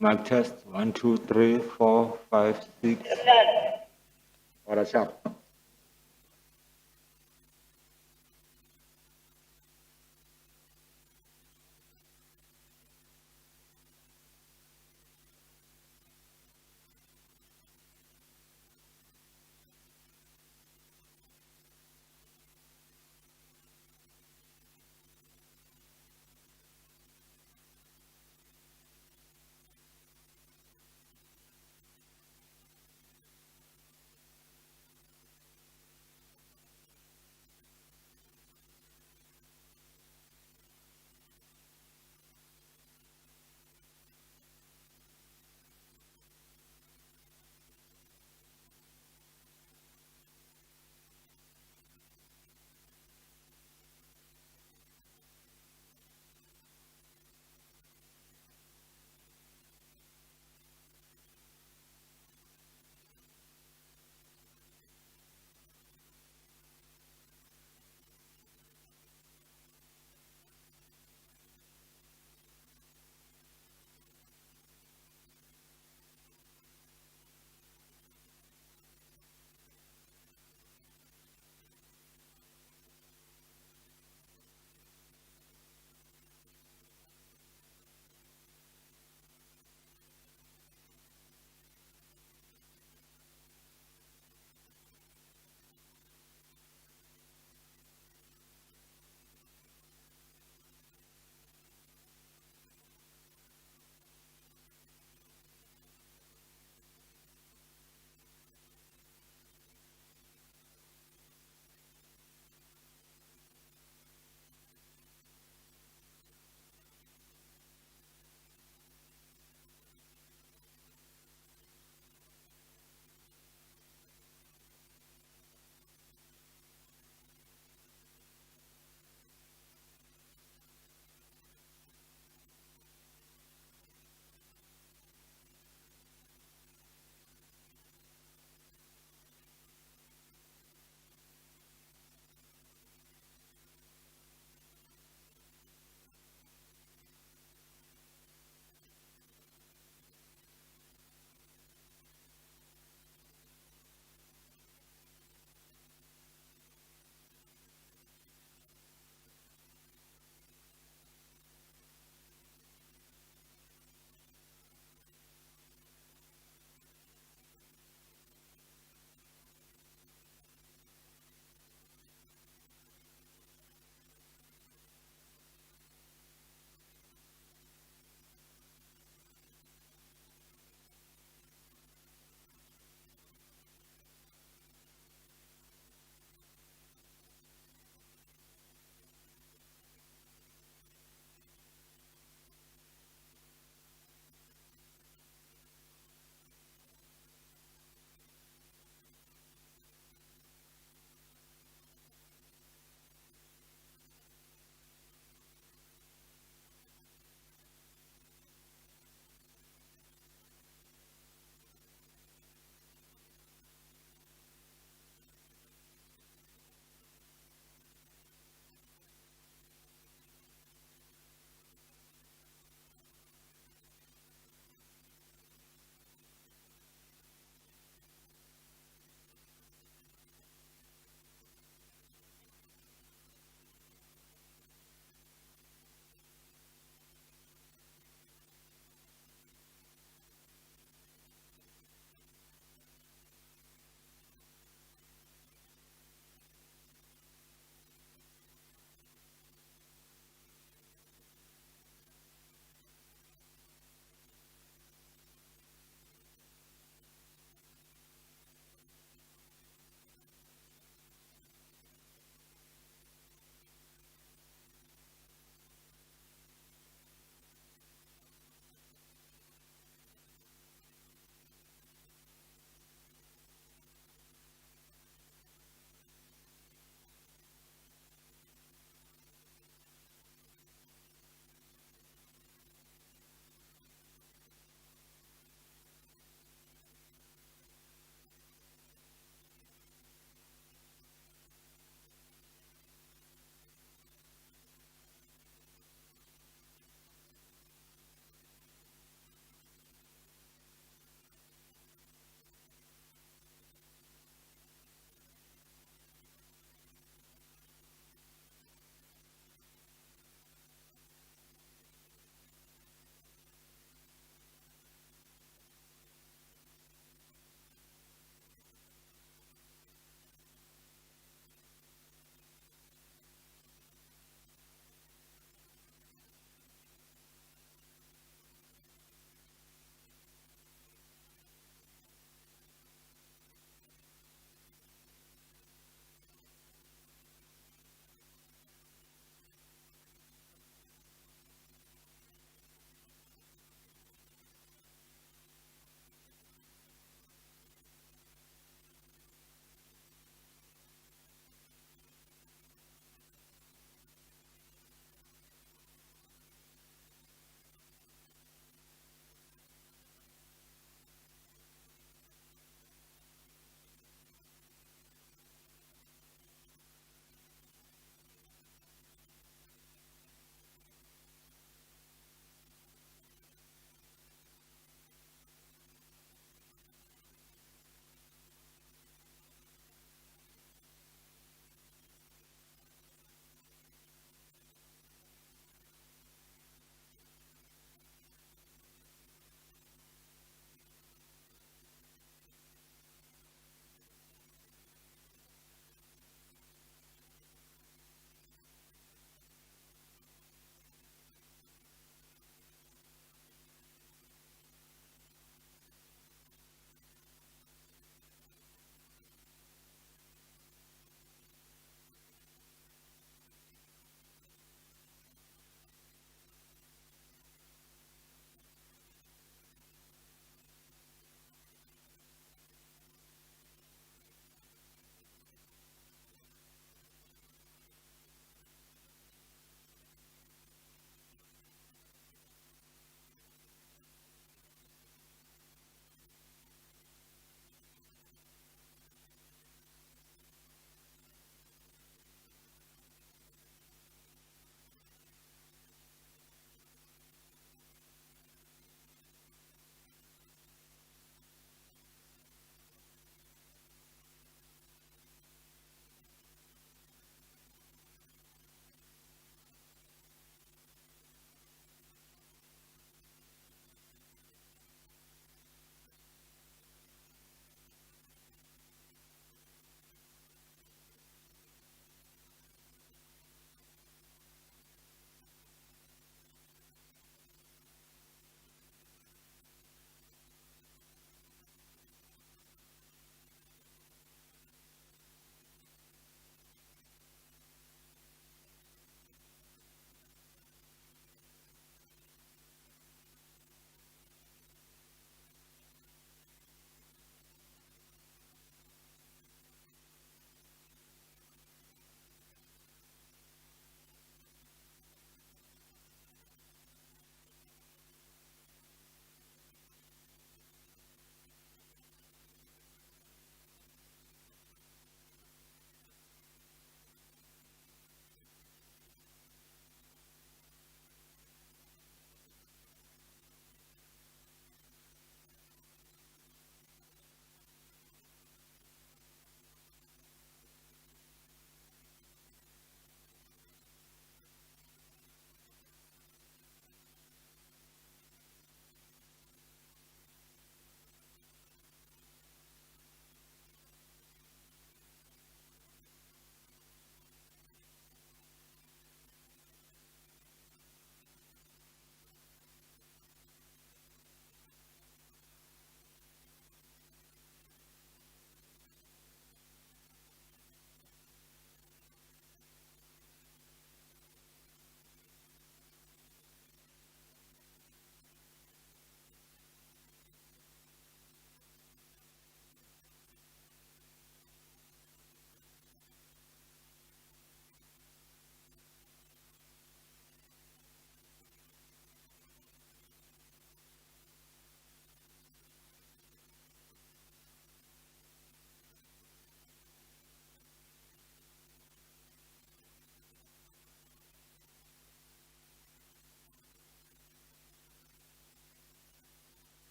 Mic test. 1, 2, 3, 4, 5, 6. Order sharp.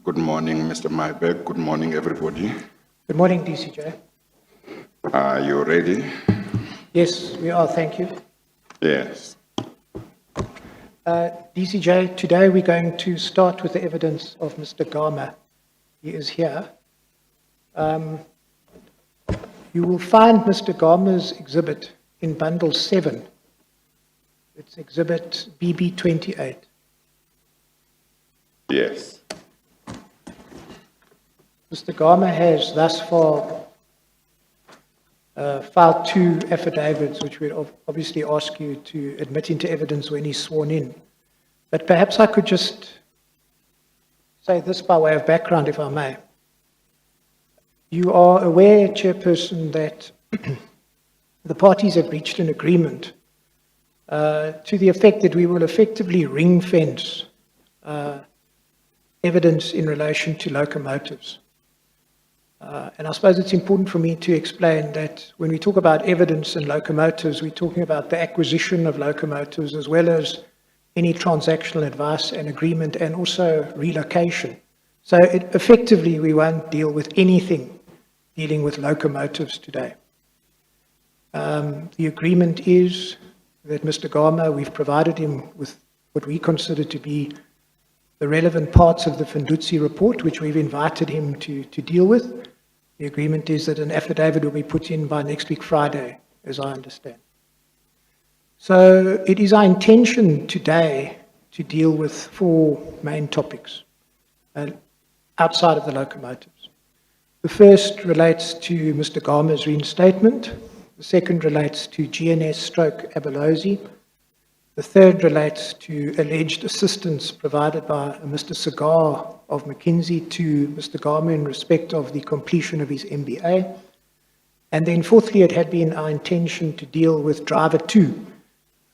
Good morning, Mr. Myberg. Good morning, everybody. Good morning, DCJ. Are you ready? Yes, we are, thank you. Yes. DCJ, today we're going to start with the evidence of Mr. Gama. He is here. You will find Mr. Gama's exhibit in bundle 7. It's exhibit BB28. Yes. Mr. Gama has thus far filed 2 affidavits, which we'd obviously ask you to admit into evidence when he's sworn in. But perhaps I could just say this by way of background, if I may. You are aware, Chairperson, that the parties have reached an agreement to the effect that we will effectively ring-fence evidence in relation to locomotives. And I suppose it's important for me to explain that when we talk about evidence and locomotives, we're talking about the acquisition of locomotives as well as any transactional advice and agreement and also relocation. So effectively, we won't deal with anything dealing with locomotives today. The agreement is that Mr. Gama, we've provided him with what we consider to be the relevant parts of the Fundutsi report, which we've invited him to deal with. The agreement is that an affidavit will be put in by next week Friday, as I understand. So it is our intention today to deal with 4 main topics outside of the locomotives. The first relates to Mr. Gama's reinstatement. The second relates to GNS/Abelozi. The third relates to alleged assistance provided by Mr. Sagar of McKinsey to Mr. Gama in respect of the completion of his MBA. And then fourthly, it had been our intention to deal with driver 2.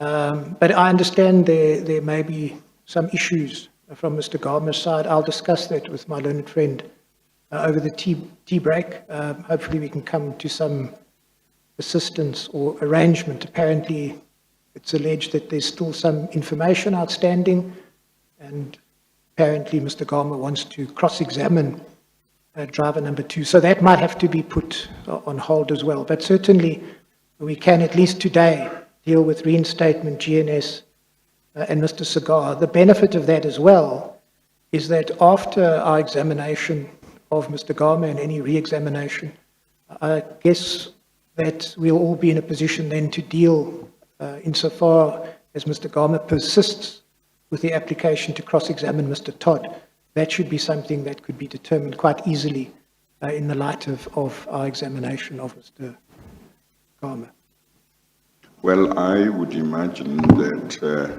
But I understand there may be some issues from Mr. Gama's side. I'll discuss that with my learned friend over the tea break. Hopefully we can come to some assistance or arrangement. Apparently, it's alleged that there's still some information outstanding, and apparently Mr. Gama wants to cross-examine driver number 2. So that might have to be put on hold as well. But certainly we can, at least today, deal with reinstatement, GNS, and Mr. Sagar. The benefit of that as well is that after our examination of Mr. Gama and any re-examination, I guess that we'll all be in a position then to deal insofar as Mr. Gama persists with the application to cross-examine Mr. Todd. That should be something that could be determined quite easily in the light of our examination of Mr. Gama. Well, I would imagine that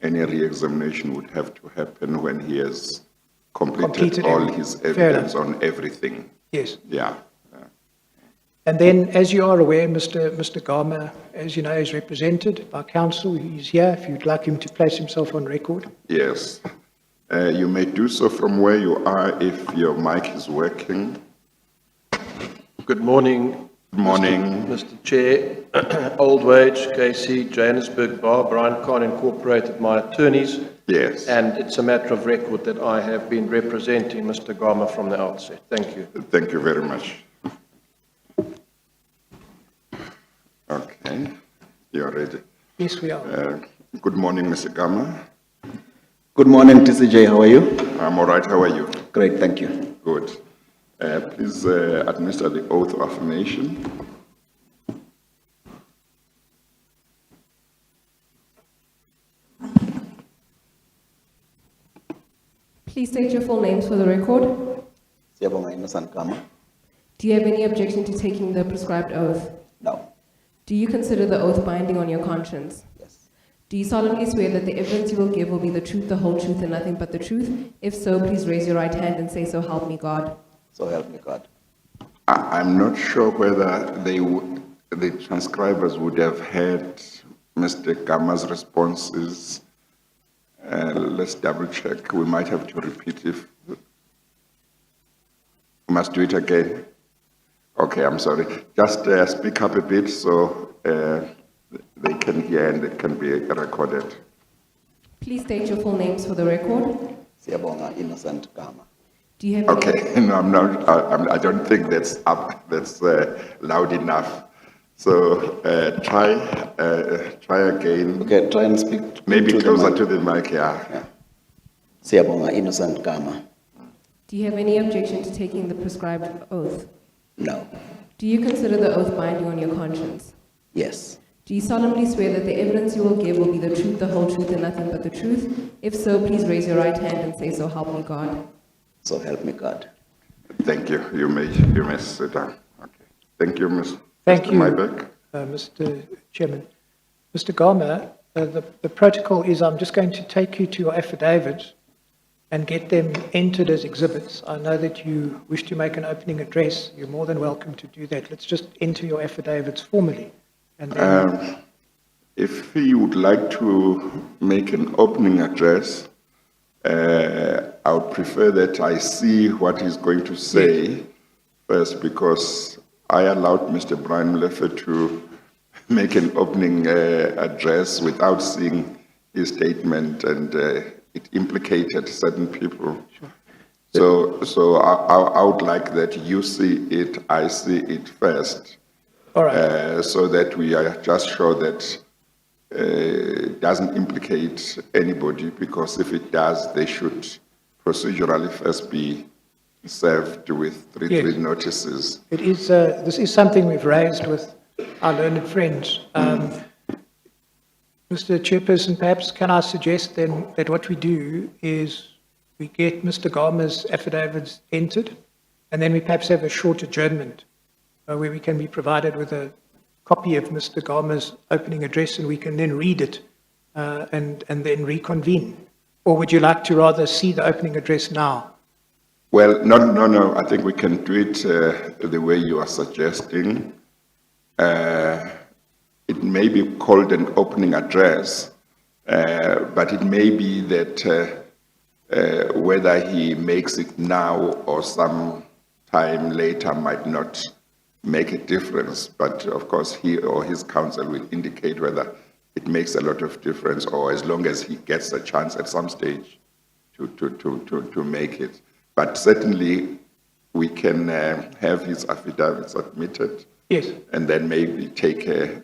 any re-examination would have to happen when he has completed all his evidence on everything. Yes. Yeah. And then, as you are aware, Mr. Gama, as you know, is represented by counsel. He's here if you'd like him to place himself on record. Yes. You may do so from where you are if your mic is working. Good morning. Good morning. Mr. Chair, Old Wage, KC, Johannesburg Bar, Brian Khan Incorporated, my attorneys. Yes. And it's a matter of record that I have been representing Mr. Gama from the outset. Thank you. Thank you very much. Okay. You're ready. Yes, we are. Good morning, Mr. Gama. Good morning, TCJ. How are you? I'm all right. How are you? Great, thank you. Good. Please administer the oath of affirmation. Please state your full names for the record. Gama. Do you have any objection to taking the prescribed oath? No. Do you consider the oath binding on your conscience? Yes. Do you solemnly swear that the evidence you will give will be the truth, the whole truth, and nothing but the truth? If so, please raise your right hand and say, "So help me God." So help me God. I'm not sure whether the transcribers would have heard Mr. Gama's responses. Let's double check. We might have to repeat if we must do it again. Okay, I'm sorry. Just speak up a bit so they can hear and it can be recorded. Please state your full names for the record. Siyabonga, Innocent Gama. Do you have any, Okay, no, I'm not, I don't think that's up, that's loud enough. So try again, Okay, try and speak maybe to the closer mic. to the mic, yeah. Siyabonga, Innocent Gama. do you have any objection to taking the prescribed oath? No. Do you consider the oath binding on your conscience? Yes. Do you solemnly swear that the evidence you will give will be the truth, the whole truth, and nothing but the truth? If so, please raise your right hand and say, so help me God. So help me God. Thank you. You may sit down. Okay. Thank you, Thank Mr. you, Maybeck. Mr. Chairman. Mr. Gama, the protocol is I'm just going to take you to your affidavits and get them entered as exhibits. I know that you wish to make an opening address. You're more than welcome to do that. Let's just enter your affidavits formally. And then, If you would like to make an opening address, I would prefer that I see what he's going to say first, because I allowed Mr. Brian Mlefe to make an opening address without seeing his statement, and it implicated certain people. So I would like that you see it, I see it first. all right. So that we are just sure that it doesn't implicate anybody, because if it does, they should procedurally first be served with three Yes. notices. It is, this is something we've raised with our learned friends. Mr. Chairperson, perhaps can I suggest then that what we do is we get Mr. Gama's affidavits entered, and then we perhaps have a short adjournment where we can be provided with a copy of Mr. Gama's opening address, and we can then read it and then reconvene. Or would you like to rather see the opening address now? Well, no, I think we can do it the way you are suggesting. It may be called an opening address, but it may be that whether he makes it now or some time later might not make a difference. But of course, he or his counsel will indicate whether it makes a lot of difference, or as long as he gets a chance at some stage to make it. But certainly, we can have his affidavit submitted. Yes. And then maybe take a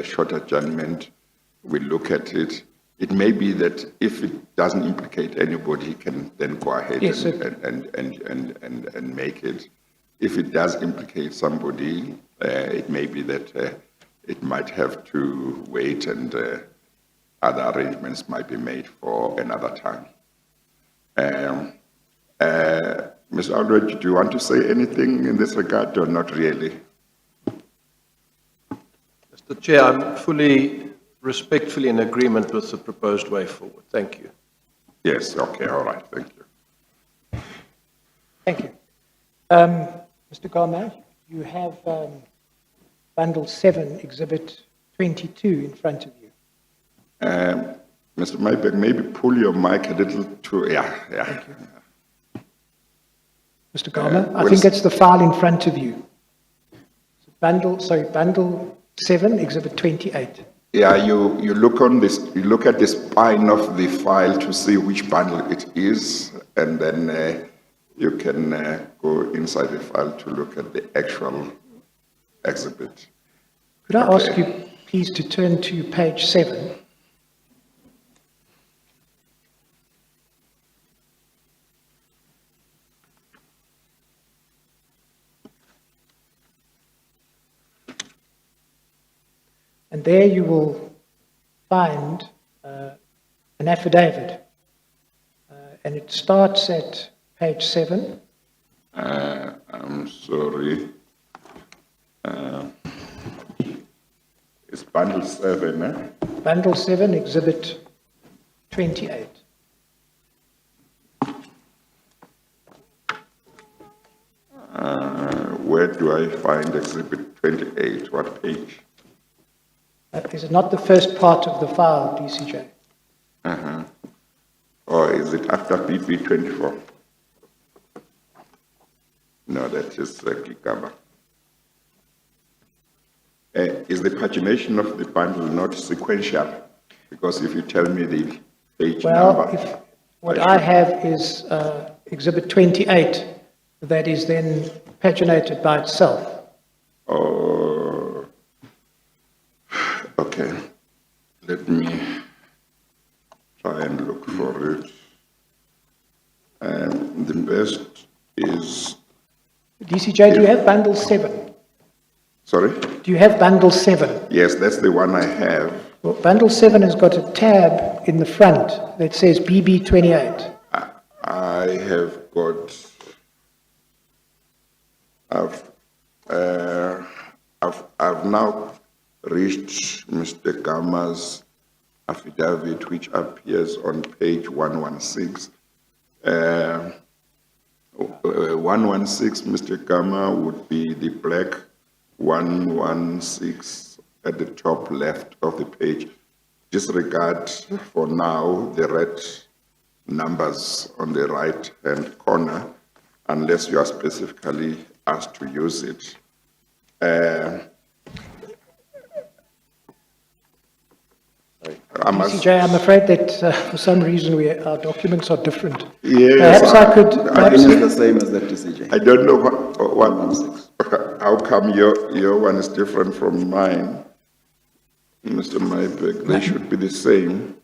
short adjournment. We look at it. It may be that if it doesn't implicate anybody, he can then go ahead Yes, and make it. If it does implicate somebody, it may be that it might have to wait, and other arrangements might be made for another time. Ms. Aldridge, do you want to say anything in this regard, or not really? Mr. Chair, I'm fully, respectfully in agreement with the proposed way forward. Thank you. Yes, okay, all right, thank you. Thank you. Mr. Gama, you have Bundle 7, Exhibit 22 in front of you. Mr. Maybeck, maybe pull your mic a little too, yeah. Thank you. Mr. Gama, I well, think it's the file in front of you. Bundle 7, Exhibit 28. Yeah, you look on this, you look at the spine of the file to see which bundle it is, and then you can go inside the file to look at the actual exhibit. Could I ask you, please, to turn to page 7? And there you will find an affidavit. And it starts at page 7. I'm sorry. It's bundle 7, eh? Bundle 7, Exhibit 28. Where do I find exhibit 28? What page? Is it not the first part of the file, DCJ? Or is it after BP 24? No, that is Gama. Is the pagination of the bundle not sequential? Because if you tell me the page Well, number. What I have is Exhibit 28, that is then paginated by itself. Oh, okay. Let me try and look for it. The best is, DCJ, do you have bundle 7? sorry? Do you have bundle 7? Yes, that's the one I have. Well, bundle 7 has got a tab in the front that says BB28. I have got, I've now reached Mr. Gama's affidavit, which appears on page 116. 116, Mr. Gama, would be the black 116 at the top left of the page. Disregard for now the red numbers on the right-hand corner, unless you are specifically asked to use it. I must, DCJ, I'm afraid that for some reason our documents are different. yes, Perhaps I could, perhaps, Mine is the same as that, DCJ. I don't know how come your one is different from mine, Mr. Maybeck. They should be the same.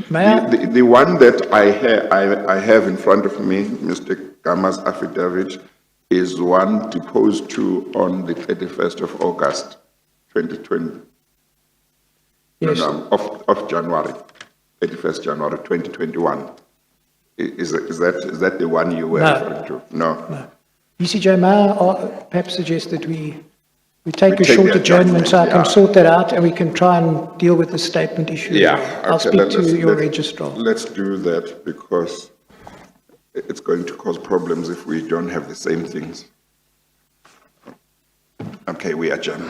may I? The one that I have in front of me, Mr. Gama's affidavit, is one deposed to on the 31st of August, 2020. Yes. No, of January, 31st January 2021. Is that the one you were No. referring to? No. DCJ, may I perhaps suggest that we take We a take short the adjournment so I adjournment, can yeah. sort that out and we can try and deal with the statement issue. I'll okay, speak to your registrar. Let's do that because it's going to cause problems if we don't have the same things. Okay, we adjourn.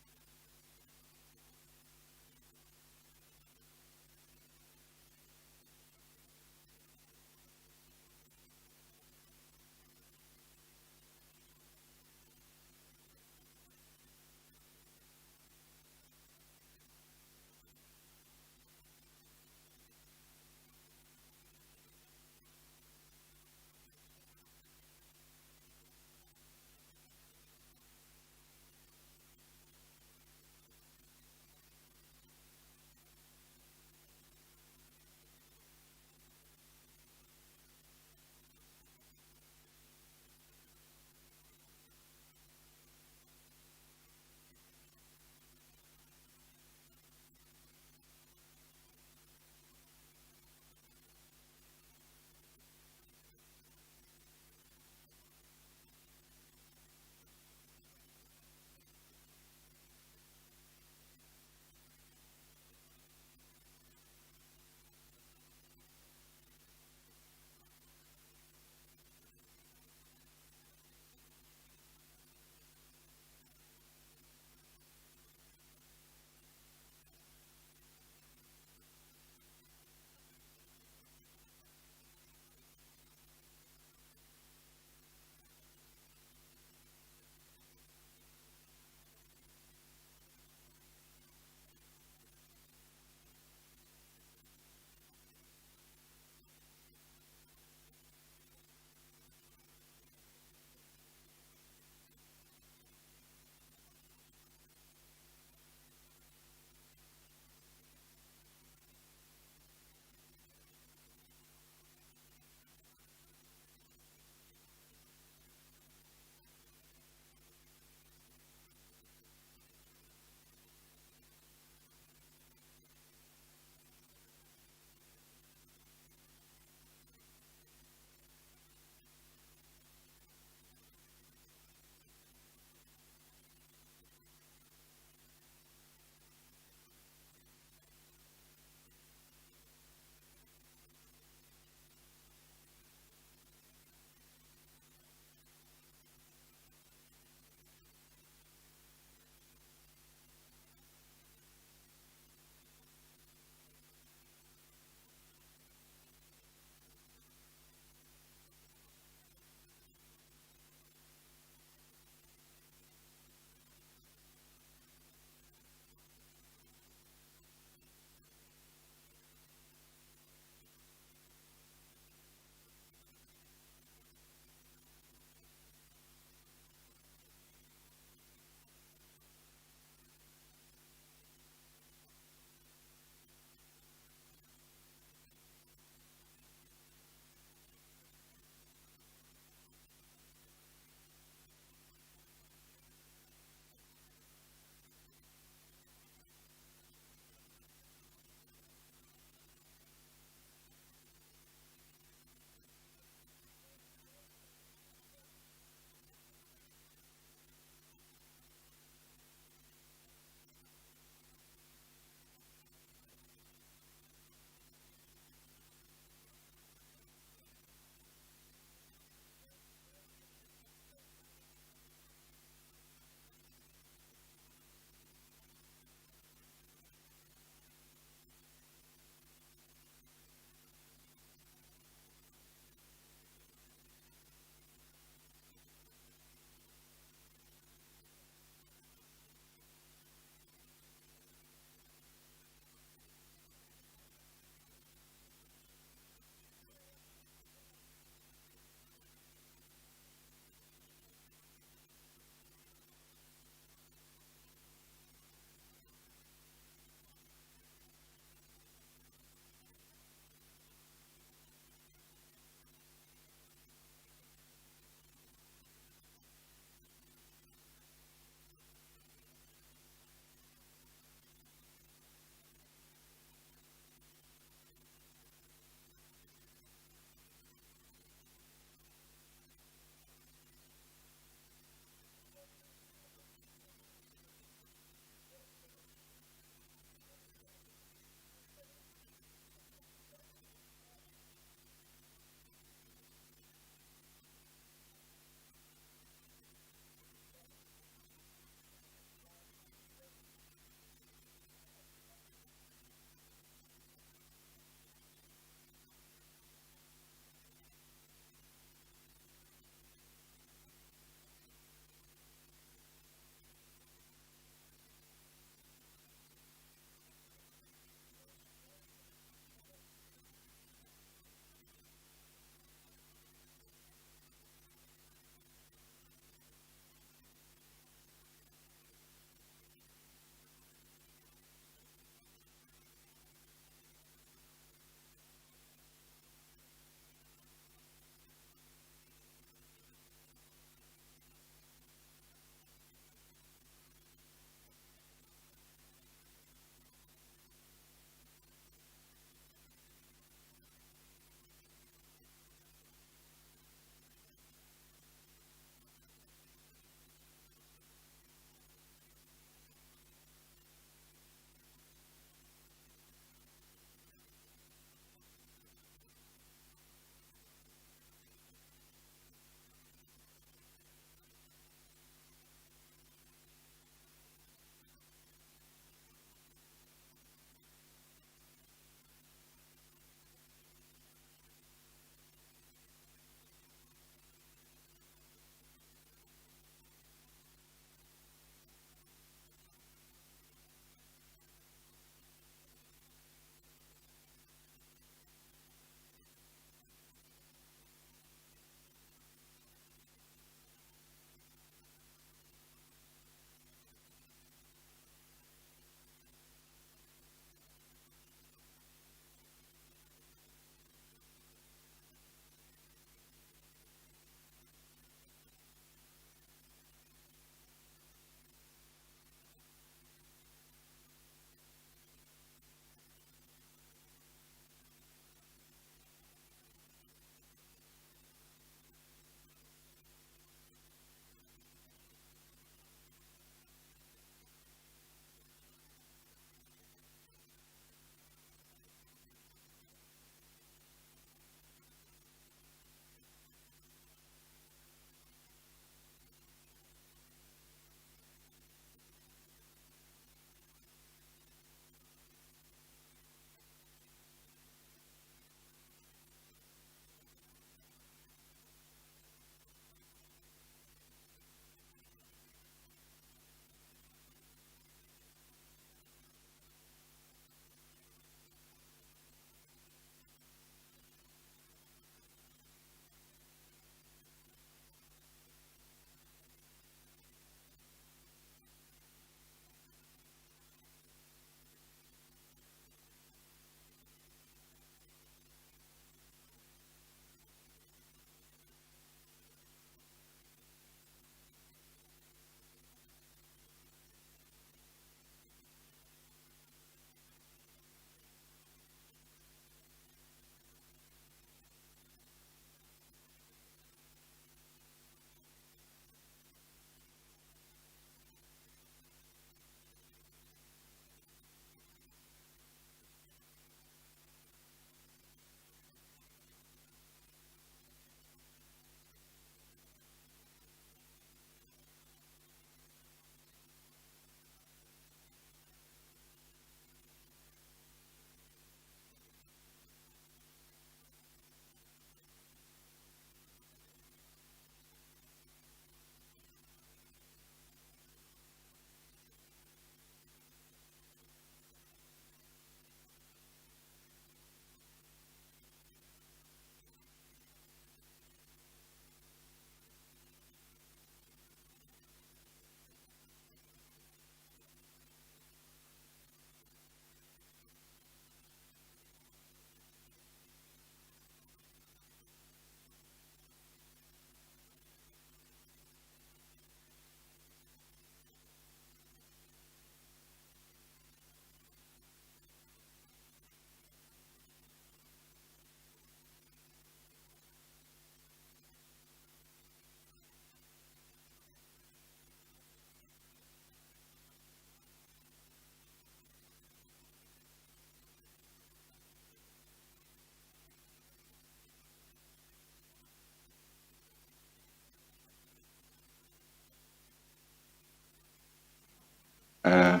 I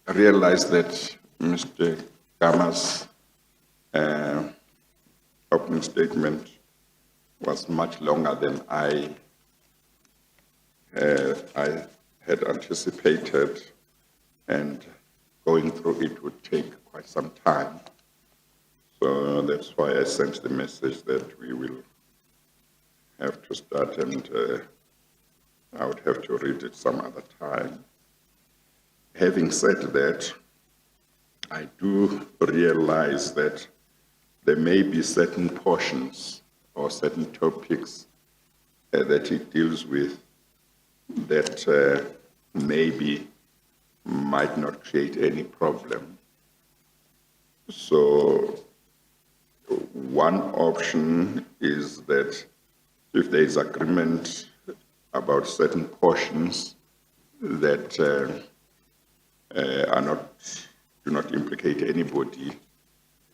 realized that Mr. Gama's opening statement was much longer than I had anticipated, and going through it would take quite some time. So that's why I sent the message that we will have to start, and I would have to read it some other time. Having said that, I do realize that there may be certain portions or certain topics that he deals with that maybe might not create any problem. So one option is that if there is agreement about certain portions that do not implicate anybody,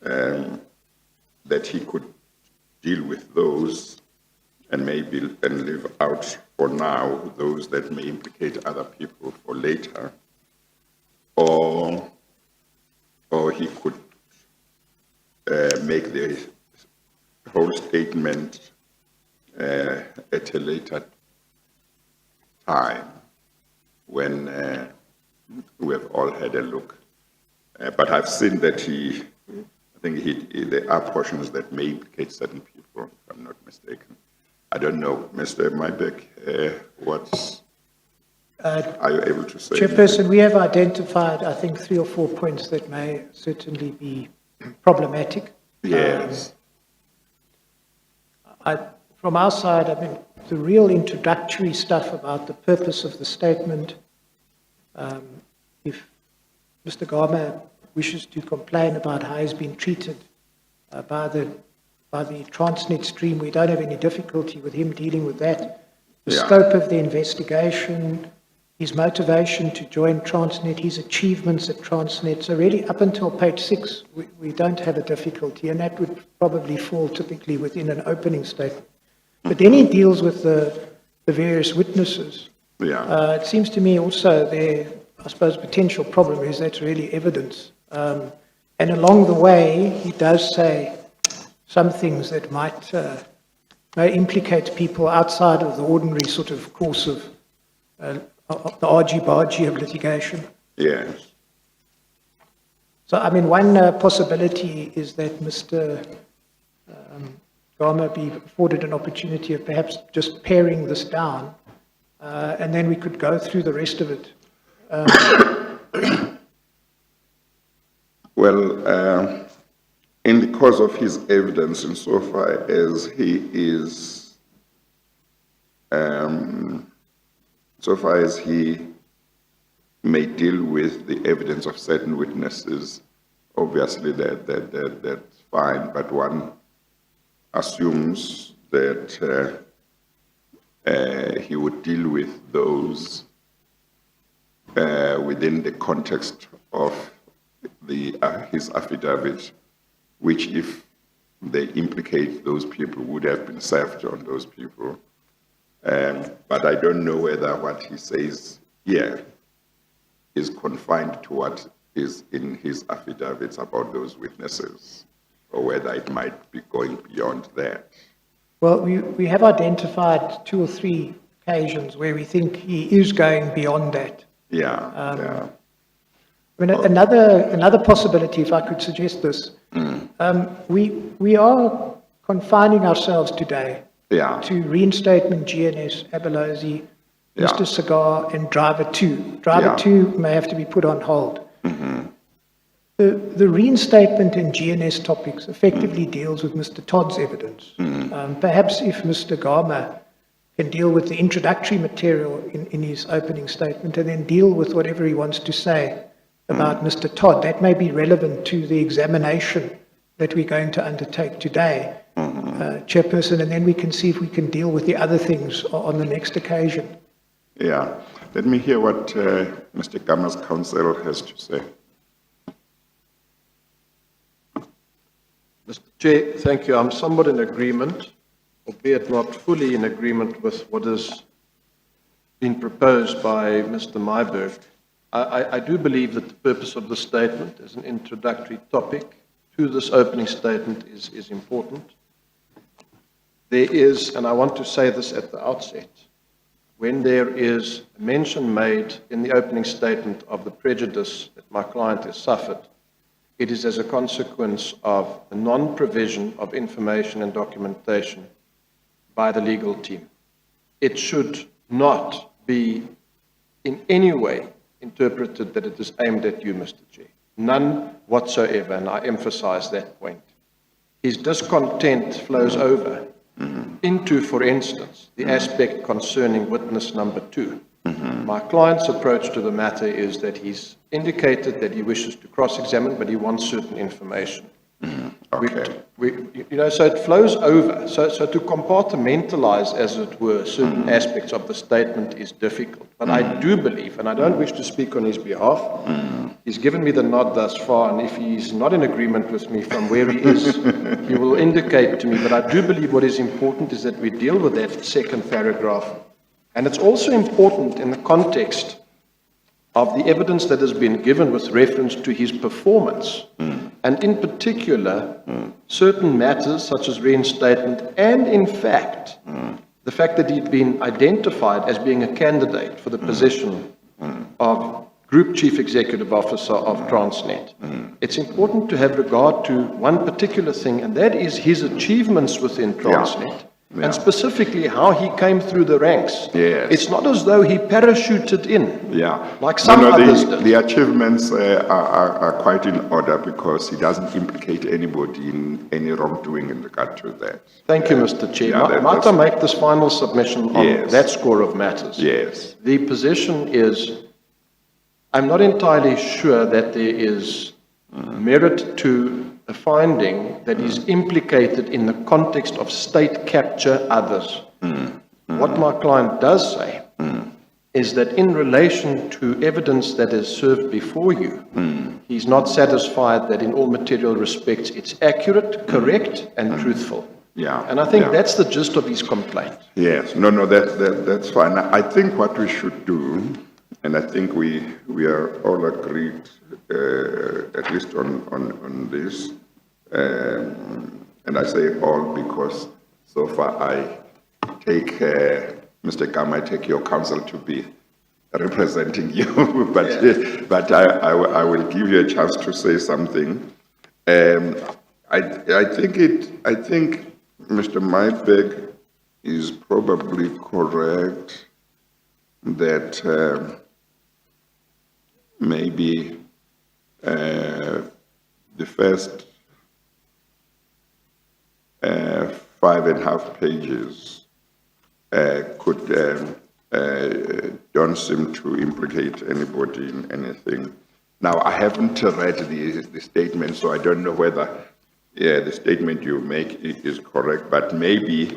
that he could deal with those and leave out for now those that may implicate other people for later, or he could make the whole statement at a later time when we have all had a look. But I've seen that there are portions that may implicate certain people, if I'm not mistaken. I don't know, Mr. Mybeck, what are you able to say? Chairperson, we have identified, I think, 3 or 4 points that may certainly be problematic. Yes. From our side, I mean, the real introductory stuff about the purpose of the statement, if Mr. Gama wishes to complain about how he's been treated by the Transnet stream, we don't have any difficulty with him dealing with that. The scope of the investigation, his motivation to join Transnet, his achievements at Transnet. So really, up until page 6, we don't have a difficulty, and that would probably fall typically within an opening statement. But then he deals with the various witnesses. It seems to me also there, I suppose, potential problem is that's really evidence. And along the way, he does say some things that may implicate people outside of the ordinary sort of course of the argy-bargy of litigation. Yes. So, I mean, one possibility is that Mr. Gama be afforded an opportunity of perhaps just paring this down, and then we could go through the rest of it. Well, in the course of his evidence, insofar as he is, so far as he may deal with the evidence of certain witnesses, obviously that's fine, but one assumes that he would deal with those within the context of his affidavit, which, if they implicate those people, would have been served on those people. But I don't know whether what he says here is confined to what is in his affidavits about those witnesses, or whether it might be going beyond that. Well, we have identified 2 or 3 occasions where we think he is going beyond that. Yeah. I mean, another possibility, if I could suggest this, we are confining ourselves today to reinstatement, GNS, Abelozi, Mr. Cigar, and Driver 2. Driver 2 may have to be put on hold. The reinstatement and GNS topics effectively deals with Mr. Todd's evidence. Perhaps if Mr. Gama can deal with the introductory material in his opening statement and then deal with whatever he wants to say about Mr. Todd, that may be relevant to the examination that we're going to undertake today, Chairperson, and then we can see if we can deal with the other things on the next occasion. Yeah. Let me hear what Mr. Gama's counsel has to say. Mr. Chair, thank you. I'm somewhat in agreement albeit not fully in agreement with what has been proposed by Mr. Myberg. I do believe that the purpose of the statement as an introductory topic to this opening statement is important. There is, and I want to say this at the outset, when there is a mention made in the opening statement of the prejudice that my client has suffered, it is as a consequence of the non-provision of information and documentation by the legal team. It should not be in any way interpreted that it is aimed at you, Mr. Chair. None whatsoever, and I emphasize that point. His discontent flows over into, for instance, the aspect concerning witness number 2. My client's approach to the matter is that he's indicated that he wishes to cross-examine, but he wants certain information. Okay. So it flows over. So to compartmentalize, as it were, certain aspects of the statement is difficult. But I do believe, and I don't wish to speak on his behalf, he's given me the nod thus far, and if he's not in agreement with me from where he is, he will indicate to me. But I do believe what is important is that we deal with that second paragraph. And it's also important in the context of the evidence that has been given with reference to his performance, and in particular, certain matters such as reinstatement, and in fact, the fact that he'd been identified as being a candidate for the position of Group Chief Executive Officer of Transnet. It's important to have regard to one particular thing, and that is his achievements within Transnet. Yeah. And specifically how he came through the ranks. Yes. It's not as though he parachuted in, Yeah. like some others did. The achievements are quite in order because he doesn't implicate anybody in any wrongdoing in regard to that. Thank you, Mr. Chair. Yeah, Might I make this final submission on Yes. that score of matters? Yes. The position is, I'm not entirely sure that there is merit to a finding that is implicated in the context of state capture others. What my client does say is that in relation to evidence that is served before you, he's not satisfied that in all material respects it's accurate, correct, and truthful. Yeah. And I think Yeah. that's the gist of his complaint. Yes, no, that's fine. I think what we should do, and I think we are all agreed, at least on this, and I say all because so far I take, Mr. Gama, I take your counsel to be representing you, but I will give you a chance to say something. I think Mr. Myberg is probably correct that maybe the first 5.5 pages could don't seem to implicate anybody in anything. Now, I haven't read the statement, so I don't know whether the statement you make is correct, but maybe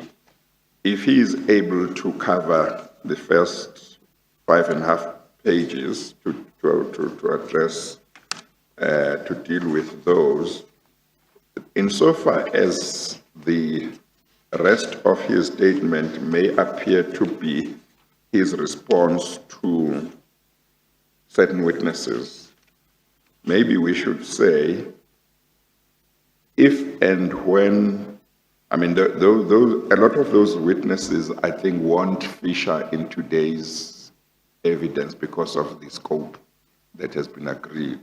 if he is able to cover the first 5.5 pages to address, to deal with those, insofar as the rest of his statement may appear to be his response to certain witnesses, maybe we should say, if and when, I mean, a lot of those witnesses, I think, won't feature in today's evidence because of the scope that has been agreed.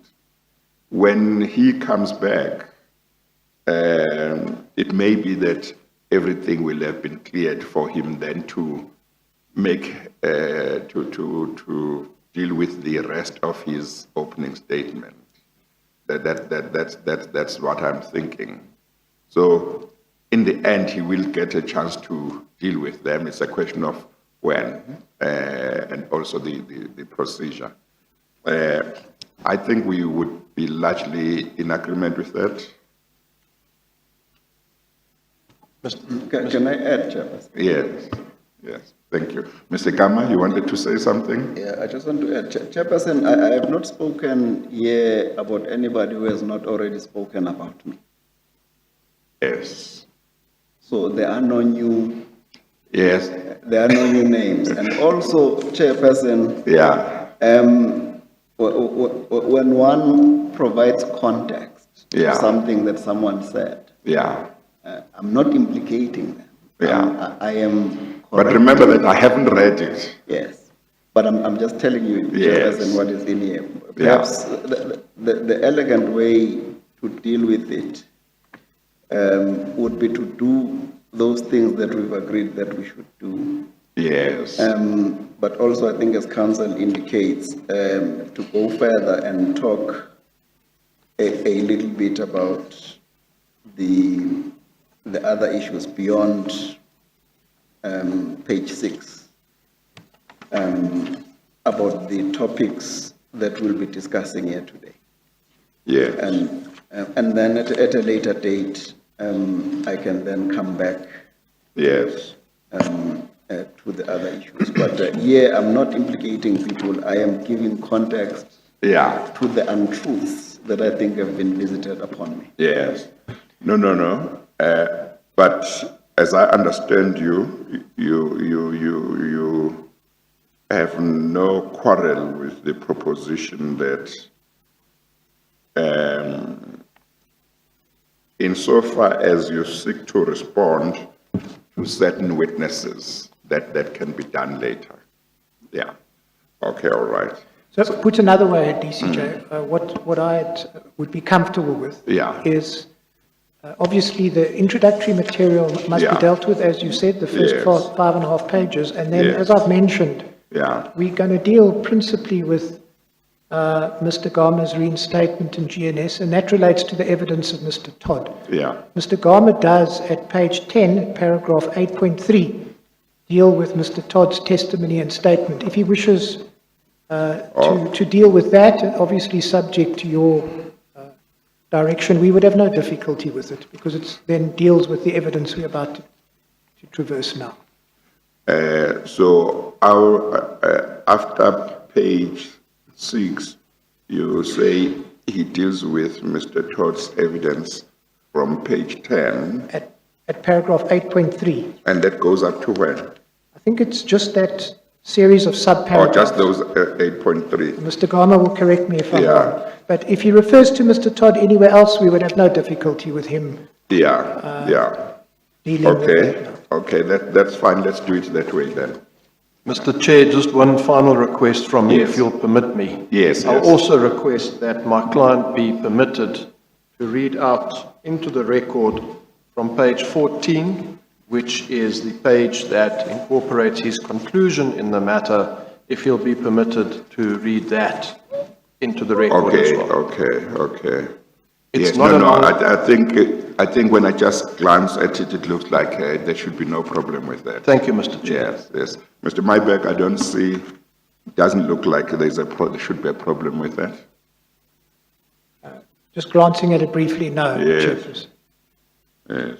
When he comes back, it may be that everything will have been cleared for him then to make, to deal with the rest of his opening statement. That's what I'm thinking. So in the end, he will get a chance to deal with them. It's a question of when, and also the procedure. I think we would be largely in agreement with that. Can I add, Chairperson? Yes, thank you. Mr. Gama, you wanted to say something? Yeah, I just want to add, Chairperson, I have not spoken here about anybody who has not already spoken about me. Yes. So there are no new Yes, names. And also, Chairperson, yeah, when one provides context to Yeah. something that someone said, yeah, I'm not implicating them. Yeah. I am but correct. remember that I haven't read it. Yes, but I'm just telling you, Yes. Chairperson, what is in here. Perhaps the elegant way to deal with it would be to do those things that we've agreed that we should do. Yes, But also, I think as council indicates, to go further and talk a little bit about the other issues beyond page 6, about the topics that we'll be discussing here today. yes, And then at a later date, I can then come back yes, to the other issues. But I'm not implicating people. I am giving context yeah, to the untruths that I think have been visited upon me. yes. No. But as I understand you have no quarrel with the proposition that insofar as you seek to respond to certain witnesses, that can be done later. Yeah. Okay, all right. So put another way, DCJ, what I would be comfortable with Yeah. is obviously the introductory material must be Yeah. dealt with, as you said, the first Yes. 5.5 pages. And then, Yes. as I've mentioned, Yeah, we're going to deal principally with Mr. Gama's reinstatement and GNS, and that relates to the evidence of Mr. Todd. yeah, Mr. Gama does, at page 10, paragraph 8.3, deal with Mr. Todd's testimony and statement. If he wishes to deal with that, obviously subject to your direction, we would have no difficulty with it, because it then deals with the evidence we're about to traverse now. So after page 6, you say he deals with Mr. Todd's evidence from page 10, At paragraph 8.3, and that goes up to when? I think it's just that series of Or subparagraphs. just those 8.3? Mr. Gama will correct me if I'm Yeah. wrong. But if he refers to Mr. Todd anywhere else, we would have no difficulty with him Yeah. dealing with that. Okay, okay, that's fine. Let's do it that way then. Mr. Chair, just one final request from me, Yes. if you'll permit me. Yes, I'll yes. also request that my client be permitted to read out into the record from page 14, which is the page that incorporates his conclusion in the matter, if he'll be permitted to read that into the record as well. Okay. It's Yes, not a long- I think when I just glance at it, it looks like there should be no problem with that. Thank you, Mr. Chair. Yes. Mr. Myberg, I don't see, doesn't look like there should be a problem with that. Just glancing at it briefly, no, Yes. Chairperson. Yes.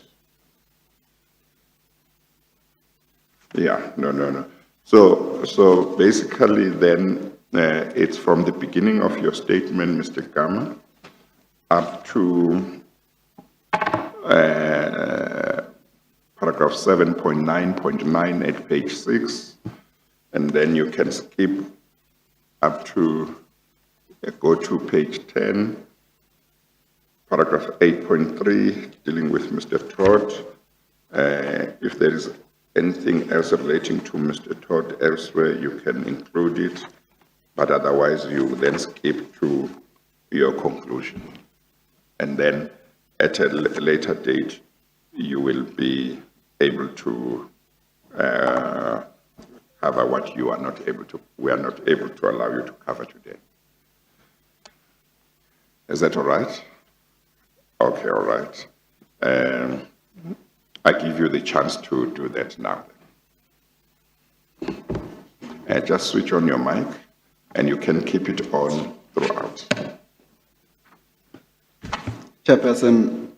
Yeah, no. So basically then, it's from the beginning of your statement, Mr. Gama, up to paragraph 7.9.9 at page 6, and then you can skip up to, go to page 10, paragraph 8.3, dealing with Mr. Todd. If there is anything else relating to Mr. Todd elsewhere, you can include it, but otherwise you then skip to your conclusion. And then at a later date, you will be able to cover what you are not able to, we are not able to allow you to cover today. Is that all right? Okay, all right. I give you the chance to do that now. Just switch on your mic, and you can keep it on throughout. Chairperson,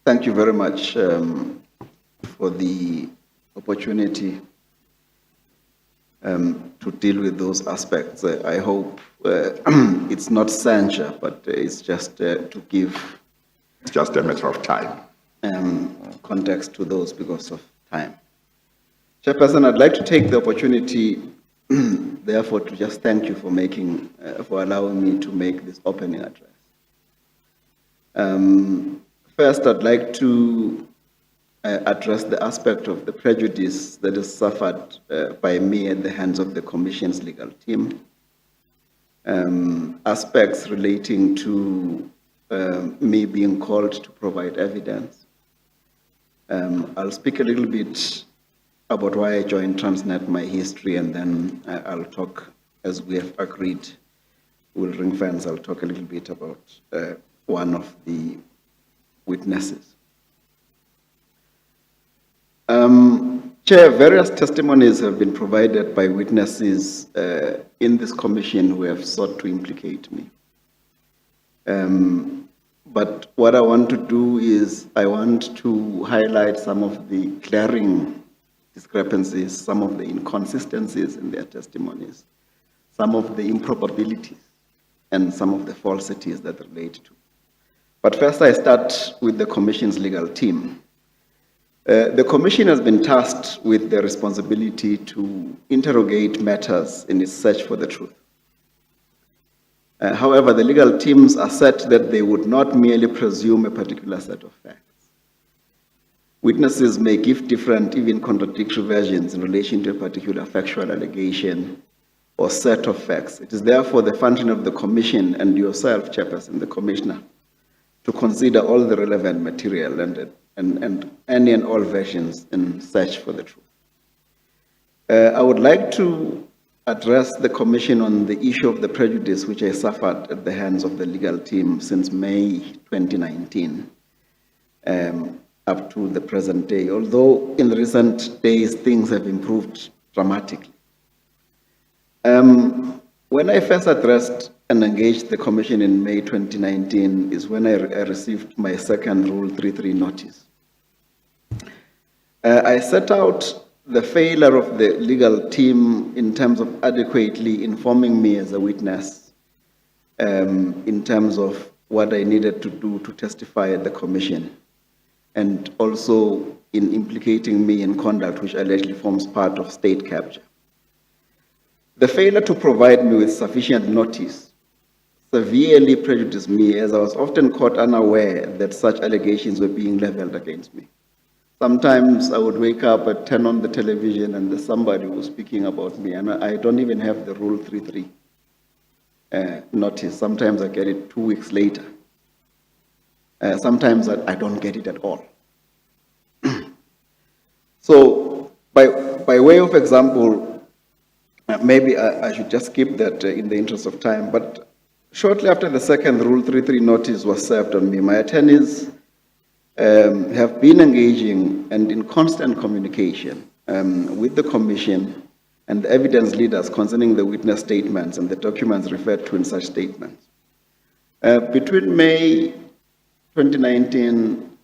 thank you very much for the opportunity to deal with those aspects. I hope it's not censure, but it's just to give. It's just a matter of time. context to those because of time. Chairperson, I'd like to take the opportunity, therefore, to just thank you for allowing me to make this opening address. First, I'd like to address the aspect of the prejudice that is suffered by me at the hands of the Commission's legal team. Aspects relating to me being called to provide evidence. I'll speak a little bit about why I joined Transnet, my history, and then I'll talk, as we have agreed, we'll ring fence, I'll talk a little bit about one of the witnesses. Chair, various testimonies have been provided by witnesses in this commission who have sought to implicate me. But what I want to do is I want to highlight some of the glaring discrepancies, some of the inconsistencies in their testimonies, some of the improbabilities, and some of the falsities that relate to. But first I start with the Commission's legal team. The Commission has been tasked with the responsibility to interrogate matters in its search for the truth. However, the legal teams assert that they would not merely presume a particular set of facts. Witnesses may give different, even contradictory versions in relation to a particular factual allegation or set of facts. It is therefore the function of the Commission and yourself, Chairperson, the Commissioner, to consider all the relevant material and any and all versions in search for the truth. I would like to address the Commission on the issue of the prejudice which I suffered at the hands of the legal team since May 2019 up to the present day, although in recent days things have improved dramatically. When I first addressed and engaged the Commission in May 2019 is when I received my second Rule 33 notice. I set out the failure of the legal team in terms of adequately informing me as a witness in terms of what I needed to do to testify at the Commission, and also in implicating me in conduct which allegedly forms part of state capture. The failure to provide me with sufficient notice severely prejudiced me, as I was often caught unaware that such allegations were being leveled against me. Sometimes I would wake up and turn on the television and there's somebody who was speaking about me, and I don't even have the Rule 33 notice. Sometimes I get it 2 weeks later. Sometimes I don't get it at all. So, by way of example, maybe I should just skip that in the interest of time, but shortly after the second Rule 33 notice was served on me, my attorneys have been engaging and in constant communication with the Commission and the evidence leaders concerning the witness statements and the documents referred to in such statements. Between May 2019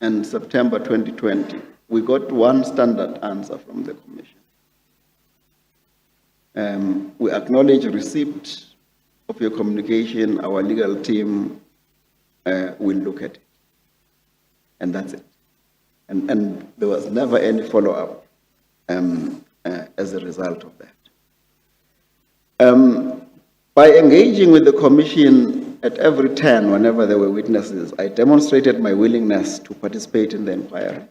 and September 2020, we got one standard answer from the Commission. We acknowledge receipt of your communication. Our legal team will look at it. And that's it. And there was never any follow-up as a result of that. By engaging with the Commission at every turn, whenever there were witnesses, I demonstrated my willingness to participate in the inquiry,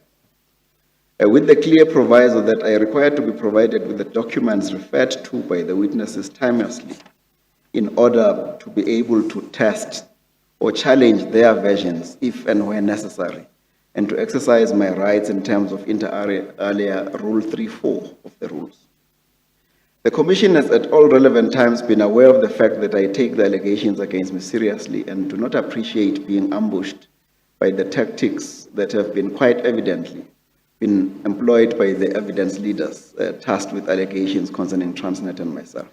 with the clear proviso that I required to be provided with the documents referred to by the witnesses timelessly in order to be able to test or challenge their versions if and when necessary, and to exercise my rights in terms of inter alia Rule 3.4 of the rules. The Commission has at all relevant times been aware of the fact that I take the allegations against me seriously and do not appreciate being ambushed by the tactics that have been quite evidently been employed by the evidence leaders tasked with allegations concerning Transnet and myself.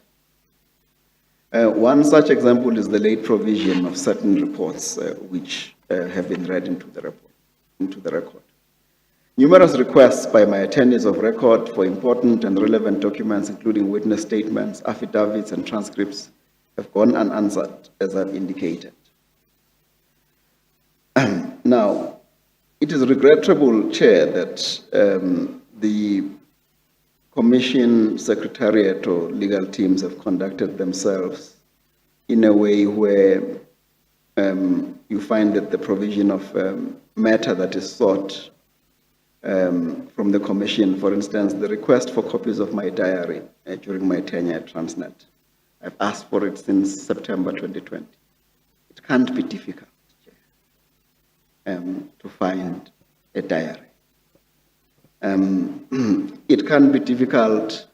One such example is the late provision of certain reports which have been read into the record. Numerous requests by my attorneys of record for important and relevant documents, including witness statements, affidavits, and transcripts, have gone unanswered, as I've indicated. Now, it it is regrettable, Chair, that the Commission Secretariat or legal teams have conducted themselves in a way where you find that the provision of matter that is sought from the Commission, for instance, the request for copies of my diary during my tenure at Transnet, I've asked for it since September 2020. It can't be difficult to find a diary. It can be difficult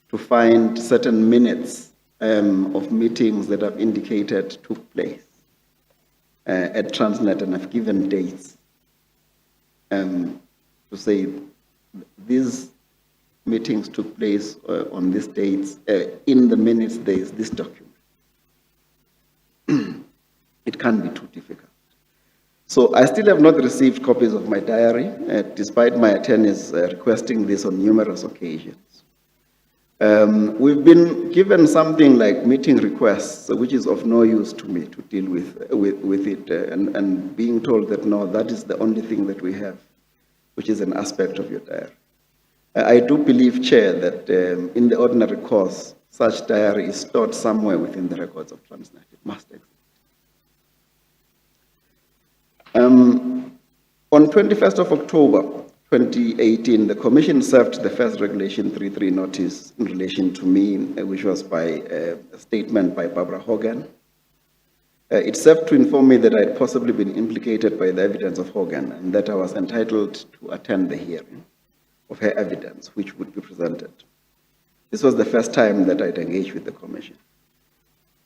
to find certain minutes of meetings that I've indicated took place at Transnet, and I've given dates to say these meetings took place on these dates. In the minutes, there is this document. It can't be too difficult. So I still have not received copies of my diary, despite my attorneys requesting this on numerous occasions. We've been given something like meeting requests, which is of no use to me to deal with it, and being told that no, that is the only thing that we have, which is an aspect of your diary. I do believe, Chair, that in the ordinary course, such diary is stored somewhere within the records of Transnet. It must exist. On 21st of October 2018, the Commission served the first Regulation 33 notice in relation to me, which was by a statement by Barbara Hogan. It served to inform me that I had possibly been implicated by the evidence of Hogan and that I was entitled to attend the hearing of her evidence, which would be presented. This was the first time that I'd engaged with the Commission.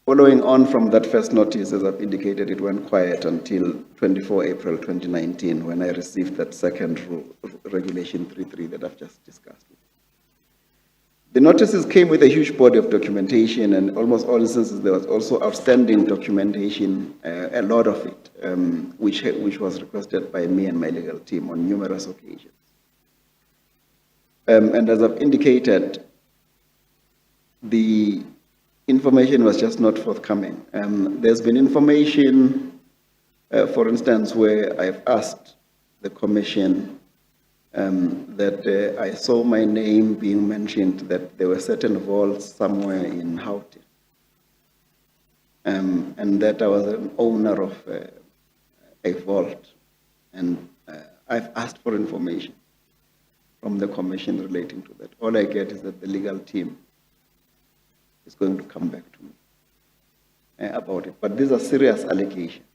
Following on from that first notice, as I've indicated, it went quiet until 24 April 2019, when I received that second Regulation 33 that I've just discussed. The notices came with a huge body of documentation, and almost all instances there was also outstanding documentation, a lot of it, which was requested by me and my legal team on numerous occasions. And as I've indicated, the information was just not forthcoming. There's been information, for instance, where I've asked the Commission that I saw my name being mentioned, that there were certain vaults somewhere in Houghton, and that I was an owner of a vault. And I've asked for information from the Commission relating to that. All I get is that the legal team is going to come back to me about it. But these are serious allegations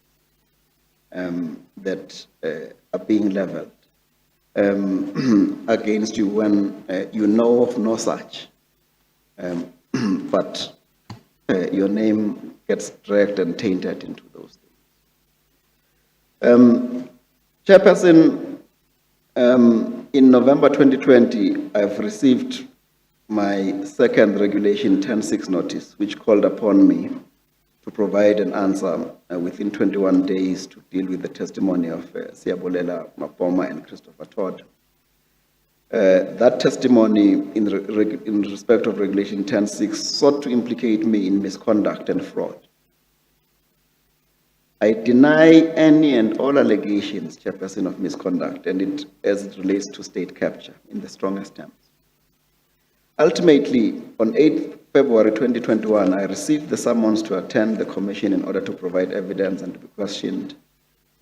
that are being leveled against you when you know of no such, but your name gets dragged and tainted into those things. Chairperson, in November 2020, I've received my second Regulation 10.6 notice, which called upon me to provide an answer within 21 days to deal with the testimony of Siyabulela Mapoma and Christopher Todd. That testimony in respect of Regulation 10.6 sought to implicate me in misconduct and fraud. I deny any and all allegations, Chairperson, of misconduct, and as it relates to state capture in the strongest terms. Ultimately, on 8 February 2021, I received the summons to attend the Commission in order to provide evidence and to be questioned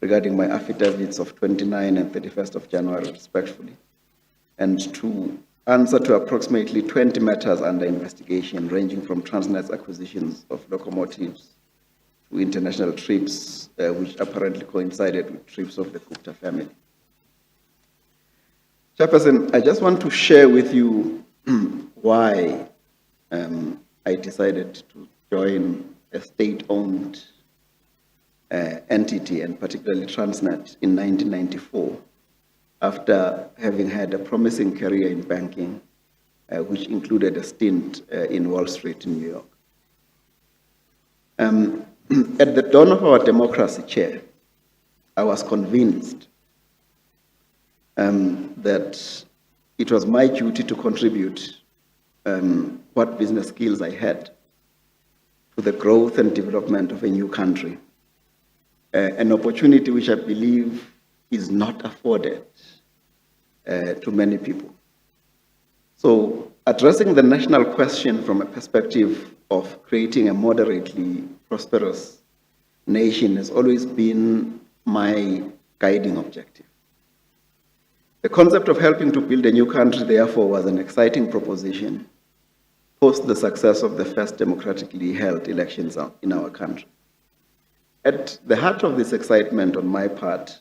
regarding my affidavits of 29 and 31st of January, respectively, and to answer to approximately 20 matters under investigation, ranging from Transnet's acquisitions of locomotives to international trips, which apparently coincided with trips of the Gupta family. Chairperson, I just want to share with you why I decided to join a state-owned entity, and particularly Transnet, in 1994, after having had a promising career in banking, which included a stint in Wall Street in New York. At the dawn of our democracy, Chair, I was convinced that it was my duty to contribute what business skills I had to the growth and development of a new country, an opportunity which I believe is not afforded to many people. So addressing the national question from a perspective of creating a moderately prosperous nation has always been my guiding objective. The concept of helping to build a new country, therefore, was an exciting proposition post the success of the first democratically held elections in our country. At the heart of this excitement on my part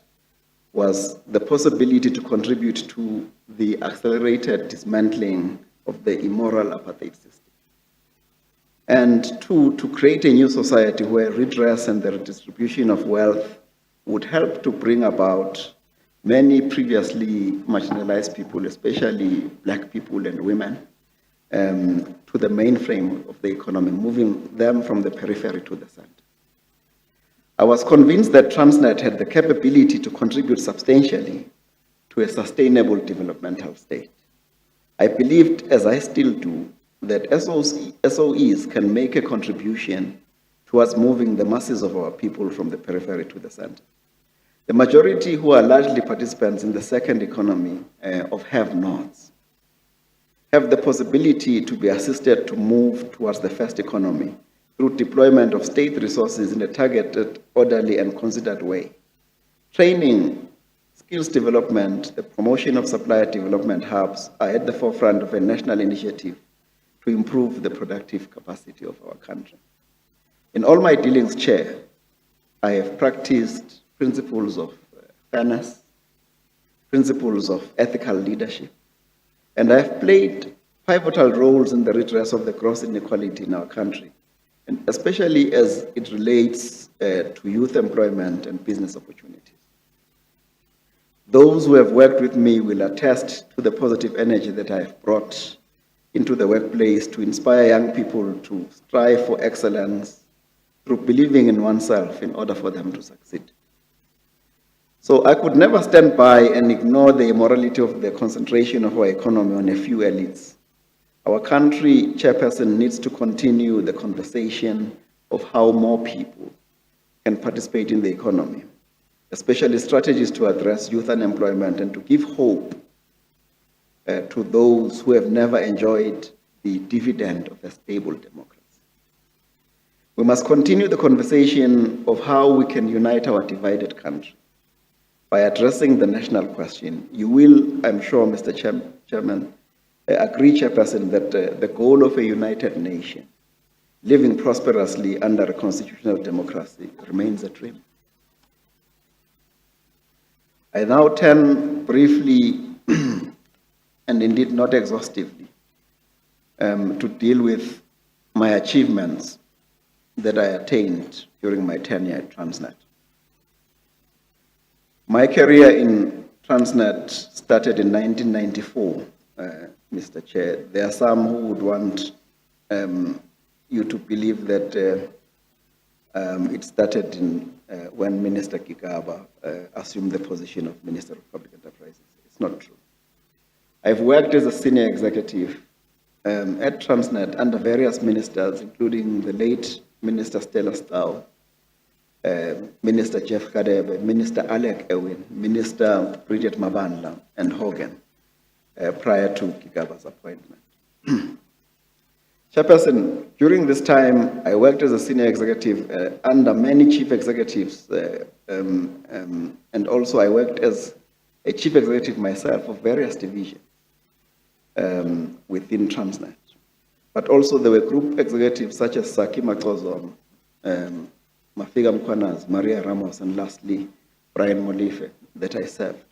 was the possibility to contribute to the accelerated dismantling of the immoral apartheid system. And two, to create a new society where redress and the redistribution of wealth would help to bring about many previously marginalized people, especially Black people and women, to the mainframe of the economy, moving them from the periphery to the center. I was convinced that Transnet had the capability to contribute substantially to a sustainable developmental state. I believed, as I still do, that SOEs can make a contribution towards moving the masses of our people from the periphery to the center. The majority, who are largely participants in the second economy of have-nots, have the possibility to be assisted to move towards the first economy through deployment of state resources in a targeted, orderly, and considered way. Training, skills development, the promotion of supplier development hubs are at the forefront of a national initiative to improve the productive capacity of our country. In all my dealings, Chair, I have practiced principles of fairness, principles of ethical leadership, and I have played pivotal roles in the redress of the gross inequality in our country, and especially as it relates to youth employment and business opportunities. Those who have worked with me will attest to the positive energy that I have brought into the workplace to inspire young people to strive for excellence through believing in oneself in order for them to succeed. So I could never stand by and ignore the immorality of the concentration of our economy on a few elites. Our country, Chairperson, needs to continue the conversation of how more people can participate in the economy, especially strategies to address youth unemployment and to give hope to those who have never enjoyed the dividend of a stable democracy. We must continue the conversation of how we can unite our divided country by addressing the national question. You will, I'm sure, Mr. Chairman, agree, Chairperson, that the goal of a united nation living prosperously under a constitutional democracy remains a dream. I now turn briefly and indeed not exhaustively to deal with my achievements that I attained during my tenure at Transnet. My career in Transnet started in 1994, Mr. Chair. There are some who would want you to believe that it started when Minister Gama assumed the position of Minister of Public Enterprises. It's not true. I've worked as a senior executive at Transnet under various ministers, including the late Minister Stella Stow, Minister Jeff Kadebe, Minister Alec Ewin, Minister Bridget Mabandla, and Hogan, prior to Gama's appointment. Chairperson, during this time, I worked as a senior executive under many chief executives, and also I worked as a chief executive myself of various divisions within Transnet. But also there were group executives such as Saki Makozom, Mafiga Mkwanas, Maria Ramos, and lastly, Brian Molife, that I served.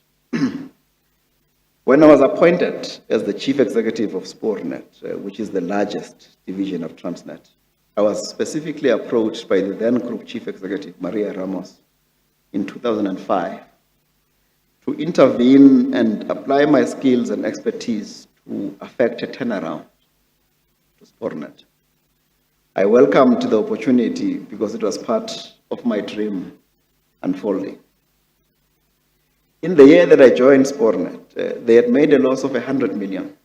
When I was appointed as the chief executive of Sportnet, which is the largest division of Transnet, I was specifically approached by the then group chief executive, Maria Ramos, in 2005, to intervene and apply my skills and expertise to affect a turnaround to Sportnet. I welcomed the opportunity because it was part of my dream unfolding. In the year that I joined Sportnet, they had made a loss of 100 million,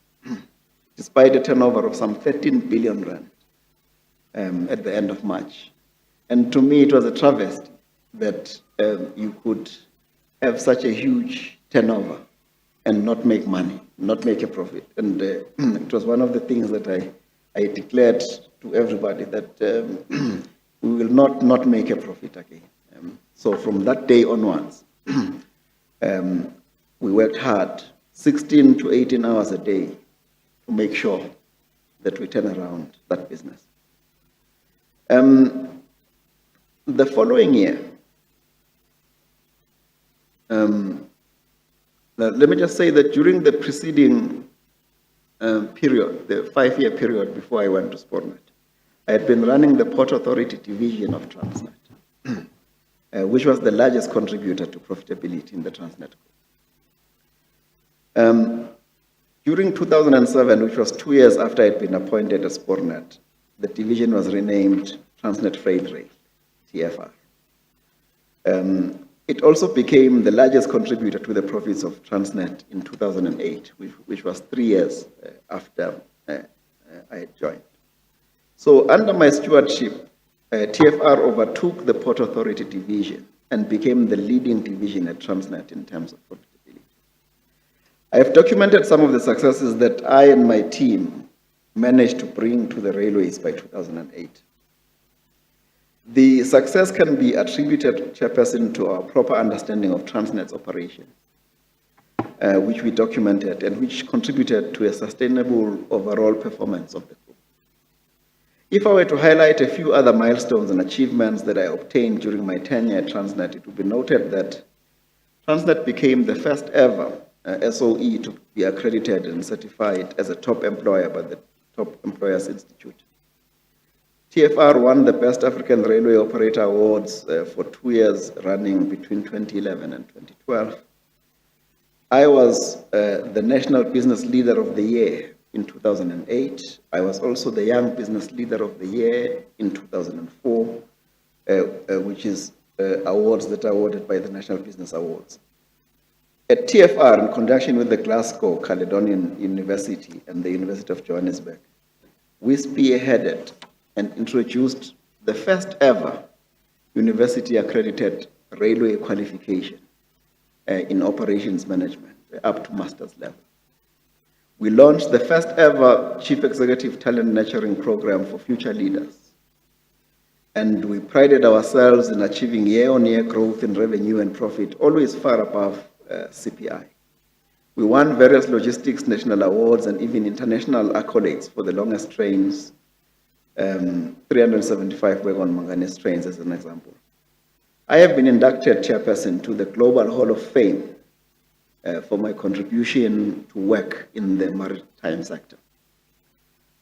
despite a turnover of some 13 billion rand at the end of March. And to me, it was a travesty that you could have such a huge turnover and not make money, not make a profit. And it was one of the things that I declared to everybody that we will not make a profit again. So from that day onwards, we worked hard, 16 to 18 hours a day, to make sure that we turn around that business. The following year, let me just say that during the preceding period, the 5-year period before I went to Sportnet, I had been running the Port Authority division of Transnet, which was the largest contributor to profitability in the Transnet Group. During 2007, which was 2 years after I had been appointed as Sportnet, the division was renamed Transnet Freight Rail, TFR. It also became the largest contributor to the profits of Transnet in 2008, which was 3 years after I had joined. So under my stewardship, TFR overtook the Port Authority division and became the leading division at Transnet in terms of profitability. I have documented some of the successes that I and my team managed to bring to the railways by 2008. The success can be attributed, Chairperson, to our proper understanding of Transnet's operation, which we documented and which contributed to a sustainable overall performance of the group. If I were to highlight a few other milestones and achievements that I obtained during my tenure at Transnet, it would be noted that Transnet became the first ever SOE to be accredited and certified as a top employer by the Top Employers Institute. TFR won the Best African Railway Operator Awards for 2 years running between 2011 and 2012. I was the National Business Leader of the Year in 2008. I was also the Young Business Leader of the Year in 2004, which is awards that are awarded by the National Business Awards. At TFR, in conjunction with the Glasgow Caledonian University and the University of Johannesburg, we spearheaded and introduced the first ever university-accredited railway qualification in operations management up to master's level. We launched the first ever Chief Executive Talent Nurturing Program for future leaders. And we prided ourselves in achieving year-on-year growth in revenue and profit, always far above CPI. We won various logistics national awards and even international accolades for the longest trains, 375 wagon manganese trains as an example. I have been inducted, Chairperson, to the Global Hall of Fame for my contribution to work in the maritime sector.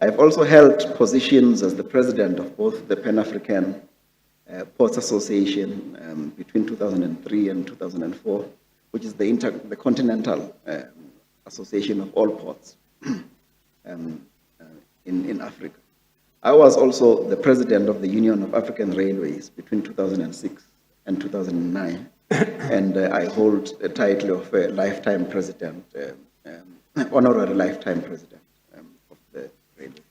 I have also held positions as the president of both the Pan-African Ports Association between 2003 and 2004, which is the continental association of all ports in Africa. I was also the president of the Union of African Railways between 2006 and 2009, and I hold the title of a lifetime president, honorary lifetime president of the railway.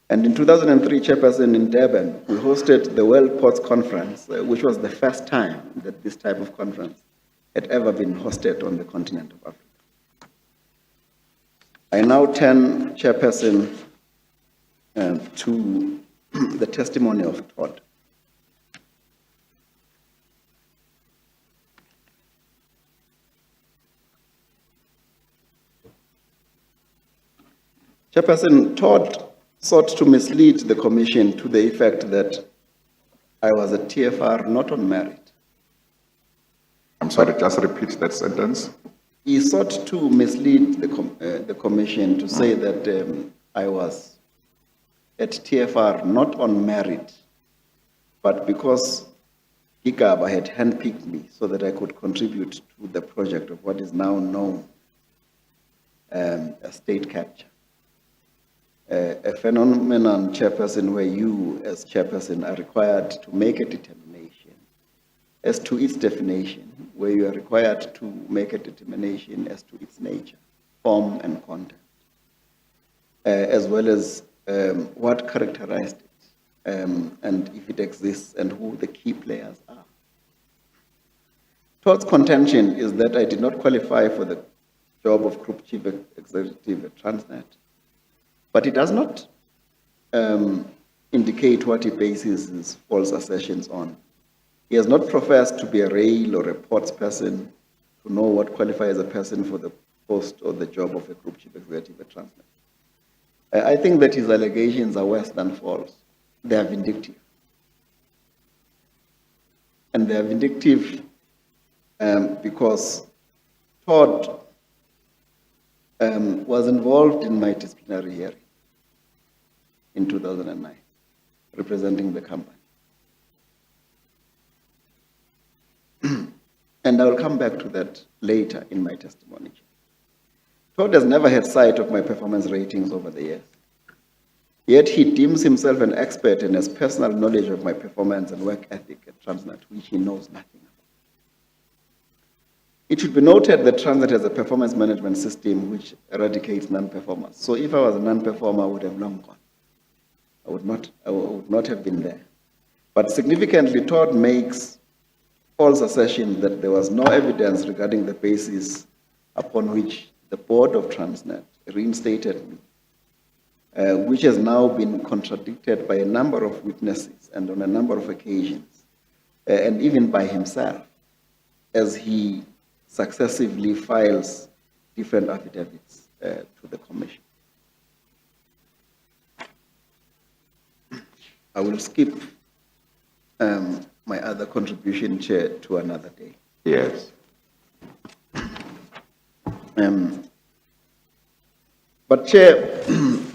And in 2003, Chairperson, in Durban, we hosted the World Ports Conference, which was the first time that this type of conference had ever been hosted on the continent of Africa. I now turn, Chairperson, to the testimony of Todd. Chairperson, Todd sought to mislead the Commission to the effect that I was a TFR not on merit. I'm sorry, just repeat that sentence. He sought to mislead the Commission to say that I was at TFR not on merit, but because Gama had handpicked me so that I could contribute to the project of what is now known as state capture. A phenomenon, Chairperson, where you as Chairperson are required to make a determination as to its definition, where you are required to make a determination as to its nature, form and content, as well as what characterized it, and if it exists and who the key players are. Todd's contention is that I did not qualify for the job of Group Chief Executive at Transnet, but it does not indicate what he bases his false assertions on. He has not professed to be a rail or a ports person to know what qualifies a person for the post or the job of a Group Chief Executive at Transnet. I think that his allegations are worse than false. They are vindictive. And they are vindictive because Todd was involved in my disciplinary hearing in 2009, representing the company. And I will come back to that later in my testimony. Todd has never had sight of my performance ratings over the years. Yet he deems himself an expert and has personal knowledge of my performance and work ethic at Transnet, which he knows nothing about. It should be noted that Transnet has a performance management system which eradicates non-performers. So if I was a non-performer, I would have long gone. I would not have been there. But significantly, Todd makes false assertion that there was no evidence regarding the basis upon which the board of Transnet reinstated me, which has now been contradicted by a number of witnesses and on a number of occasions, and even by himself, as he successively files different affidavits to the commission. I will skip my other contribution, Chair, to another day. Yes. But Chair,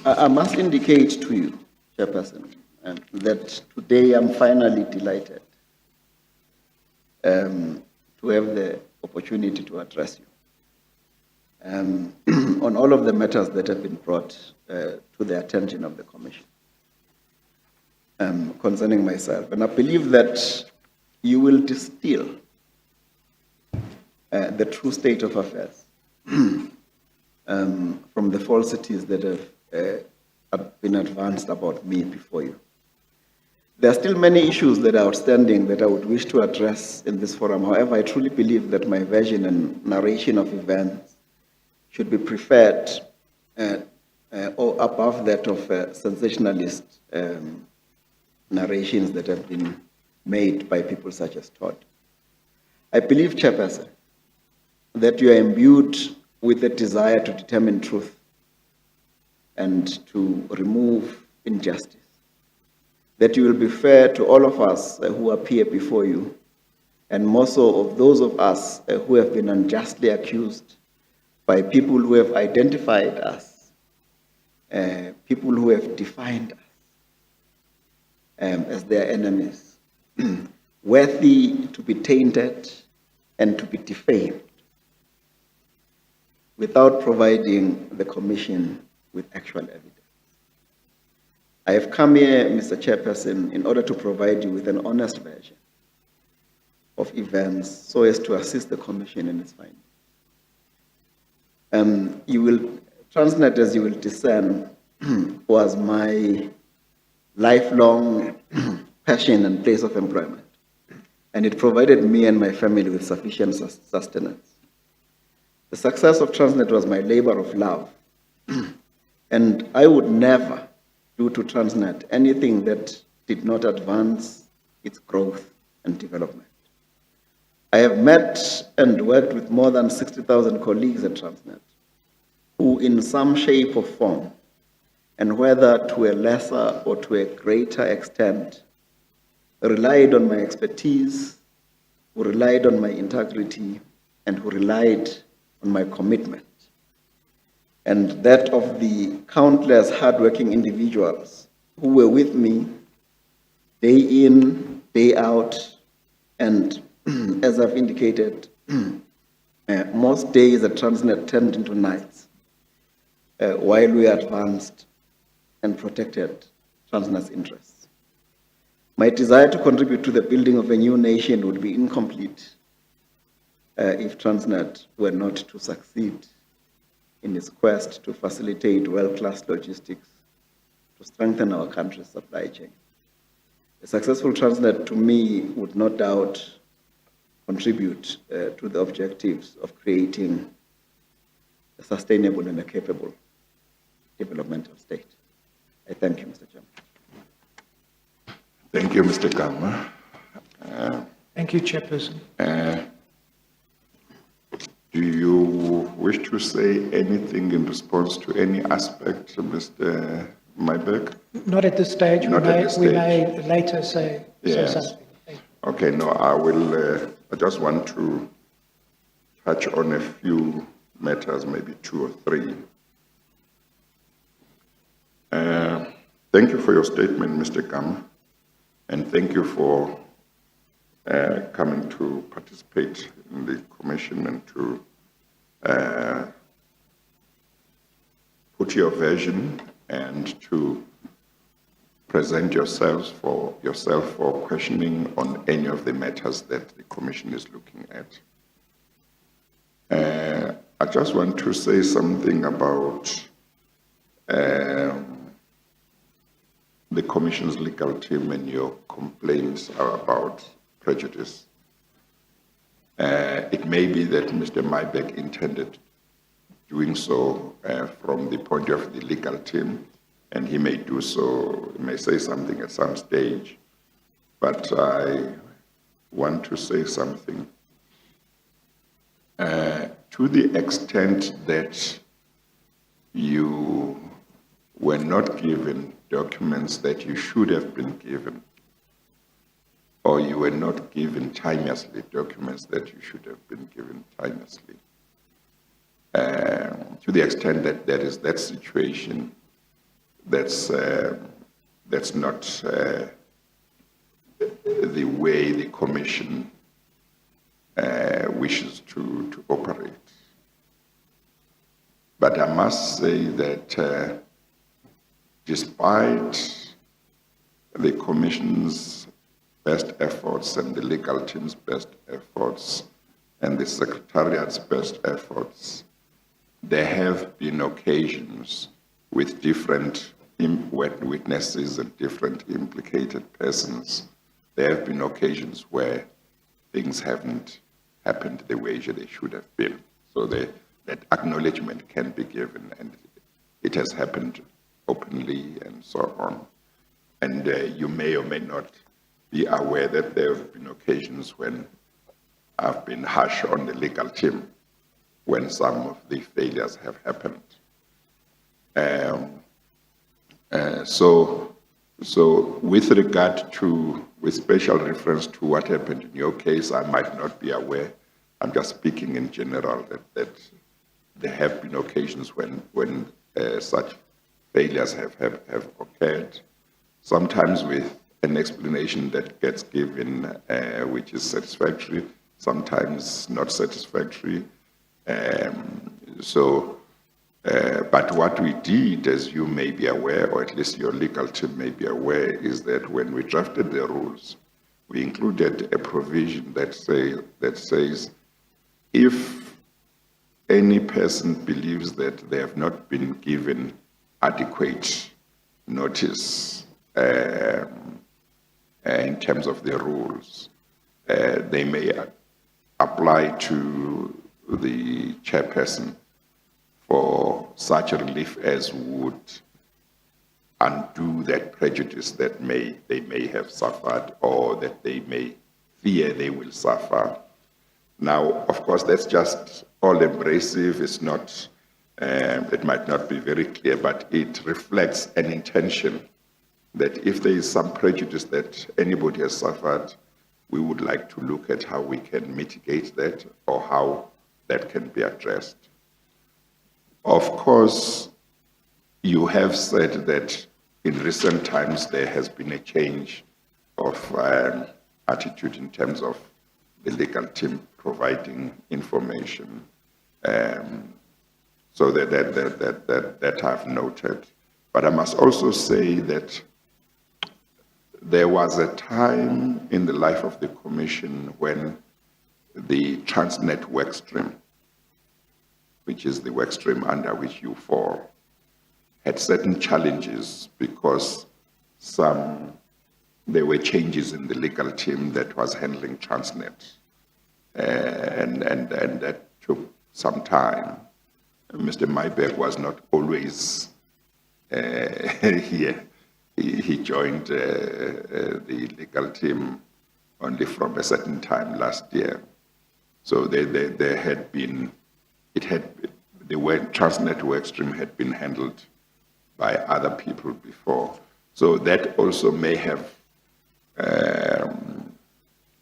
I must indicate to you, Chairperson, that today I'm finally delighted to have the opportunity to address you on all of the matters that have been brought to the attention of the Commission concerning myself. And I believe that you will distill the true state of affairs from the falsities that have been advanced about me before you. There are still many issues that are outstanding that I would wish to address in this forum. However, I truly believe that my version and narration of events should be preferred or above that of sensationalist narrations that have been made by people such as Todd. I believe, Chairperson, that you are imbued with a desire to determine truth and to remove injustice, that you will be fair to all of us who appear before you, and more so of those of us who have been unjustly accused by people who have identified us, people who have defined us as their enemies, worthy to be tainted and to be defamed without providing the Commission with actual evidence. I have come here, Mr. Chairperson, in order to provide you with an honest version of events so as to assist the Commission in its findings. Transnet, as you will discern, was my lifelong passion and place of employment, and it provided me and my family with sufficient sustenance. The success of Transnet was my labor of love, and I would never do to Transnet anything that did not advance its growth and development. I have met and worked with more than 60,000 colleagues at Transnet, who in some shape or form, and whether to a lesser or to a greater extent, relied on my expertise, who relied on my integrity, and who relied on my commitment, and that of the countless hardworking individuals who were with me day in, day out, and as I've indicated, most days at Transnet turned into nights while we advanced and protected Transnet's interests. My desire to contribute to the building of a new nation would be incomplete if Transnet were not to succeed in its quest to facilitate world-class logistics to strengthen our country's supply chain. A successful Transnet, to me, would no doubt contribute to the objectives of creating a sustainable and a capable developmental state. I thank you, Mr. Chairman. Thank you, Mr. Gama. Thank you, Chairperson. Do you wish to say anything in response to any aspect, Mr. Myberg? Not at this stage. Not at this We stage. may later say Yes. something. Thank you. Okay, no, I will, I just want to touch on a few matters, maybe 2 or 3. Thank you for your statement, Mr. Gama, and thank you for coming to participate in the commission and to put your version and to present yourself for questioning on any of the matters that the commission is looking at. I just want to say something about the commission's legal team and your complaints are about prejudice. It may be that Mr. Myberg intended doing so from the point of view of the legal team, and he may do so, he may say something at some stage, but I want to say something. To the extent that you were not given documents that you should have been given, or you were not given timeously documents that you should have been given timeously. To the extent that there is that situation, that's not the way the commission wishes to operate. But I must say that despite the commission's best efforts and the legal team's best efforts and the secretariat's best efforts, there have been occasions with different witnesses and different implicated persons. There have been occasions where things haven't happened the way they should have been. So that acknowledgement can be given, and it has happened openly and so on. And you may or may not be aware that there have been occasions when I've been harsh on the legal team when some of the failures have happened. So with regard to, with special reference to what happened in your case, I might not be aware. I'm just speaking in general that there have been occasions when such failures have occurred, sometimes with an explanation that gets given which is satisfactory, sometimes not satisfactory. But what we did, as you may be aware, or at least your legal team may be aware, is that when we drafted the rules, we included a provision that says if any person believes that they have not been given adequate notice in terms of the rules, they may apply to the chairperson for such a relief as would undo that prejudice that they may have suffered or that they may fear they will suffer. Now, of course, that's just all-embracive. It's not, it might not be very clear, but it reflects an intention that if there is some prejudice that anybody has suffered, we would like to look at how we can mitigate that or how that can be addressed. Of course, you have said that in recent times there has been a change of attitude in terms of the legal team providing information. So that I've noted. But I must also say that there was a time in the life of the commission when the Transnet work stream, which is the work stream under which you fall, had certain challenges because there were changes in the legal team that was handling Transnet. and that took some time. Mr. Myberg was not always here. He joined the legal team only from a certain time last year. So there had been, the work, Transnet workstream had been handled by other people before. So that also may have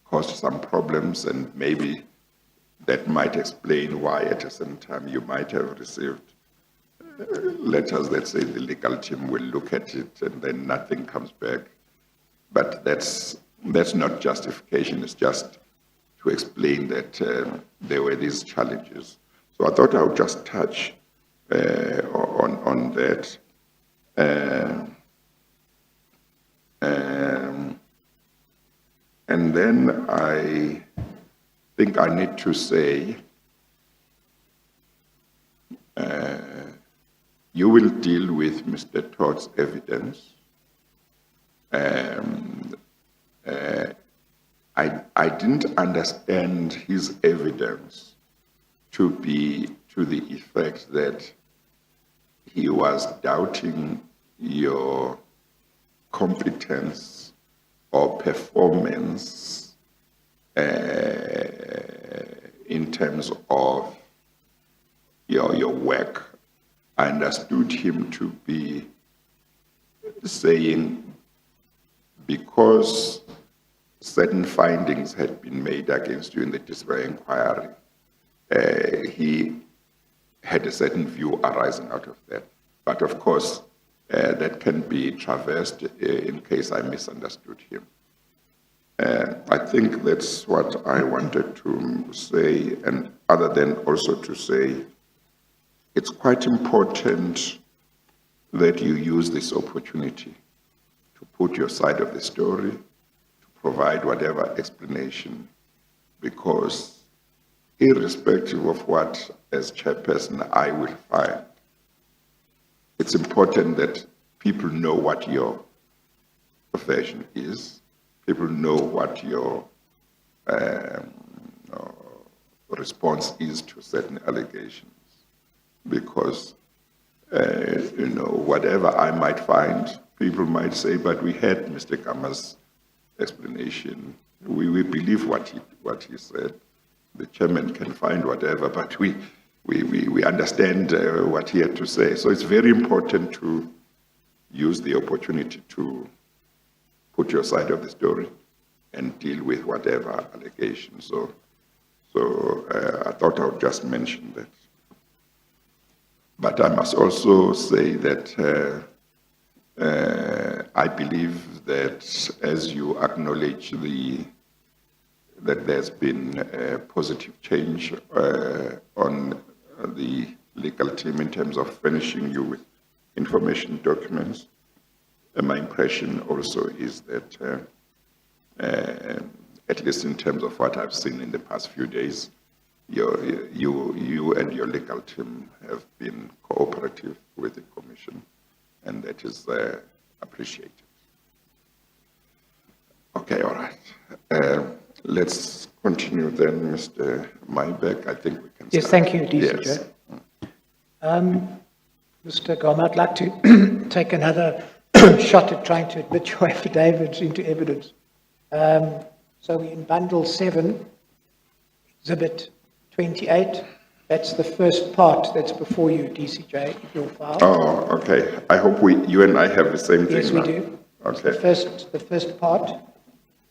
caused some problems, and maybe that might explain why at a certain time you might have received letters that say the legal team will look at it and then nothing comes back. But that's not justification, it's just to explain that there were these challenges. So I thought I would just touch on that. And then I think I need to say, you will deal with Mr. Todd's evidence. I didn't understand his evidence to be to the effect that he was doubting your competence or performance in terms of your work. I understood him to be saying because certain findings had been made against you in the disciplinary inquiry, he had a certain view arising out of that. But of course, that can be traversed in case I misunderstood him. I think that's what I wanted to say, and other than also to say, it's quite important that you use this opportunity to put your side of the story, to provide whatever explanation, because irrespective of what, as chairperson, I will find, it's important that people know what your profession is, people know what your response is to certain allegations. Because, whatever I might find, people might say, but we had Mr. Gama's explanation. We believe what he said. The chairman can find whatever, but we understand what he had to say. So it's very important to use the opportunity to put your side of the story and deal with whatever allegations. So I thought I would just mention that. But I must also say that I believe that as you acknowledge that there's been a positive change on the legal team in terms of furnishing you with information documents, my impression also is that, at least in terms of what I've seen in the past few days, you and your legal team have been cooperative with the commission, and that is appreciated. Okay, all right. Let's continue then, Mr. Myberg. I think we can Yes, start. thank you, DCJ. Yes. Mr. Gama, I'd like to take another shot at trying to admit your affidavits into evidence. So we're in bundle 7, exhibit 28. That's the first part that's before you, DCJ, in your file. Oh, okay. I hope you and I have the same thing Yes, we now. do. Okay. The first part.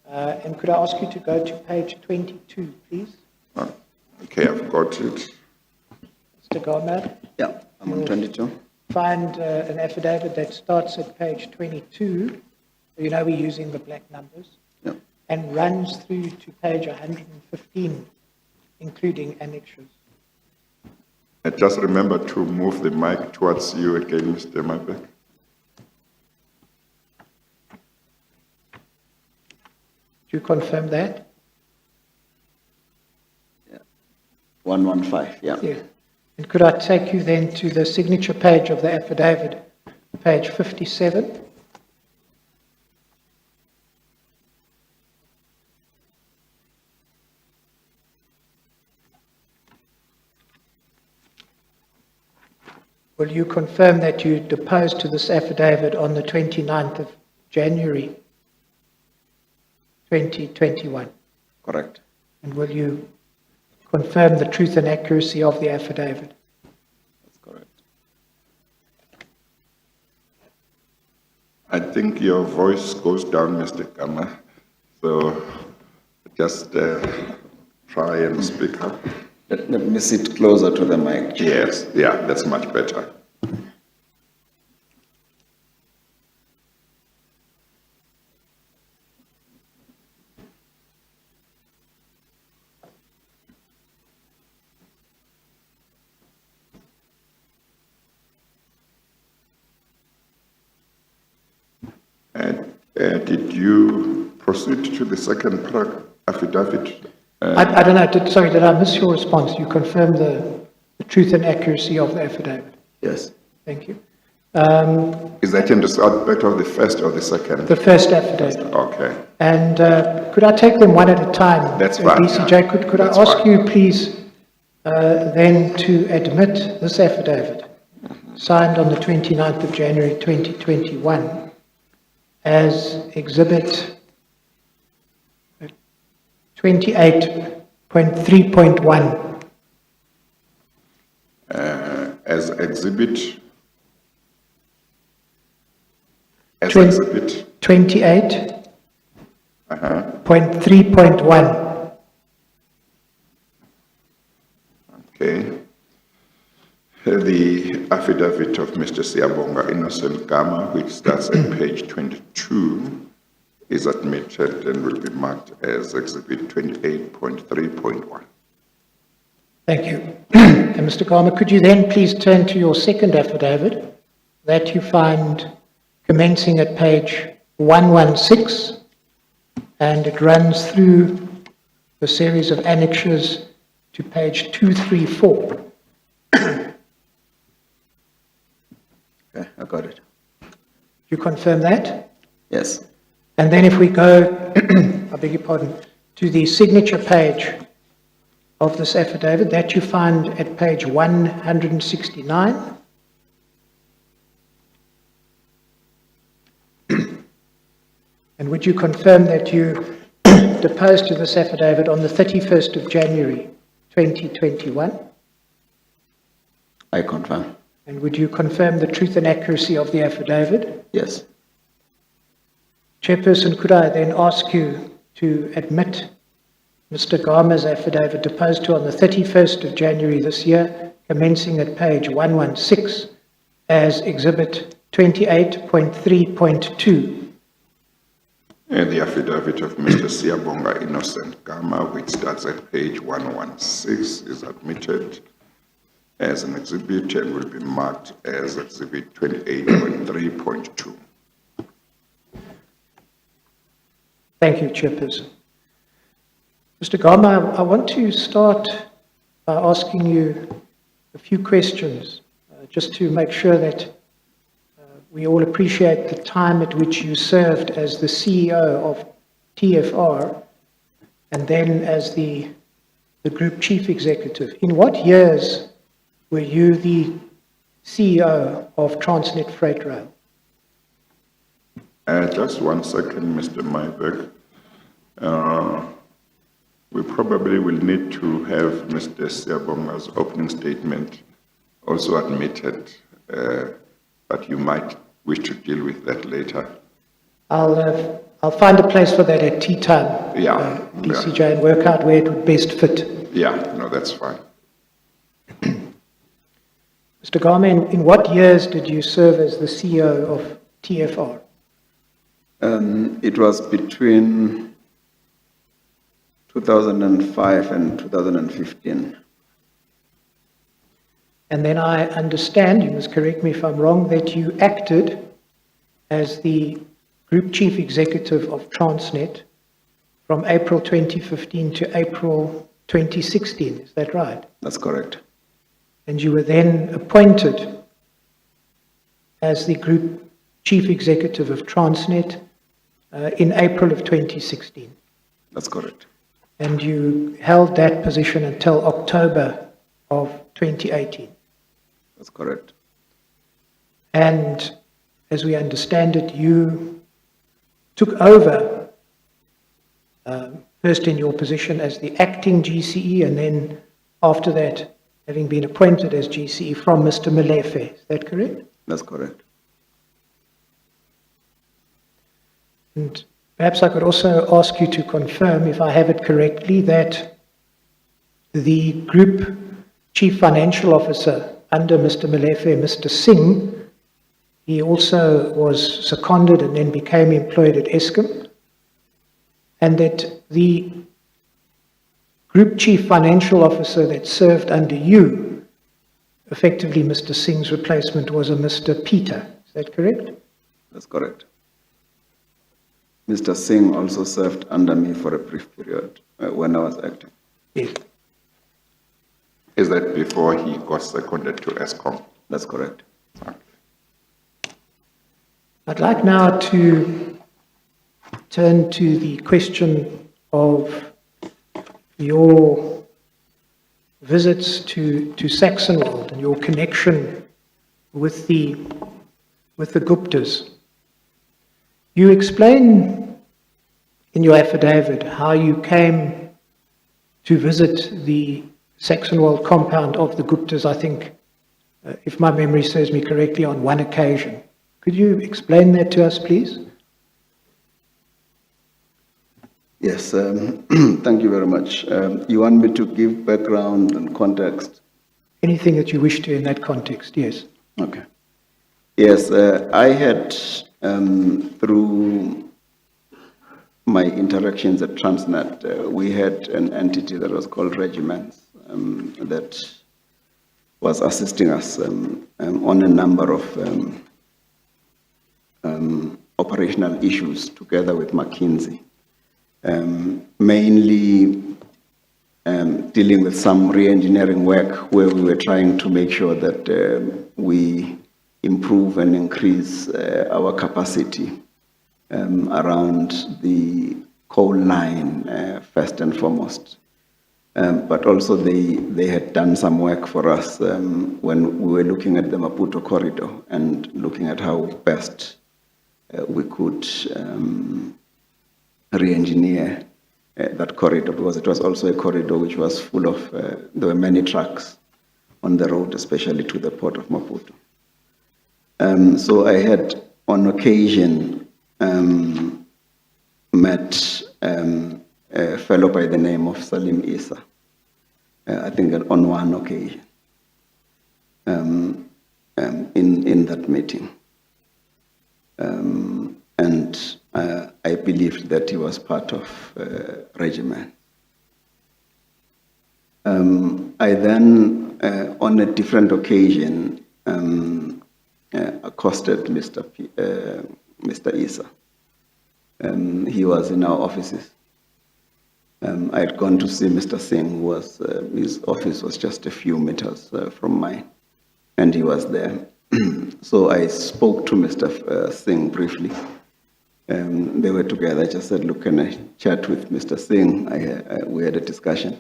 And could I ask you to go to page 22, please? Okay, I've got it. Mr. Gama, Yeah, I'm on 22. find an affidavit that starts at page 22. You know we're using the black numbers. Yeah. And runs through to page 115, including annexures. Just remember to move the mic towards you again, Mr. Myberg. Do you confirm that? 115, yeah. Yeah. And could I take you then to the signature page of the affidavit, page 57? will you confirm that you deposed to this affidavit on the 29th of January 2021? Correct. And will you confirm the truth and accuracy of the affidavit? That's correct. I think your voice goes down, Mr. Gama, so just try and speak up. Let me sit closer to the mic. Yes, yeah, that's much better. And did you proceed to the second affidavit? I don't know, did I miss your response? You confirm the truth and accuracy of the affidavit? Yes. Thank you. Is that in the aspect of the first or the second? The first affidavit. Okay. And could I take them one at a time? That's fine, DCJ, yeah. could I That's ask fine. you, please, then to admit this affidavit, signed on the 29th of January 2021, as Exhibit 28.3.1. As exhibit? As Twen- exhibit? 28.3.1. Okay. The affidavit of Mr. Siabonga Innocent Gama, which starts at page 22, is admitted and will be marked as exhibit 28.3.1. Thank you. And Mr. Gama, could you then please turn to your second affidavit that you find commencing at page 116, and it runs through a series of annexures to page 234. Okay, I got it. You confirm that? Yes. And then if we go, I beg your pardon, to the signature page of this affidavit that you find at page 169. And would you confirm that you deposed to this affidavit on the 31st of January 2021? I confirm. And would you confirm the truth and accuracy of the affidavit? Yes. Chairperson, could I then ask you to admit Mr. Gama's affidavit deposed to on the 31st of January this year, commencing at page 116, as Exhibit 28.3.2? And the affidavit of Mr. Siabonga Innocent Gama, which starts at page 116, is admitted as an exhibit and will be marked as exhibit 28.3.2. Thank you, Chairperson. Mr. Gama, I want to start by asking you a few questions, just to make sure that we all appreciate the time at which you served as the CEO of TFR and then as the Group Chief Executive. In what years were you the CEO of Transnet Freight Rail? Just 1 second, Mr. Myberg. We probably will need to have Mr. Siabonga's opening statement also admitted, but you might wish to deal with that later. I'll find a place for that at tea time, DCJ, and work out where it would best fit. Yeah, no, that's fine. Mr. Gama, in what years did you serve as the CEO of TFR? It was between 2005 and 2015. And then I understand, you must correct me if I'm wrong, that you acted as the Group Chief Executive of Transnet from April 2015 to April 2016. Is that right? That's correct. And you were then appointed as the Group Chief Executive of Transnet in April of 2016. That's correct. And you held that position until October of 2018. That's correct. and as we understand it, you took over, first in your position as the acting GCE, and then after that, having been appointed as GCE from Mr. Molefe. Is that correct? That's correct. And perhaps I could also ask you to confirm, if I have it correctly, that the Group Chief Financial Officer under Mr. Molefe, Mr. Singh, he also was seconded and then became employed at Eskom, and that the Group Chief Financial Officer that served under you, effectively Mr. Singh's replacement, was a Mr. Peter. Is that correct? That's correct. Mr. Singh also served under me for a brief period when I was acting. Yes. Is that before he got seconded to ESCOM? That's correct. I'd like now to turn to the question of your visits to Saxonwold and your connection with the Guptas. You explain in your affidavit how you came to visit the Saxonwold compound of the Guptas, I think, if my memory serves me correctly, on one occasion. Could you explain that to us, please? Yes, thank you very much. You want me to give background and context? Anything that you wish to in that context, yes. Okay. Yes, I had, through my interactions at Transnet, we had an entity that was called Regiments that was assisting us on a number of operational issues together with McKinsey. Mainly dealing with some re-engineering work where we were trying to make sure that we improve and increase our capacity around the coal line, first and foremost. But also they had done some work for us when we were looking at the Maputo corridor and looking at how best we could re-engineer that corridor, because it was also a corridor which was full of, there were many trucks on the road, especially to the port of Maputo. So I had on occasion met a fellow by the name of Salim Isa, I think on one occasion in that meeting. And I believed that he was part of Regiment. I then, on a different occasion, accosted Mr. Isa. He was in our offices. I had gone to see Mr. Singh, who was, his office was just a few meters from mine, and he was there. So I spoke to Mr. Singh briefly. They were together. I just said, look, can I chat with Mr. Singh? We had a discussion.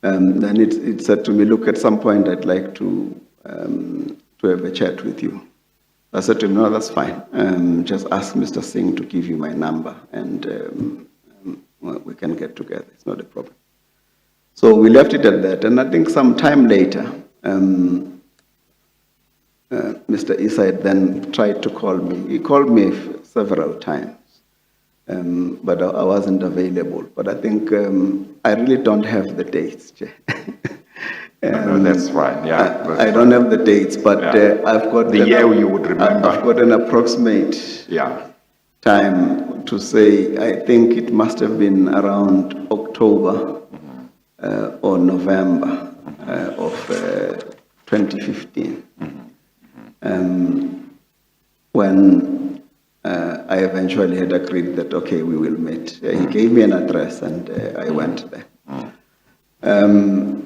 Then it said to me, look, at some point I'd like to have a chat with you. I said to him, no, that's fine. Just ask Mr. Singh to give you my number, and we can get together. It's not a problem. So we left it at that. And I think some time later, Mr. Isa then tried to call me. He called me several times, but I wasn't available. But I think I really don't have the dates. No, that's fine. Yeah, I don't have the dates, but yeah. I've got the year you would remember. I've got an approximate time to say. I think it must have been around October or November of 2015. When I eventually had agreed that, okay, we will meet. He gave me an address, and I went there.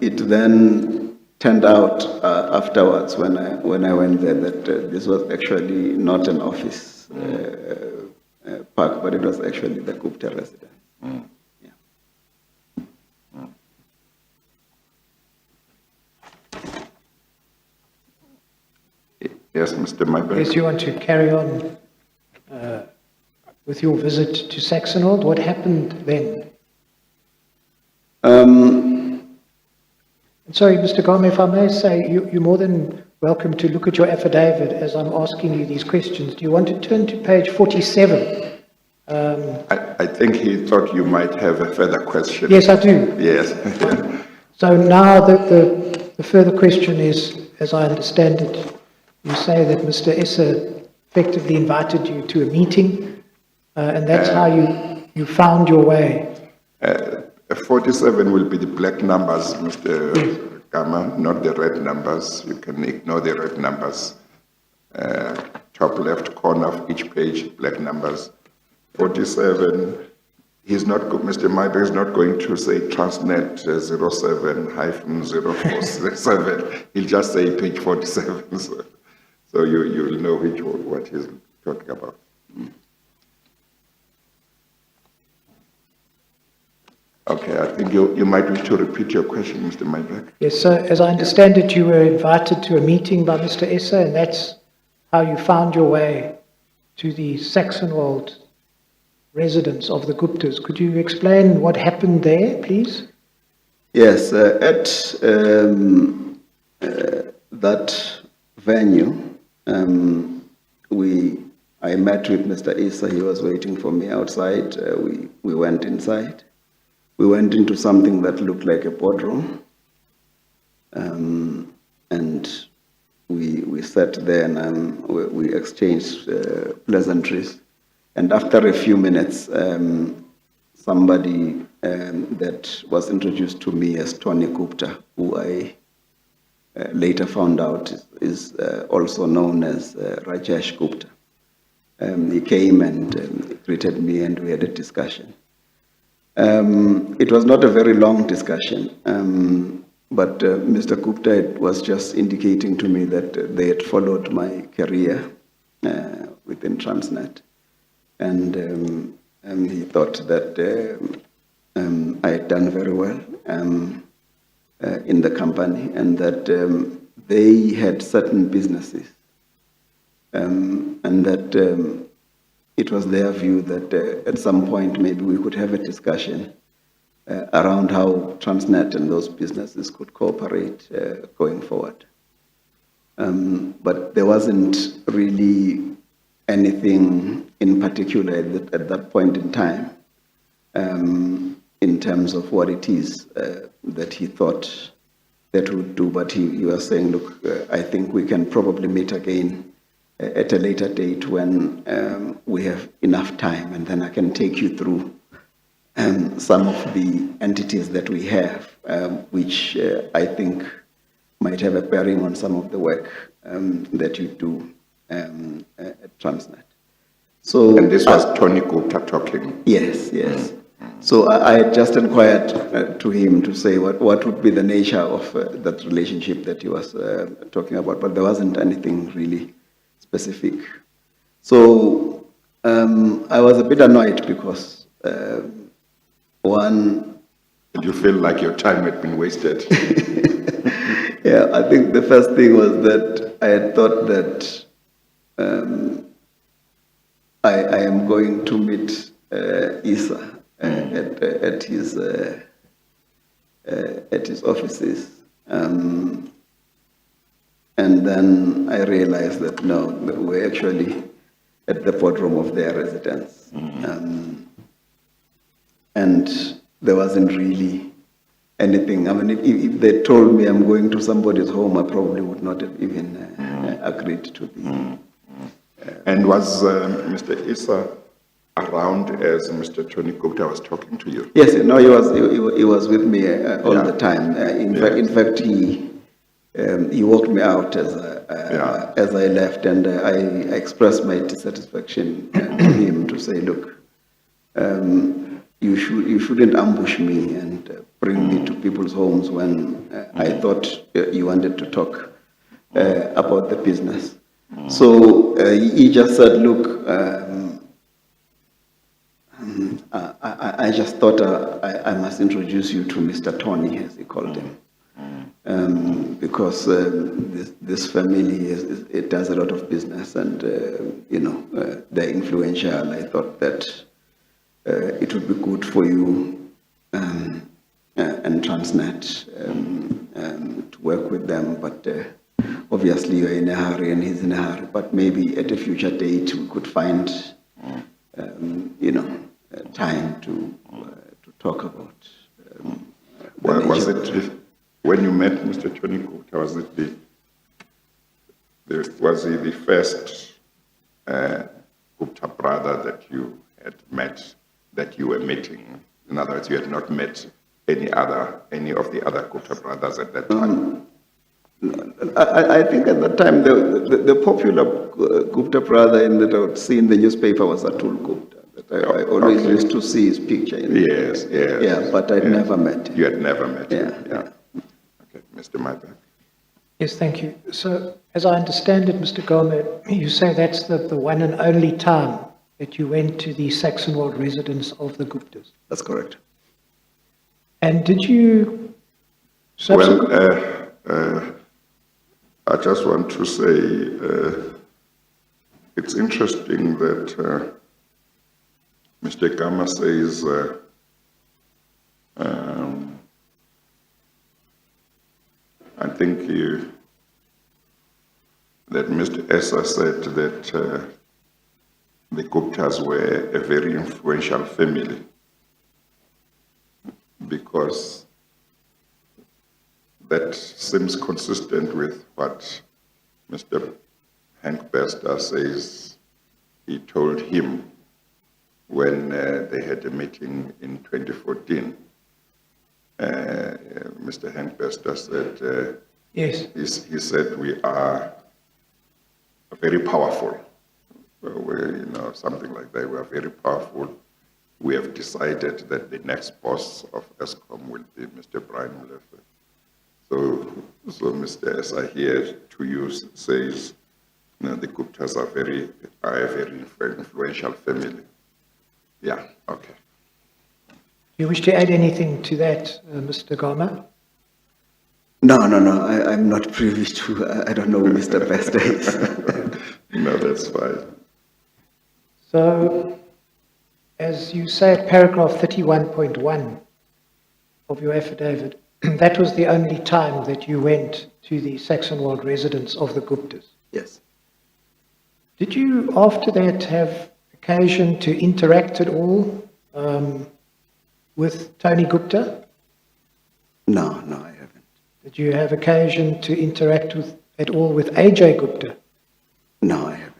It then turned out afterwards when I went there that this was actually not an office park, but it was actually the Gupta residence. Yes, Mr. Myberg? Yes, you want to carry on with your visit to Saxonwold. What happened then? Sorry, Mr. Gama, if I may say, you're more than welcome to look at your affidavit as I'm asking you these questions. Do you want to turn to page 47? I think he thought you might have a further question. Yes, I do. Yes. So now the further question is, as I understand it, you say that Mr. Essa effectively invited you to a meeting, and that's how you found your way. 47 will be the black numbers, Mr. Gama, not the red numbers. You can ignore the red numbers. Top left corner of each page, black numbers. 47, Mr. Myberg is not going to say Transnet 07-0467. He'll just say page 47. So you'll know what he's talking about. Okay, I think you might wish to repeat your question, Mr. Myberg. Yes, so as I understand it, you were invited to a meeting by Mr. Essa, and that's how you found your way to the Saxonwold residence of the Guptas. Could you explain what happened there, please? Yes, at that venue, I met with Mr. Issa. He was waiting for me outside. We went inside. We went into something that looked like a boardroom, and we sat there and we exchanged pleasantries. And after a few minutes, somebody that was introduced to me as Tony Gupta, who I later found out is also known as Rajesh Gupta. He came and greeted me, and we had a discussion. It was not a very long discussion, but Mr. Gupta was just indicating to me that they had followed my career within Transnet, and he thought that I had done very well in the company, and that they had certain businesses, and that it was their view that at some point maybe we could have a discussion around how Transnet and those businesses could cooperate going forward. But there wasn't really anything in particular at that point in time in terms of what it is that he thought that would do. But he was saying, look, I think we can probably meet again at a later date when we have enough time, and then I can take you through some of the entities that we have, which I think might have a bearing on some of the work that you do at Transnet. So, And this was Tony Gupta talking. Yes, yes. So I just inquired to him to say what would be the nature of that relationship that he was talking about, but there wasn't anything really specific. So I was a bit annoyed because one... Did you feel like your time had been wasted? Yeah, I think the first thing was that I had thought that I am going to meet Issa at his offices, and then I realized that no, we're actually at the boardroom of their residence, and there wasn't really anything. I mean, if they told me I'm going to somebody's home, I probably would not have even agreed to be. And was Mr. Issa around as Mr. Tony Gupta was talking to you? Yes, no, he was with me all the time. In fact, he walked me out as I left, and I expressed my dissatisfaction to him to say, look, you shouldn't ambush me and bring me to people's homes when I thought you wanted to talk about the business. So he just said, look, I just thought I must introduce you to Mr. Tony, as he called him. because this family it does a lot of business, and they're influential. I thought that it would be good for you and Transnet to work with them, but obviously you're in a hurry and he's in a hurry. But maybe at a future date we could find time to talk about. Well, was it when you met Mr. Tony Gupta? Was it was he the first Gupta brother that you had met, that you were meeting? In other words, you had not met any of the other Gupta brothers at that time. I think at that time the popular Gupta brother in that I would see in the newspaper was Atul Gupta. That I always used to see his picture. Yes. Yeah, but I'd never met him. You had never met him. Yeah. Okay, Mr. Maibach. Yes, thank you. So, as I understand it, Mr. Gama, you say that's the one and only time that you went to the Saxonwold residence of the Guptas. That's correct. And did you Well, I just want to say it's interesting that Mr. Gama says I think that Mr. Essa said that the Guptas were a very influential family because that seems consistent with what Mr. Hank Bester says he told him when they had a meeting in 2014. Mr. Hank Bester said, Yes. he said, we are very powerful. Something like that. We are very powerful. We have decided that the next boss of ESCOM will be Mr. Brian Molefe. So Mr. Essa here to you says, the Guptas are a very influential family. Yeah, okay. Do you wish to add anything to that, Mr. Gama? No, I'm not privy to, I don't know who Mr. Bester is. No, that's fine. So, as you say at paragraph 31.1 of your affidavit, that was the only time that you went to the Saxonwold residence of the Guptas. Yes. Did you, after that, have occasion to interact at all with Tony Gupta? No, I haven't. Did you have occasion to interact at all with AJ Gupta? No, I haven't.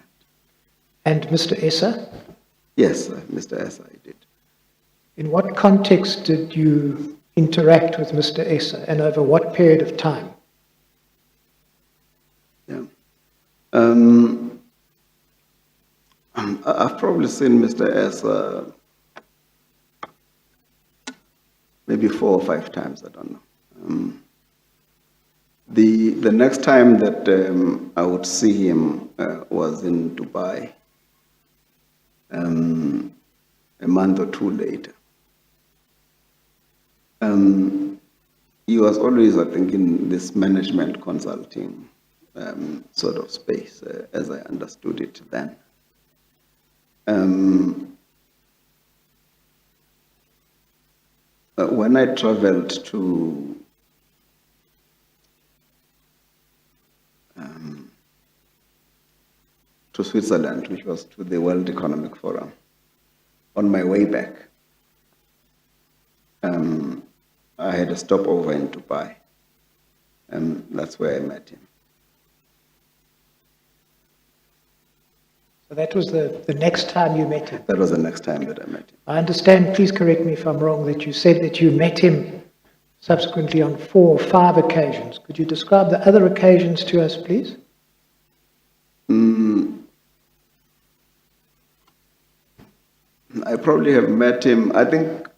And Mr. Essa? Yes, Mr. Essa, I did. In what context did you interact with Mr. Essa, and over what period of time? Yeah. I've probably seen Mr. Essa maybe 4 or 5 times, I don't know. The next time that I would see him was in Dubai, a month or 2 later. He was always, I think, in this management consulting sort of space, as I understood it then. When I traveled to Switzerland, which was to the World Economic Forum, on my way back, I had a stopover in Dubai, and that's where I met him. So that was the next time you met him? That was the next time that I met him. I understand, please correct me if I'm wrong, that you said that you met him subsequently on 4 or 5 occasions. Could you describe the other occasions to us, please? I probably have met him, I think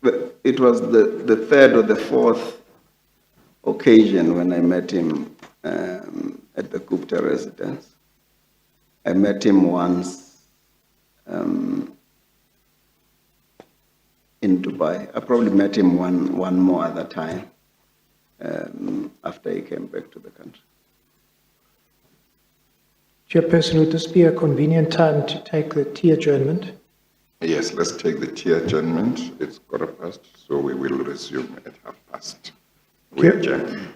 it was the 3rd or the 4th occasion when I met him at the Gupta residence. I met him once in Dubai. I probably met him one more other time. after he came back to the country. Chairperson, would this be a convenient time to take the tea adjournment? Yes, let's take the tea adjournment. It's 1:15, so we will resume at 30:30. We Okay. adjourn.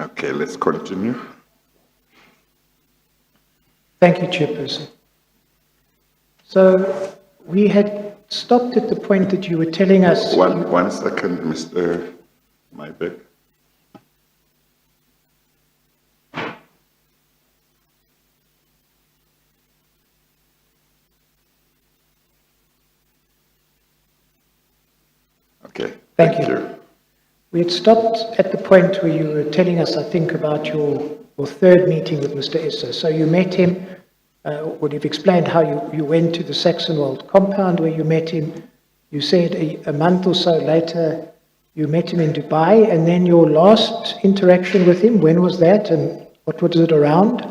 Okay, let's continue. Thank you, Chairperson. So we had stopped at the point that you were telling us. One second, Mr. Mybeck. Okay, Thank you. We had stopped at the point where you were telling us, I think, about your third meeting with Mr. Issa. So you met him, would you've explained how you went to the Saxonwold compound where you met him. You said a month or so later you met him in Dubai, and then your last interaction with him, when was that and what was it around?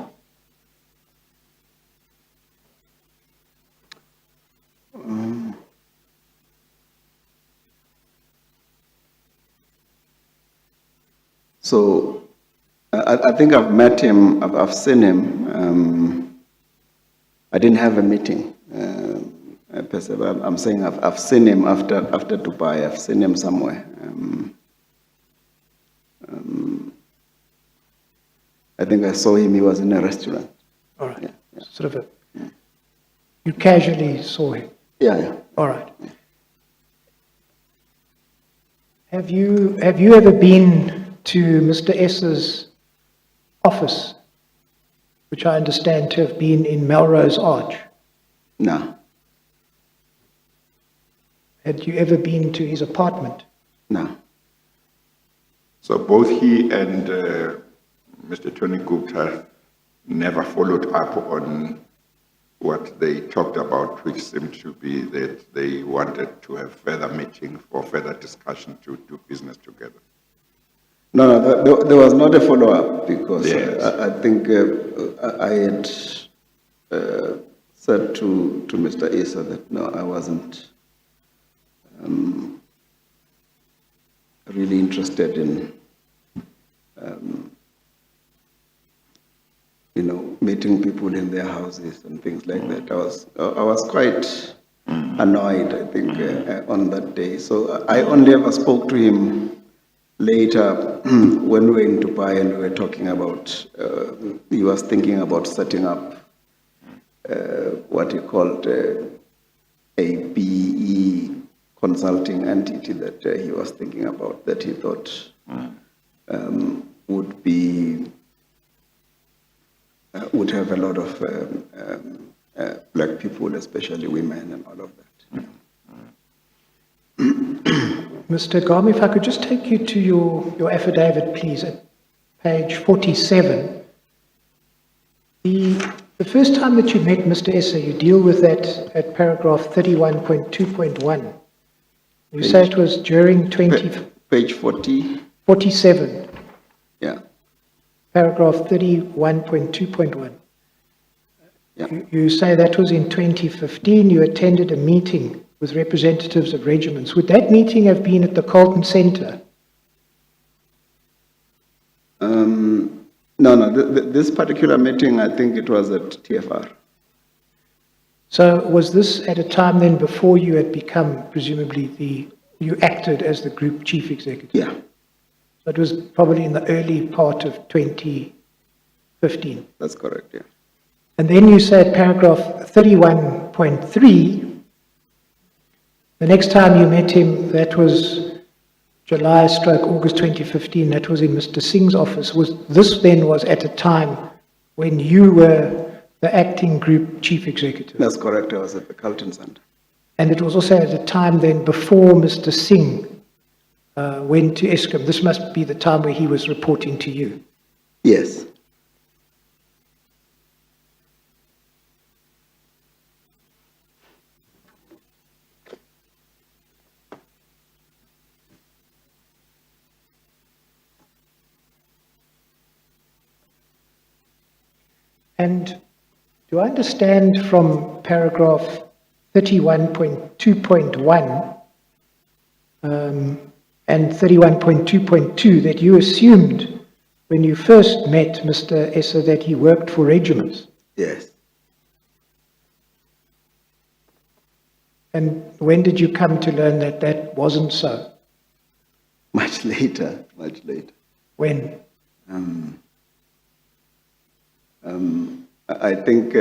So I think I've met him, I've seen him. I didn't have a meeting. Per se, but I'm saying I've seen him after Dubai. I've seen him somewhere. I think I saw him. He was in a restaurant. All right. Yeah. Sort of you casually saw him. Yeah. All right. Have you ever been to Mr. S's office, which I understand to have been in Melrose Arch? No. Had you ever been to his apartment? No. So both he and Mr. Tony Gupta never followed up on what they talked about, which seemed to be that they wanted to have further meeting for further discussion to do business together. No, there was not a follow-up because Yes. I think I had said to Mr. Issa that no, I wasn't really interested in, meeting people in their houses and things like that. I was quite annoyed, I think, on that day. So I only ever spoke to him later when we were in Dubai and we were talking about, he was thinking about setting up what he called a BE consulting entity that he was thinking about, that he thought would have a lot of black people, especially women and all of that. Mr. Gama, if I could just take you to your affidavit, please, at page 47. The first time that you met Mr. Issa, you deal with that at paragraph 31.2.1. You say it was during Page 40, 47, yeah. paragraph 31.2.1. Yeah. You say that was in 2015. You attended a meeting with representatives of regiments. Would that meeting have been at the Carlton Centre? No, this particular meeting, I think it was at TFR. So was this at a time then before you had become, presumably, you acted as the group chief executive? Yeah, So it was probably in the early part of 2015. that's correct, yeah. And then you said paragraph 31.3, the next time you met him, that was July/August 2015, that was in Mr. Singh's office. This then was at a time when you were the acting group chief executive? That's correct, I was at the Carlton Centre. And it was also at a time then before Mr. Singh went to Eskom. This must be the time where he was reporting to you. Yes. And do I understand from paragraph 31.2.1 and 31.2.2 that you assumed when you first met Mr. Issa that he worked for regiments? Yes. And when did you come to learn that that wasn't so? Much later. When? I think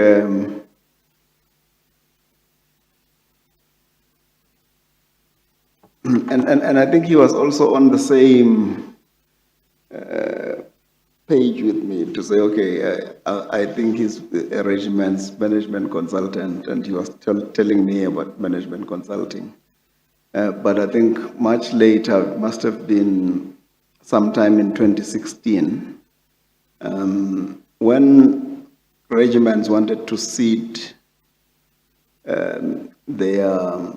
and I think he was also on the same page with me to say, okay, I think he's a regiment's management consultant, and he was telling me about management consulting. But I think much later, it must have been sometime in 2016, when regiments wanted to cede their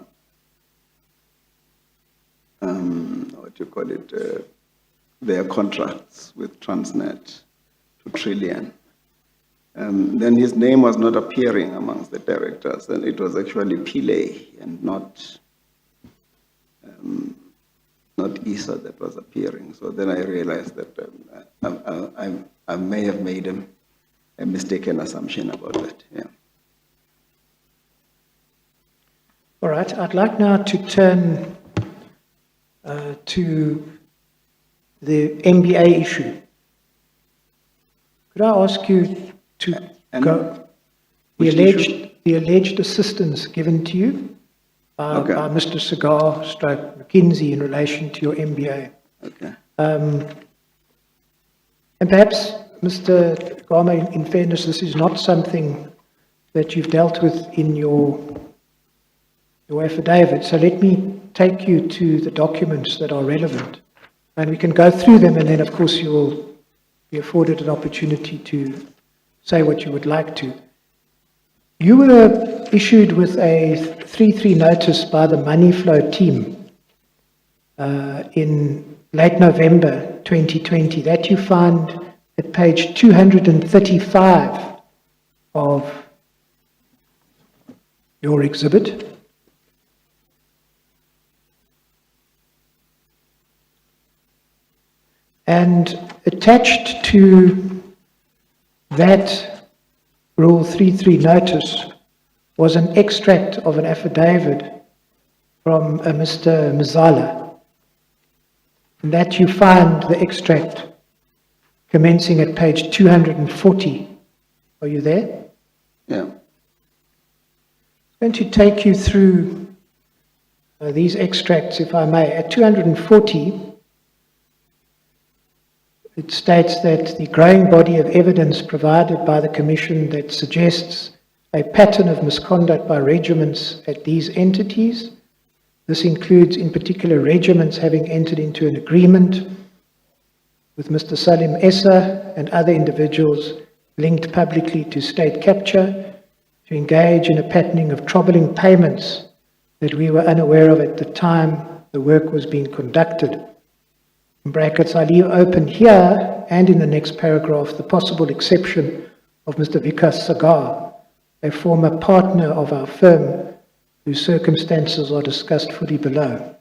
their contracts with Transnet to Trillian. Then his name was not appearing amongst the directors, and it was actually Pillay and not Issa that was appearing. So then I realized that I may have made a mistaken assumption about that. Yeah. All right, I'd like now to turn to the MBA issue. Could I ask you to go the alleged assistance given to you by Mr. Sagar / McKinsey in relation to your MBA? Okay. And perhaps, Mr. Gama, in fairness, this is not something that you've dealt with in your affidavit. So let me take you to the documents that are relevant, and we can go through them, and then, of course, you will be afforded an opportunity to say what you would like to. You were issued with a 3-3 notice by the money flow team in late November 2020 that you find at page 235 of your exhibit. And attached to that Rule 3.3 notice was an extract of an affidavit from a Mr. Mzala. And that you find the extract commencing at page 240. Are you there? Yeah. I'm going to take you through these extracts, if I may. At 240, it states that the growing body of evidence provided by the Commission that suggests a pattern of misconduct by regiments at these entities. This includes, in particular, regiments having entered into an agreement with Mr. Salim Essa and other individuals linked publicly to state capture to engage in a patterning of troubling payments that we were unaware of at the time the work was being conducted. In brackets, I leave open here and in the next paragraph the possible exception of Mr. Vikas Sagar, a former partner of our firm whose circumstances are discussed fully below.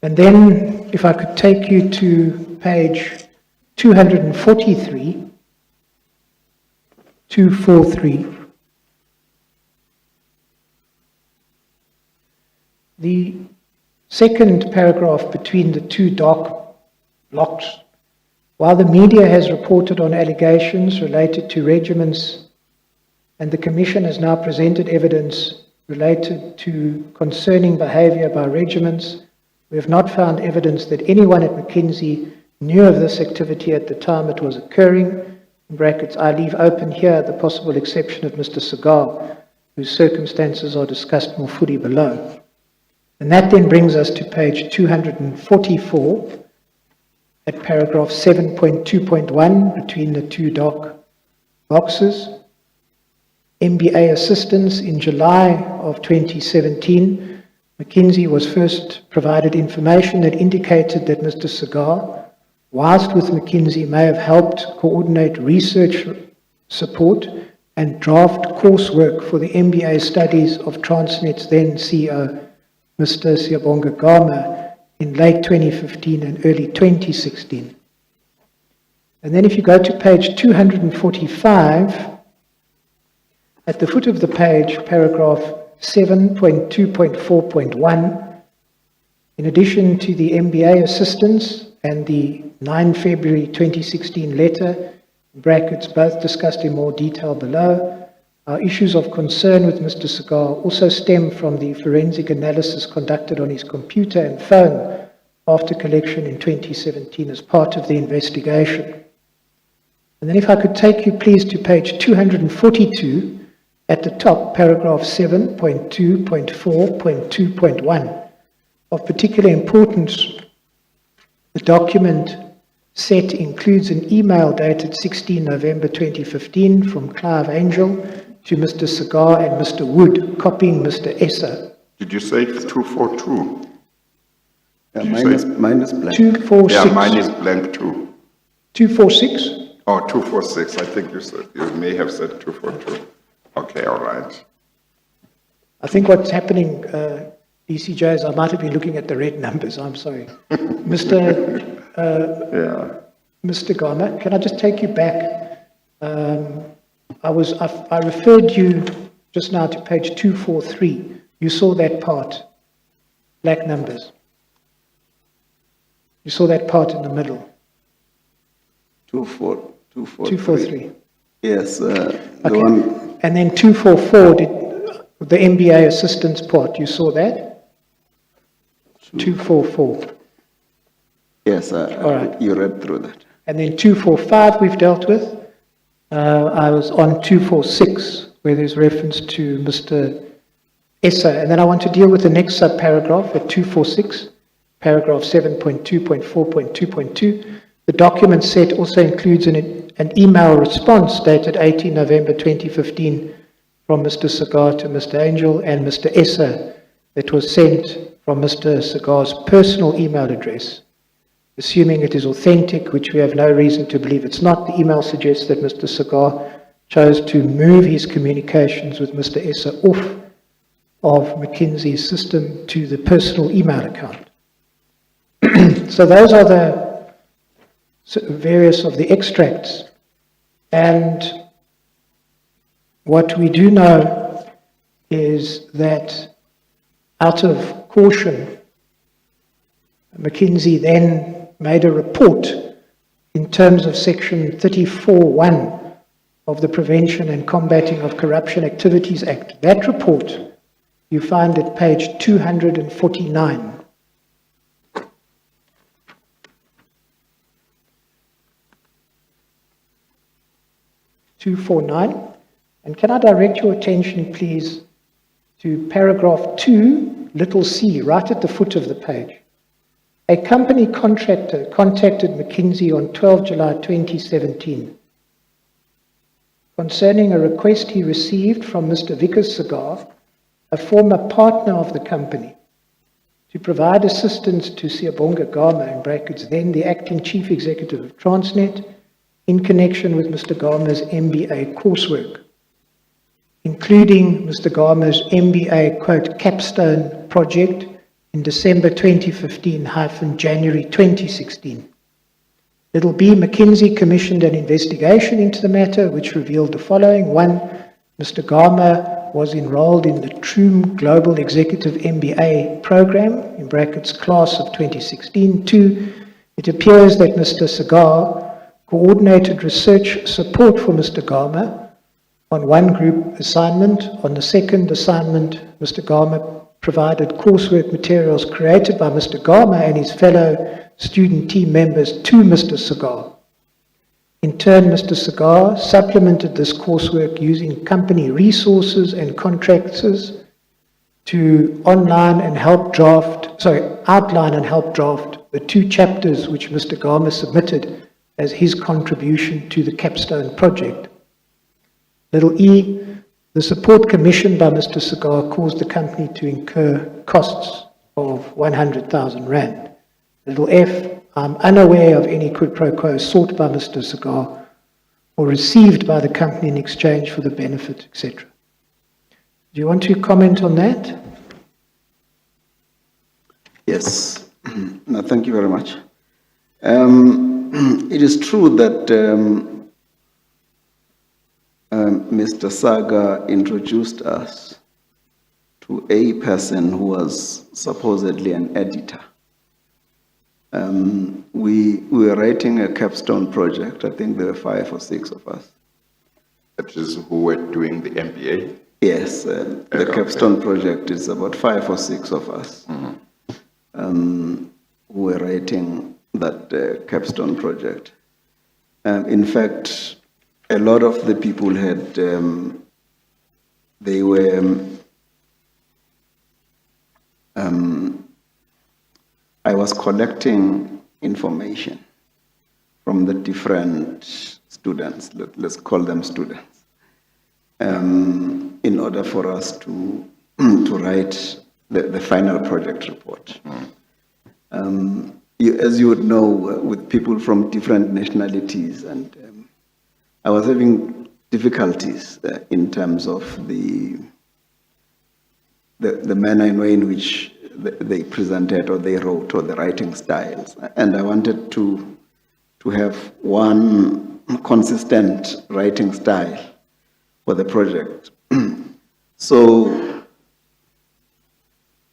And then, if I could take you to page 243, 243. The second paragraph between the two dark blocks. While the media has reported on allegations related to regiments and the Commission has now presented evidence related to concerning behavior by regiments, we have not found evidence that anyone at McKinsey knew of this activity at the time it was occurring. In brackets, I leave open here the possible exception of Mr. Sagar, whose circumstances are discussed more fully below. And that then brings us to page 244 at paragraph 7.2.1 between the two dark boxes. MBA assistance in July of 2017, McKinsey was first provided information that indicated that Mr. Sagar, whilst with McKinsey, may have helped coordinate research support and draft coursework for the MBA studies of Transnet's then CEO, Mr. Siyabonga Gama, in late 2015 and early 2016. And then if you go to page 245, at the foot of the page, paragraph 7.2.4.1, in addition to the MBA assistance and the 9 February 2016 letter, in brackets, both discussed in more detail below. Our issues of concern with Mr. Sagar also stem from the forensic analysis conducted on his computer and phone after collection in 2017 as part of the investigation. And then if I could take you please to page 242 at the top, paragraph 7.2.4.2.1. Of particular importance, the document set includes an email dated 16 November 2015 from Clive Angel to Mr. Sagar and Mr. Wood, copying Mr. Esser. Did you say 242? Yeah, Did you mine is blank. 246. Yeah, mine is blank too. 246? Oh, 246, I think you may have said 242. Okay, all right. I think what's happening, DCJ, is I might have been looking at the red numbers. I'm sorry. Mr. Gama, can I just take you back? I referred you just now to page 243. You saw that part, black numbers. You saw that part in the middle. 243. Yes, the Okay. one, And then 244, the MBA assistance part, you saw that? 244. yes, All right. you read through that. And then 245 we've dealt with. I was on 246, where there's reference to Mr. Esser. And then I want to deal with the next subparagraph at 246, paragraph 7.2.4.2.2. The document set also includes an email response dated 18 November 2015 from Mr. Sagar to Mr. Angel and Mr. Esser that was sent from Mr. Sagar's personal email address. Assuming it is authentic, which we have no reason to believe it's not, the email suggests that Mr. Sagar chose to move his communications with Mr. Esser off of McKinsey's system to the personal email account. So those are the various of the extracts. And what we do know is that out of caution, McKinsey then made a report in terms of section 34(1) of the Prevention and Combating of Corruption Activities Act. That report you find at page 249. And can I direct your attention, please, to paragraph 2, little c, right at the foot of the page. A company contractor contacted McKinsey on 12 July 2017 concerning a request he received from Mr. Vikas Sagar, a former partner of the company, to provide assistance to Siyabonga Gama, in brackets, then the acting chief executive of Transnet, in connection with Mr. Gama's MBA coursework, including Mr. Gama's MBA, quote, capstone project in December 2015 - January 2016. Little B, McKinsey commissioned an investigation into the matter which revealed the following. 1, Mr. Gama was enrolled in the TRUM Global Executive MBA program, in brackets, class of 2016. 2, it appears that Mr. Sagar coordinated research support for Mr. Gama on one group assignment. On the second assignment, Mr. Gama provided coursework materials created by Mr. Gama and his fellow student team members to Mr. Sagar. In turn, Mr. Sagar supplemented this coursework using company resources and contractors to outline and help draft the 2 chapters which Mr. Gama submitted as his contribution to the capstone project. Little e, the support commissioned by Mr. Sagar caused the company to incur costs of 100,000 rand. Little f, I'm unaware of any quid pro quo sought by Mr. Sagar or received by the company in exchange for the benefit, etc. Do you want to comment on that? Yes, no, thank you very much. It is true that Mr. Saga introduced us to a person who was supposedly an editor We were writing a capstone project. I think there were 5 or 6 of us. That is who were doing the MBA. Yes, the Okay. capstone project is about 5 or 6 of us who were writing that capstone project. In fact, a lot of the people had, they were, I was collecting information from the different students, let's call them students, in order for us to, to write the final project report. As you would know, with people from different nationalities, and I was having difficulties in terms of the manner in which they presented or they wrote or the writing styles. And I wanted to have one consistent writing style for the project. So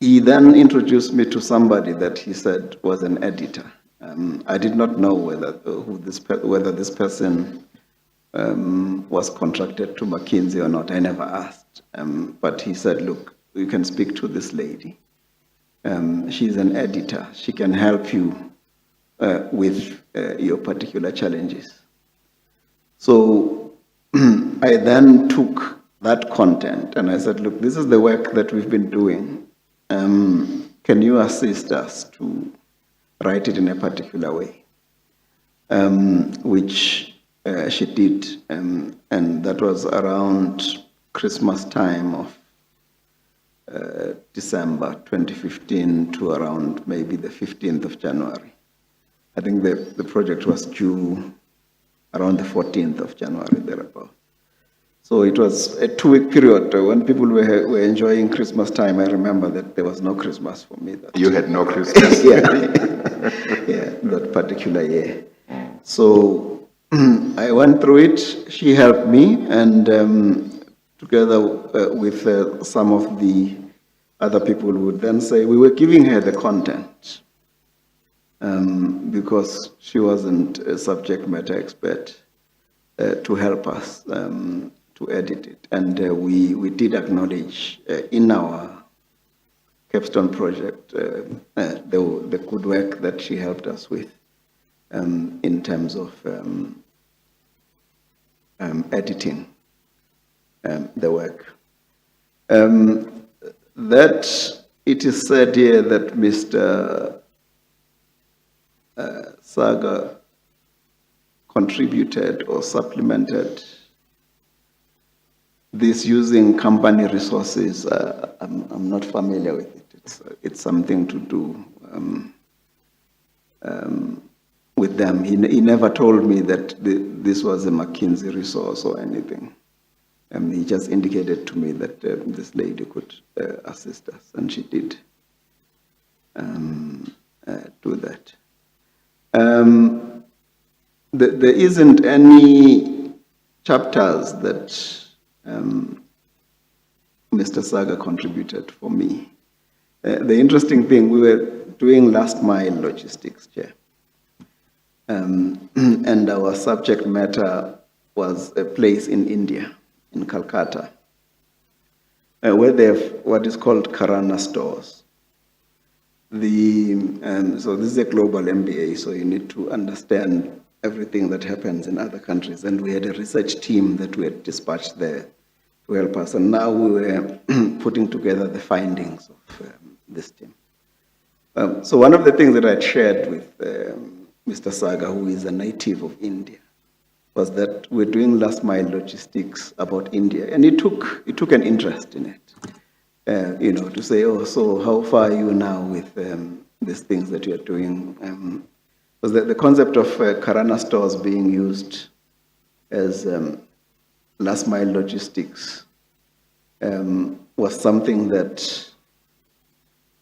he then introduced me to somebody that he said was an editor. I did not know whether this person was contracted to McKinsey or not. I never asked. But he said, look, you can speak to this lady. She's an editor. She can help you with your particular challenges. So I then took that content and I said, look, this is the work that we've been doing. Can you assist us to write it in a particular way? Which she did, and that was around Christmas time of December 2015 to around maybe the 15th of January. I think the project was due around the 14th of January, thereabout. So it was a 2-week period. When people were enjoying Christmas time, I remember that there was no Christmas for me. You had no Christmas. Yeah, that particular year. So I went through it. She helped me, and together with some of the other people would then say, we were giving her the content because she wasn't a subject matter expert to help us to edit it. And we did acknowledge in our capstone project the good work that she helped us with in terms of editing the work. That it is said here that Mr. Saga contributed or supplemented this using company resources. I'm not familiar with it. It's something to do with them. He never told me that this was a McKinsey resource or anything. He just indicated to me that this lady could assist us, and she did do that. There isn't any chapters that Mr. Saga contributed for me. The interesting thing, we were doing last mile logistics, Chair. And our subject matter was a place in India, in Calcutta, where they have what is called Kirana stores. So this is a global MBA, so you need to understand everything that happens in other countries. And we had a research team that we had dispatched there to help us. And now we were putting together the findings of this team. So one of the things that I shared with Mr. Saga, who is a native of India, was that we're doing last mile logistics about India. And he took an interest in it, to say, oh, so how far are you now with these things that you're doing? Was that the concept of Kirana stores being used as last mile logistics was something that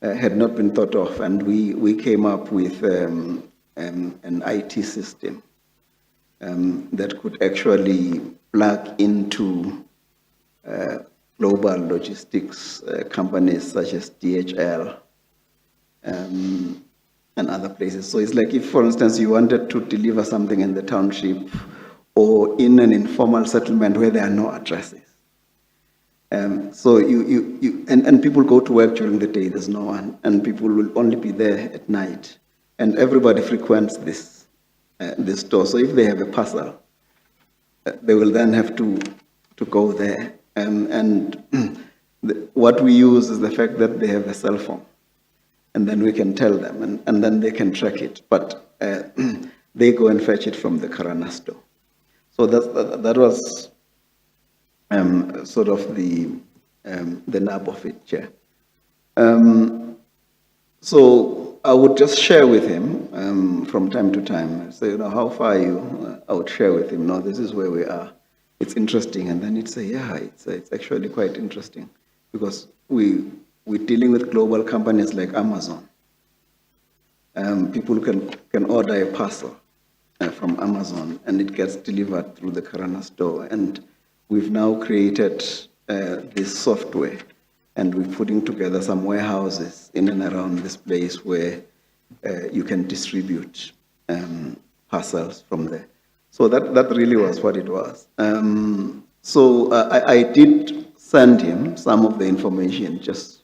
had not been thought of, and we came up with an IT system that could actually plug into global logistics companies such as DHL, and other places. So it's like if, for instance, you wanted to deliver something in the township or in an informal settlement where there are no addresses. So and people go to work during the day, there's no one, and people will only be there at night. And everybody frequents this store. So if they have a parcel, they will then have to go there. What we use is the fact that they have a cell phone. And then we can tell them, and then they can track it. But they go and fetch it from the Karana store. So that was sort of the nub of it, Chair. So I would just share with him from time to time. Say, how far are you? I would share with him, no, this is where we are. It's interesting. And then he'd say, yeah, it's actually quite interesting because we're dealing with global companies like Amazon. People can order a parcel from Amazon and it gets delivered through the Karana store. And we've now created this software and we're putting together some warehouses in and around this place where you can distribute parcels from there. So that really was what it was. So I did send him some of the information just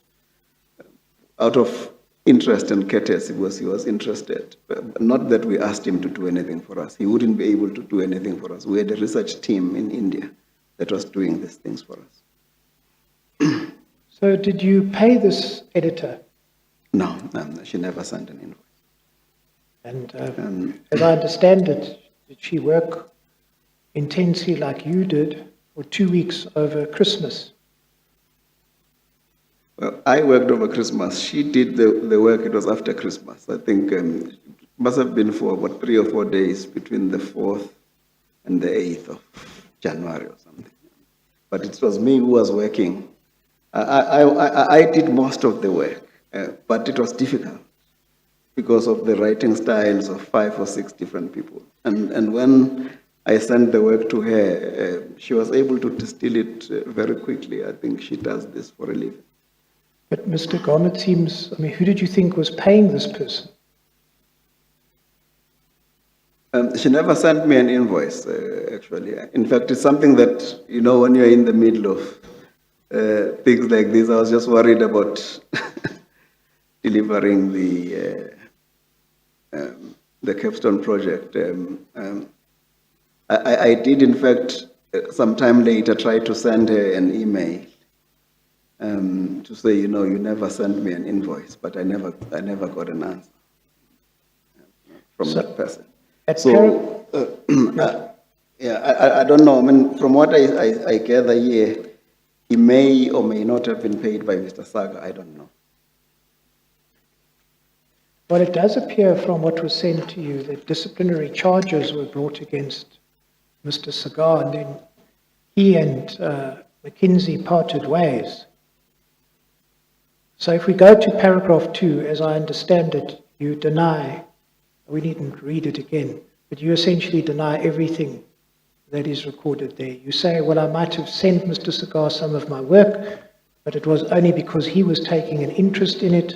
out of interest and courtesy because he was interested. But not that we asked him to do anything for us. He wouldn't be able to do anything for us. We had a research team in India that was doing these things for us. So did you pay this editor? No, she never sent an invoice. And as I understand it, did she work intensely like you did for 2 weeks over Christmas? Well, I worked over Christmas. She did the work, it was after Christmas. I think it must have been for about 3 or 4 days between the 4th and the 8th of January or something. But it was me who was working. I did most of the work, but it was difficult because of the writing styles of 5 or 6 different people. And when I sent the work to her, she was able to distill it very quickly. I think she does this for a living. But Mr. Gama, it seems, who did you think was paying this person? She never sent me an invoice, actually. In fact, it's something that, when you're in the middle of things like this, I was just worried about delivering the capstone project. I did, in fact, sometime later try to send her an email to say, you never sent me an invoice, but I never got an answer from that person. So, I don't know. From what I gather here, he may or may not have been paid by Mr. Saga. I don't know. Well, it does appear from what was sent to you that disciplinary charges were brought against Mr. Sagar, and then he and McKinsey parted ways. So if we go to paragraph 2, as I understand it, you deny, we needn't read it again, but you essentially deny everything that is recorded there. You say, well, I might have sent Mr. Sagar some of my work, but it was only because he was taking an interest in it.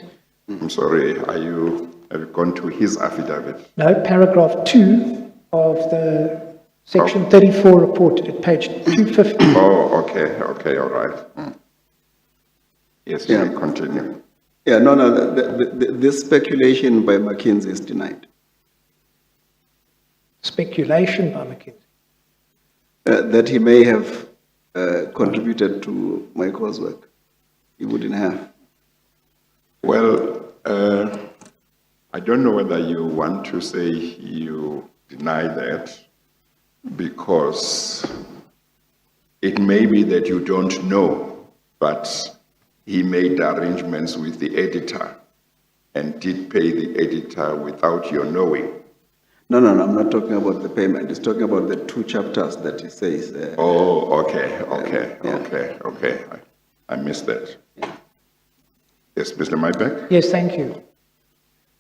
I'm sorry, have you gone to his affidavit? No, paragraph 2 of the section 34 report at page 250. Oh, okay, all right. Yes, you may continue. Yeah, no, this speculation by McKinsey is denied. Speculation by McKinsey. That he may have contributed to my coursework. He wouldn't have. Well, I don't know whether you want to say you deny that, because it may be that you don't know, but he made arrangements with the editor and did pay the editor without your knowing. No, I'm not talking about the payment. He's talking about the 2 chapters that he says. Okay. I missed that. Yeah. Yes, Mr. Mybeck? Yes, thank you.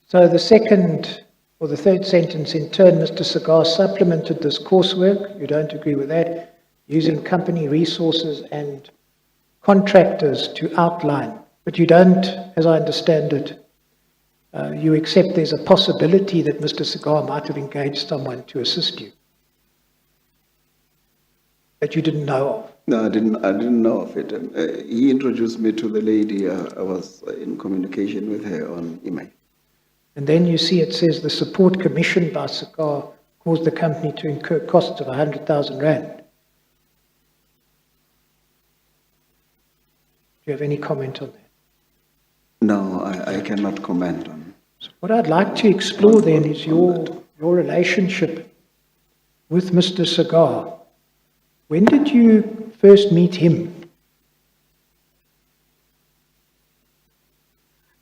So the second or the third sentence, in turn, Mr. Sagar supplemented this coursework, you don't agree with that, using company resources and contractors to outline. But you don't, as I understand it, you accept there's a possibility that Mr. Sagar might have engaged someone to assist you that you didn't know of. No, I didn't know of it. He introduced me to the lady. I was in communication with her on email. And then you see it says the support commissioned by Sagar caused the company to incur costs of 100,000 rand. Do you have any comment on that? No, I cannot comment on. So what I'd like to explore then is your relationship with Mr. Sagar. When did you first meet him?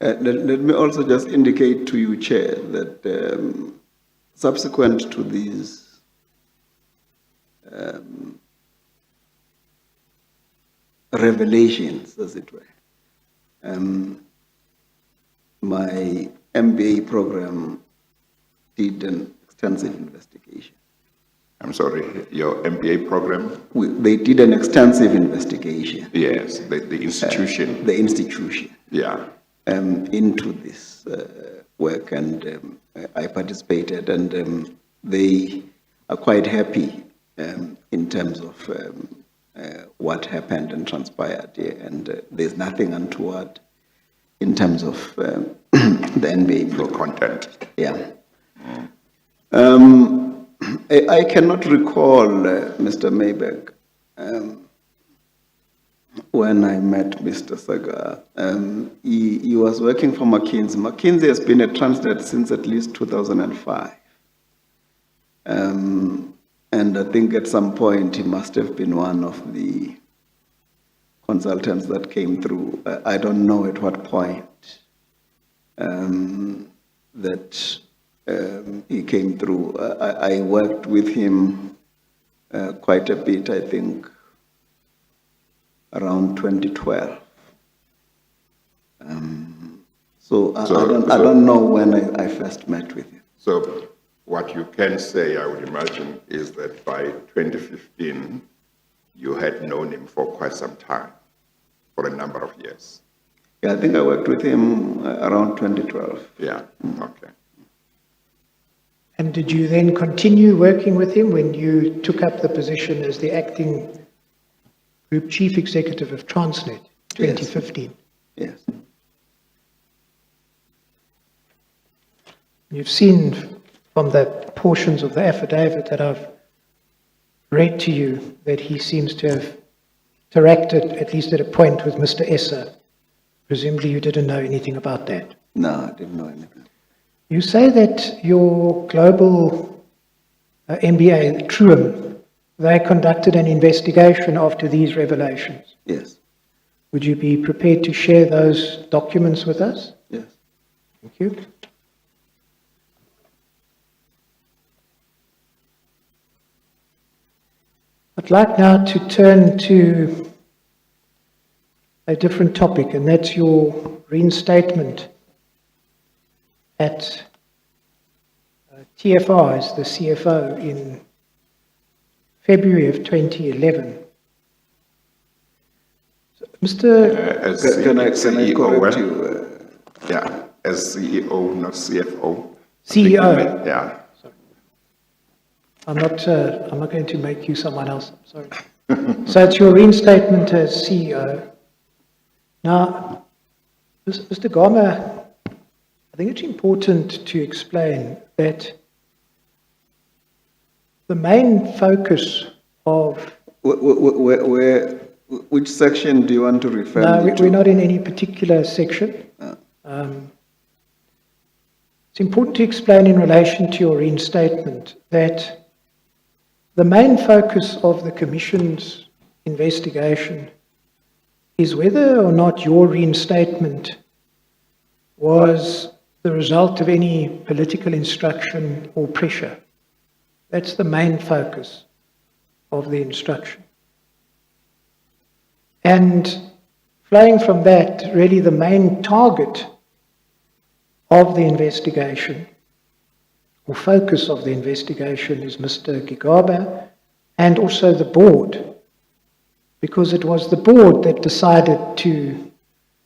Let me also just indicate to you, Chair, that subsequent to these revelations, as it were, my MBA program did an extensive investigation. I'm sorry, your MBA program? They did an extensive investigation. Yes, the institution. The institution. Yeah. Into this work, and I participated, and they are quite happy in terms of what happened and transpired here, and there's nothing untoward in terms of the NBA. No content. Yeah. I cannot recall, Mr. Mayberg, when I met Mr. Sagar. He was working for McKinsey. McKinsey has been at Transnet since at least 2005. And I think at some point he must have been one of the consultants that came through. I don't know at what point that he came through. I worked with him quite a bit, I think, around 2012. I don't know when I first met with him. So what you can say, I would imagine, is that by 2015, you had known him for quite some time, for a number of years. Yeah, I think I worked with him around 2012. Yeah, okay. And did you then continue working with him when you took up the position as the acting Group Chief Executive of Transnet, 2015? Yes. You've seen from the portions of the affidavit that I've read to you that he seems to have interacted, at least at a point, with Mr. Esser. Presumably you didn't know anything about that. No, I didn't know anything. You say that your global MBA, TRUM, they conducted an investigation after these revelations. Yes. Would you be prepared to share those documents with us? Yes. Thank you. I'd like now to turn to a different topic, and that's your reinstatement at TFR as the CFO in February of 2011. Mr. As Can I CEO, correct you? Yeah, as CEO, not CFO. CEO. Yeah. I'm not going to make you someone else. I'm sorry. So it's your reinstatement as CEO. Now, Mr. Gama, I think it's important to explain that the main focus of... Which section do you want to refer No, me to? we're not in any particular section. It's important to explain in relation to your reinstatement that the main focus of the Commission's investigation is whether or not your reinstatement was the result of any political instruction or pressure. That's the main focus of the instruction. And flowing from that, really the main target of the investigation, or focus of the investigation, is Mr. Gigaba and also the board, because it was the board that decided to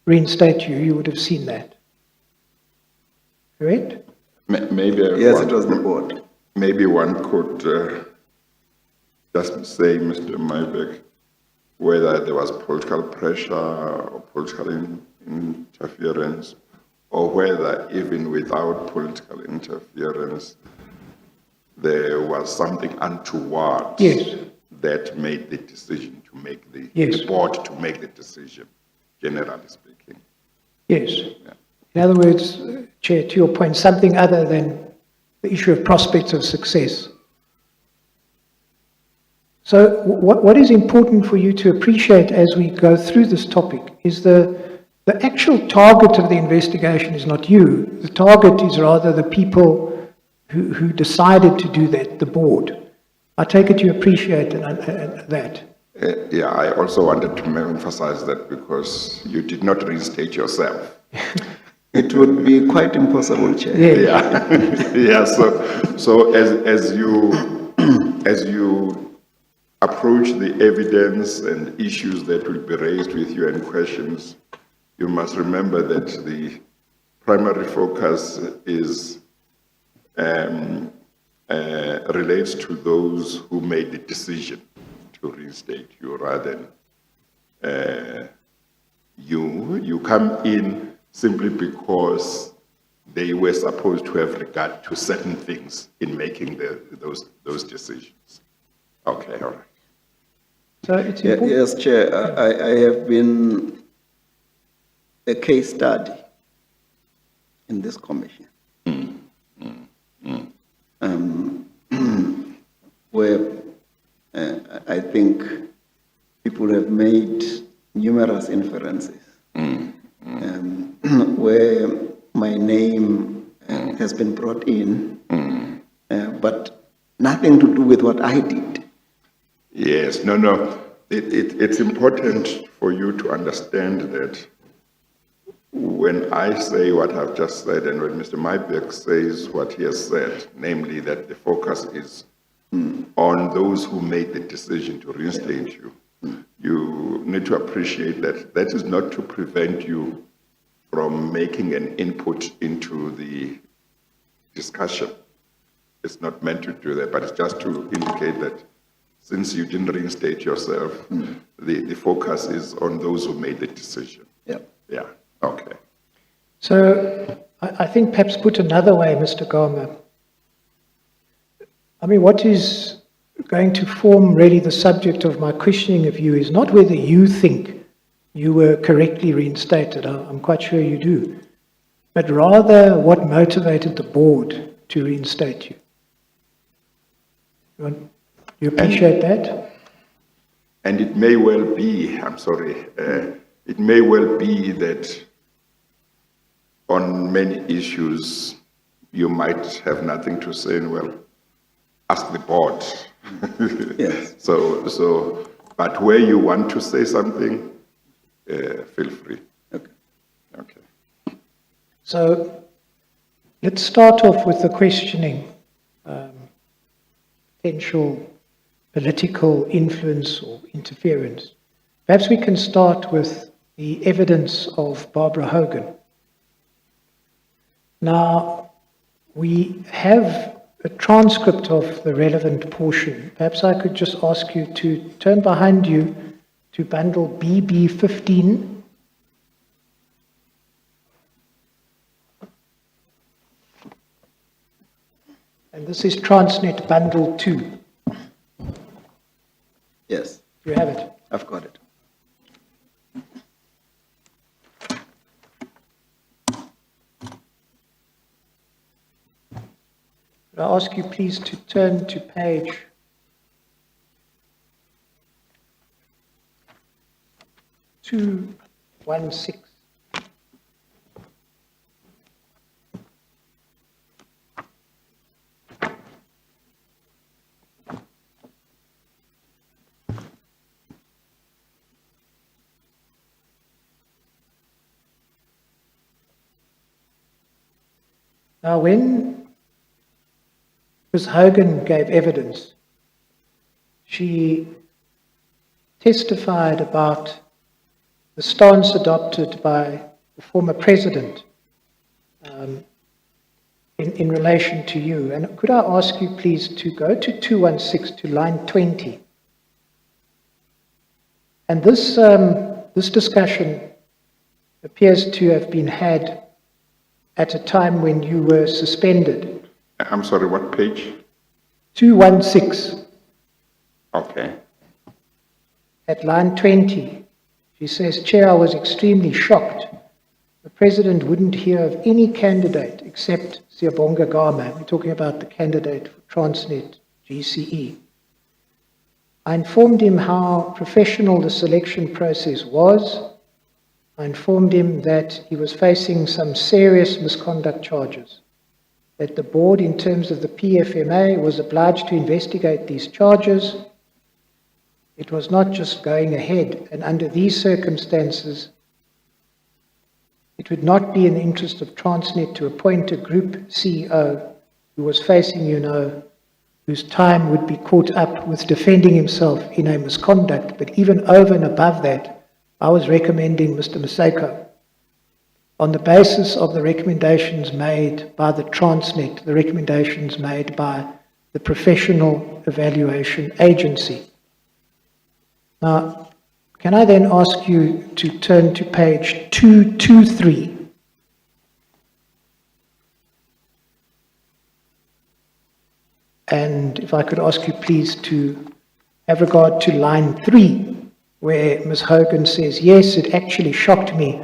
reinstate you. You would have seen that. correct? Maybe. Yes, it was the board. Maybe one could just say, Mr. Maybeck, whether there was political pressure or political interference, or whether even without political interference, there was something untoward Yes. that made the decision to make Yes. the board to make the decision, generally speaking. Yes. In other words, Chair, to your point, something other than the issue of prospects of success. So what is important for you to appreciate as we go through this topic is the actual target of the investigation is not you. The target is rather the people who decided to do that, the board. I take it you appreciate that. Yeah, I also wanted to emphasize that because you did not reinstate yourself. It would be quite impossible, Chair. Yeah, yeah. So as you approach the evidence and issues that will be raised with you and questions, you must remember that the primary focus is relates to those who made the decision to reinstate you rather than you. You come in simply because they were supposed to have regard to certain things in making those decisions. Okay, all right. So it's important. Yes, Chair, I have been a case study in this commission. Where I think people have made numerous inferences, where my name has been brought in, but nothing to do with what I did. Yes, no. It's important for you to understand that when I say what I've just said and when Mr. Maybeck says what he has said, namely that the focus is on those who made the decision to reinstate you, you need to appreciate that that is not to prevent you from making an input into the discussion. It's not meant to do that, but it's just to indicate that since you didn't reinstate yourself, the focus is on those who made the decision. Yeah. Yeah, okay. So I think perhaps put another way, Mr. Gama, I mean, what is going to form really the subject of my questioning of you is not whether you think you were correctly reinstated, I'm quite sure you do, but rather what motivated the board to reinstate you. You appreciate that? And it may well be, it may well be that on many issues you might have nothing to say, and well, ask the board. Yes. So, but where you want to say something, feel free. Okay. Okay. So let's start off with the questioning, potential political influence or interference. Perhaps we can start with the evidence of Barbara Hogan. Now, we have a transcript of the relevant portion. Perhaps I could just ask you to turn behind you to bundle BB15. And this is Transnet Bundle 2. Yes, You have it. I've got it. Could I ask you please to turn to page 216. Now, when Ms. Hogan gave evidence, she testified about the stance adopted by the former president in relation to you. And could I ask you, please, to go to 216 to line 20? And this discussion appears to have been had at a time when you were suspended. I'm sorry, what page? 216. Okay. At line 20, she says, Chair, I was extremely shocked. The President wouldn't hear of any candidate except Siyabonga Gama. We're talking about the candidate for Transnet GCE. I informed him how professional the selection process was. I informed him that he was facing some serious misconduct charges, that the board, in terms of the PFMA, was obliged to investigate these charges. It was not just going ahead, and under these circumstances, it would not be in the interest of Transnet to appoint a group CEO who was facing, whose time would be caught up with defending himself in a misconduct. But even over and above that, I was recommending Mr. Maseko, on the basis of the recommendations made by the Transnet, the recommendations made by the Professional Evaluation Agency. Now, can I then ask you to turn to page 223? And if I could ask you please to have regard to line 3, where Ms. Hogan says, yes, it actually shocked me.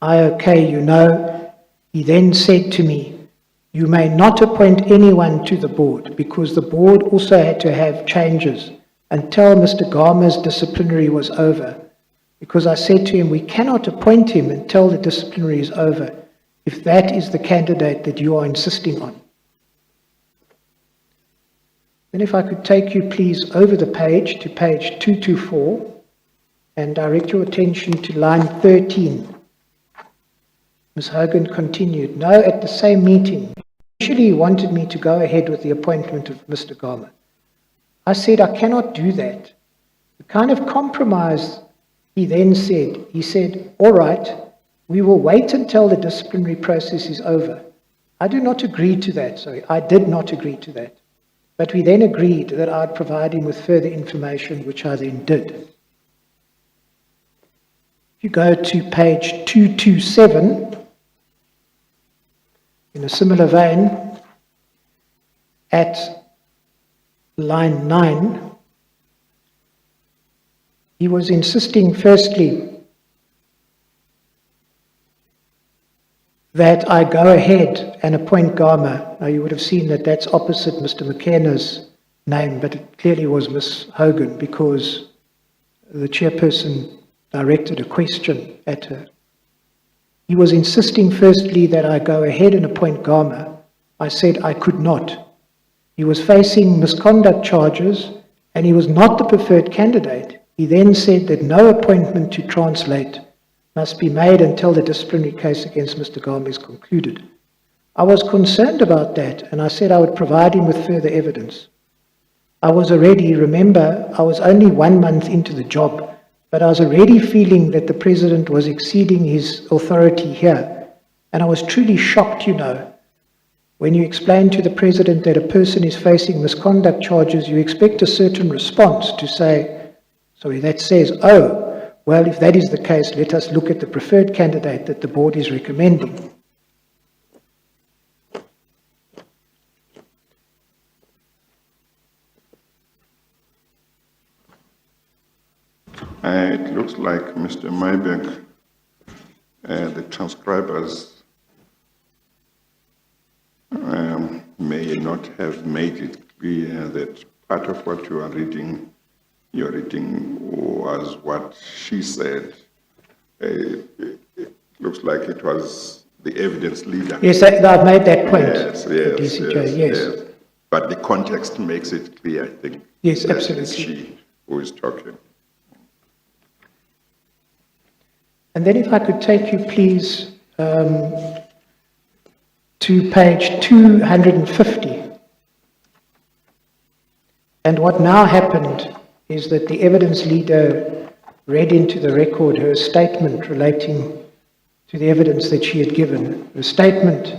He then said to me, you may not appoint anyone to the board because the board also had to have changes until Mr. Gama's disciplinary was over. Because I said to him, we cannot appoint him until the disciplinary is over, if that is the candidate that you are insisting on. Then if I could take you please over the page to page 224 and direct your attention to line 13. Ms. Hogan continued, no, at the same meeting, initially he wanted me to go ahead with the appointment of Mr. Gama. I said, I cannot do that. The kind of compromise he then said, he said, all right, we will wait until the disciplinary process is over. I do not agree to that, sorry, I did not agree to that. But we then agreed that I'd provide him with further information, which I then did. If you go to page 227, in a similar vein, at line 9, he was insisting firstly that I go ahead and appoint Gama. Now you would have seen that that's opposite Mr. McKenna's name, but it clearly was Ms. Hogan because the chairperson directed a question at her. He was insisting firstly that I go ahead and appoint Gama. I said I could not. He was facing misconduct charges and he was not the preferred candidate. He then said that no appointment to translate must be made until the disciplinary case against Mr. Gama is concluded. I was concerned about that and I said I would provide him with further evidence. I was already, remember, I was only 1 month into the job, but I was already feeling that the President was exceeding his authority here. And I was truly shocked, when you explain to the President that a person is facing misconduct charges, you expect a certain response to say, that says, oh, well, if that is the case, let us look at the preferred candidate that the board is recommending. It looks like Mr. Maybeck, the transcribers may not have made it clear that part of what you're reading was what she said. It looks like it was the evidence leader. Yes, I've made that point. Yes, DCJ, yes. But the context makes it clear, I think. Yes, that absolutely. it's she who is talking. And then if I could take you, please, to page 250. And what now happened is that the evidence leader read into the record her statement relating to the evidence that she had given. The statement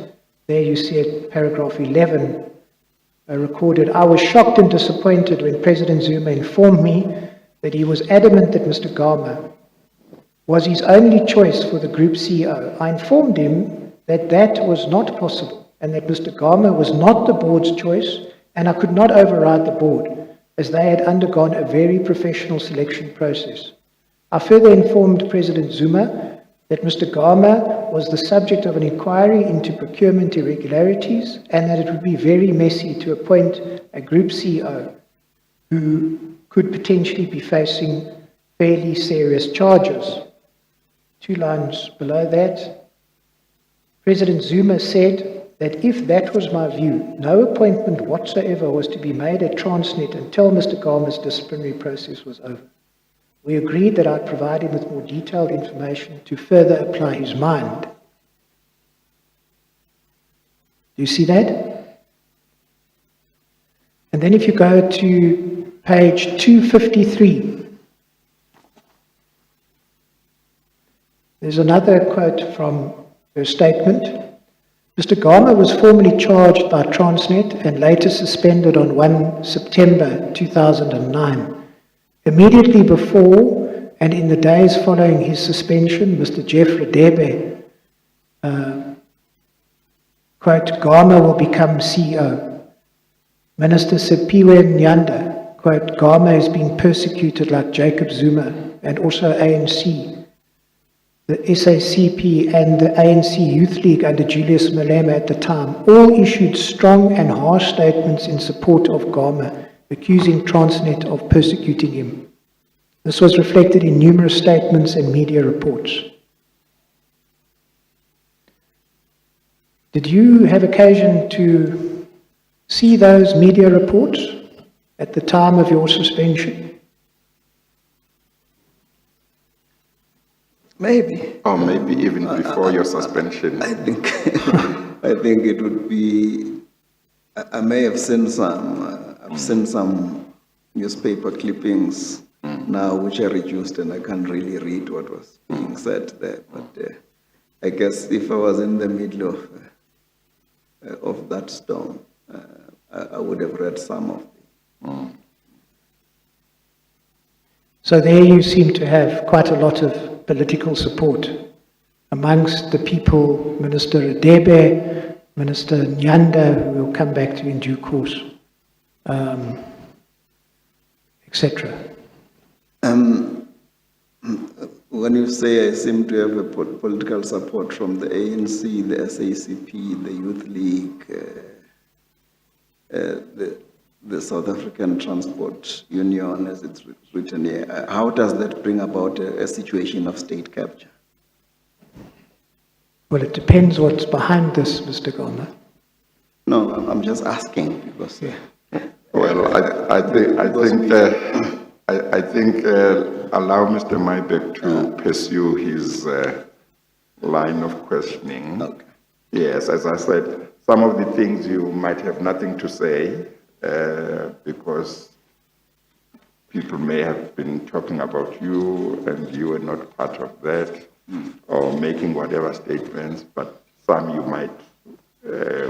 There you see it, paragraph 11, recorded, "I was shocked and disappointed when President Zuma informed me that he was adamant that Mr. Gama was his only choice for the group CEO. I informed him that that was not possible and that Mr. Gama was not the board's choice and I could not override the board as they had undergone a very professional selection process. I further informed President Zuma that Mr. Gama was the subject of an inquiry into procurement irregularities and that it would be very messy to appoint a group CEO who could potentially be facing fairly serious charges." 2 lines below that, President Zuma said that if that was my view, no appointment whatsoever was to be made at Transnet until Mr. Gama's disciplinary process was over. We agreed that I'd provide him with more detailed information to further apply his mind. Do you see that? And then if you go to page 253, there's another quote from her statement. "Mr. Gama was formally charged by Transnet and later suspended on 1 September 2009. Immediately before and in the days following his suspension, Mr. Jeff Radebe, quote, Gama will become CEO. Minister Sipiwe Nyanda, quote, Gama is being persecuted like Jacob Zuma and also ANC. The SACP and the ANC Youth League under Julius Malema at the time all issued strong and harsh statements in support of Gama, accusing Transnet of persecuting him. This was reflected in numerous statements and media reports. Did you have occasion to see those media reports at the time of your suspension? Maybe. Or maybe even before your suspension. I think, I think it would be, I may have seen some, I've seen some newspaper clippings now which are reduced and I can't really read what was being said there. But I guess if I was in the middle of that storm, I would have read some of it. So there you seem to have quite a lot of political support amongst the people, Minister Radebe, Minister Nyanda, who we'll come back to in due course, etc. When you say I seem to have a political support from the ANC, the SACP, the Youth League, the South African Transport Union, as it's written here, how does that bring about a situation of state capture? Well, it depends what's behind this, Mr. Gama. No, I'm just asking because. Well, I think allow Mr. Maibek to pursue his line of questioning. Okay. Yes, as I said, some of the things you might have nothing to say because people may have been talking about you and you were not part of that or making whatever statements, but some you might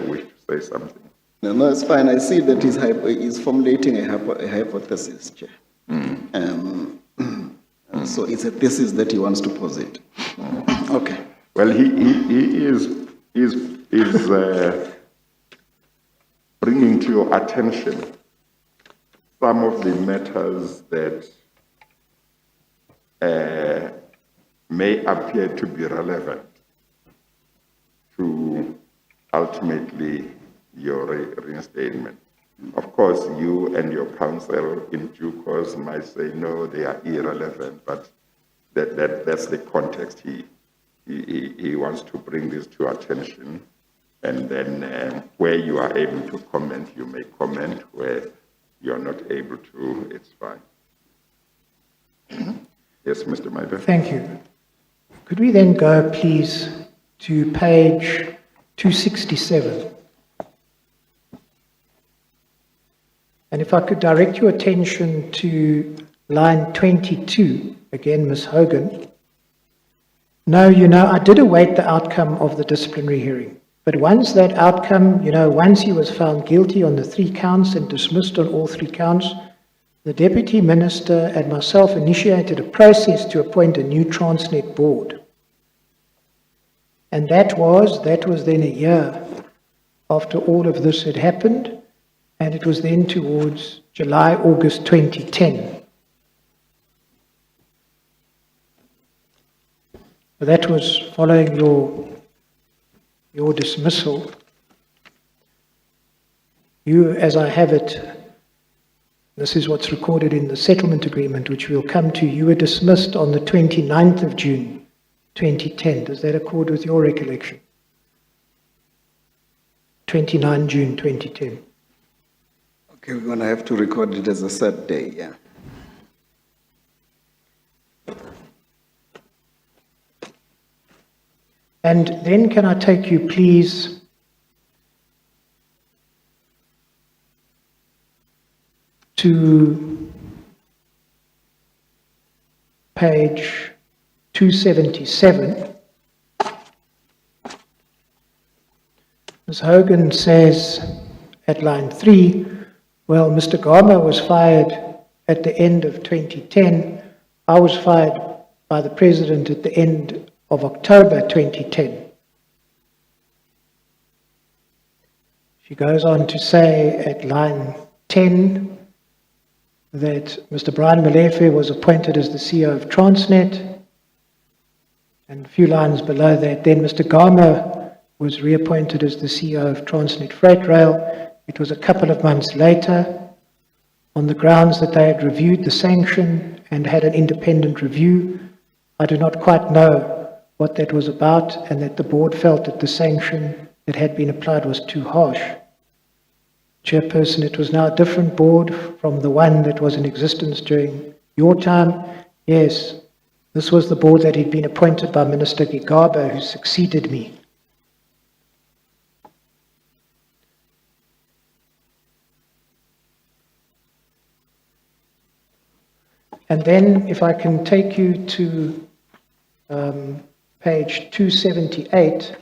wish to say something. No, it's fine. I see that he's formulating a hypothesis, Chair. So it's a thesis that he wants to posit. Okay. Well, he is bringing to your attention some of the matters that may appear to be relevant to ultimately your reinstatement. Of course, you and your counsel in due course might say, no, they are irrelevant, but that's the context he wants to bring this to attention. And then where you are able to comment, you may comment. Where you're not able to, it's fine. Yes, Mr. Maibeth. Thank you. Could we then go, please, to page 267? And if I could direct your attention to line 22, again, Ms. Hogan. No, I did await the outcome of the disciplinary hearing. But once that outcome, once he was found guilty on the 3 counts and dismissed on all 3 counts, the Deputy Minister and myself initiated a process to appoint a new Transnet board. And that was then a year after all of this had happened, and it was then towards July, August 2010. But that was following your dismissal. You, as I have it, this is what's recorded in the settlement agreement, which we'll come to, you were dismissed on the 29th of June, 2010. Does that accord with your recollection? 29 June 2010. Okay, we're going to have to record it as a sad day, yeah. And then can I take you, please, to page 277. Ms. Hogan says at line 3, well, Mr. Gama was fired at the end of 2010. I was fired by the President at the end of October 2010. She goes on to say at line 10 that Mr. Brian Molefe was appointed as the CEO of Transnet, and a few lines below that, then Mr. Gama was reappointed as the CEO of Transnet Freight Rail. It was a couple of months later, on the grounds that they had reviewed the sanction and had an independent review. I do not quite know what that was about, and that the board felt that the sanction that had been applied was too harsh. Chairperson, it was now a different board from the one that was in existence during your time. Yes, this was the board that had been appointed by Minister Gigaba, who succeeded me. And then if I can take you to page 278,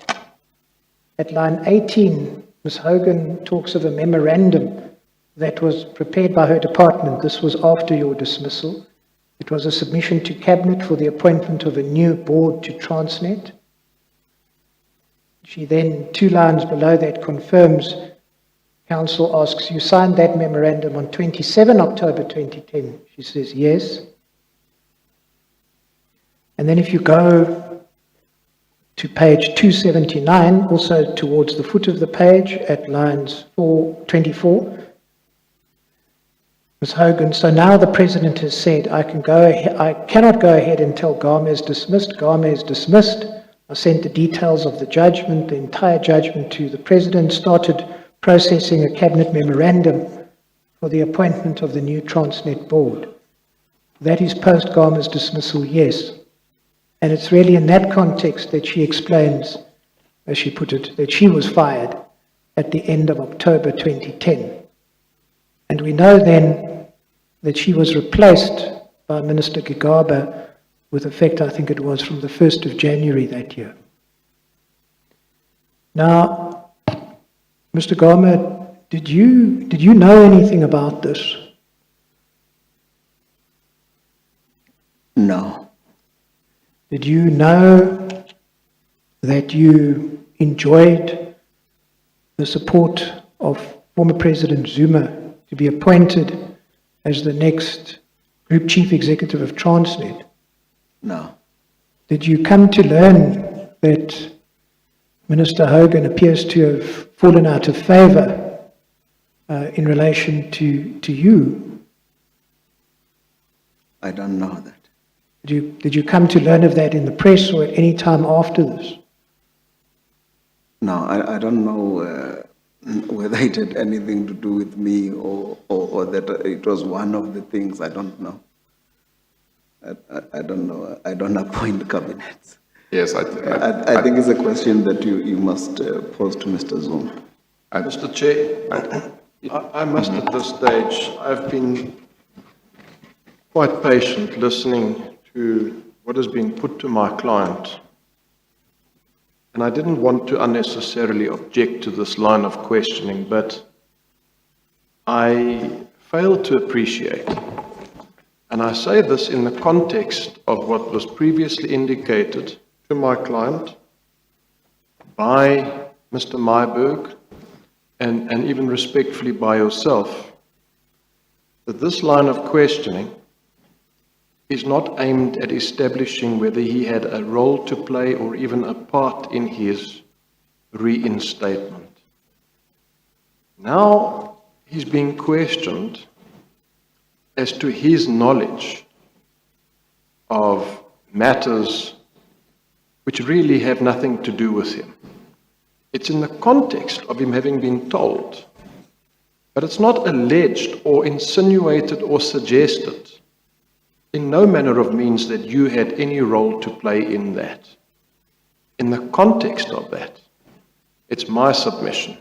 at line 18, Ms. Hogan talks of a memorandum that was prepared by her department. This was after your dismissal. It was a submission to Cabinet for the appointment of a new board to Transnet. She then, 2 lines below that, confirms, Council asks, you signed that memorandum on 27 October 2010. She says, yes. And then if you go to page 279, also towards the foot of the page at lines 24, Ms. Hogan, so now the President has said, I cannot go ahead until Gama is dismissed. Gama is dismissed. I sent the details of the judgment, the entire judgment, to the President, started processing a Cabinet memorandum for the appointment of the new Transnet board. That is post Gama's dismissal, yes. And it's really in that context that she explains, as she put it, that she was fired at the end of October 2010. And we know then that she was replaced by Minister Gigaba with effect, I think it was from the 1st of January that year. Now, Mr. Gama, did you know anything about this? No. Did you know that you enjoyed the support of former President Zuma to be appointed as the next Group Chief Executive of Transnet? No. Did you come to learn that Minister Hogan appears to have fallen out of favor in relation to you? I don't know that. Did you come to learn of that in the press or at any time after this? No, I don't know whether it had anything to do with me or that it was one of the things. I don't know. I don't know. I don't appoint cabinets. Yes, I think it's a question that you must pose to Mr. Zuma. Mr. Chair, I must at this stage, I've been quite patient listening to what has been put to my client. and I didn't want to unnecessarily object to this line of questioning, but I failed to appreciate, and I say this in the context of what was previously indicated to my client by Mr. Myburgh, and even respectfully by yourself, that this line of questioning is not aimed at establishing whether he had a role to play or even a part in his reinstatement. Now he's being questioned as to his knowledge of matters which really have nothing to do with him. It's in the context of him having been told, but it's not alleged or insinuated or suggested in no manner of means that you had any role to play in that. In the context of that, it's my submission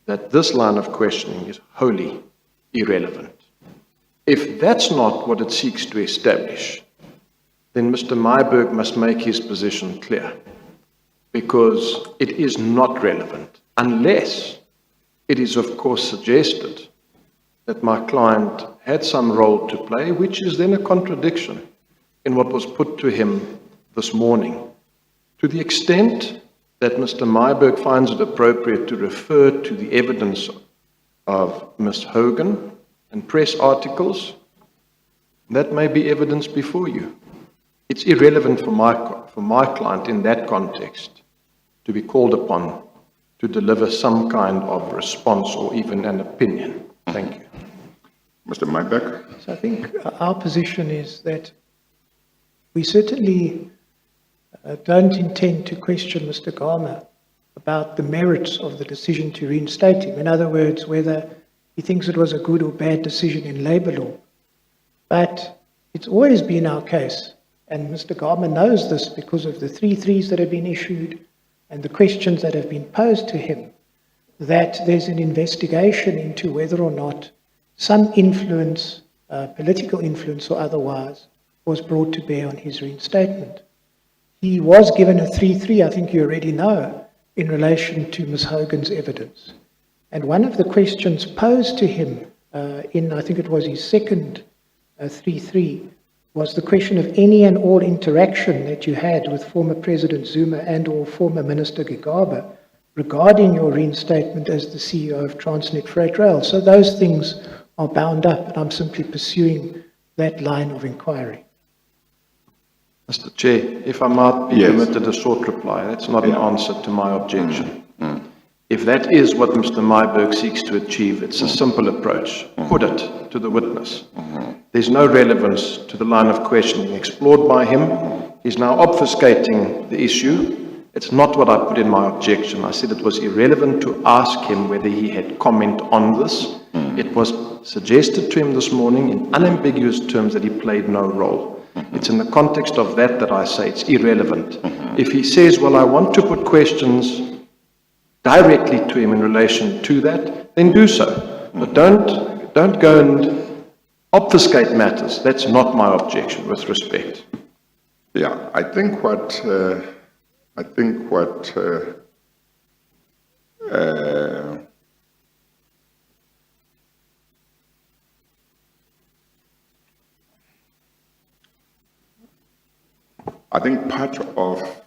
that this line of questioning is wholly irrelevant. If that's not what it seeks to establish, then Mr. Myburgh must make his position clear, because it is not relevant unless it is, of course, suggested that my client had some role to play, which is then a contradiction in what was put to him this morning. To the extent that Mr. Myburgh finds it appropriate to refer to the evidence of Ms. Hogan and press articles, that may be evidence before you. It's irrelevant for my client in that context to be called upon to deliver some kind of response or even an opinion. Thank you. Mr. Myburgh? So I think our position is that we certainly don't intend to question Mr. Gama about the merits of the decision to reinstate him. In other words, whether he thinks it was a good or bad decision in labour law. But it's always been our case, and Mr. Gama knows this because of the 3-3s that have been issued and the questions that have been posed to him, that there's an investigation into whether or not some influence, political influence or otherwise, was brought to bear on his reinstatement. He was given a 3-3, I think you already know, in relation to Ms. Hogan's evidence. And one of the questions posed to him in, I think it was his second 3-3, was the question of any and all interaction that you had with former President Zuma and or former Minister Gigaba regarding your reinstatement as the CEO of Transnet Freight Rail. So those things are bound up, and I'm simply pursuing that line of inquiry. Mr. Chair, if I might be Yes. permitted a short reply, that's not an answer to my objection. If that is what Mr. Myburgh seeks to achieve, it's a simple approach. Put it to the witness. There's no relevance to the line of questioning explored by him. He's now obfuscating the issue. It's not what I put in my objection. I said it was irrelevant to ask him whether he had comment on this. It was suggested to him this morning in unambiguous terms that he played no role. It's in the context of that I say it's irrelevant. If he says, well, I want to put questions directly to him in relation to that, then do so. But don't go and obfuscate matters. That's not my objection, with respect. Yeah, I think what I think part of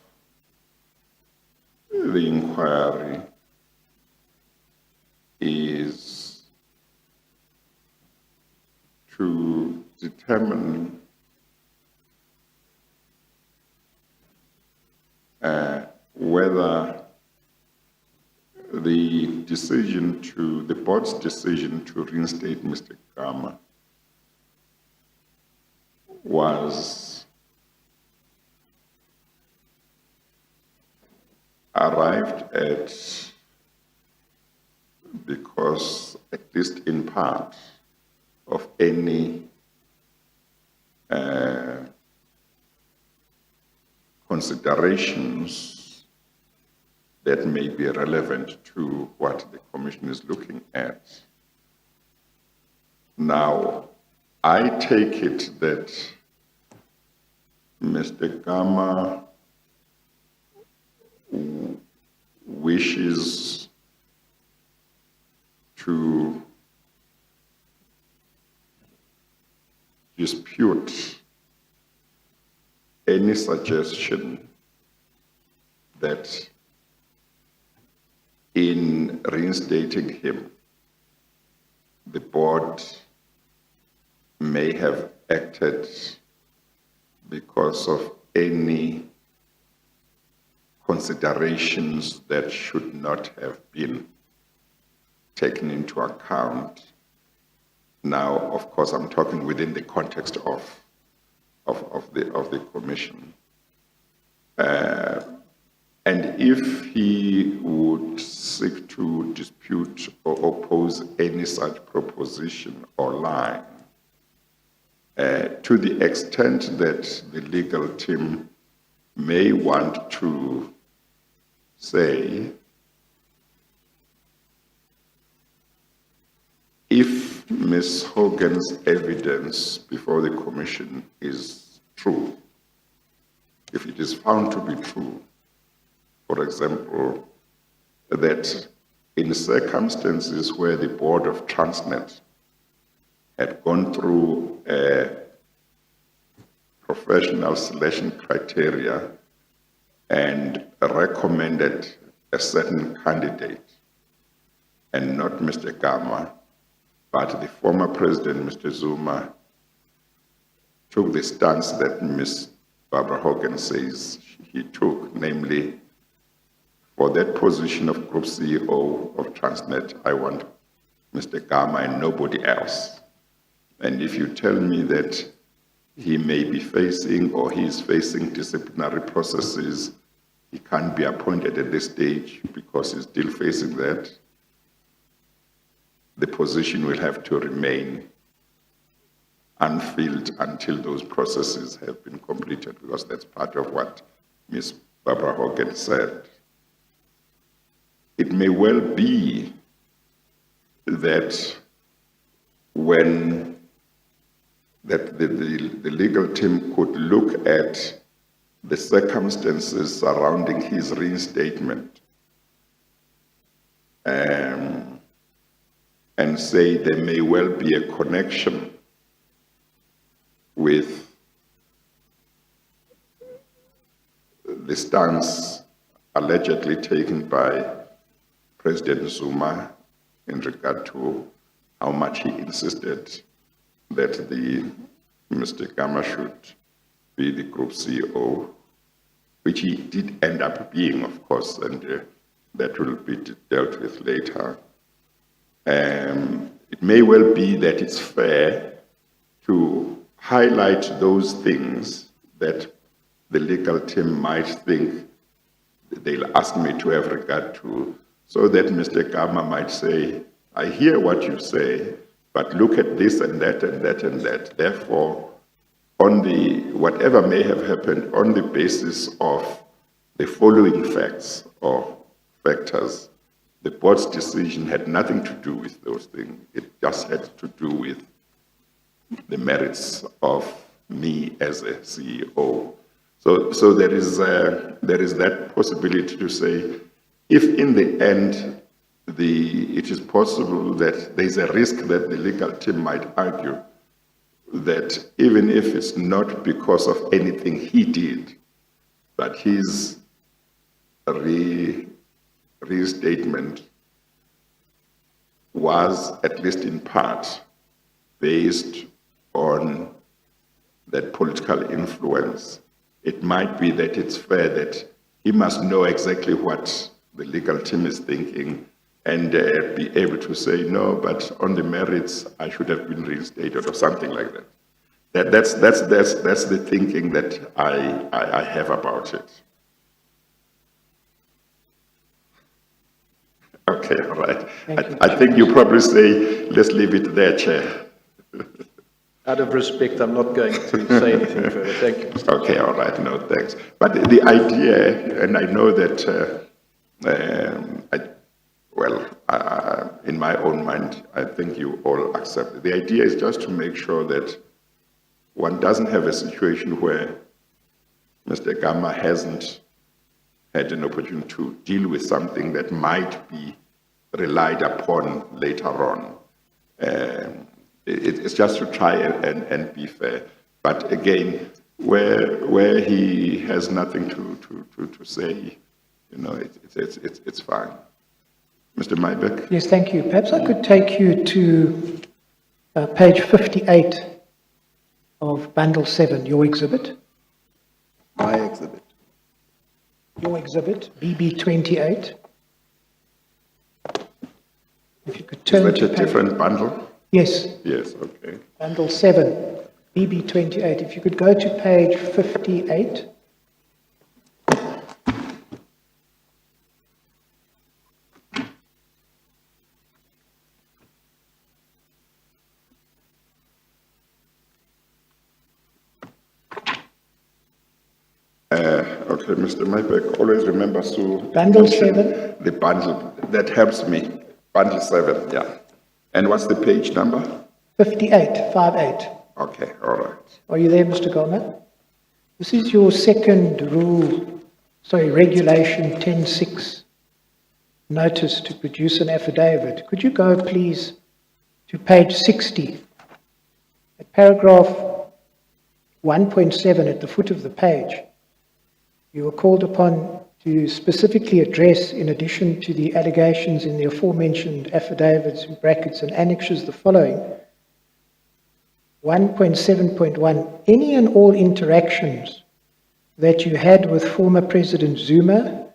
the inquiry is to determine whether the board's decision to reinstate Mr. Gama was arrived at because, at least in part, of any considerations that may be relevant to what the Commission is looking at. Now, I take it that Mr. Gama wishes to dispute any suggestion that in reinstating him, the board may have acted because of any considerations that should not have been taken into account. Now, of course, I'm talking within the context of the commission. And if he would seek to dispute or oppose any such proposition or line, to the extent that the legal team may want to say, if Ms. Hogan's evidence before the commission is true, if it is found to be true, for example, that in circumstances where the board of Transnet had gone through a professional selection criteria and recommended a certain candidate, and not Mr. Gama, but the former president, Mr. Zuma, took the stance that Ms. Barbara Hogan says he took, namely, for that position of Group CEO of Transnet, I want Mr. Gama and nobody else. And if you tell me that he may be facing or he is facing disciplinary processes, he can't be appointed at this stage because he's still facing that, the position will have to remain unfilled until those processes have been completed, because that's part of what Ms. Barbara Hogan said. It may well be that when that the legal team could look at the circumstances surrounding his reinstatement and say there may well be a connection with the stance allegedly taken by President Zuma in regard to how much he insisted that Mr. Gama should be the group CEO, which he did end up being, of course, and that will be dealt with later. It may well be that it's fair to highlight those things that the legal team might think they'll ask me to have regard to, so that Mr. Gama might say, I hear what you say, but look at this and that and that and that. Therefore, on the whatever may have happened, on the basis of the following facts or factors, the board's decision had nothing to do with those things. It just had to do with the merits of me as a CEO. So there is that possibility to say, if in the end it is possible that there is a risk that the legal team might argue that even if it's not because of anything he did, but his restatement was, at least in part, based on that political influence, it might be that it's fair that he must know exactly what the legal team is thinking and be able to say, no, but on the merits, I should have been reinstated or something like that. That's the thinking that I have about it. Okay, all right. I think you probably say, let's leave it there, Chair. Out of respect, I'm not going to say anything further. Thank you. Okay, all right, no, thanks. But the idea, and I know that, in my own mind, I think you all accept it. The idea is just to make sure that one doesn't have a situation where Mr. Gama hasn't had an opportunity to deal with something that might be relied upon later on. It's just to try and be fair. But again, where he has nothing to say, you know, it's fine. Mr. Mybeck? Yes, thank you. Perhaps I could take you to page 58 of bundle 7, your exhibit. My exhibit. Your exhibit, BB 28. If you could Is turn that to a page, different bundle? yes, Yes, okay. bundle 7, BB 28. If you could go to page 58. Okay, Mr. Mybeck, always remember to Bundle mention 7. the bundle. That helps me. Bundle 7, yeah. And what's the page number? 58, 58. Okay, all right. Are you there, Mr. Gama? This is your second regulation 10.6, notice to produce an affidavit. Could you go, please, to page 60? At paragraph 1.7 at the foot of the page, you were called upon to specifically address, in addition to the allegations in the aforementioned affidavits, in brackets and annexures, the following. 1.7.1, any and all interactions that you had with former President Zuma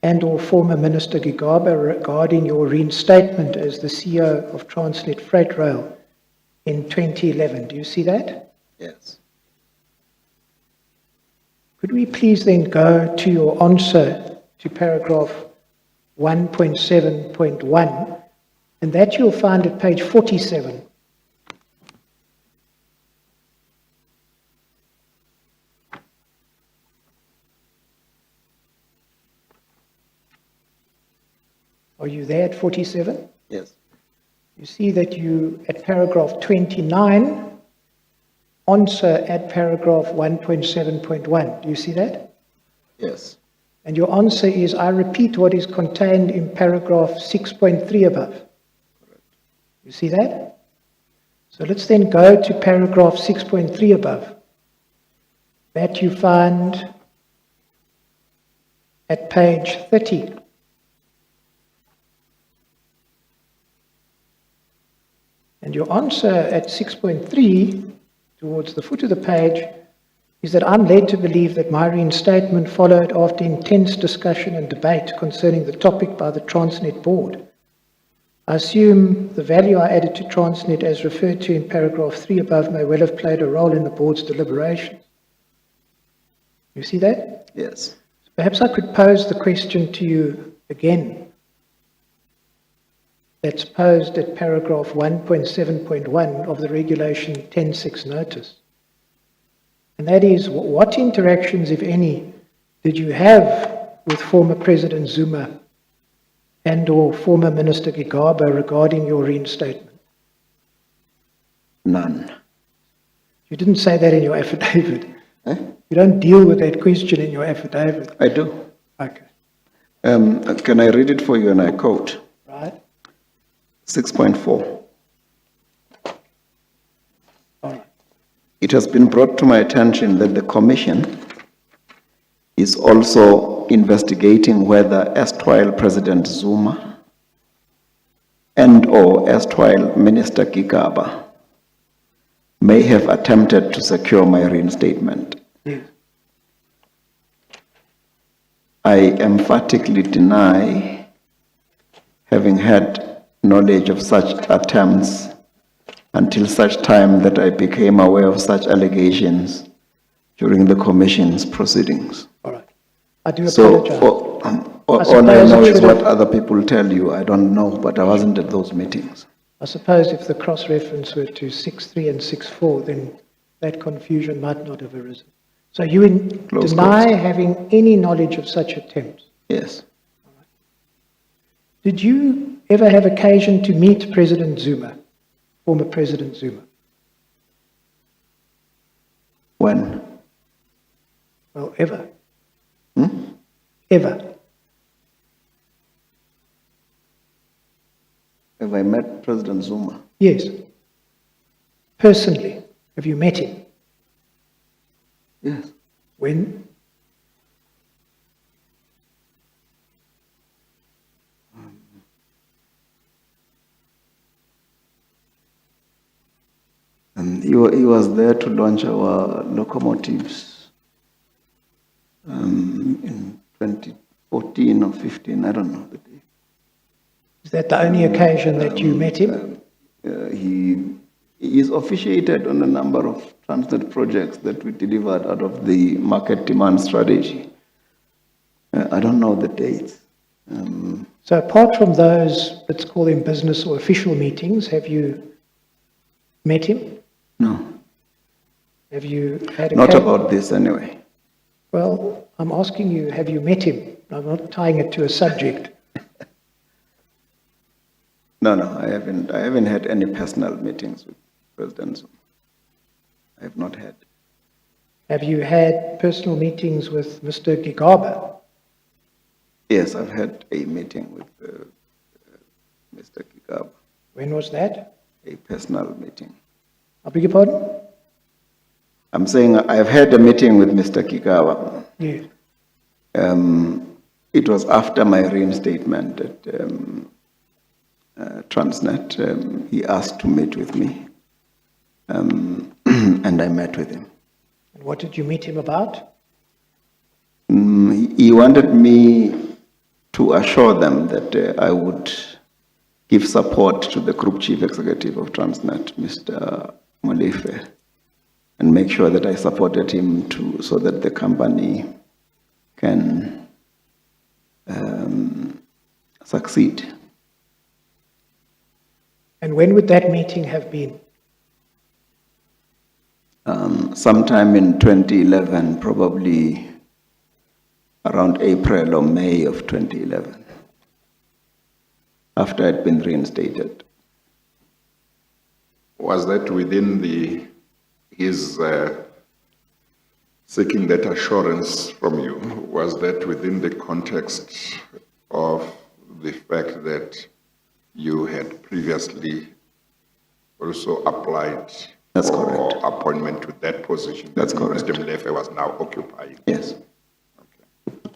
and or former Minister Gigaba regarding your reinstatement as the CEO of Transnet Freight Rail in 2011. Do you see that? Yes. Could we please then go to your answer to paragraph 1.7.1, and that you'll find at page 47. Are you there at 47? Yes. You see that you, at paragraph 29, answer at paragraph 1.7.1. Do you see that? Yes. And your answer is, I repeat what is contained in paragraph 6.3 above. You see that? So let's then go to paragraph 6.3 above. That you find at page 30. And your answer at 6.3, towards the foot of the page, is that I'm led to believe that my reinstatement followed after intense discussion and debate concerning the topic by the Transnet board. I assume the value I added to Transnet as referred to in paragraph 3 above may well have played a role in the board's deliberations. You see that? Yes. Perhaps I could pose the question to you again. That's posed at paragraph 1.7.1 of the regulation 10.6 notice. And that is, what interactions, if any, did you have with former President Zuma and or former Minister Gigaba regarding your reinstatement? None. You didn't say that in your affidavit. Eh? You don't deal with that question in your affidavit. I do. Okay. Can I read it for you and I quote? Right? 6.4. All right. It has been brought to my attention that the Commission is also investigating whether erstwhile President Zuma and or erstwhile Minister Gigaba may have attempted to secure my reinstatement. Yes. I emphatically deny having had knowledge of such attempts until such time that I became aware of such allegations during the Commission's proceedings. All right. I do So, apologize. all I suppose know it is should what have- other people tell you. I don't know, but I wasn't at those meetings. I suppose if the cross-reference were to 6.3 and 6.4, then that confusion might not have arisen. So you Close deny quotes. having any knowledge of such attempts. Yes. Did you ever have occasion to meet President Zuma, former President Zuma? When? Well, ever. ever? Have I met President Zuma? Yes. Personally, have you met him? Yes. When? He was there to launch our locomotives in 2014 or 15, I don't know the day. Is that the only occasion that you met him? He is officiated on a number of Transnet projects that we delivered out of the market demand strategy. I don't know the dates. So apart from those, let's call them business or official meetings, have you met him? No, Have you had a not about this anyway. Well, I'm asking you, have you met him? I'm not tying it to a subject. No, I haven't had any personal meetings with President Zuma. I have not had. Have you had personal meetings with Mr. Gigaba? Yes, I've had a meeting with Mr. Kigaba, When was that? a personal meeting. I beg your pardon? I'm saying I've had a meeting with Mr. Kigaba. Yes. It was after my reinstatement at Transnet. He asked to meet with me, and I met with him. And what did you meet him about? He wanted me to assure them that I would give support to the Group Chief Executive of Transnet, Mr. Molefe, and make sure that I supported him so that the company can succeed. And when would that meeting have been? Sometime in 2011, probably around April or May of 2011, after I'd been reinstated. Was that within his seeking that assurance from you? Was that within the context of the fact that you had previously also applied That's for correct. appointment to that position? That's that correct. Mr. Mlefe was now occupying? Yes. Okay.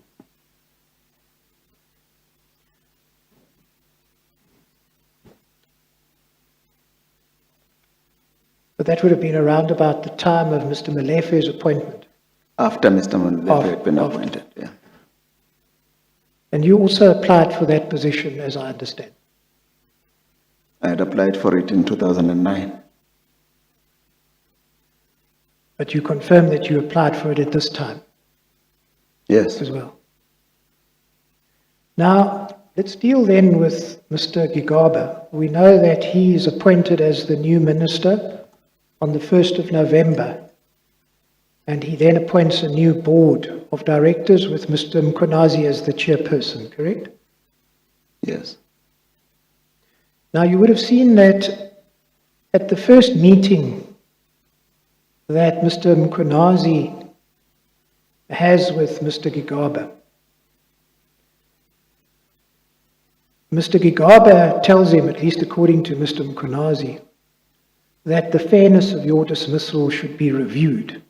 But that would have been around about the time of Mr. Malefe's appointment. After Mr. Molefe had been After. appointed, yeah. And you also applied for that position, as I understand. I had applied for it in 2009. But you confirmed that you applied for it at this time Yes. as well. Now, let's deal then with Mr. Gigaba. We know that he is appointed as the new minister on the 1st of November, and he then appoints a new board of directors with Mr. Mkonazi as the chairperson, correct? Yes. Now, you would have seen that at the first meeting that Mr. Mkonazi has with Mr. Gigaba, Mr. Gigaba tells him, at least according to Mr. Mkonazi, that the fairness of your dismissal should be reviewed.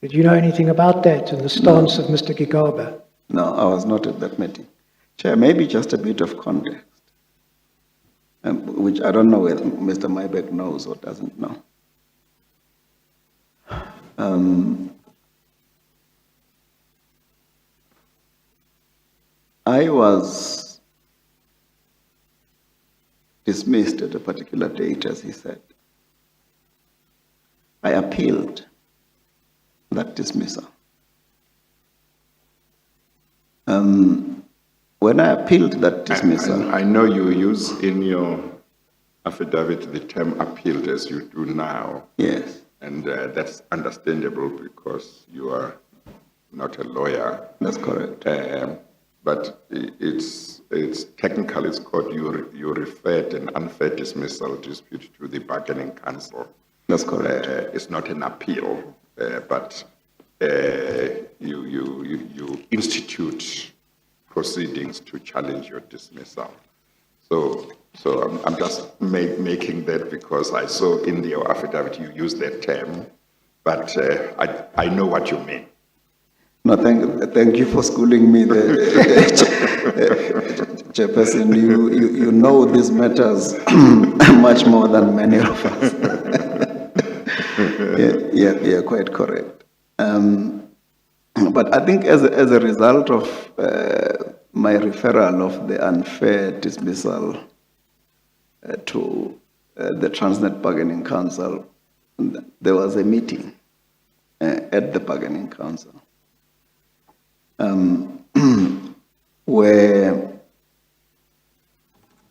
Did you know anything about that and the stance of Mr. Gigaba? No, I was not at that meeting. Chair, maybe just a bit of context, which I don't know whether Mr. Mybeck knows or doesn't know. I was dismissed at a particular date, as he said. I appealed that dismissal. When I appealed that dismissal, I know you use in your affidavit the term appealed as you do now. yes, And that's understandable because you are not a lawyer. that's correct. But it's technically it's called you referred an unfair dismissal dispute to the bargaining council. That's correct. It's not an appeal, but you institute proceedings to challenge your dismissal. So I'm just making that because I saw in your affidavit you use that term, but I know what you mean. No, thank you for schooling me, Chairperson. You know these matters much more than many of us. Yeah, quite correct. But I think as a result of my referral of the unfair dismissal to the Transnet Bargaining Council, there was a meeting at the Bargaining Council where,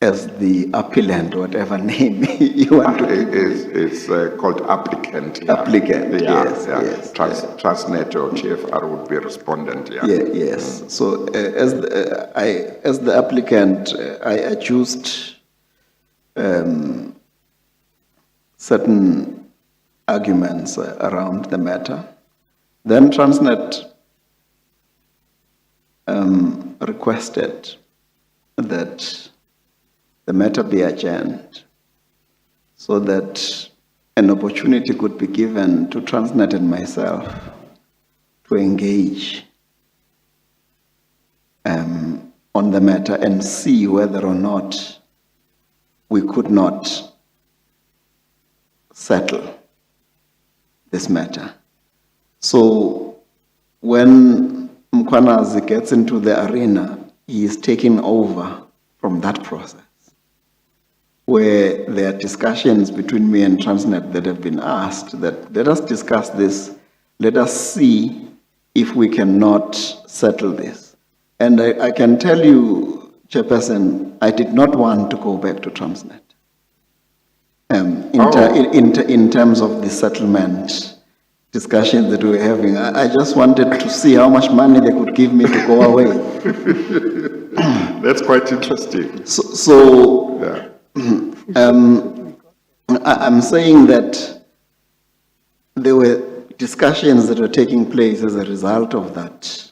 as the appellant, whatever name you want to give It's called applicant. Yeah. Applicant, yes. Transnet or TFR would be respondent. Yeah. Yes. So as the applicant, I adduced certain arguments around the matter. Then Transnet requested that the matter be adjourned so that an opportunity could be given to Transnet and myself to engage on the matter and see whether or not we could not settle this matter. So when Mkwanazi gets into the arena, he is taking over from that process, where there are discussions between me and Transnet that have been asked that let us discuss this, let us see if we cannot settle this. And I can tell you, Chairperson, I did not want to go back to Transnet. In terms of the settlement discussions that we were having, I just wanted to see how much money they could give me to go away. That's quite interesting. So Yeah. I'm saying that there were discussions that were taking place as a result of that.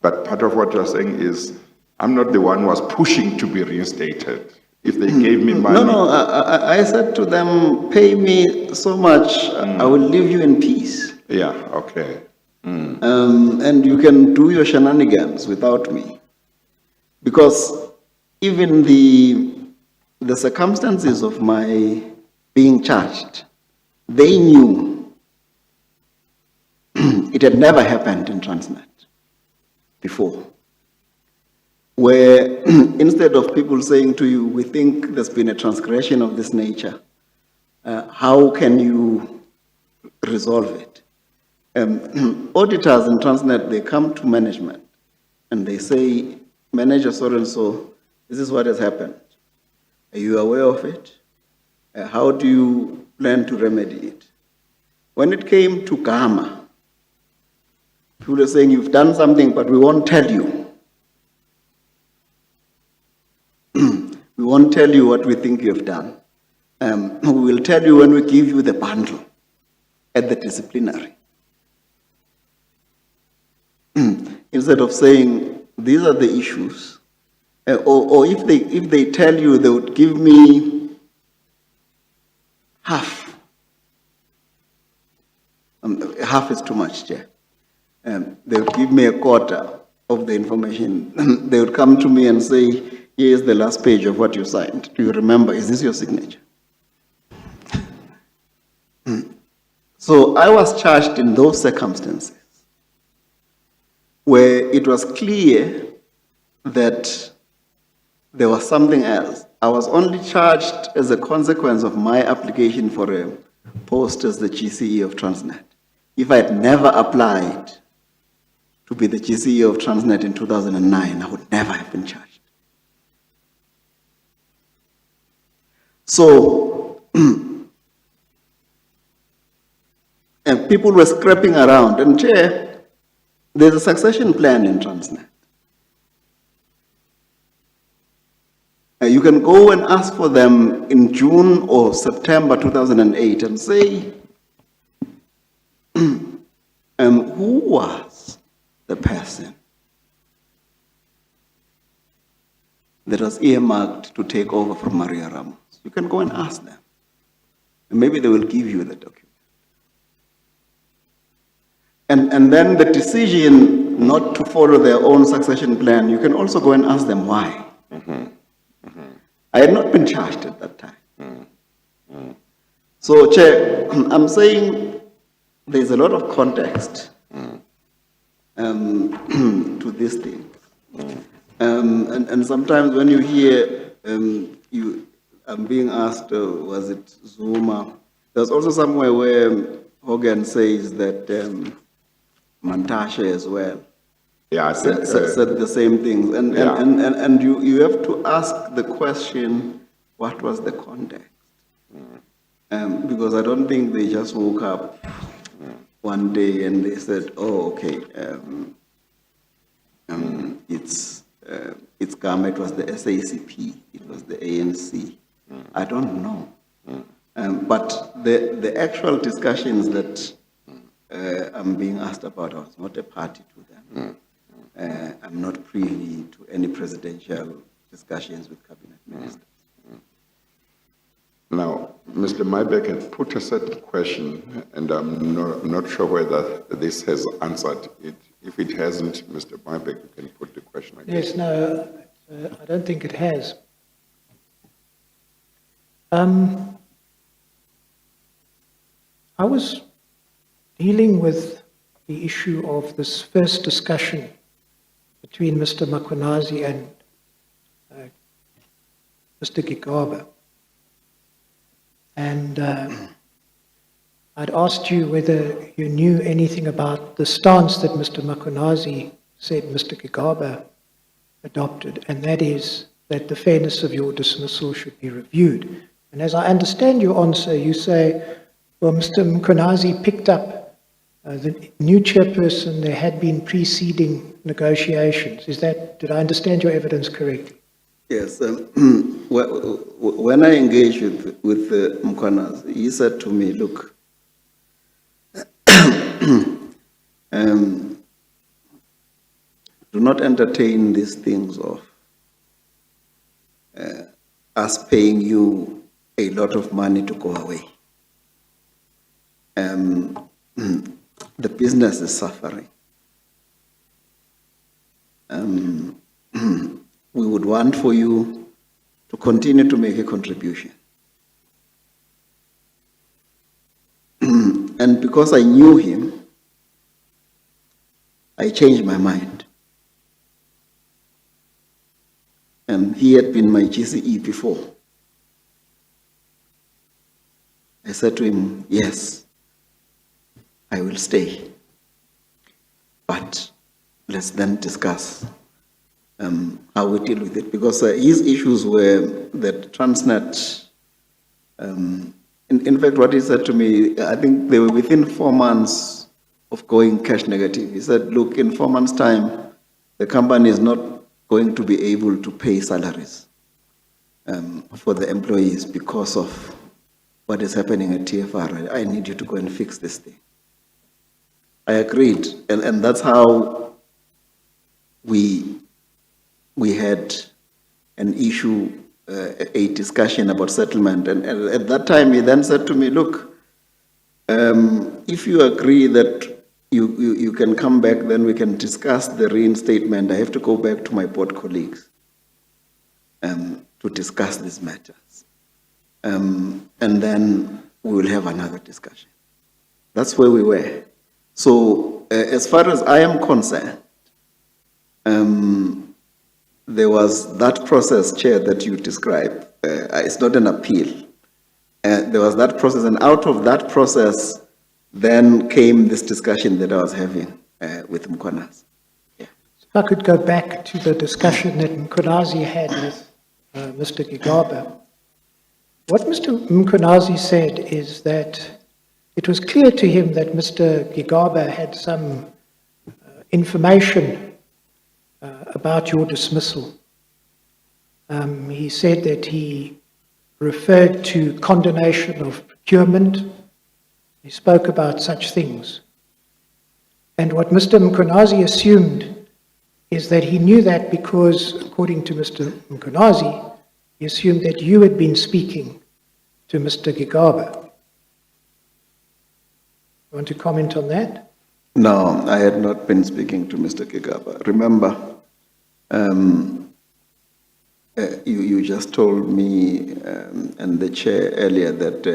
But part of what you're saying is, I'm not the one who was pushing to be reinstated. If they gave me money. No, I said to them, pay me so much, I will leave you in peace. Yeah, okay. And you can do your shenanigans without me. Because even the circumstances of my being charged, they knew it had never happened in Transnet before. Where instead of people saying to you, we think there's been a transgression of this nature, how can you resolve it? Auditors in Transnet, they come to management and they say, manager so-and-so, this is what has happened. Are you aware of it? How do you plan to remedy it? When it came to Gama, people were saying, you've done something, but we won't tell you. We won't tell you what we think you have done. We will tell you when we give you the bundle at the disciplinary. Instead of saying, these are the issues, or if they tell you, they would give me half. Half is too much, Chair. They would give me a quarter of the information. They would come to me and say, here's the last page of what you signed. Do you remember? Is this your signature? So I was charged in those circumstances where it was clear that there was something else. I was only charged as a consequence of my application for a post as the GCE of Transnet. If I had never applied to be the GCE of Transnet in 2009, I would never have been charged. So, and people were scrapping around, and Chair, there's a succession plan in Transnet. You can go and ask for them in June or September 2008 and say, who was the person that was earmarked to take over from Maria Ramos? You can go and ask them. And maybe they will give you the document. And then the decision not to follow their own succession plan, you can also go and ask them why. I had not been charged at that time. So, Chair, I'm saying there's a lot of context to this thing. And sometimes when you hear I'm being asked, was it Zuma? There's also somewhere where Hogan says that Mantashe as well Yeah, I think, said the same things. Yeah. And you have to ask the question, what was the context? Because I don't think they just woke up one day and they said, oh, okay, it's Gama, it was the SACP, it was the ANC. I don't know. But the actual discussions that I'm being asked about, I was not a party to them. I'm not privy to any presidential discussions with cabinet ministers. now, Mr. Mybeck had put a certain question, and I'm not sure whether this has answered it. If it hasn't, Mr. Mybeck, you can put the question again. Yes, no, I don't think it has. I was dealing with the issue of this first discussion between Mr. Makhonazi and Mr. Gigaba. And I'd asked you whether you knew anything about the stance that Mr. Makhonazi said Mr. Gigaba adopted, and that is that the fairness of your dismissal should be reviewed. And as I understand your answer, you say, well, Mr. Makhonazi picked up the new chairperson, there had been preceding negotiations. Did I understand your evidence correctly? Yes. When I engaged with Mkhwanazi, he said to me, look, do not entertain these things of us paying you a lot of money to go away. The business is suffering. We would want for you to continue to make a contribution. And because I knew him, I changed my mind. He had been my GCE before. I said to him, yes, I will stay. But let's then discuss how we deal with it. Because his issues were that Transnet, in fact, what he said to me, I think they were within 4 months of going cash negative. He said, look, in 4 months' time, the company is not going to be able to pay salaries for the employees because of what is happening at TFR. I need you to go and fix this thing. I agreed, and that's how we had an issue, a discussion about settlement. And at that time, he then said to me, look, if you agree that you can come back, then we can discuss the reinstatement. I have to go back to my board colleagues to discuss these matters. And then we will have another discussion. That's where we were. So as far as I am concerned, there was that process, Chair, that you described. It's not an appeal. There was that process, and out of that process, then came this discussion that I was having with Mkhwanazi. Yeah. If I could go back to the discussion that Mkhwanazi had with Mr. Gigaba. What Mr. Mkhwanazi said is that it was clear to him that Mr. Gigaba had some information about your dismissal. He said that he referred to condonation of procurement. He spoke about such things. And what Mr. Mkonazi assumed is that he knew that because, according to Mr. Mkonazi, he assumed that you had been speaking to Mr. Gigaba. You want to comment on that? No, I had not been speaking to Mr. Gigaba. Remember, you just told me and the chair earlier that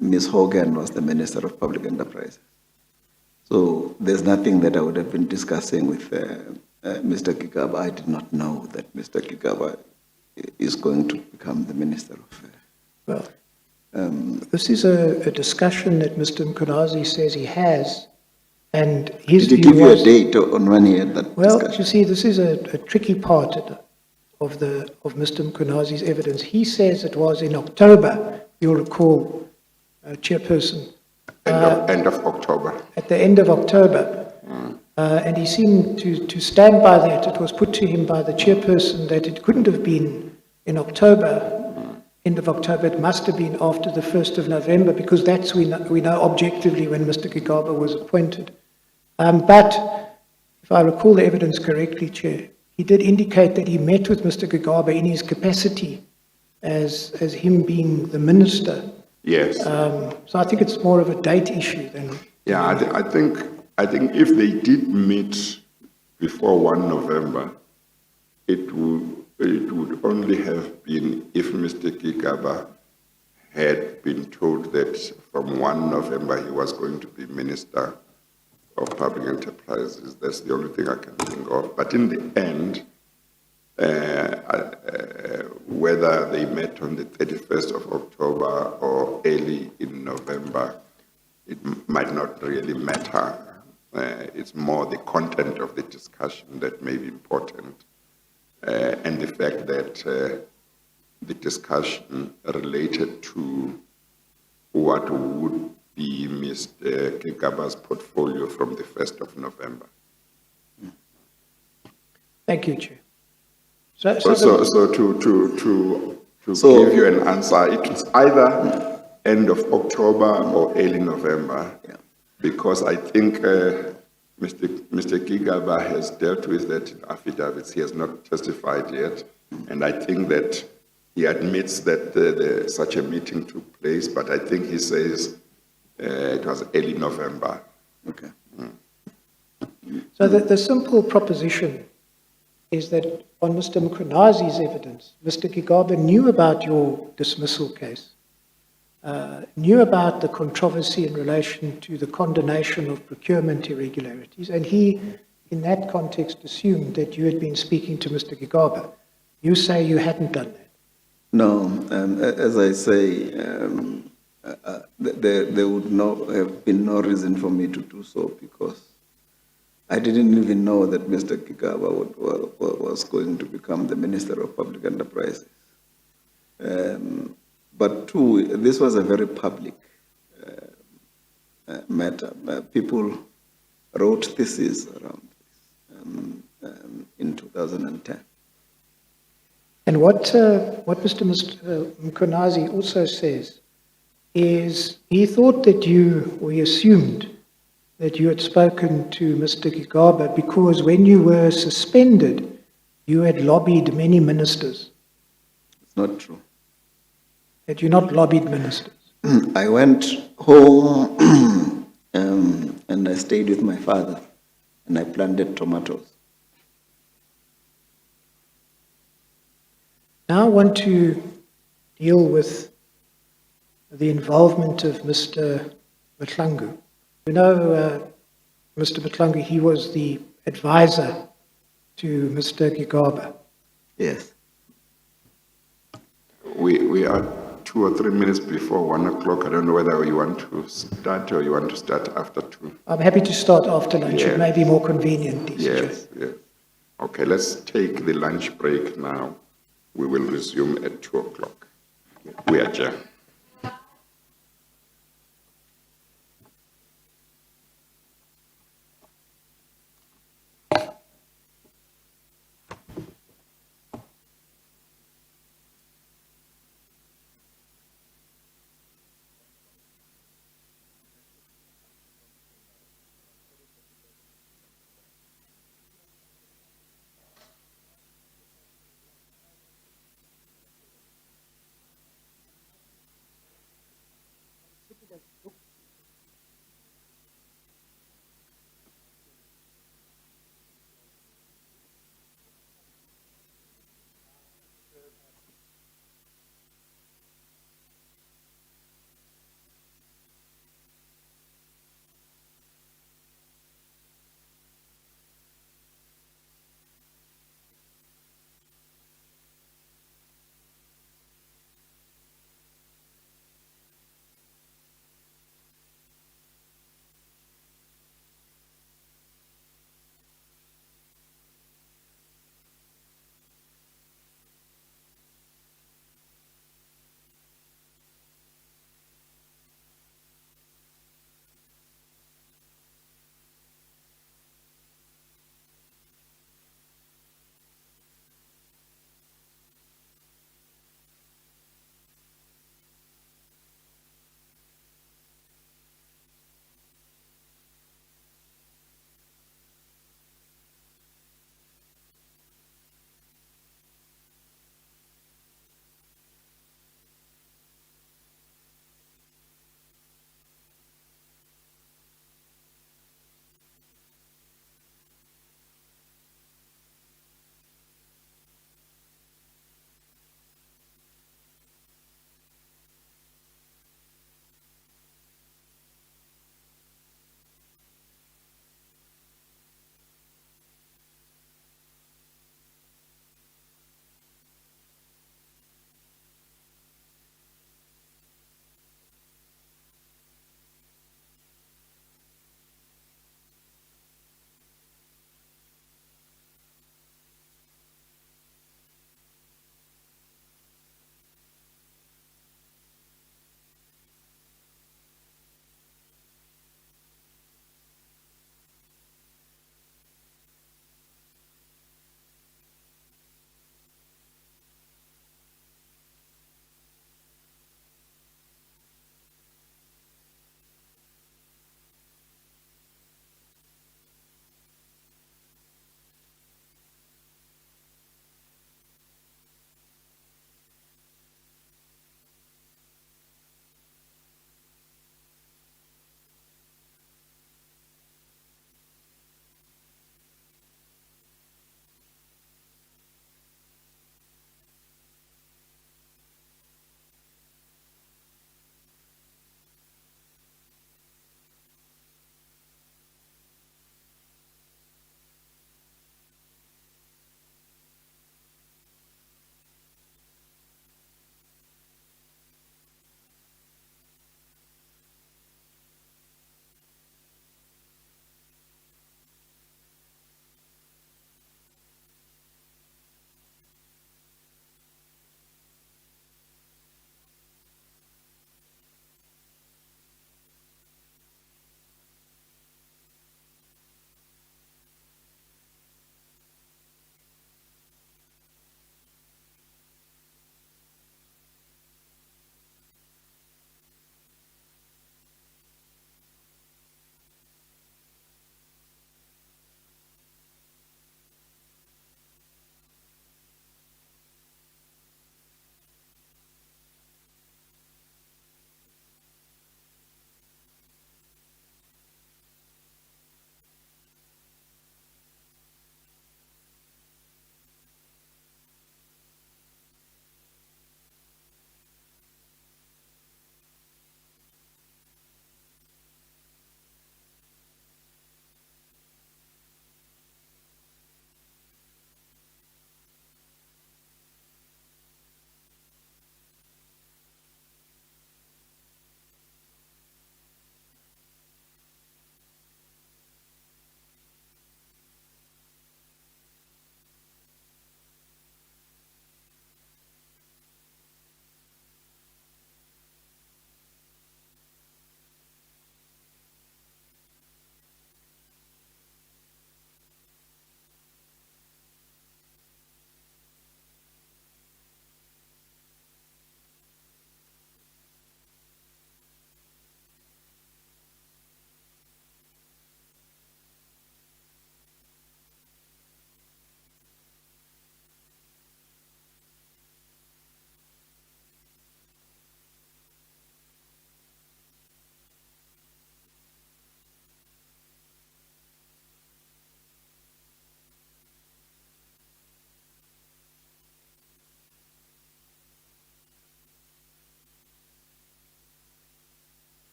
Ms. Hogan was the Minister of Public Enterprise. So there's nothing that I would have been discussing with Mr. Gigaba. I did not know that Mr. Gigaba is going to become the Minister of. Well, this is a discussion that Mr. Mkonazi says he has, and his Did he view give you a was, date on when he had that well, discussion? you see, this is a tricky part of Mr. Mkonazi's evidence. He says it was in October, you'll recall, Chairperson, End of October. at the end of October. And he seemed to stand by that. It was put to him by the chairperson that it couldn't have been in October, end of October. It must have been after the 1st of November, because that's we know objectively when Mr. Gigaba was appointed. But if I recall the evidence correctly, Chair, he did indicate that he met with Mr. Gigaba in his capacity as him being the minister. Yes. So I think it's more of a date issue than. Yeah, I think if they did meet before 1 November, it would only have been if Mr. Gigaba had been told that from 1 November he was going to be Minister of Public Enterprises. That's the only thing I can think of. But in the end, whether they met on the 31st of October or early in November, it might not really matter. It's more the content of the discussion that may be important, and the fact that the discussion related to what would be Mr. Gigaba's portfolio from the 1st of November. Thank you, Chair. So to give you an answer, it's either end of October or early November, because I think Mr. Gigaba has dealt with that in affidavits. He has not testified yet, and I think that he admits that such a meeting took place, but I think he says it was early November. Okay. So the simple proposition is that on Mr. Mkonazi's evidence, Mr. Gigaba knew about your dismissal case, knew about the controversy in relation to the condonation of procurement irregularities, and he, in that context, assumed that you had been speaking to Mr. Gigaba. You say you hadn't done that. No, as I say, there would have been no reason for me to do so, because I didn't even know that Mr. Gigaba was going to become the Minister of Public Enterprises. But two, this was a very public matter. People wrote theses around this in 2010. And what Mr. Mkonazi also says is he thought that he assumed that you had spoken to Mr. Gigaba because when you were suspended, you had lobbied many ministers. It's not true. Had you not lobbied ministers? I went home and I stayed with my father and I planted tomatoes. Now I want to deal with the involvement of Mr. Mtlangu. You know, Mr. Mtlangu, he was the advisor to Mr. Gigaba. Yes. We are 2 or 3 minutes before 1 o'clock. I don't know whether you want to start or you want to start after 2. I'm happy to start after lunch. Yes. It may be more convenient. Mr. Chair. Yes. Okay, let's take the lunch break now. We will resume at 2 o'clock. We adjourn.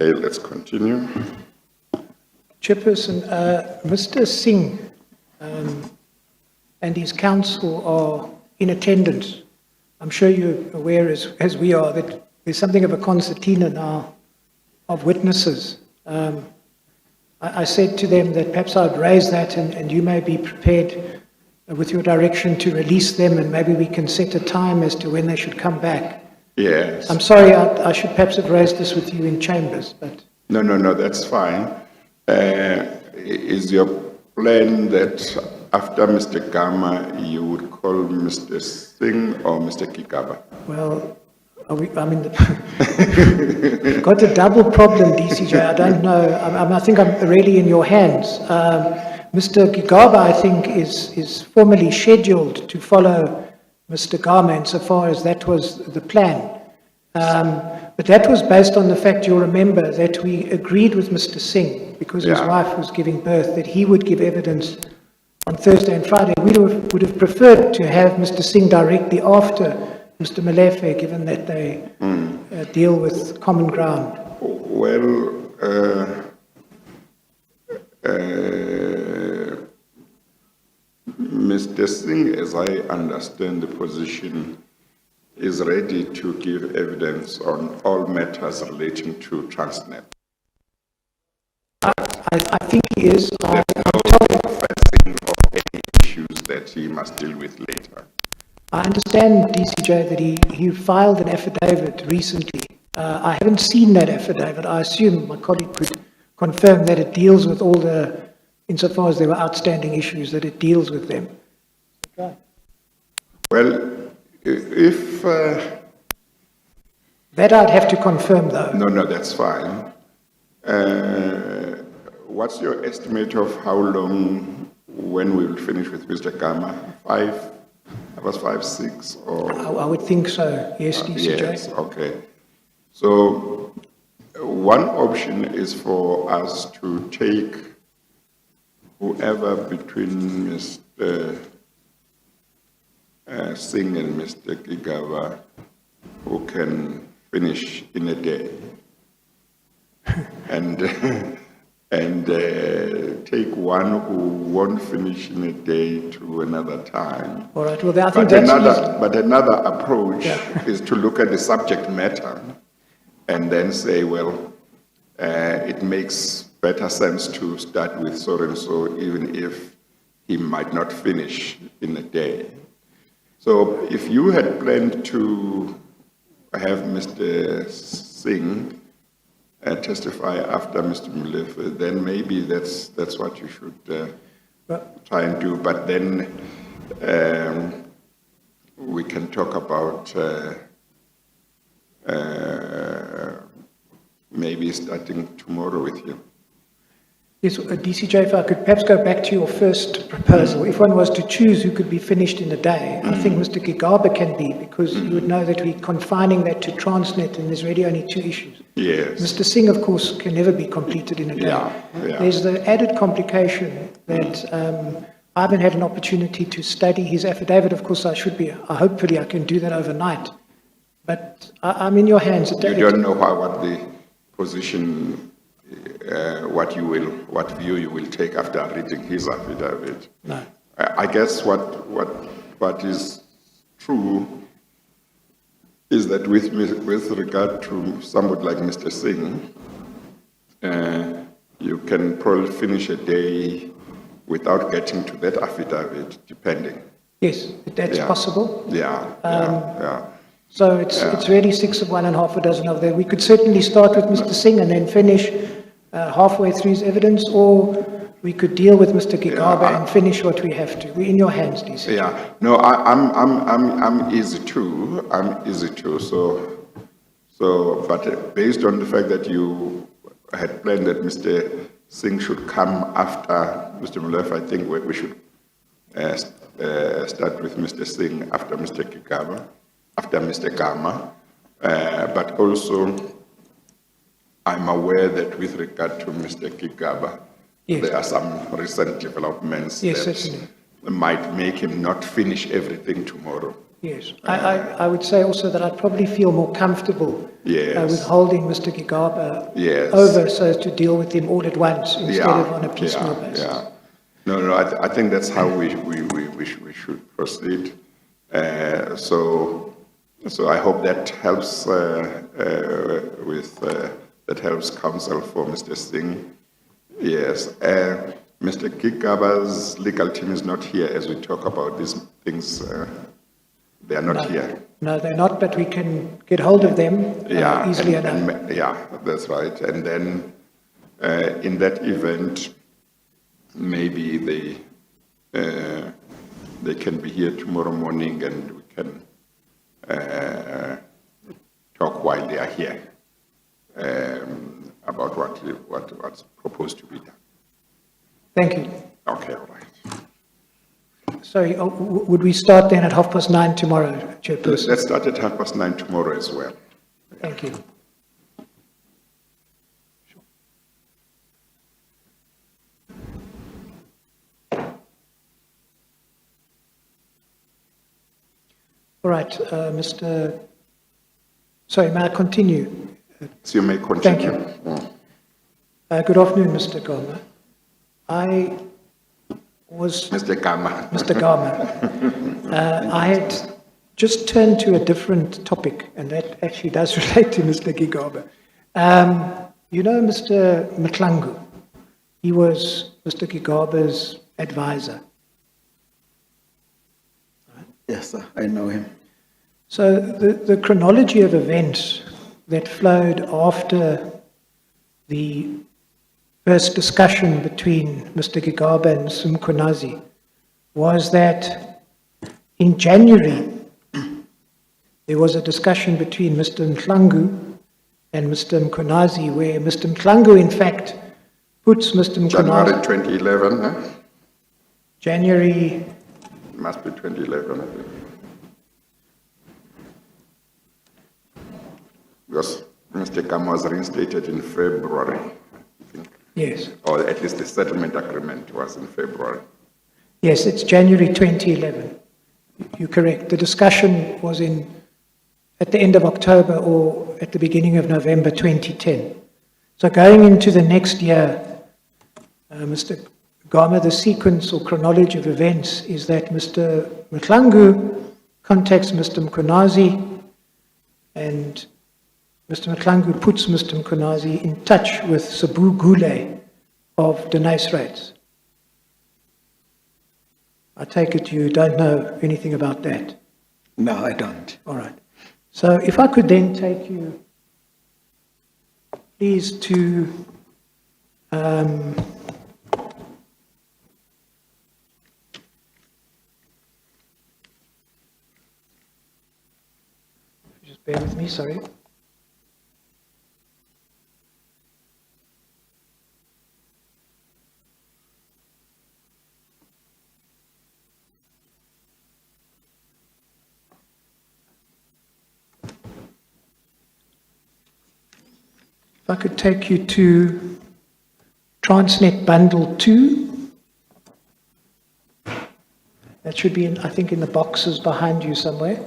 Okay, let's continue. Chairperson, Mr. Singh and his counsel are in attendance. I'm sure you're aware, as we are, that there's something of a concertina now of witnesses. I said to them that perhaps I'd raise that and you may be prepared with your direction to release them, and maybe we can set a time as to when they should come back. Yes. I'm sorry, I should perhaps have raised this with you in chambers, but No, that's fine. Is your plan that after Mr. Gama, you would call Mr. Singh or Mr. Kigaba? well, we've got a double problem, DCJ. I don't know. I think I'm really in your hands. Mr. Gigaba, I think, is formally scheduled to follow Mr. Gama insofar as that was the plan. But that was based on the fact, you'll remember, that we agreed with Mr. Singh, because his Yeah. wife was giving birth, that he would give evidence on Thursday and Friday. We would have preferred to have Mr. Singh directly after Mr. Molefe, given that they deal with common ground. Well, Mr. Singh, as I understand the position, is ready to give evidence on all matters relating to Transnet. I think he is. There's no pressing or any issues that he must deal with later. I understand, DCJ, that he filed an affidavit recently. I haven't seen that affidavit. I assume my colleague could confirm that it deals with all the, insofar as there were outstanding issues, that it deals with them. Okay. Well, if, That I'd have to confirm, though. no, that's fine. What's your estimate of how long, when we will finish with Mr. Gama? 5, 6, or? I would think so, yes, DCJ. Yes, okay. So one option is for us to take whoever between Mr. Singh and Mr. Kigaba who can finish in a day, and take one who won't finish in a day to another time. All right, well, I think that's easy. But another approach Yeah. is to look at the subject matter and then say, well, it makes better sense to start with so and so, even if he might not finish in a day. So if you had planned to have Mr. Singh testify after Mr. Molefe, then maybe that's what you should try and do. But then we can talk about maybe starting tomorrow with you. Yes, DCJ, if I could perhaps go back to your first proposal. If one was to choose who could be finished in a day, I think Mr. Gigaba can be, because you would know that we're confining that to Transnet and there's really only 2 issues. Yes. Mr. Singh, of course, can never be completed in a day. Yeah. There's the added complication that I haven't had an opportunity to study his affidavit. Of course, hopefully I can do that overnight. But I'm in your hands. You don't know what the position, what view you will take after reading his affidavit. No. I guess what is true is that with regard to somebody like Mr. Singh, you can probably finish a day without getting to that affidavit, depending. Yes, that's Yeah. possible. Yeah. So it's really 6 of one and half a dozen of them. We could certainly start with Mr. Singh and then finish halfway through his evidence, or we could deal with Mr. Gigaba and finish what we have to. We're in your hands, DC. Yeah. No, I'm easy too. So, but based on the fact that you had planned that Mr. Singh should come after Mr. Molefe, I think we should start with Mr. Singh after Mr. Kigaba, after Mr. Gama. But also, I'm aware that with regard to Mr. Kigaba, Yes. there are some recent developments Yes, that certainly. might make him not finish everything tomorrow. Yes, I would say also that I'd probably feel more comfortable Yes. with holding Mr. Gigaba Yes. over so as to deal with him all at once instead Yeah, of on a piecemeal basis. Yeah. No, I think that's how we should proceed. So I hope that helps that helps counsel for Mr. Singh. Yes. Mr. Gigaba's legal team is not here as we talk about these things. They are not here. No, they're not, but we can get hold of them easily enough. Yeah, that's right. And then in that event, maybe they can be here tomorrow morning and we can talk while they are here about what's proposed to be done. Thank you. Okay, all right. Sorry, would we start then at 9:30 tomorrow, Chairperson? Let's start at 9:30 tomorrow as well. Thank you. All right, sorry, may I continue? So you may continue. Thank you. Good afternoon, Mr. Gama. I was... Mr. Gama. Mr. Gama. I had just turned to a different topic, and that actually does relate to Mr. Gigaba. You know Mr. Mklangu? He was Mr. Gigaba's advisor. Yes, sir, I know him. So the chronology of events that flowed after the first discussion between Mr. Gigaba and Mr. Mkonazi was that in January, there was a discussion between Mr. Mklangu and Mr. Mkonazi, where Mr. Mklangu, in fact, puts Mr. January Mkonazi... 2011, huh? January... Must be 2011, I think. Because Mr. Gama was reinstated in February, I think. Yes. Or at least the settlement agreement was in February. Yes, it's January 2011. You're correct. The discussion was at the end of October or at the beginning of November 2010. So going into the next year, Mr. Gama, the sequence or chronology of events is that Mr. Mklangu contacts Mr. Mkonazi, and Mr. Mklangu puts Mr. Mkonazi in touch with Sabu Gule of Denise Rates. I take it you don't know anything about that? No, I don't. All right. So if I could then take you, please, to just bear with me, sorry. If I could take you to Transnet Bundle 2. That should be, I think, in the boxes behind you somewhere.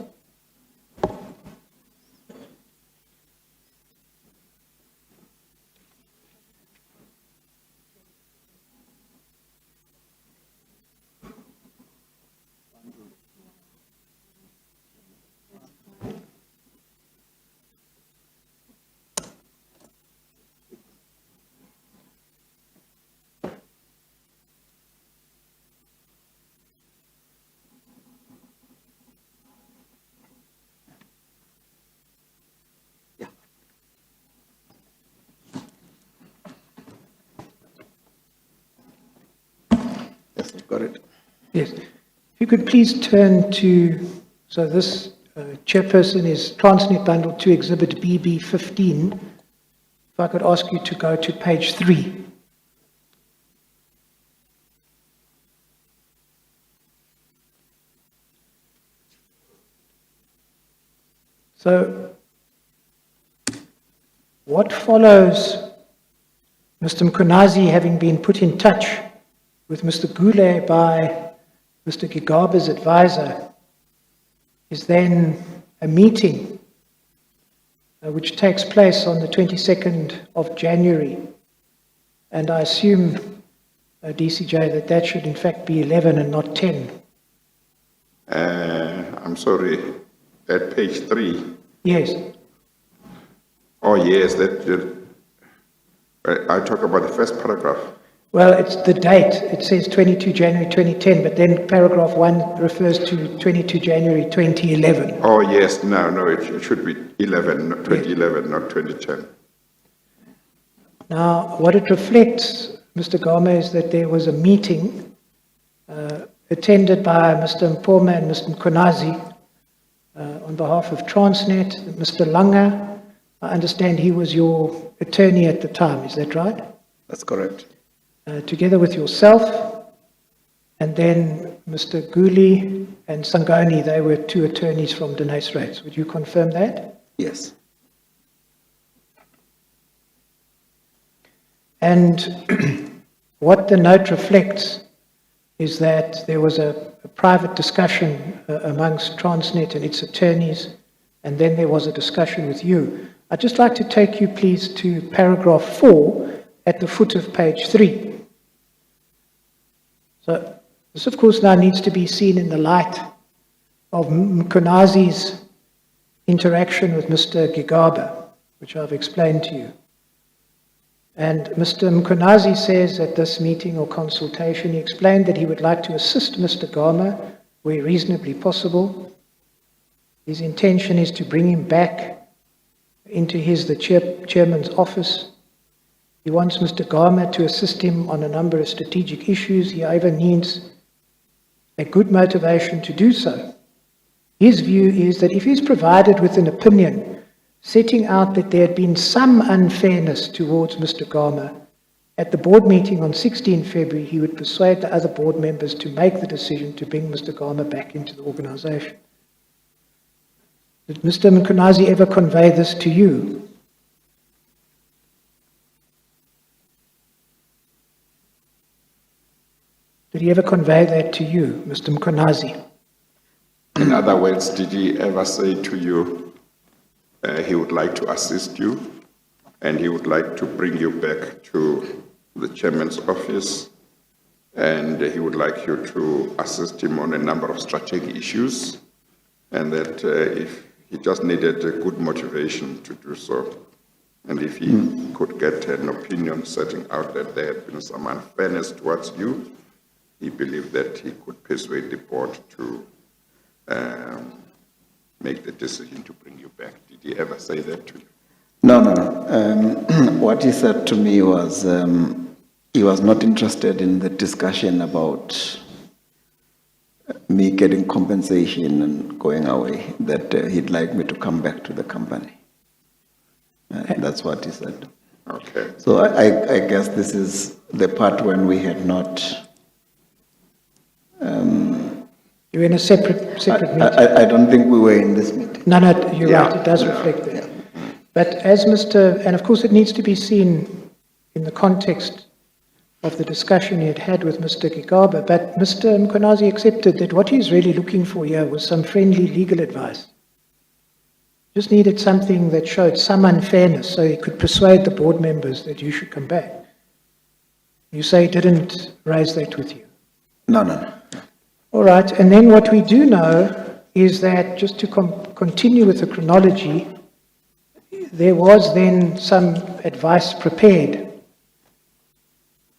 Yes, I've got it. Yes. If you could please turn to, so this chairperson is Transnet Bundle 2 Exhibit BB15. If I could ask you to go to page 3. So, what follows Mr. Mkonazi having been put in touch with Mr. Gule by Mr. Gigaba's advisor is then a meeting which takes place on the 22nd of January. And I assume, DCJ, that should in fact be 11 and not 10. I'm sorry, at page 3. Yes. Oh, yes, I talk about the first paragraph. Well, it's the date. It says 22 January 2010, but then paragraph 1 refers to 22 January 2011. Oh, yes, no, it should be 11, not 2011, not 2010. Now, what it reflects, Mr. Gama, is that there was a meeting attended by Mr. Mpoma and Mr. Mkonazi on behalf of Transnet. Mr. Langa, I understand he was your attorney at the time, is that right? That's correct. Together with yourself, and then Mr. Guli and Sangoni, they were two attorneys from Denise Rates. Would you confirm that? Yes. And what the note reflects is that there was a private discussion amongst Transnet and its attorneys, and then there was a discussion with you. I'd just like to take you, please, to paragraph 4 at the foot of page 3. So this, of course, now needs to be seen in the light of Mkonazi's interaction with Mr. Gigaba, which I've explained to you. And Mr. Mkonazi says at this meeting or consultation, he explained that he would like to assist Mr. Gama where reasonably possible. His intention is to bring him back into the chairman's office. He wants Mr. Gama to assist him on a number of strategic issues. He even needs a good motivation to do so. His view is that if he's provided with an opinion setting out that there had been some unfairness towards Mr. Gama, at the board meeting on 16 February, he would persuade the other board members to make the decision to bring Mr. Gama back into the organization. Did Mr. Mkonazi ever convey this to you? Did he ever convey that to you, Mr. Mkonazi? In other words, did he ever say to you, he would like to assist you and he would like to bring you back to the chairman's office and he would like you to assist him on a number of strategic issues, and that if he just needed a good motivation to do so, and if he could get an opinion setting out that there had been some unfairness towards you, he believed that he could persuade the board to make the decision to bring you back. Did he ever say that to you? No. What he said to me was he was not interested in the discussion about me getting compensation and going away, that he'd like me to come back to the company. That's what he said. Okay. So I guess this is the part when we had not... You were in a separate meeting? I don't think we were in this meeting. No, you're right, it does reflect that. But as and of course it needs to be seen in the context of the discussion he had had with Mr. Gigaba, but Mr. Mkonazi accepted that what he's really looking for here was some friendly legal advice. Just needed something that showed some unfairness so he could persuade the board members that you should come back. You say he didn't raise that with you? No. All right, and then what we do know is that, just to continue with the chronology, there was then some advice prepared.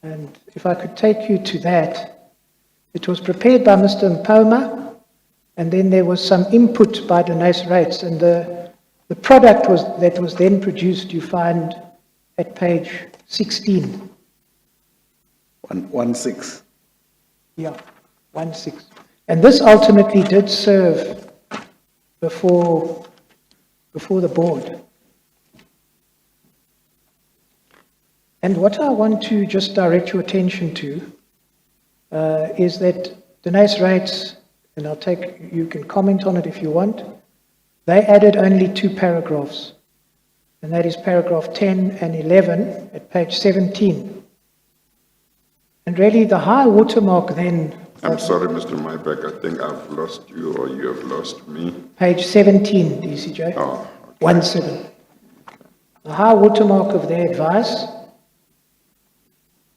And if I could take you to that, it was prepared by Mr. Mpoma, and then there was some input by Denise Rates, and the product that was then produced, you find at page 16. 1-6. Yeah, 1-6. And this ultimately did serve before the board. And what I want to just direct your attention to is that Denise Rates, and you can comment on it if you want, they added only 2 paragraphs, and that is paragraph 10 and 11 at page 17. And really the high watermark then I'm sorry, Mr. Mybeck, I think I've lost you or you have lost me. Page 17, DCJ. Oh, 17. The high watermark of their advice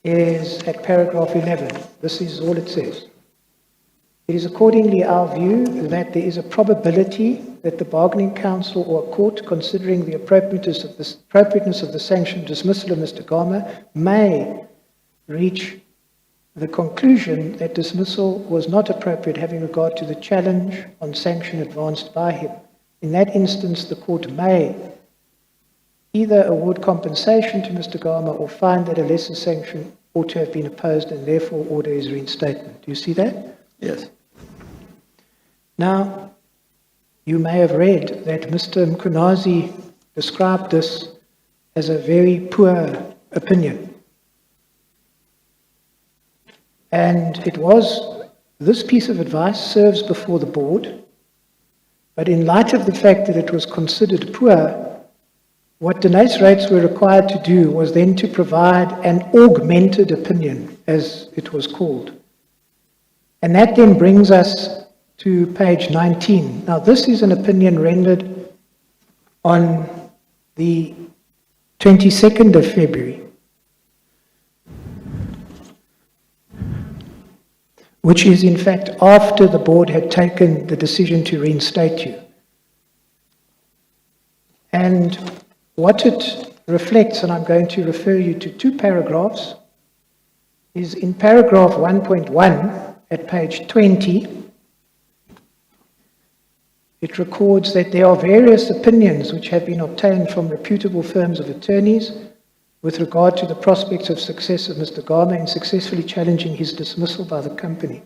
is at paragraph 11. This is all it says. It is accordingly our view that there is a probability that the bargaining council or a court, considering the appropriateness of the sanctioned dismissal of Mr. Gama, may reach the conclusion that dismissal was not appropriate having regard to the challenge on sanction advanced by him. In that instance, the court may either award compensation to Mr. Gama or find that a lesser sanction ought to have been imposed and therefore order his reinstatement. Do you see that? Yes. Now, you may have read that Mr. Mkunazi described this as a very poor opinion. And it was, this piece of advice serves before the board, but in light of the fact that it was considered poor, what Denise rates were required to do was then to provide an augmented opinion, as it was called. And that then brings us to page 19. Now, this is an opinion rendered on the 22nd of February, which is in fact after the board had taken the decision to reinstate you. And what it reflects, and I'm going to refer you to two paragraphs, is in paragraph 1.1 at page 20, it records that there are various opinions which have been obtained from reputable firms of attorneys with regard to the prospects of success of Mr. Gama in successfully challenging his dismissal by the company.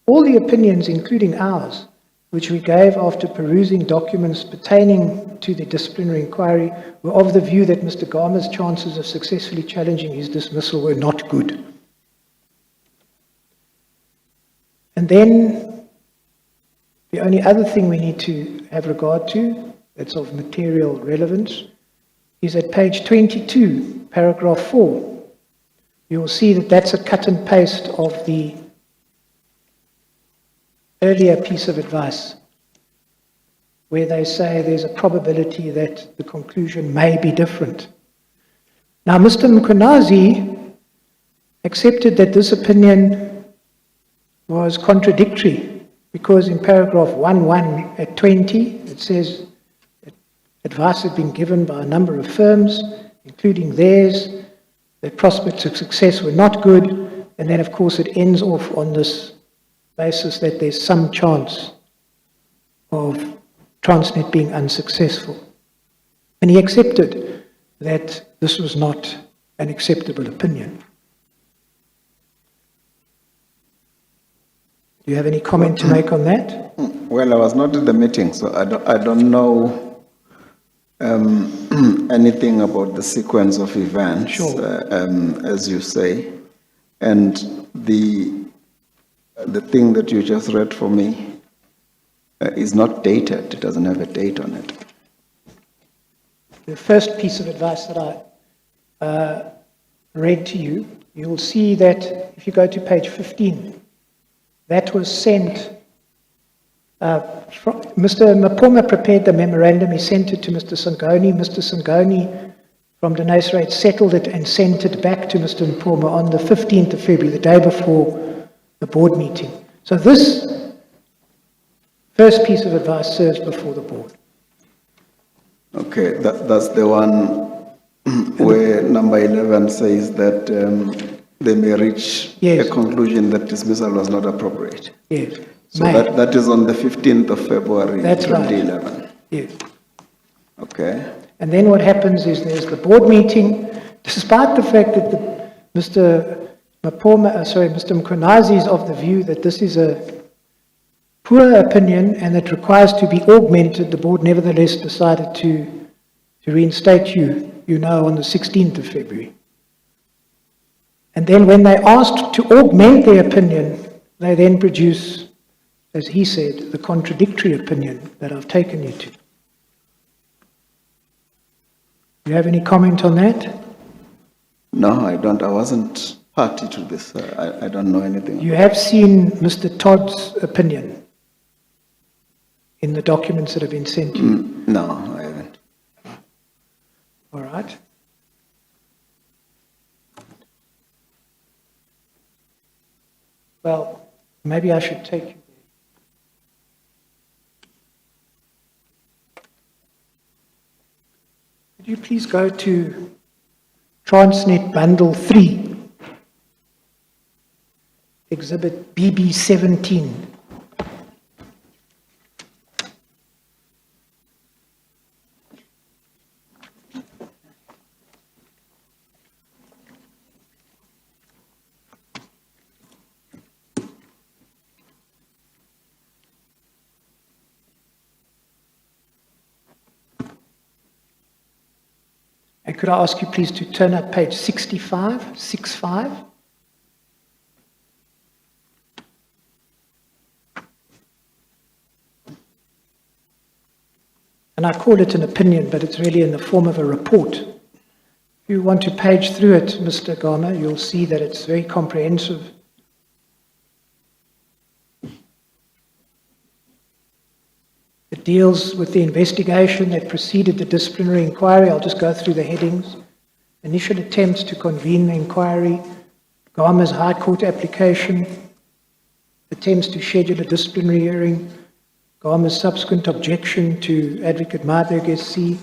All the opinions, including ours, which we gave after perusing documents pertaining to the disciplinary inquiry, were of the view that Mr. Gama's chances of successfully challenging his dismissal were not good. And then the only other thing we need to have regard to, that's of material relevance, is at page 22, paragraph 4. You will see that that's a cut and paste of the earlier piece of advice, where they say there's a probability that the conclusion may be different. Now, Mr. Mkunazi accepted that this opinion was contradictory, because in paragraph 1.1 at 20, it says that advice had been given by a number of firms, including theirs, that prospects of success were not good, and then of course it ends off on this basis that there's some chance of Transnet being unsuccessful. And he accepted that this was not an acceptable opinion. Do you have any comment to make on that? Well, I was not at the meeting, so I don't know anything about the sequence of events, Sure. as you say. And the thing that you just read for me is not dated. It doesn't have a date on it. The first piece of advice that I read to you, you'll see that if you go to page 15, that was sent, Mr. Mapoma prepared the memorandum, he sent it to Mr. Sangoni. Mr. Sangoni from Denise Rate settled it and sent it back to Mr. Mapoma on the 15th of February, the day before the board meeting. So this first piece of advice serves before the board. Okay, that's the one where number 11 says that they may reach Yes. a conclusion that dismissal was not appropriate. Yes. So May. that is on the 15th of February, That's right. 2011. Yes. Okay. And then what happens is there's the board meeting, despite the fact that Mr. Mkunazi is of the view that this is a poor opinion and that requires to be augmented, the board nevertheless decided to reinstate you, on the 16th of February. And then when they asked to augment their opinion, they then produce, as he said, the contradictory opinion that I've taken you to. Do you have any comment on that? No, I don't. I wasn't party to this. I don't know anything. You have seen Mr. Todd's opinion in the documents that have been sent to you? No, I haven't. All right. Well, maybe I should take you there. Could you please go to Transnet Bundle 3, Exhibit BB17. And could I ask you please to turn up page 65, 65? And I call it an opinion, but it's really in the form of a report. If you want to page through it, Mr. Gama, you'll see that it's very comprehensive. It deals with the investigation that preceded the disciplinary inquiry. I'll just go through the headings. Initial attempts to convene the inquiry, Gama's High Court application, attempts to schedule a disciplinary hearing, Gama's subsequent objection to Advocate Marburg SC,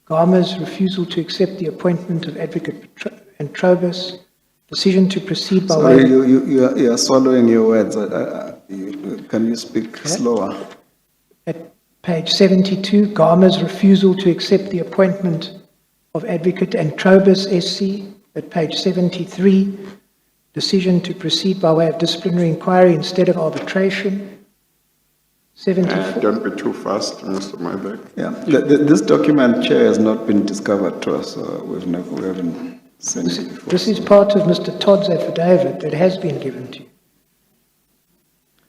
Gama's refusal to accept the appointment of Advocate Antrobus, decision to proceed by way Sorry, of... you are swallowing your words. Can you speak slower? At page 72, Gama's refusal to accept the appointment of Advocate Antrobus SC. At page 73, decision to proceed by way of disciplinary inquiry instead of arbitration. 74. Don't be too fast, Mr. Mybeck. Yeah, this document, Chair, has not been discovered to us. We haven't seen it before. This is part of Mr. Todd's affidavit that has been given to you.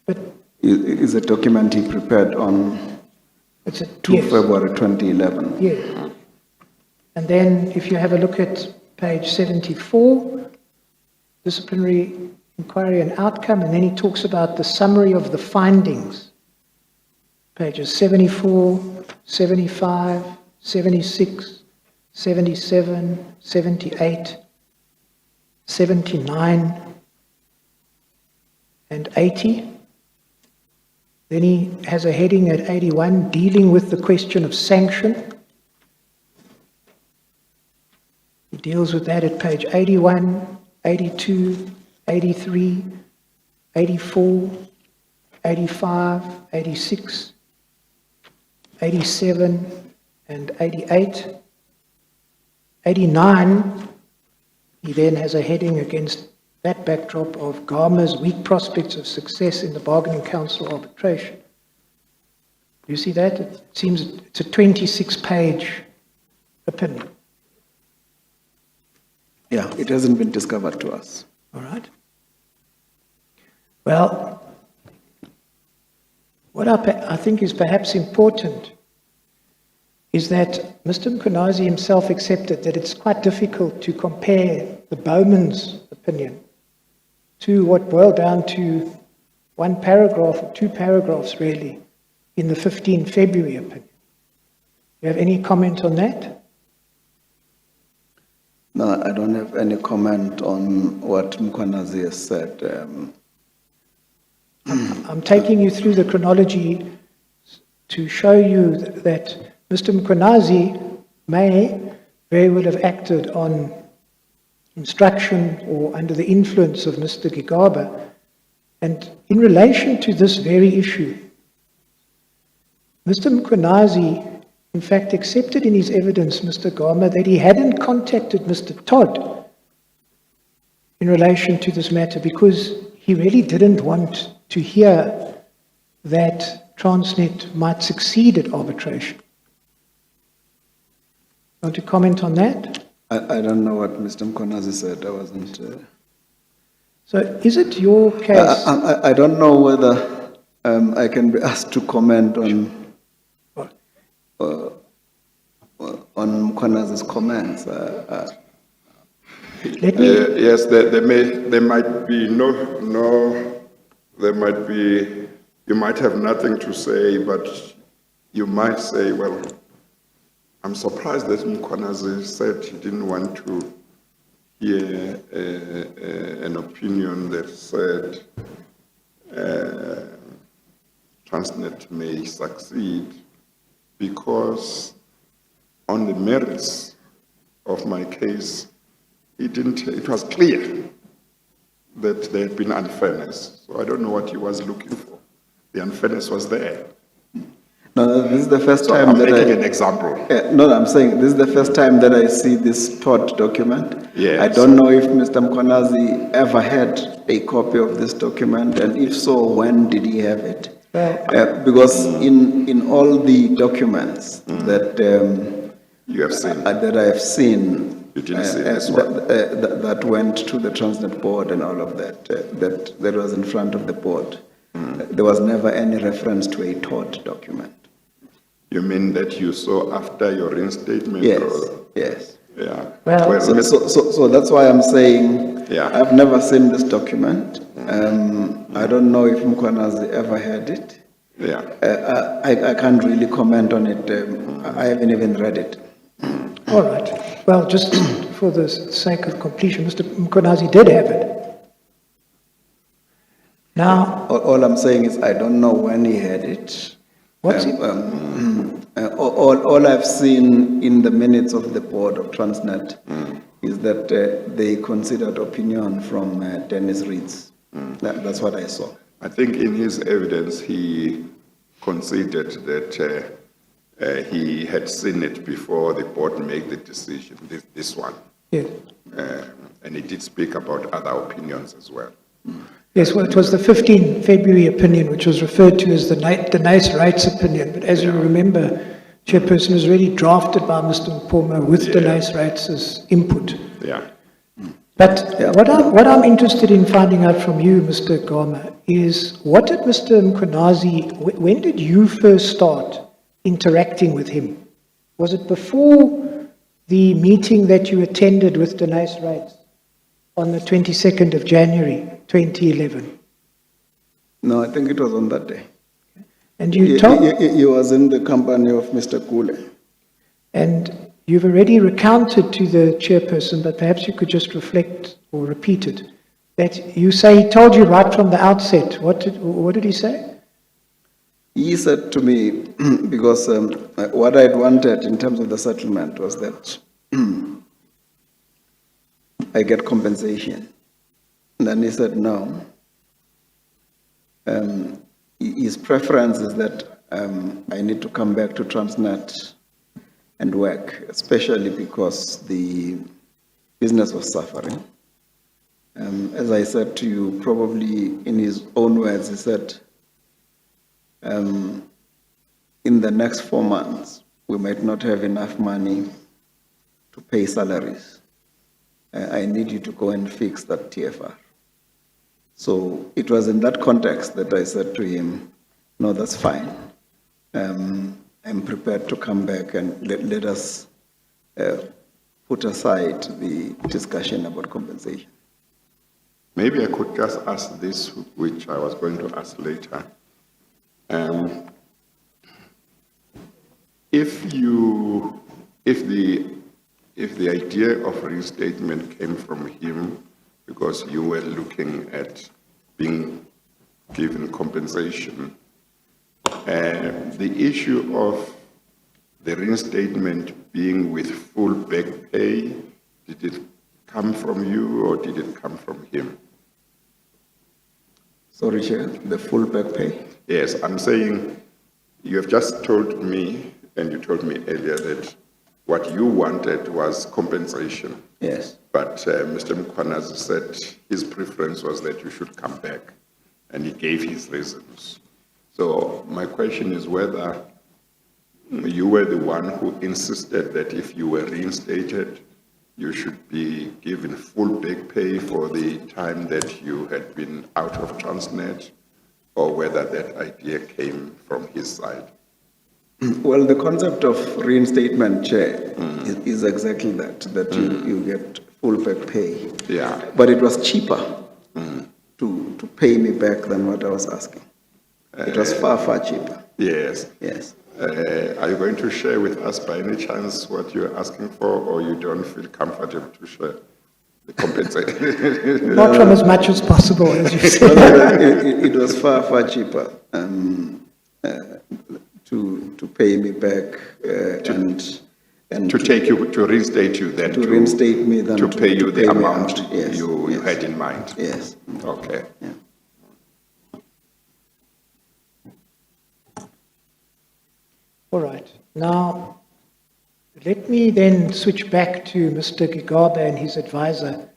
But Is a document he prepared on it's a 2 yes, February 2011. yes. And then if you have a look at page 74, disciplinary inquiry and outcome, and then he talks about the summary of the findings. Pages 74, 75, 76, 77, 78, 79, and 80. Then he has a heading at 81, dealing with the question of sanction. He deals with that at page 81, 82, 83, 84, 85, 86, 87, and 88. 89, he then has a heading against that backdrop of Gama's weak prospects of success in the bargaining council arbitration. Do you see that? It seems it's a 26-page opinion. Yeah, it hasn't been discovered to us. All right. Well, what I think is perhaps important is that Mr. Mkonazi himself accepted that it's quite difficult to compare the Bowman's opinion to what boiled down to one paragraph or two paragraphs really in the 15 February opinion. Do you have any comment on that? No, I don't have any comment on what Mkonazi has said. I'm taking you through the chronology to show you that Mr. Mkonazi may very well have acted on instruction or under the influence of Mr. Gigaba. And in relation to this very issue, Mr. Mkonazi, in fact, accepted in his evidence, Mr. Gama, that he hadn't contacted Mr. Todd in relation to this matter because he really didn't want to hear that Transnet might succeed at arbitration. Want to comment on that? I don't know what Mr. Mkonazi said. I wasn't... So is it your case? I don't know whether I can be asked to comment on Mkonazi's comments. Let me, Yes, there might be there might be, you might have nothing to say, but you might say, well, I'm surprised that Mkhwanazi said he didn't want to hear an opinion that said Transnet may succeed because on the merits of my case, it was clear that there had been unfairness. So I don't know what he was looking for. The unfairness was there. No, this is the first So time I'm that making an example. No, I'm saying this is the first time that I see this taught document. Yes. I don't know if Mr. Mkhwanazi ever had a copy of this document, and if so, when did he have it? Because in all the documents that You have seen. that I have seen, You didn't see this one. that went to the Transnet board and all of that, that was in front of the board. There was never any reference to a taught document. You mean that you saw after your reinstatement? Yes, or- yes. Yeah. Well, So that's why I'm saying, Yeah. I've never seen this document. I don't know if Mkhwanazi ever had it. Yeah. I can't really comment on it. I haven't even read it. all right. Well, just for the sake of completion, Mr. Mkhwanazi did have it. Now, All I'm saying is I don't know when he had it. what's it? All I've seen in the minutes of the board of Transnet is that they considered opinion from Dennis Reeds. That's what I saw. I think in his evidence, he conceded that he had seen it before the board made the decision, this one. Yes. And he did speak about other opinions as well. Yes, well, it was the 15 February opinion, which was referred to as the nice rights opinion. But as you remember, Chairperson, was really drafted by Mr. Mpoma with the nice rights' input. Yeah. But what I'm interested in finding out from you, Mr. Gama, is what did Mr. Mkhwanazi, when did you first start interacting with him? Was it before the meeting that you attended with the nice rights on the 22nd of January, 2011? No, I think it was on that day. And you told, He was in the company of Mr. Kule. and you've already recounted to the chairperson, but perhaps you could just reflect or repeat it, that you say he told you right from the outset. What did he say? He said to me, because what I'd wanted in terms of the settlement was that I get compensation. And then he said, no. His preference is that I need to come back to Transnet and work, especially because the business was suffering. As I said to you, probably in his own words, he said, in the next 4 months, we might not have enough money to pay salaries. I need you to go and fix that TFR. So it was in that context that I said to him, no, that's fine. I'm prepared to come back and let us put aside the discussion about compensation. Maybe I could just ask this, which I was going to ask later. If the idea of reinstatement came from him because you were looking at being given compensation, the issue of the reinstatement being with full back pay, did it come from you or did it come from him? Sorry, Chair, the full back pay? Yes, I'm saying you have just told me, and you told me earlier that what you wanted was compensation. Yes. But Mr. Mkhwanazi said his preference was that you should come back, and he gave his reasons. So my question is whether you were the one who insisted that if you were reinstated, you should be given full back pay for the time that you had been out of Transnet, or whether that idea came from his side. Well, the concept of reinstatement, Chair, is exactly that you get full back pay. Yeah. But it was cheaper to pay me back than what I was asking. It was far, far cheaper. Yes. Yes. Are you going to share with us by any chance what you're asking for, or you don't feel comfortable to share the compensation? Not from as much as possible, as you No, said. no, it was far, far cheaper to pay me back and To take you, to reinstate you then? to reinstate me than to pay you the pay me amount out. Yes, you yes. had in mind? Yes. Okay. Yeah. All right. Now, let me then switch back to Mr. Gigaba and his advisor,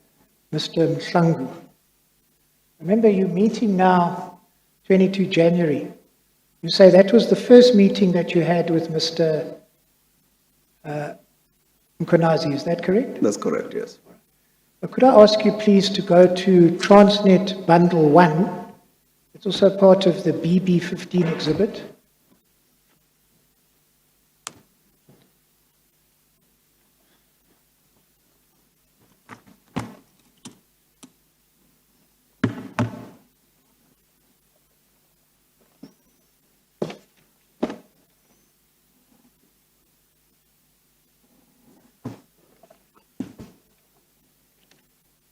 Mr. Mhlangu. Remember, you're meeting now, 22 January. You say that was the first meeting that you had with Mr. Mkonazi, is that correct? That's correct, yes. Could I ask you please to go to Transnet Bundle 1? It's also part of the BB15 exhibit.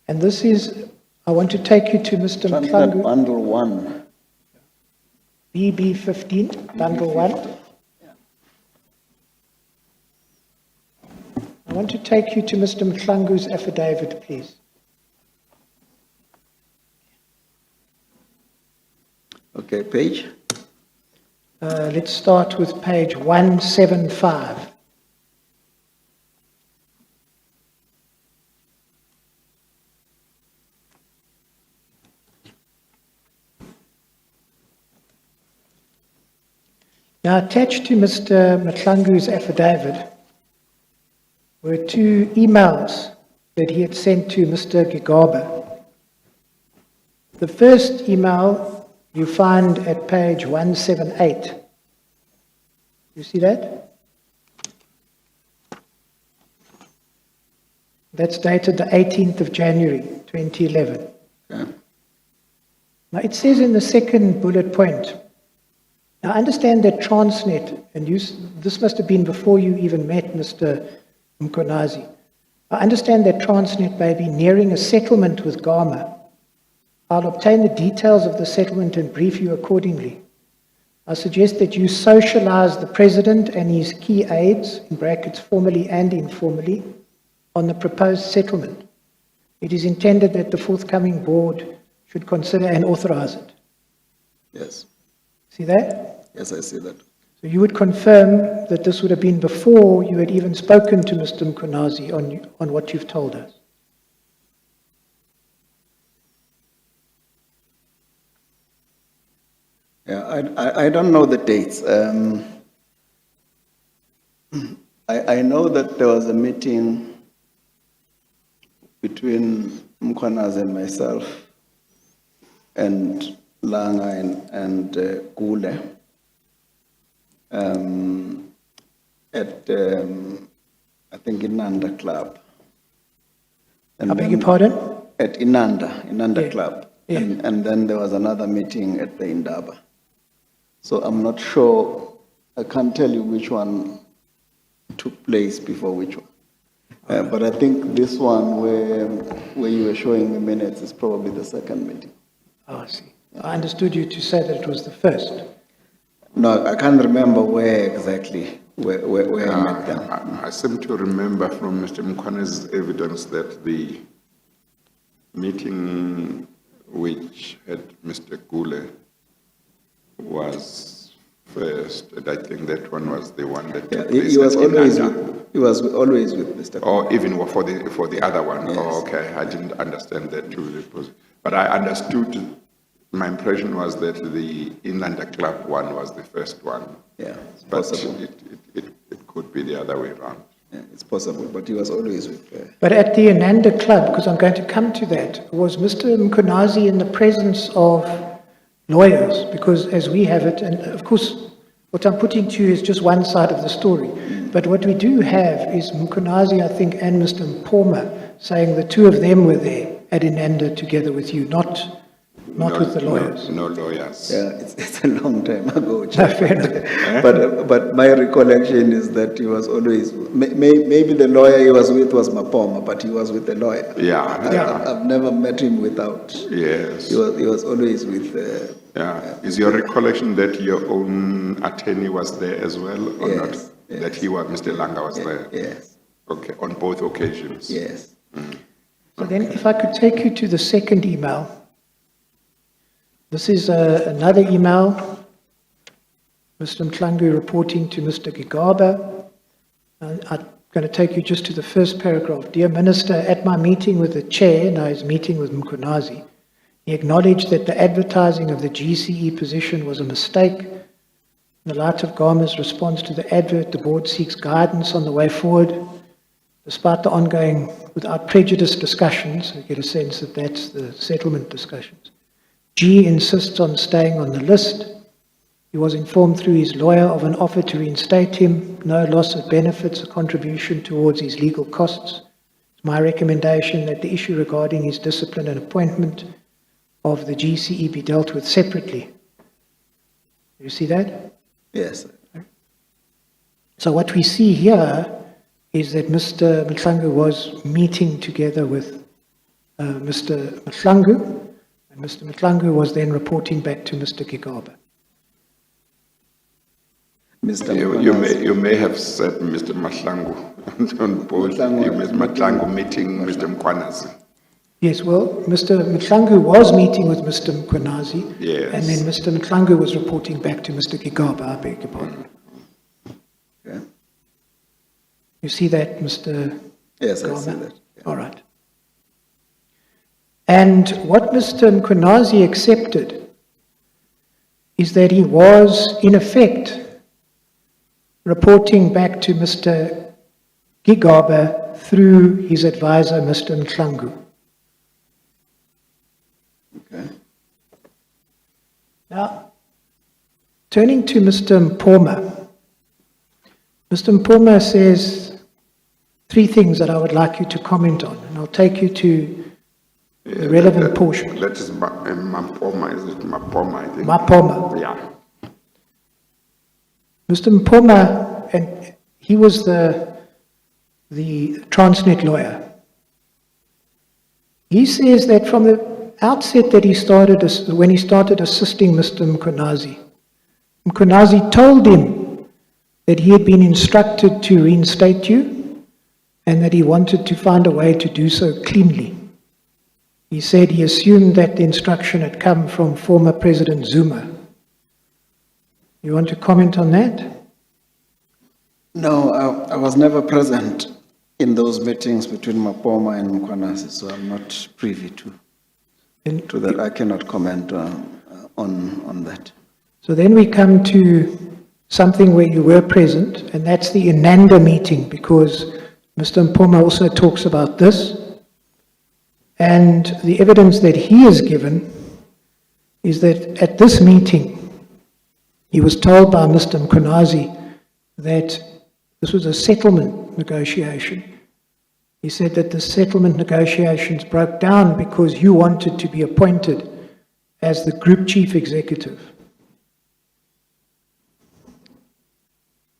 And this is, I want to take you to Mr. Transnet Mhlangu, Bundle 1. BB15, Bundle 1. I want to take you to Mr. Mhlangu's affidavit, please. Okay, page? Let's start with page 175. Now, attached to Mr. Mhlangu's affidavit were two emails that he had sent to Mr. Gigaba. The first email you find at page 178. You see that? That's dated the 18th of January, 2011. Okay. Now, it says in the second bullet point, now, I understand that Transnet, and this must have been before you even met Mr. Mkonazi. I understand that Transnet may be nearing a settlement with Gama. I'll obtain the details of the settlement and brief you accordingly. I suggest that you socialize the President and his key aides, in brackets formally and informally, on the proposed settlement. It is intended that the forthcoming board should consider and authorize it. Yes. See that? Yes, I see that. So you would confirm that this would have been before you had even spoken to Mr. Mkonazi on what you've told us? Yeah, I don't know the dates. I know that there was a meeting between Mkhwanazi and myself and Langa and Gule at, I think, Inanda Club. And I beg your then- pardon? At Inanda Yeah. Club. Yeah. And then there was another meeting at the Indaba. So I'm not sure, I can't tell you which one took place before which one. But I think this one where you were showing me minutes is probably the second meeting. Oh, I see. I understood you to say that it was the first. No, I can't remember where exactly, where I met them. I seem to remember from Mr. Mkhwanazi's evidence that the meeting which had Mr. Gule was first, and I think that one was the one that Yeah, took place he was at always Inanda. with, he was always with Mr. Or even for the other one. Yes. Oh, okay, I didn't understand that too. But I understood, my impression was that the Inlander Club one was the first one. Yeah, it's But possible. it could be the other way around. Yeah, it's possible, but he was always with. But at the Ananda Club, because I'm going to come to that, was Mr. Mkonazi in the presence of lawyers? Because as we have it, and of course, what I'm putting to you is just one side of the story. But what we do have is Mkonazi, I think, and Mr. Mpoma saying the two of them were there at Inanda together with you, not with the lawyers. No lawyers. Yeah, it's a long time ago. No, fair enough. But my recollection is that he was always, maybe the lawyer he was with was Mapoma, but he was with the lawyer. Yeah. I've never met him without. Yes. He was always with, Yeah. Is your recollection that your own attorney was there as well, or Yes, not? yes. That Mr. Langa was there? yes, Okay, on both occasions? yes. So then, if I could take you to the second email. This is another email, Mr. Mklangu reporting to Mr. Gigaba. I'm going to take you just to the first paragraph. Dear Minister, at my meeting with the chair, now his meeting with Mkunazi, he acknowledged that the advertising of the GCE position was a mistake. In the light of Gama's response to the advert, the board seeks guidance on the way forward. Despite the ongoing, without prejudice discussions, I get a sense that that's the settlement discussions. G insists on staying on the list. He was informed through his lawyer of an offer to reinstate him, no loss of benefits, a contribution towards his legal costs. It's my recommendation that the issue regarding his discipline and appointment of the GCE be dealt with separately. You see that? Yes. So what we see here is that Mr. Mklangu was meeting together with Mr. Mklangu, and Mr. Mklangu was then reporting back to Mr. Gigaba. Mr. You may have said Mr. Mahlangu on both. Mr. Mahlangu meeting Mr. Mkwanazi. Yes, well, Mr. Mklangu was meeting with Mr. Mkwanazi, Yes. and then Mr. Mklangu was reporting back to Mr. Gigaba, I beg your pardon. Okay. You see that, Mr. Yes, I Gama? see that. Yeah. All right. And what Mr. Mkwanazi accepted is that he was, in effect, reporting back to Mr. Gigaba through his advisor, Mr. Mklangu. Okay. Now, turning to Mr. Mpoma, Mr. Mpoma says three things that I would like you to comment on, and I'll take you to the relevant portion. That is Mapoma, is it Mapoma, I think? Mapoma. Yeah. Mr. Mpoma, and he was the Transnet lawyer. He says that from the outset that he started, when he started assisting Mr. Mkunazi told him that he had been instructed to reinstate you and that he wanted to find a way to do so cleanly. He said he assumed that the instruction had come from former President Zuma. You want to comment on that? No, I was never present in those meetings between Mapoma and Mkwanazi, so I'm not privy to that. I cannot comment on that. So then we come to something where you were present, and that's the Inanda meeting, because Mr. Mpoma also talks about this. And the evidence that he has given is that at this meeting, he was told by Mr. Mkunazi that this was a settlement negotiation. He said that the settlement negotiations broke down because you wanted to be appointed as the group chief executive.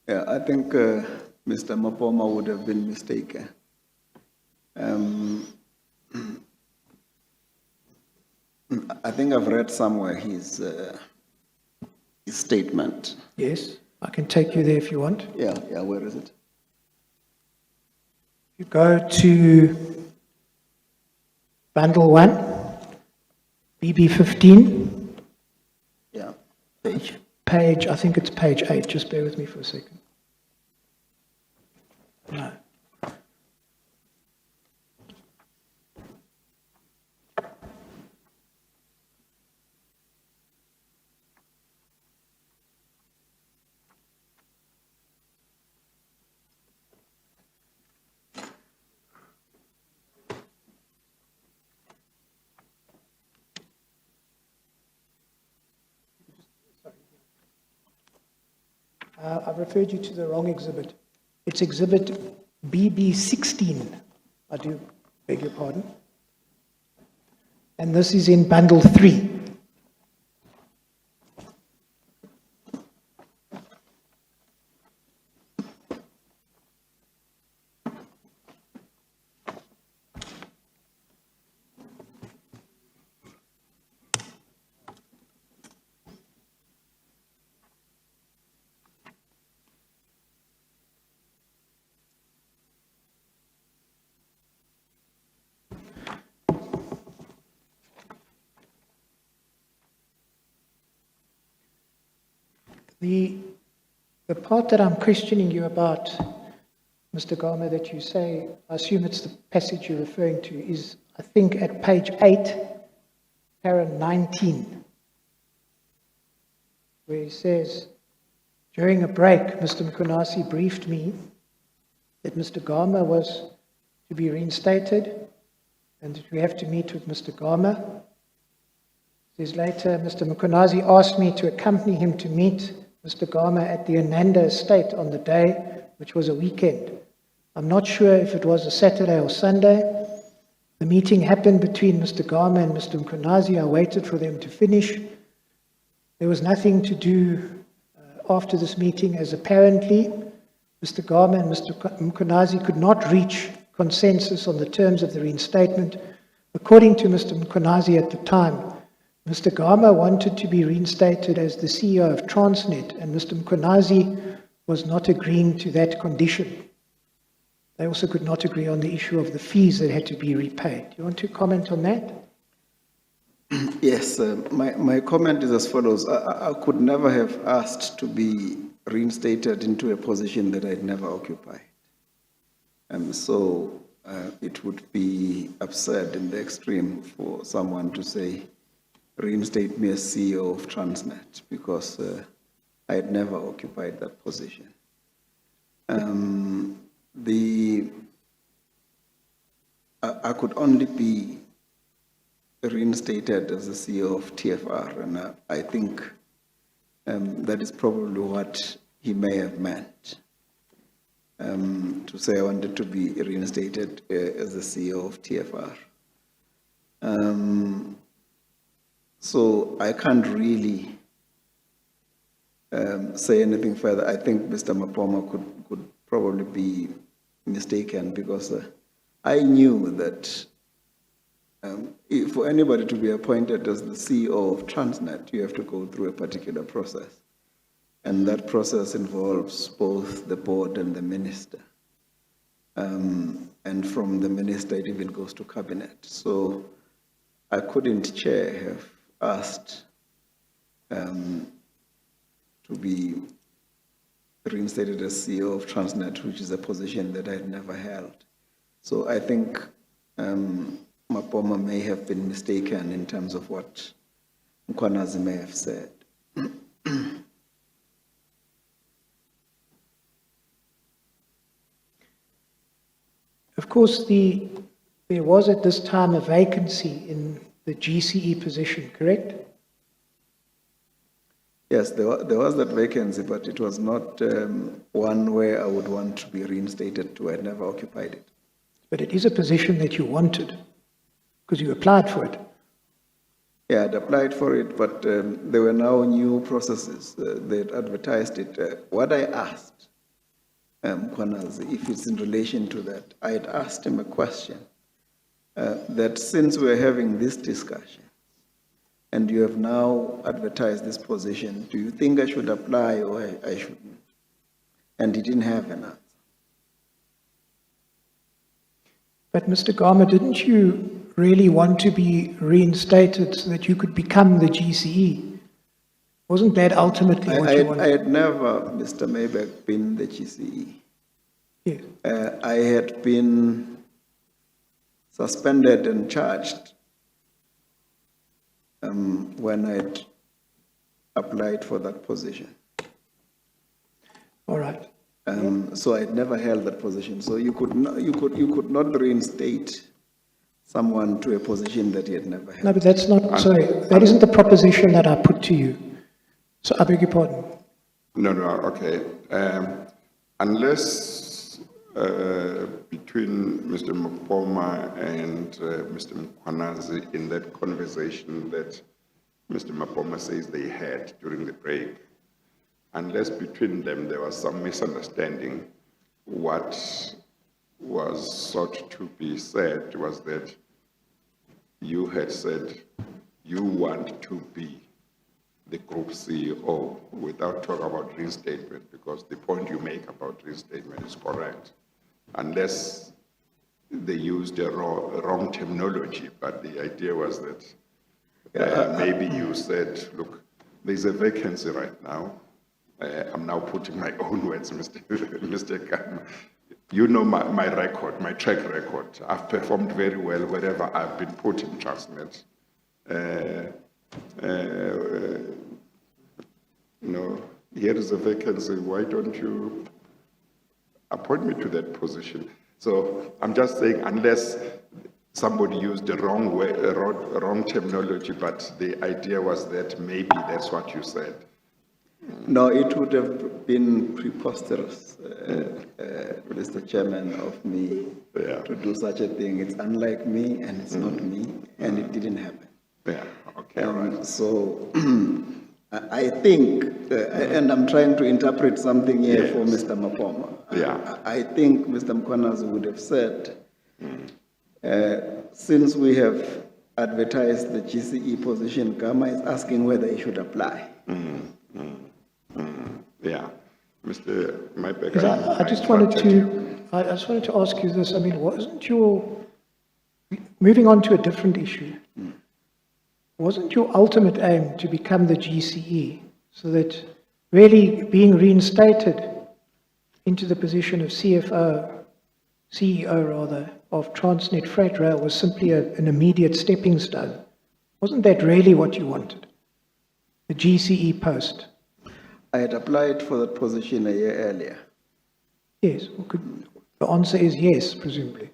Yeah, I think Mr. Mapoma would have been mistaken. I think I've read somewhere his statement. Yes, I can take you there if you want. Yeah, where is it? You go to bundle 1, BB 15, Yeah. page, I think it's page 8, just bear with me for a second. No. I've referred you to the wrong exhibit. It's exhibit BB 16. I do Beg your pardon. And this is in bundle 3. The part that I'm questioning you about, Mr. Gama, that you say, I assume it's the passage you're referring to, is, I think, at page 8, para 19, where he says, during a break, Mr. Mkhonasi briefed me that Mr. Gama was to be reinstated and that we have to meet with Mr. Gama. Says later, Mr. Mkhonasi asked me to accompany him to meet Mr. Gama at the Ananda estate on the day, which was a weekend. I'm not sure if it was a Saturday or Sunday. The meeting happened between Mr. Gama and Mr. Mkhonasi. I waited for them to finish. There was nothing to do after this meeting, as apparently Mr. Gama and Mr. Mkhonasi could not reach consensus on the terms of the reinstatement. According to Mr. Mkhonasi at the time, Mr. Gama wanted to be reinstated as the CEO of Transnet, and Mr. Mkhonasi was not agreeing to that condition. They also could not agree on the issue of the fees that had to be repaid. Do you want to comment on that? Yes, my comment is as follows. I could never have asked to be reinstated into a position that I'd never occupied. So it would be absurd in the extreme for someone to say, reinstate me as CEO of Transnet, because I had never occupied that position. I could only be reinstated as the CEO of TFR, and I think that is probably what he may have meant, to say I wanted to be reinstated as the CEO of TFR. So I can't really say anything further. I think Mr. Mapoma could probably be mistaken, because I knew that for anybody to be appointed as the CEO of Transnet, you have to go through a particular process. And that process involves both the board and the minister. And from the minister, it even goes to cabinet. So I couldn't, Chair, have asked to be reinstated as CEO of Transnet, which is a position that I had never held. So I think Mapoma may have been mistaken in terms of what Mkhonasi may have said. Of course, there was at this time a vacancy in the GCE position, correct? Yes, there was that vacancy, but it was not one where I would want to be reinstated to. I had never occupied it. But it is a position that you wanted, because you applied for it. Yeah, I'd applied for it, but there were now new processes. They'd advertised it. What I asked Mkhonasi, if it's in relation to that, I had asked him a question, that since we're having this discussion, and you have now advertised this position, do you think I should apply or I shouldn't? And he didn't have an answer. But Mr. Gama, didn't you really want to be reinstated so that you could become the GCE? Wasn't that ultimately what you wanted? I had never, Mr. Maybeck, been the GCE. Yes. I had been suspended and charged when I had applied for that position. All right. So I had never held that position. So you could not reinstate someone to a position that he had never held. No, but that's not, sorry, that isn't the proposition that I put to you. So I beg your pardon. No, okay. Unless between Mr. Mapoma and Mr. Mkwanazi in that conversation that Mr. Mapoma says they had during the break, unless between them there was some misunderstanding, what was sought to be said was that you had said you want to be the group CEO without talking about reinstatement, because the point you make about reinstatement is correct, unless they used the wrong terminology. But the idea was that maybe you said, look, there's a vacancy right now. I'm now putting my own words, Mr. Gama. You know my record, my track record. I've performed very well wherever I've been put in Transnet. Here is a vacancy, why don't you appoint me to that position? So I'm just saying, unless somebody used the wrong terminology, but the idea was that maybe that's what you said. No, it would have been preposterous, Mr. Chairman, of me to do such a thing. It's unlike me, and it's not me, and it didn't happen. Yeah, okay, all right. So I think, and I'm trying to interpret something here for Mr. Mapoma. Yeah. I think Mr. Mkwanazi would have said, since we have advertised the GCE position, Gama is asking whether he should apply. Yeah. Mr. Mybeck, I just wanted to ask you this. I mean, moving on to a different issue, wasn't your ultimate aim to become the GCE, so that really being reinstated into the position of CEO of Transnet Freight Rail was simply an immediate stepping stone? Wasn't that really what you wanted? The GCE post? I had applied for that position a year earlier. Yes. The answer is yes, presumably.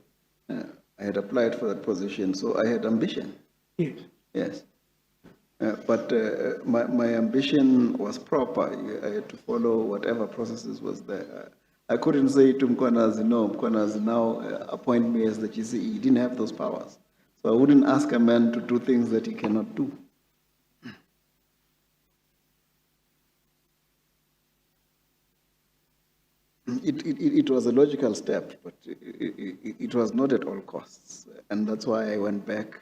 I had applied for that position, so I had ambition. Yes. Yes. But my ambition was proper. I had to follow whatever processes was there. I couldn't say to Mkwanazi, no, Mkwanazi, now appoint me as the GCE. He didn't have those powers. So I wouldn't ask a man to do things that he cannot do. It was a logical step, but it was not at all costs. And that's why I went back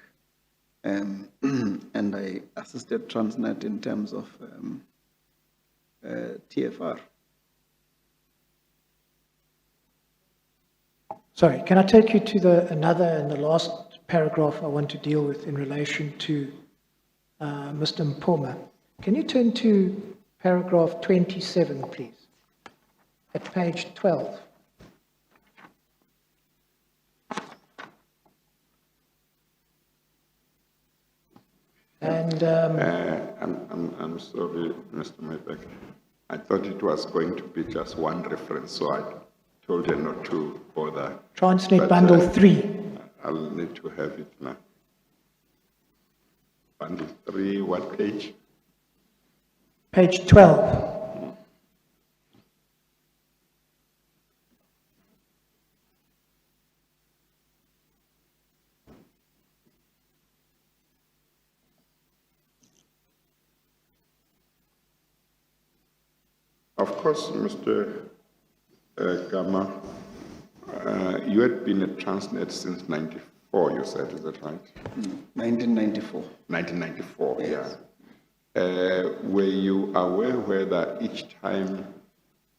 and I assisted Transnet in terms of TFR. Sorry, can I take you to another and the last paragraph I want to deal with in relation to Mr. Mpoma? Can you turn to paragraph 27, please, at page 12? And I'm sorry, Mr. Mybeck. I thought it was going to be just one reference, so I told her not to bother. Transnet But, Bundle 3. I'll need to have it now. Bundle 3, what page? Page 12. Of course, Mr. Gama, you had been at Transnet since 94, you said, is that right? 1994. 1994, Yes. yeah. Were you aware whether each time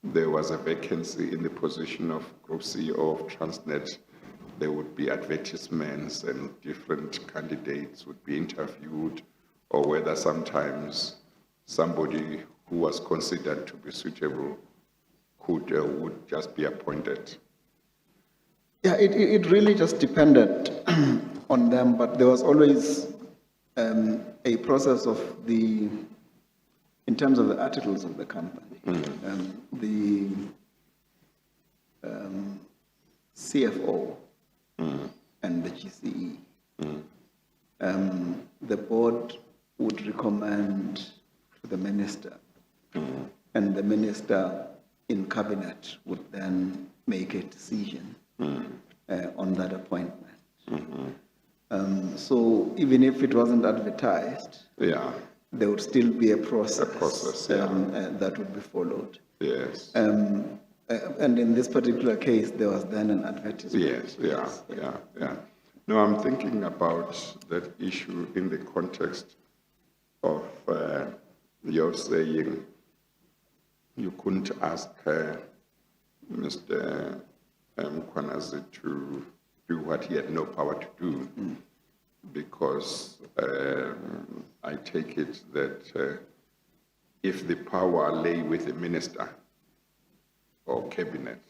there was a vacancy in the position of Group CEO of Transnet, there would be advertisements and different candidates would be interviewed, or whether sometimes somebody who was considered to be suitable would just be appointed? Yeah, it really just depended on them, but there was always a process of in terms of the articles of the company. The CFO and the GCE. The board would recommend to the minister, and the minister in cabinet would then make a decision on that appointment. So even if it wasn't advertised, Yeah, there would still be a process, yeah. that would be followed. yes. And in this particular case, there was then an advertisement. Yes, yeah. No, I'm thinking about that issue in the context of your saying you couldn't ask Mr. Kwanazi to do what he had no power to do, because I take it that if the power lay with the minister or cabinet,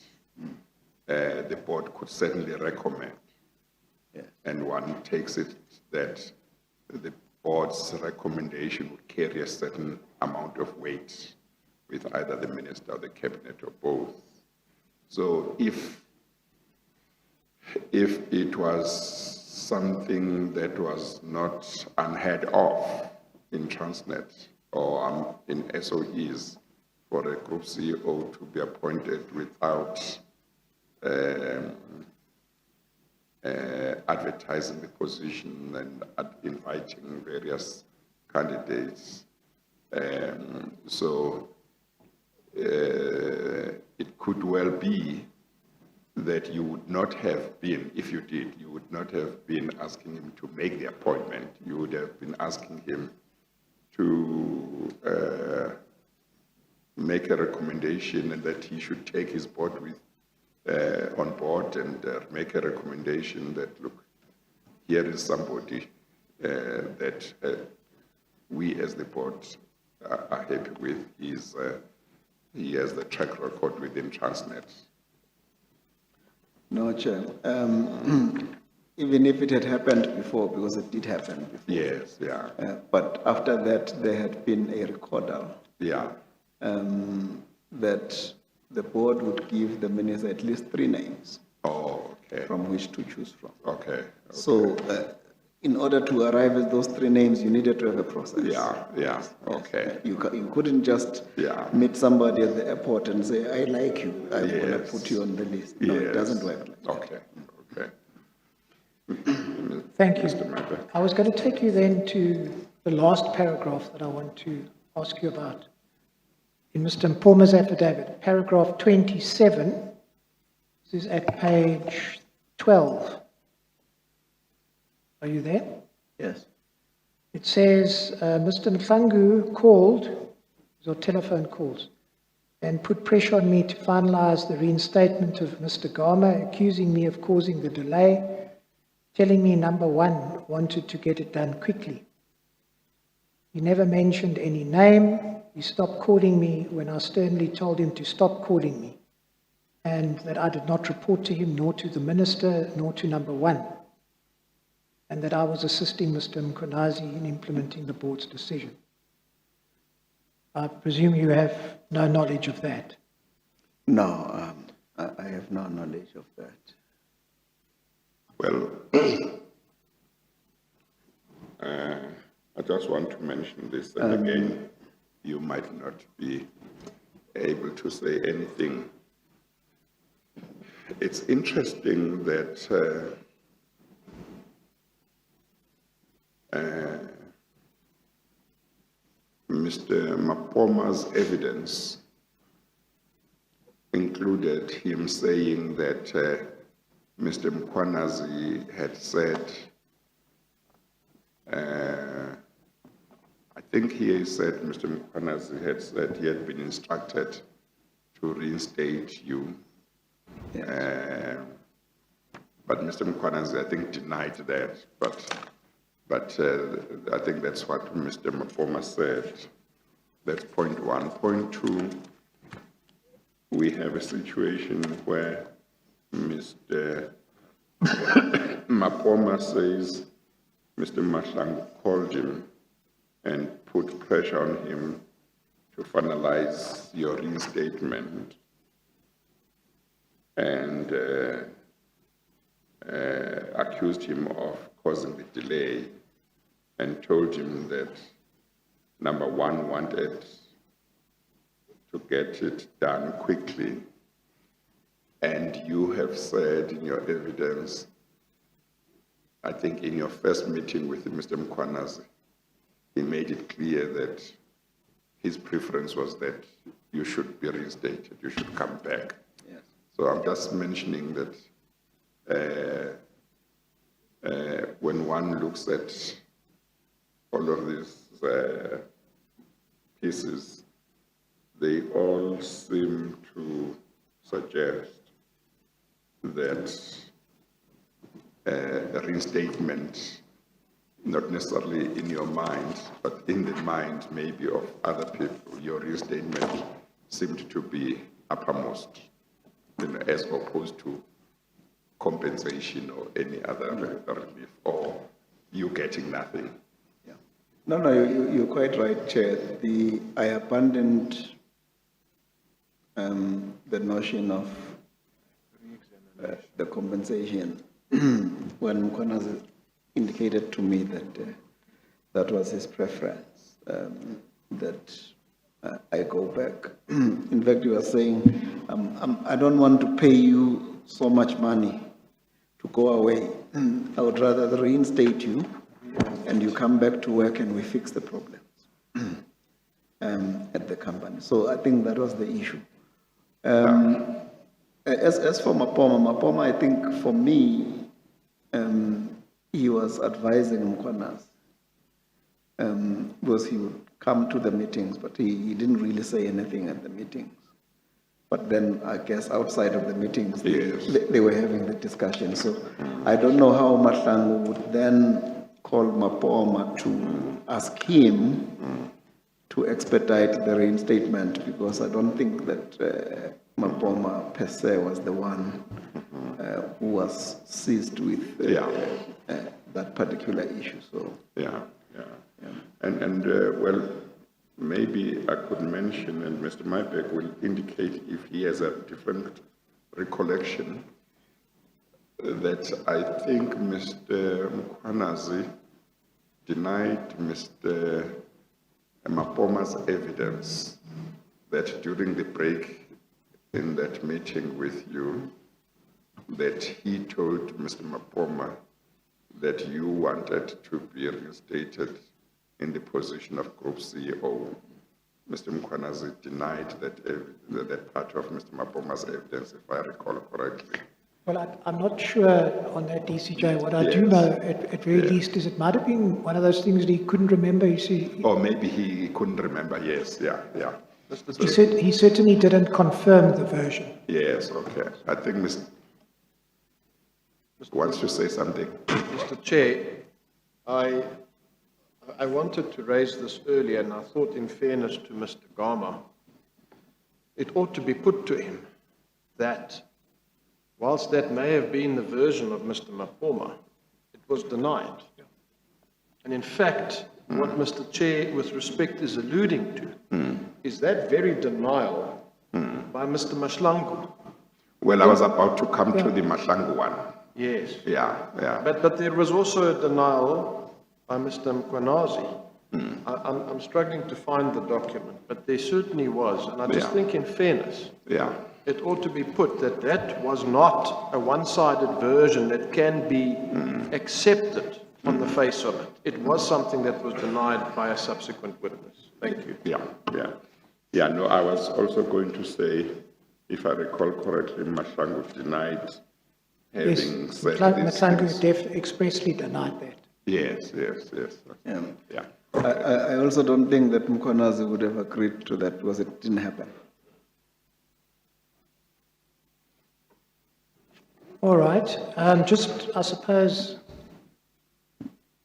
the board could certainly recommend. Yes. And one takes it that the board's recommendation would carry a certain amount of weight with either the minister or the cabinet or both. So if it was something that was not unheard of in Transnet or in SOEs for a group CEO to be appointed without advertising the position and inviting various candidates. So it could well be that you would not have been, if you did, you would not have been asking him to make the appointment. You would have been asking him to make a recommendation and that he should take his board with on board and make a recommendation that, look, here is somebody that we as the board are happy with. He has the track record within Transnet. No, Chair. Even if it had happened before, because it did happen before. Yes, yeah, But after that, there had been a recordal yeah, that the board would give the minister at least 3 names oh, okay, from which to choose from. okay, So in order to arrive at those 3 names, you needed to have a process. yeah, okay, You couldn't just Yeah. meet somebody at the airport and say, I like you, I'm going to Yes. put you on the list. No, Yes. it doesn't work like that. okay, okay. Thank you. Mr. Member. I was going to take you then to the last paragraph that I want to ask you about. In Mr. Mpoma's affidavit, paragraph 27, this is at page 12. Are you there? Yes. It says, Mr. Mhlangu called, or telephone calls, and put pressure on me to finalize the reinstatement of Mr. Gama, accusing me of causing the delay, telling me number one wanted to get it done quickly. He never mentioned any name. He stopped calling me when I sternly told him to stop calling me, and that I did not report to him, nor to the minister, nor to number one, and that I was assisting Mr. Mkonazi in implementing the board's decision. I presume you have no knowledge of that. No, I have no knowledge of that. Well, I just want to mention this, and again, you might not be able to say anything. It's interesting that Mr. Mapoma's evidence included him saying that Mr. Mkwanazi had said, I think he said Mr. Mkwanazi had said he had been instructed to reinstate you. But Mr. Mkwanazi, I think, denied that. But I think that's what Mr. Mapoma said. That's point one. Point two, we have a situation where Mr. Mapoma says Mr. Mhlangu called him and put pressure on him to finalize your reinstatement and accused him of causing the delay and told him that number one wanted to get it done quickly And you have said in your evidence, I think in your first meeting with Mr. Mkhwanazi, he made it clear that his preference was that you should be reinstated, you should come back. Yes. So I'm just mentioning that when one looks at all of these pieces, they all seem to suggest that a reinstatement, not necessarily in your mind, but in the mind maybe of other people, your reinstatement seemed to be uppermost, as opposed to compensation or any other relief, or you getting nothing. Yeah. No, you're quite right, Chair. I abandoned the notion of the compensation when Mkhwanazi indicated to me that that was his preference, that I go back. In fact, he was saying, I don't want to pay you so much money to go away. I would rather reinstate you and you come back to work and we fix the problems at the company. So I think that was the issue. As for Mapoma, I think for me, he was advising Mkhwanazi because he would come to the meetings, but he didn't really say anything at the meetings. But then I guess outside of the meetings, they were having the discussion. So I don't know how Mahlangu would then call Mapoma to ask him to expedite the reinstatement, because I don't think that Mapoma per se was the one who was seized with that particular issue. So Well, maybe I could mention, and Mr. Mybeck will indicate if he has a different recollection, that I think Mr. Mkhwanazi denied Mr. Mapoma's evidence that during the break in that meeting with you, that he told Mr. Mapoma that you wanted to be reinstated in the position of Group CEO. Mr. Mkhwanazi denied that part of Mr. Mapoma's evidence, if I recall correctly. Well, I'm not sure on that, DCJ. What I do know, at very least, is it might have been one of those things that he couldn't remember. You see, Or maybe he couldn't remember, yes, yeah. he certainly didn't confirm the version. Yes, okay. I think Mr. wants to say something. Mr. Chair, I wanted to raise this earlier, and I thought in fairness to Mr. Gama, it ought to be put to him that whilst that may have been the version of Mr. Mapoma, it was denied. And in fact, what Mr. Chair, with respect, is alluding to is that very denial by Mr. Mahlangu. Well, I was about to come to the Mahlangu one. Yes. Yeah. But there was also a denial by Mr. Mkhwanazi. I'm struggling to find the document, but there certainly was. And I just think in fairness, it ought to be put that that was not a one-sided version that can be accepted on the face of it. It was something that was denied by a subsequent witness. Thank you. Yeah, no, I was also going to say, if I recall correctly, Mahlangu denied having said this. Mahlangu expressly denied that. Yes. Yeah. I also don't think that Mkhwanazi would have agreed to that because it didn't happen. All right. Just, I suppose,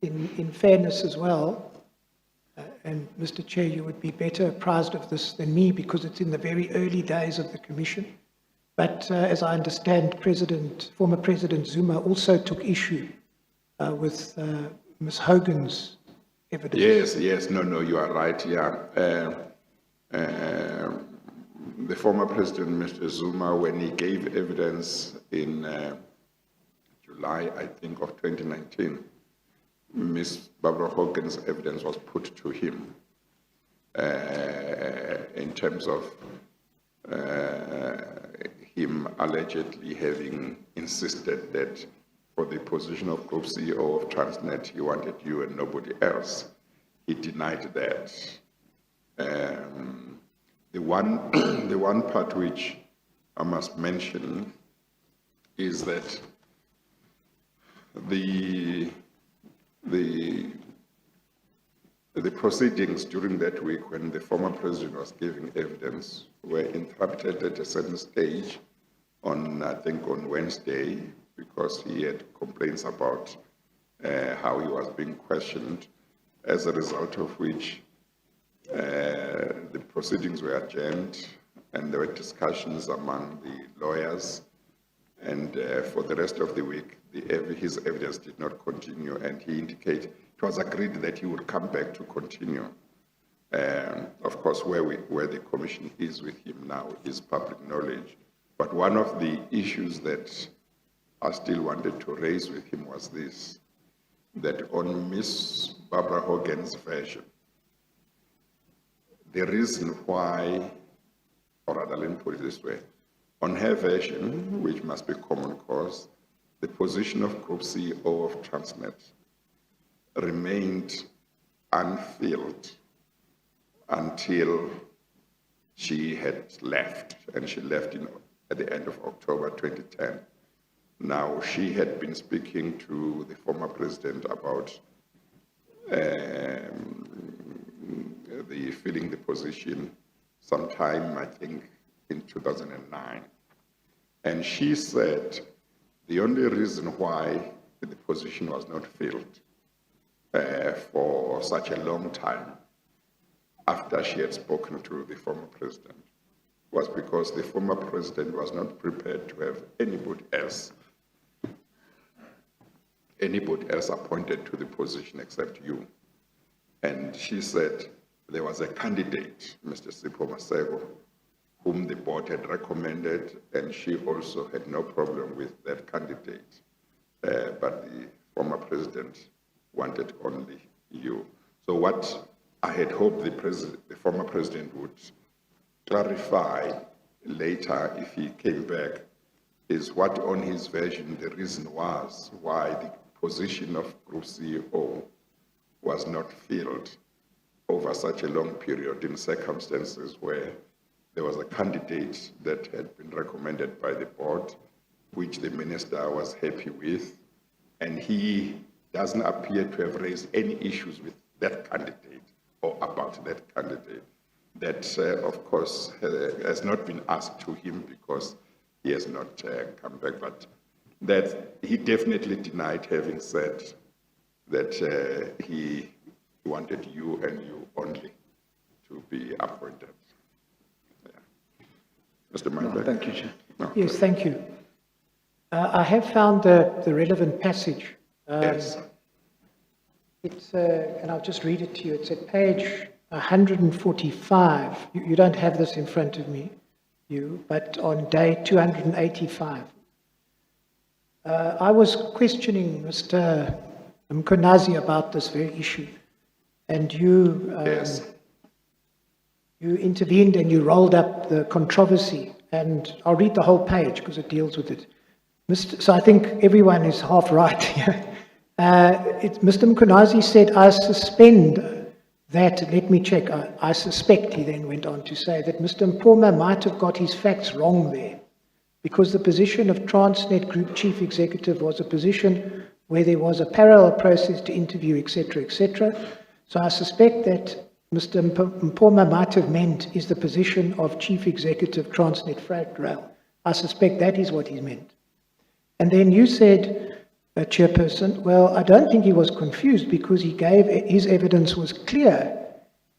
in fairness as well, and Mr. Chair, you would be better apprised of this than me because it's in the very early days of the Commission. But as I understand, former President Zuma also took issue with Ms. Hogan's evidence. Yes, no, you are right, yeah. The former President, Mr. Zuma, when he gave evidence in July, I think, of 2019, Ms. Barbara Hogan's evidence was put to him in terms of him allegedly having insisted that for the position of Group CEO of Transnet, he wanted you and nobody else. He denied that. The one part which I must mention is that the proceedings during that week when the former president was giving evidence were interrupted at a certain stage on, I think, on Wednesday, because he had complaints about how he was being questioned, as a result of which the proceedings were adjourned and there were discussions among the lawyers, and for the rest of the week, his evidence did not continue, and he indicated it was agreed that he would come back to continue. Of course, where the commission is with him now is public knowledge. But one of the issues that I still wanted to raise with him was this, that on Miss Barbara Hogan's version, the reason why, or rather, let me put it this way, on her version, which must be common cause, the position of Group CEO of Transnet remained unfilled until she had left, and she left at the end of October 2010. Now, she had been speaking to the former president about filling the position sometime, I think, in 2009. And she said the only reason why the position was not filled for such a long time after she had spoken to the former president was because the former president was not prepared to have anybody else appointed to the position except you. And she said there was a candidate, Mr. Sipho Masego, whom the board had recommended, and she also had no problem with that candidate. But the former president wanted only you. So what I had hoped the former president would clarify later if he came back is what on his version the reason was why the position of Group CEO was not filled over such a long period in circumstances where there was a candidate that had been recommended by the board, which the minister was happy with, and he doesn't appear to have raised any issues with that candidate or about that candidate. That, of course, has not been asked to him because he has not come back, but that he definitely denied having said that he wanted you and you only to be appointed. Mr. Myburgh. Thank you, Chair. No, Yes, thank you. I have found the relevant passage. yes. It's, and I'll just read it to you. It's at page 145. You don't have this in front of you, but on day 285. I was questioning Mr. Mkonazi about this very issue, and you Yes. you intervened and you rolled up the controversy, and I'll read the whole page because it deals with it. So I think everyone is half right here. Mr. Mkonazi said, I suspend that, let me check, I suspect, he then went on to say, that Mr. Mpoma might have got his facts wrong there, because the position of Transnet Group Chief Executive was a position where there was a parallel process to interview, etc., etc. So I suspect that Mr. Mpoma might have meant is the position of Chief Executive Transnet Freight Rail. I suspect that is what he meant. And then you said, Chairperson, well, I don't think he was confused because his evidence was clear.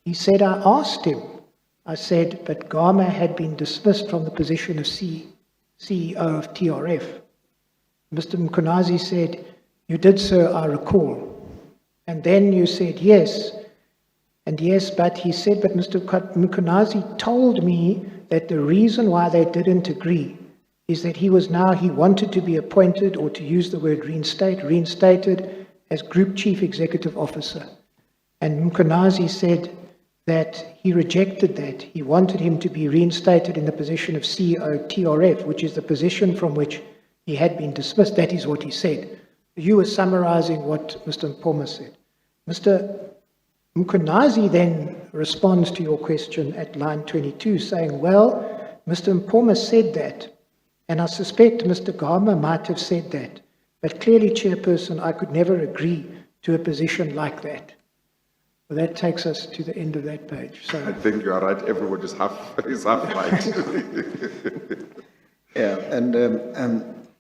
He said, I asked him. I said, but Gama had been dismissed from the position of CEO of TRF. Mr. Mkonazi said, you did, sir, I recall. And then you said, yes. And yes, but he said, but Mr. Mkonazi told me that the reason why they didn't agree is that he wanted to be appointed, or to use the word reinstated as Group Chief Executive Officer. And Mkonazi said, that he rejected that. He wanted him to be reinstated in the position of CEO TRF, which is the position from which he had been dismissed. That is what he said. You were summarizing what Mr. Mpoma said. Mr. Mkunazi then responds to your question at line 22, saying, well, Mr. Mpoma said that, and I suspect Mr. Gama might have said that, but clearly, Chairperson, I could never agree to a position like that. Well, that takes us to the end of that page. I So, think you are right, everybody's is half right. Yeah, and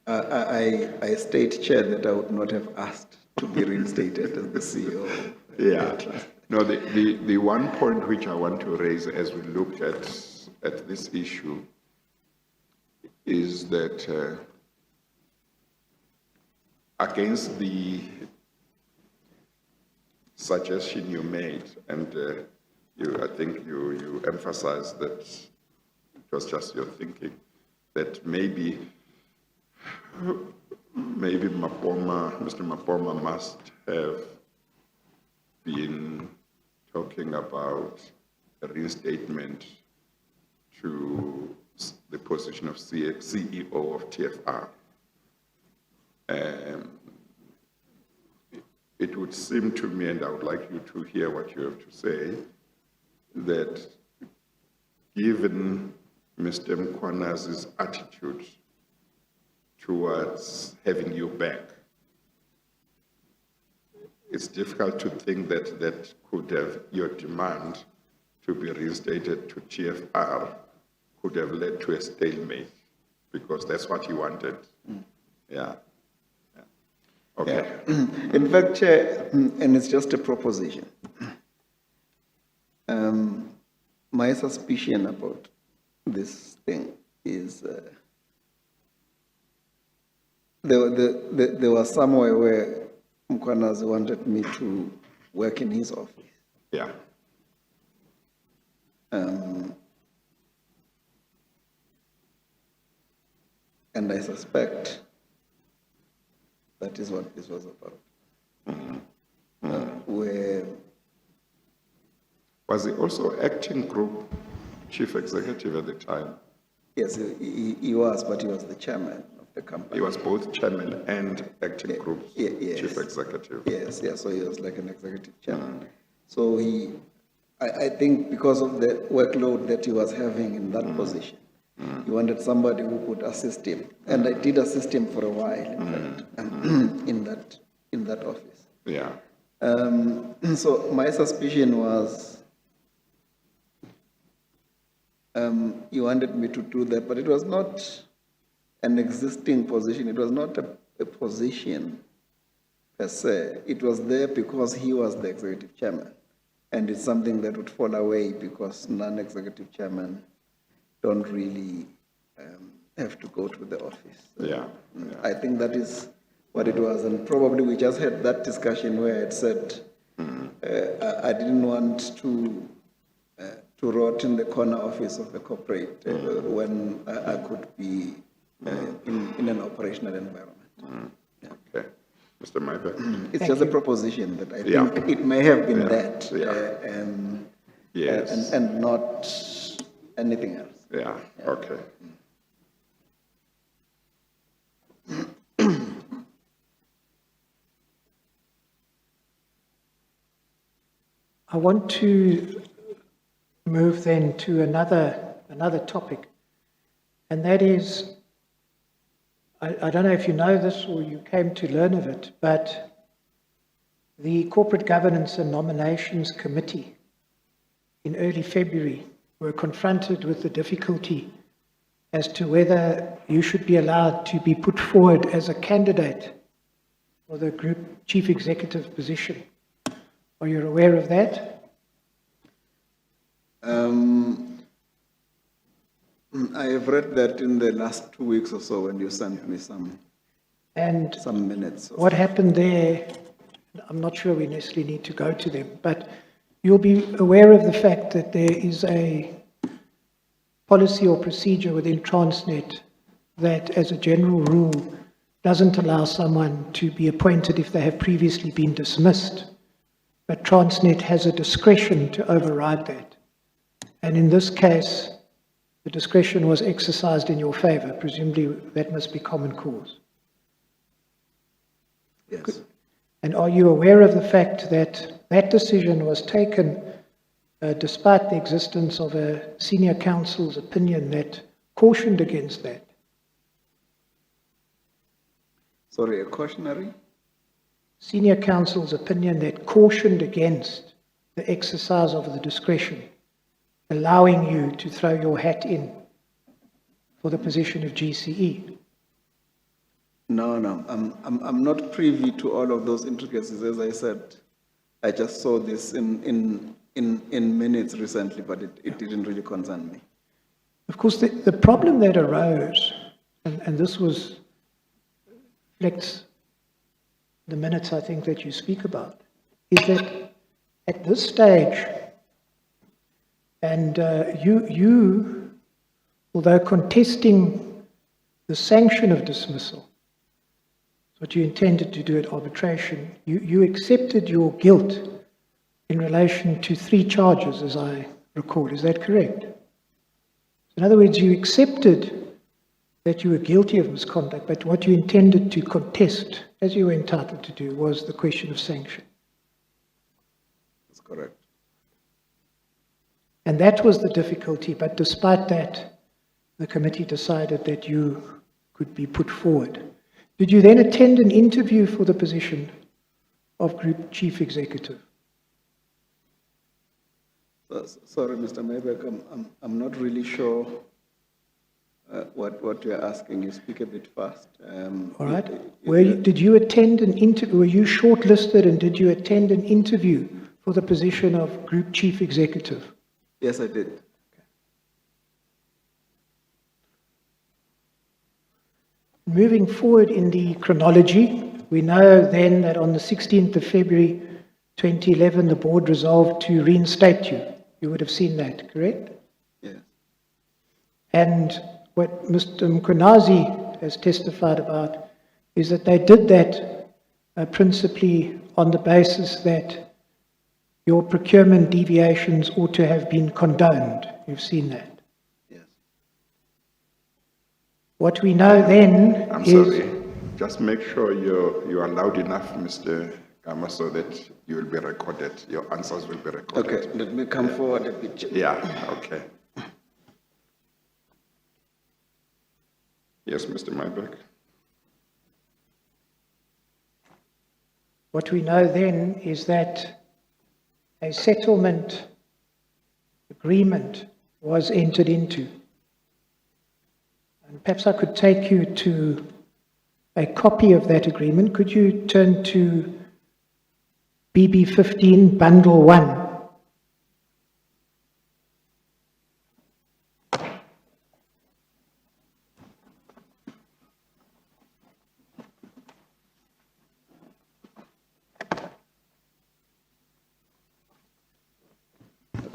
I state, Chair, that I would not have asked to be reinstated as the CEO. Yeah. No, the one point which I want to raise as we look at this issue is that against the suggestion you made, and I think you emphasized that it was just your thinking, that maybe Mr. Mapoma must have been talking about a reinstatement to the position of CEO of TFR. It would seem to me, and I would like you to hear what you have to say, that given Mr. Mkwanazi's attitude towards having you back, it's difficult to think that could have, your demand to be reinstated to TFR could have led to a stalemate, because that's what you wanted. Yeah. Okay. In fact, Chair, and it's just a proposition. My suspicion about this thing is there was somewhere where Mkwanazi wanted me to work in his office. Yeah. And I suspect that is what this was about. Where Was he also acting group chief executive at the time? yes, he was, but he was the chairman of the company. He was both chairman and acting group yes. chief executive. Yes, so he was like an executive chairman. So I think because of the workload that he was having in that position, he wanted somebody who could assist him. And I did assist him for a while, in fact, in that office. Yeah. So my suspicion was he wanted me to do that, but it was not an existing position. It was not a position per se. It was there because he was the executive chairman. And it's something that would fall away because non-executive chairmen don't really have to go to the office. Yeah. I think that is what it was. And probably we just had that discussion where it said, I didn't want to rot in the corner office of the corporate when I could be in an operational environment. Okay. Mr. Maybeck? It's just a proposition that I Yeah. think it may have been that Yes. and not anything else. Yeah, okay. I want to move then to another topic, and that is, I don't know if you know this or you came to learn of it, but the Corporate Governance and Nominations Committee in early February were confronted with the difficulty as to whether you should be allowed to be put forward as a candidate for the group chief executive position. Are you aware of that? I have read that in the last 2 weeks or so when you sent me some minutes. What happened there, I'm not sure we necessarily need to go to them, but you'll be aware of the fact that there is a policy or procedure within Transnet that, as a general rule, doesn't allow someone to be appointed if they have previously been dismissed but Transnet has a discretion to override that. And in this case, the discretion was exercised in your favor. Presumably that must be common cause. Yes. And are you aware of the fact that that decision was taken despite the existence of a senior counsel's opinion that cautioned against that? Sorry, a cautionary? Senior counsel's opinion that cautioned against the exercise of the discretion, allowing you to throw your hat in for the position of GCE. No, I'm not privy to all of those intricacies. As I said, I just saw this in minutes recently, but it didn't really concern me. Of course, the problem that arose, and this was reflects the minutes I think that you speak about, is that at this stage, and you, although contesting the sanction of dismissal, what you intended to do at arbitration, you accepted your guilt in relation to 3 charges, as I recall. Is that correct? In other words, you accepted that you were guilty of misconduct, but what you intended to contest, as you were entitled to do, was the question of sanction. That's correct. And that was the difficulty, but despite that, the committee decided that you could be put forward. Did you then attend an interview for the position of Group Chief Executive? Sorry, Mr. Maybeck, I'm not really sure what you're asking. You speak a bit fast. All right. Did you attend an interview? Were you shortlisted and did you attend an interview for the position of Group Chief Executive? Yes, I did. Moving forward in the chronology, we know then that on the 16th of February 2011, the board resolved to reinstate you. You would have seen that, correct? Yes. And what Mr. Mkonazi has testified about is that they did that principally on the basis that your procurement deviations ought to have been condoned. You've seen that. Yes. What we know then I'm is... sorry, just make sure you are loud enough, Mr. Gama, so that you will be recorded. Your answers will be recorded. Okay, let me come forward a bit. Yeah, okay. Yes, Mr. Maybeck. What we know then is that a settlement agreement was entered into. And perhaps I could take you to a copy of that agreement. Could you turn to BB 15, Bundle 1?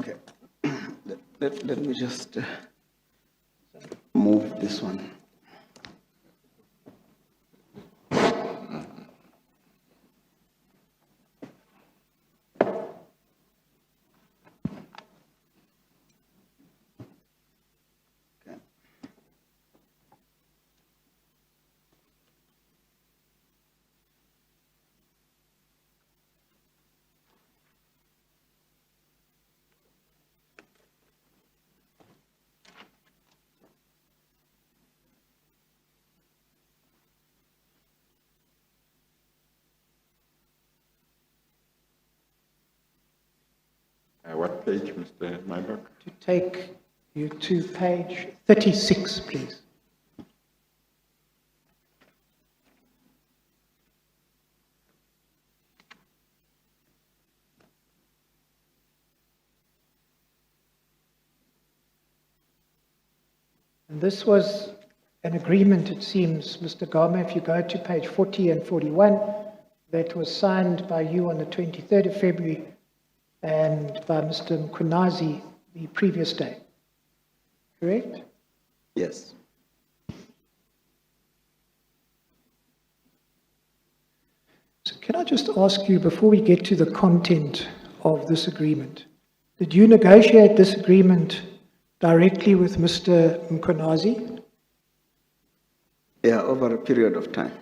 Okay. Let me just move this one. What page, Mr. Maybeck? To take you to page 36, please. And this was an agreement, it seems, Mr. Gama, if you go to page 40 and 41, that was signed by you on the 23rd of February and by Mr. Mkonazi the previous day. Correct? Yes. So Can I just ask you, before we get to the content of this agreement, did you negotiate this agreement directly with Mr. Mkonazi? Yeah, over a period of time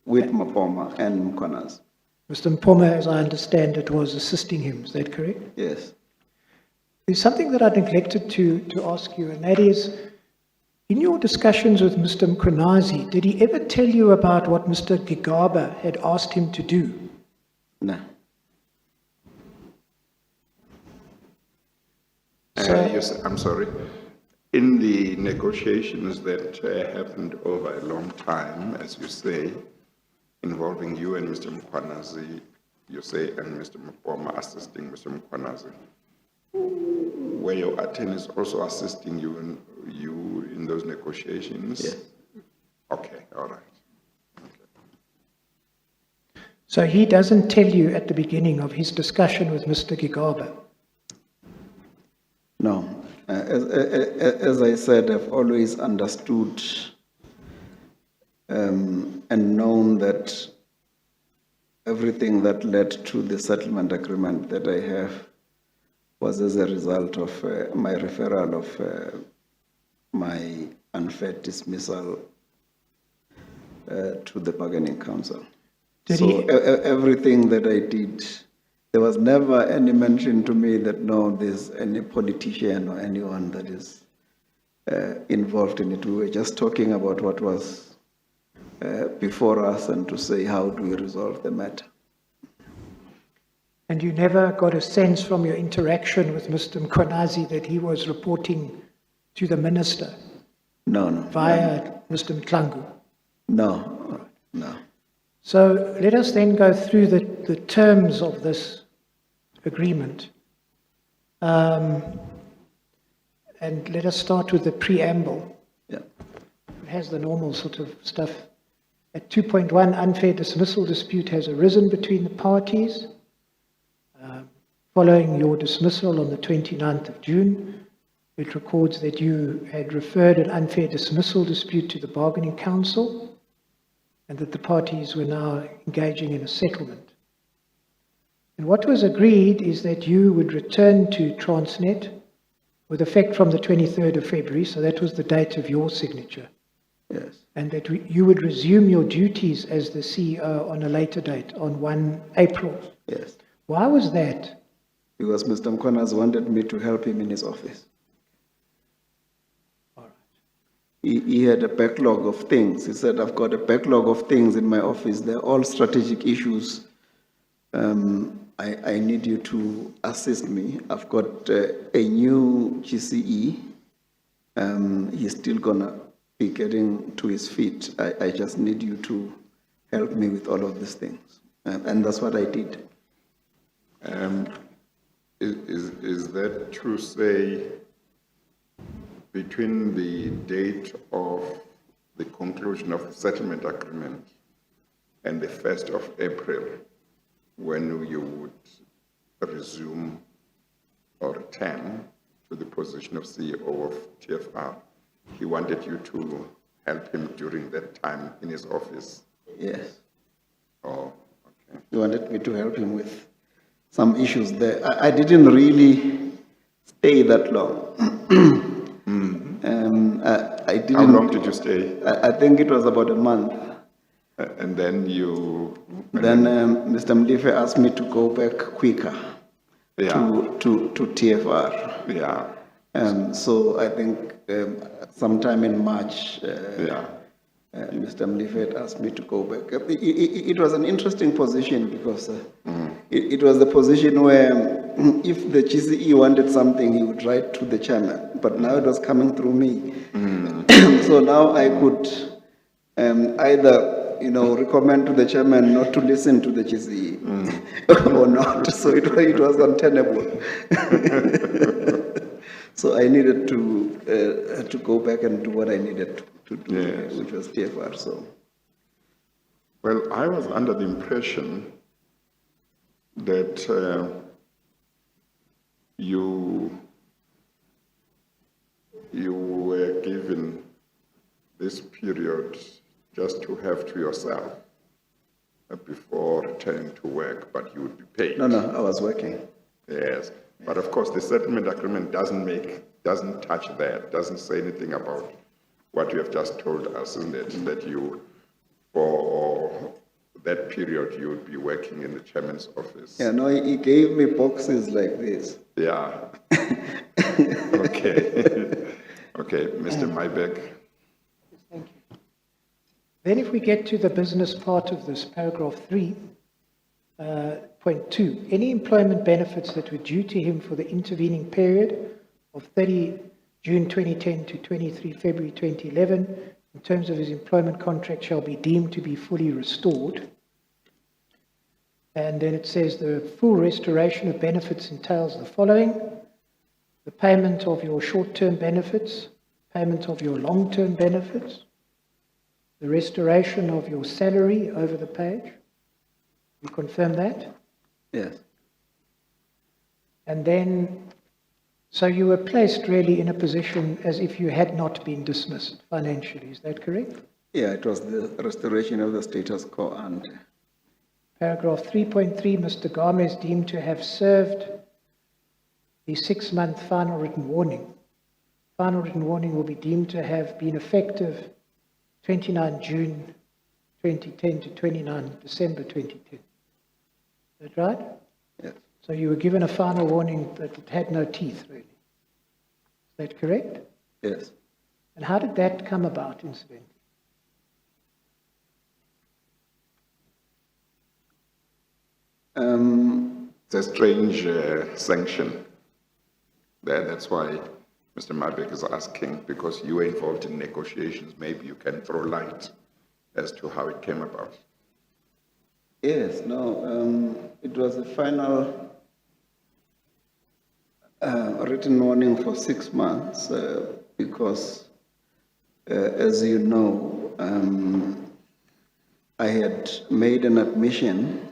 with Mapoma and Mkonas. Mr. Mpoma, as I understand it, was assisting him. Is that correct? Yes. There's something that I neglected to ask you, and that is, in your discussions with Mr. Mkonazi, did he ever tell you about what Mr. Gigaba had asked him to do? No. Yes, I'm sorry. In the negotiations that happened over a long time, as you say, involving you and Mr. Mkwanazi, you say, and Mr. Mpoma assisting Mr. Mkwanazi, were your attorneys also assisting you in those negotiations? Yes. Okay, all right. So he doesn't tell you at the beginning of his discussion with Mr. Gigaba? No. As I said, I've always understood and known that everything that led to the settlement agreement that I have was as a result of my referral of my unfair dismissal to the bargaining council. Did So he- everything that I did, there was never any mention to me that no, there's any politician or anyone that is involved in it. We were just talking about what was before us and to say how do we resolve the matter. And you never got a sense from your interaction with Mr. Mkonazi that he was reporting to the minister No, no. via Mr. Mklangu? No, no. So let us then go through the terms of this agreement. And let us start with the preamble. Yeah. It has the normal sort of stuff. At 2.1, unfair dismissal dispute has arisen between the parties. Following your dismissal on the 29th of June, it records that you had referred an unfair dismissal dispute to the bargaining council and that the parties were now engaging in a settlement. And what was agreed is that you would return to Transnet with effect from the 23rd of February, so that was the date of your signature, Yes. and that you would resume your duties as the CEO on a later date, on 1 April. Yes. Why was that? Because Mr. Mkonas wanted me to help him in his office. All right. He had a backlog of things. He said, I've got a backlog of things in my office. They're all strategic issues. I need you to assist me. I've got a new GCE. He's still gonna be getting to his feet. I just need you to help me with all of these things. And that's what I did. Is that to say between the date of the conclusion of the settlement agreement and the 1st of April, when you would resume or return to the position of CEO of TFR, he wanted you to help him during that time in his office? Yes. Oh, okay. He wanted me to help him with some issues there. I didn't really stay that long. I didn't. How long did you stay? I think it was about a month. And then you... Then Mr. Mlife asked me to go back quicker Yeah. to TFR. Yeah, So I think sometime in March, yeah. Mr. Mlife had asked me to go back. It was an interesting position because it was the position where if the GCE wanted something, he would write to the chairman. But now it was coming through me. So now I could either recommend to the chairman not to listen to the GCE or not. So it was untenable. So I needed to go back and do what I needed to do, Yes. which was TFR. So Well, I was under the impression that you were given this period just to have to yourself, before returning to work, but you would be paid. No, I was working. Yes, but of course, the settlement agreement doesn't touch that, doesn't say anything about what you have just told us, isn't it? That you, for that period, you would be working in the chairman's office. Yeah, no, he gave me boxes like this. Yeah. Okay. Okay, Mr. Mybeck. Thank you. Then if we get to the business part of this, paragraph 3, point 2, any employment benefits that were due to him for the intervening period of 30 June 2010 to 23 February 2011, in terms of his employment contract, shall be deemed to be fully restored. And then it says the full restoration of benefits entails the following: the payment of your short-term benefits, payment of your long-term benefits, the restoration of your salary over the page. You confirm that? Yes. And then, so you were placed really in a position as if you had not been dismissed financially, is that correct? Yeah, it was the restoration of the status quo ante. Paragraph 3.3, Mr. Gama is deemed to have served the 6-month final written warning. Final written warning will be deemed to have been effective 29 June 2010 to 29 December 2010. Is that right? Yes. So you were given a final warning that it had no teeth, really. Is that correct? Yes. And how did that come about, incidentally? It's a strange sanction. That's why Mr. Mybeck is asking, because you were involved in negotiations, maybe you can throw light as to how it came about. Yes, no, it was a final written warning for 6 months because, as you know, I had made an admission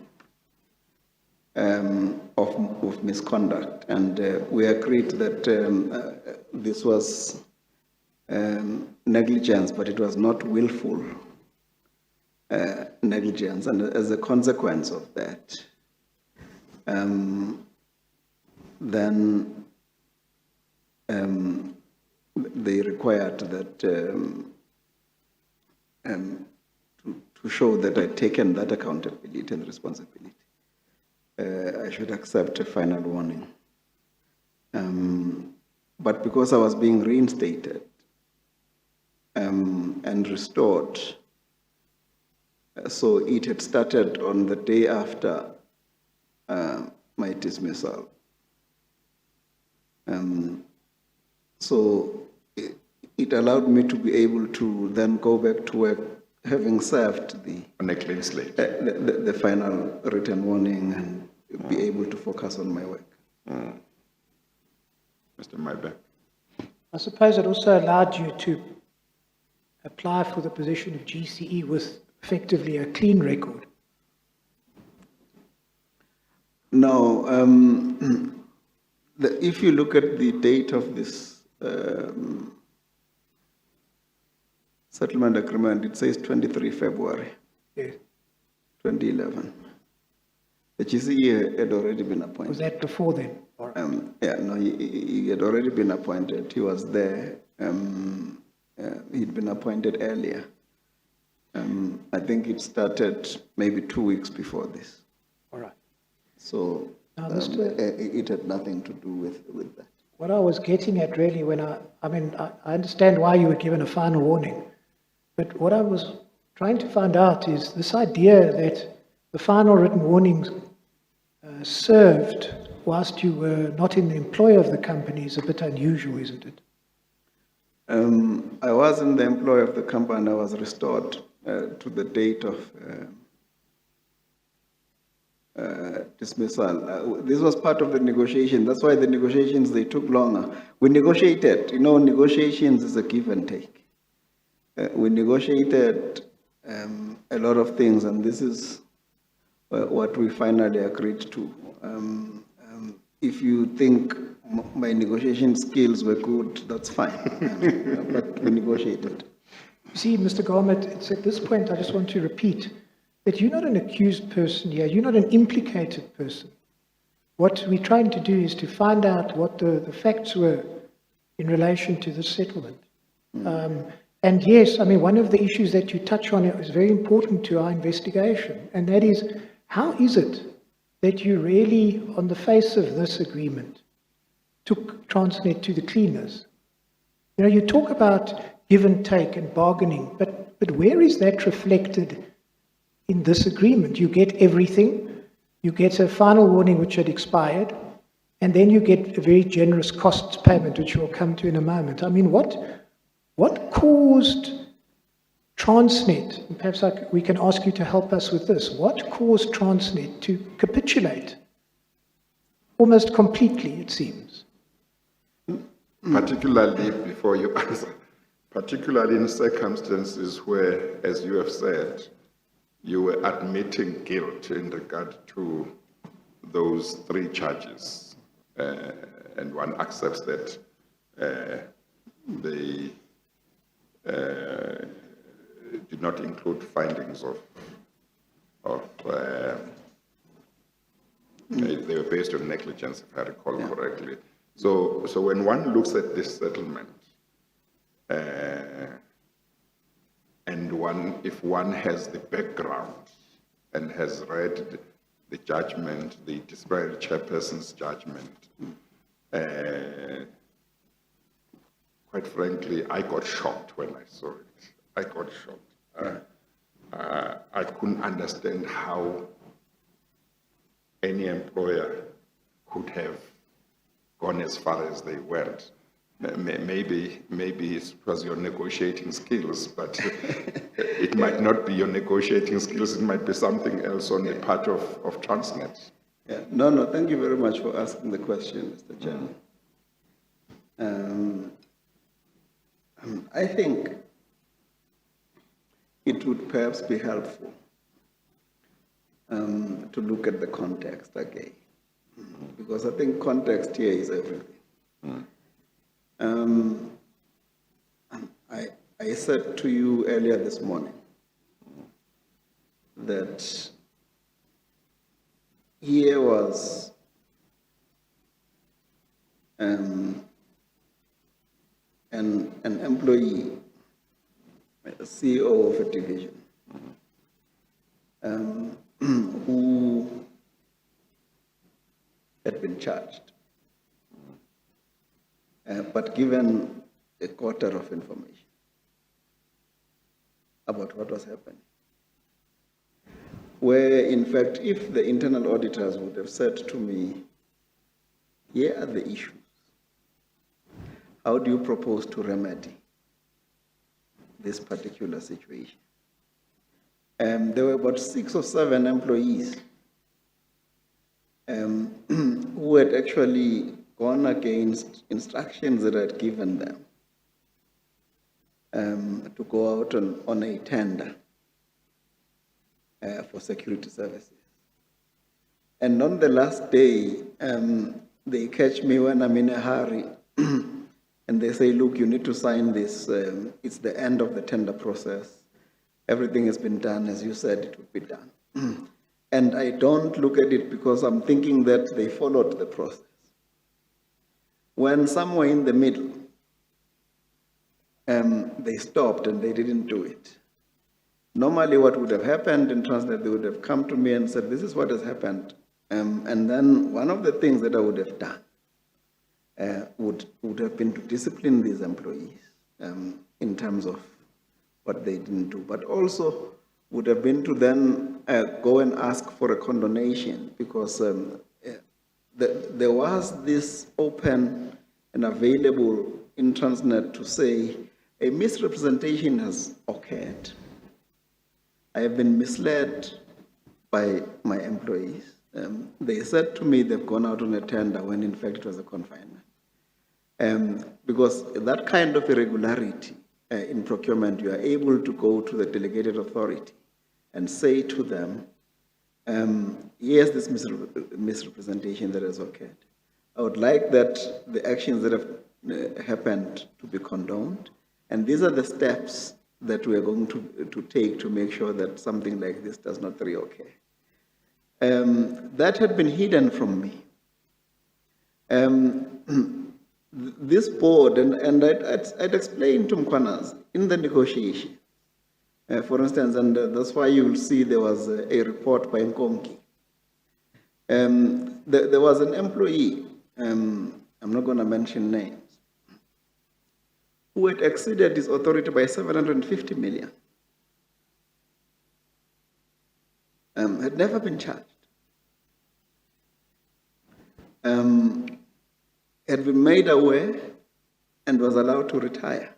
of misconduct, and we agreed that this was negligence, but it was not willful negligence, and as a consequence of that, then they required that to show that I'd taken that accountability and responsibility. I should accept a final warning. But because I was being reinstated and restored, so it had started on the day after my dismissal. So it allowed me to be able to then go back to work, having served On a clean slate. the final written warning, and be able to focus on my work. Mr. Mybeck. I suppose it also allowed you to apply for the position of GCE with effectively a clean record. No, if you look at the date of this settlement agreement, it says 23 February Yes. 2011. The GCE had already been appointed. Was that before then? All right. Yeah, no, he had already been appointed. He was there. He'd been appointed earlier. I think it started maybe 2 weeks before this. All right. So Now, it had nothing to do with that. What I was getting at really when I understand why you were given a final warning, but what I was trying to find out is this idea that the final written warnings served whilst you were not in the employ of the company is a bit unusual, isn't it? I was in the employ of the company. I was restored to the date of dismissal. This was part of the negotiation. That's why the negotiations, they took longer. We negotiated. You know, negotiations is a give and take. We negotiated a lot of things, and this is what we finally agreed to. If you think my negotiation skills were good, that's fine. But we negotiated. You see, Mr. Gama, it's at this point I just want to repeat that you're not an accused person here, you're not an implicated person. What we're trying to do is to find out what the facts were in relation to this settlement. And yes, I mean, one of the issues that you touch on is very important to our investigation, and that is, how is it that you really, on the face of this agreement, took Transnet to the cleaners? You know, you talk about give and take and bargaining, but where is that reflected in this agreement? You get everything, you get a final warning which had expired, and then you get a very generous costs payment, which we'll come to in a moment. I mean, what caused Transnet, and perhaps we can ask you to help us with this, what caused Transnet to capitulate almost completely, it seems? Particularly, before you answer, particularly in circumstances where, as you have said, you were admitting guilt in regard to those 3 charges, and one accepts that they did not include findings they were based on negligence, if I recall correctly. So when one looks at this settlement, and if one has the background and has read the judgment, the disciplinary chairperson's judgment, quite frankly, I got shocked when I saw it. I got shocked. I couldn't understand how any employer could have gone as far as they went. Maybe it was your negotiating skills, but it might not be your negotiating skills. It might be something else on the part of Transnet. Yeah. No, thank you very much for asking the question, Mr. Chairman. I think it would perhaps be helpful to look at the context again, because I think context here is everything. I said to you earlier this morning that here was an employee, a CEO of a division, who had been charged, but given a quarter of information about what was happening. Where, in fact, if the internal auditors would have said to me, here are the issues, how do you propose to remedy this particular situation? There were about 6 or 7 employees who had actually gone against instructions that I had given them to go out on a tender for security services. And on the last day, they catch me when I'm in a hurry and they say, look, you need to sign this. It's the end of the tender process. Everything has been done as you said it would be done. And I don't look at it because I'm thinking that they followed the process. When somewhere in the middle, they stopped and they didn't do it. Normally what would have happened in Transnet, they would have come to me and said, this is what has happened. And then one of the things that I would have done would have been to discipline these employees in terms of what they didn't do, but also would have been to then go and ask for a condonation, because there was this open and available in Transnet to say a misrepresentation has occurred. I have been misled by my employees. They said to me they've gone out on a tender when in fact it was a confinement. Because that kind of irregularity in procurement, you are able to go to the delegated authority and say to them, here's this misrepresentation that has occurred. I would like that the actions that have happened to be condoned, and these are the steps that we are going to take to make sure that something like this does not reoccur. That had been hidden from me. This board, and I'd explained to Mkwanas in the negotiation, for instance, and that's why you will see there was a report by Nkonki. There was an employee, I'm not going to mention names, who had exceeded his authority by 750 million. Had never been charged. Had been made aware and was allowed to retire.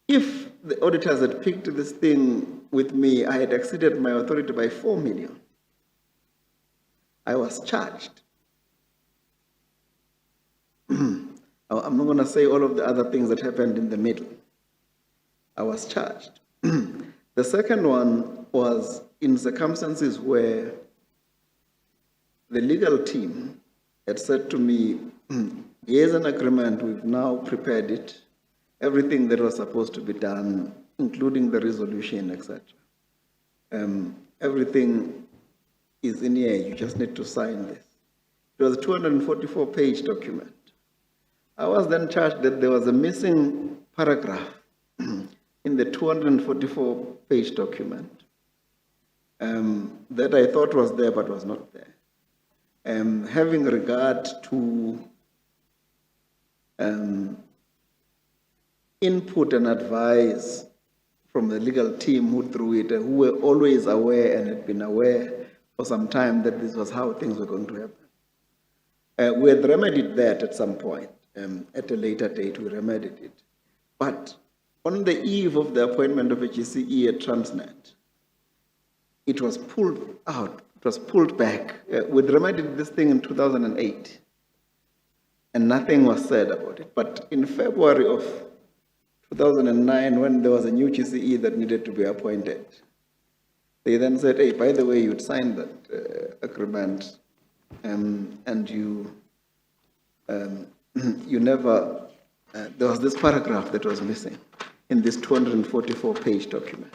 If the auditors had picked this thing with me, I had exceeded my authority by 4 million. I was charged. I'm not going to say all of the other things that happened in the middle. I was charged. The second one was in circumstances where the legal team had said to me, here's an agreement, we've now prepared it, everything that was supposed to be done, including the resolution, etc. Everything is in here, you just need to sign this. It was a 244-page document. I was then charged that there was a missing paragraph in the 244-page document that I thought was there but was not there. Having regard to input and advice from the legal team who drew it, who were always aware and had been aware for some time that this was how things were going to happen. We had remedied that at some point. At a later date, we remedied it. But on the eve of the appointment of a GCE at Transnet, it was pulled out. It was pulled back. We remedied this thing in 2008, and nothing was said about it. But in February of 2009, when there was a new GCE that needed to be appointed, they then said, hey, by the way, you'd signed that agreement, and you never, there was this paragraph that was missing in this 244-page document.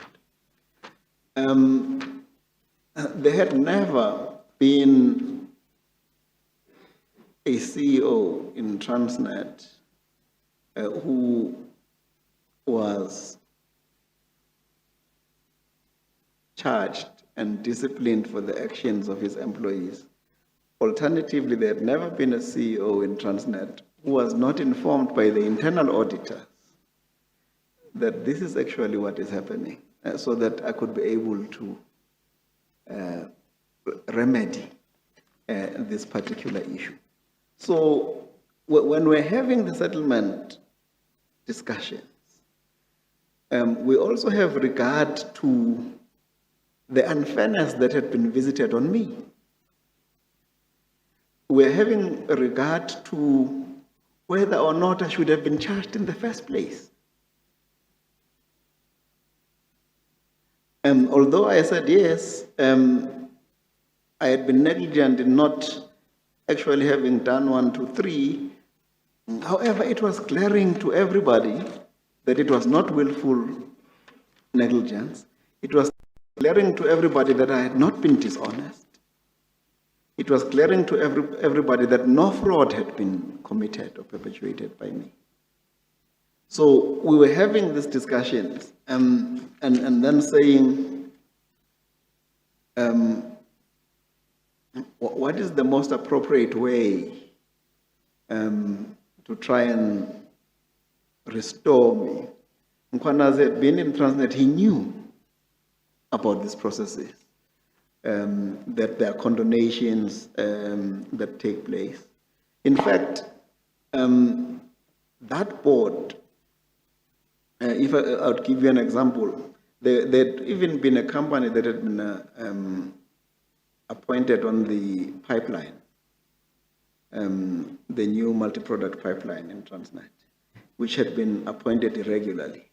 There had never been a CEO in Transnet who was charged and disciplined for the actions of his employees. Alternatively, there had never been a CEO in Transnet who was not informed by the internal auditors that this is actually what is happening, so that I could be able to remedy this particular issue. So when we're having the settlement discussions, we also have regard to the unfairness that had been visited on me. We're having regard to whether or not I should have been charged in the first place. Although I said yes, I had been negligent in not actually having done 1, 2, 3. However, it was glaring to everybody that it was not willful negligence. It was glaring to everybody that I had not been dishonest. It was glaring to everybody that no fraud had been committed or perpetuated by me. So we were having these discussions and then saying, what is the most appropriate way to try and restore me? Mkwanas had been in Transnet, he knew about these processes, that there are condonations that take place. In fact, that board, if I would give you an example, there'd even been a company that had been appointed on the pipeline, the new multi-product pipeline in Transnet, which had been appointed irregularly.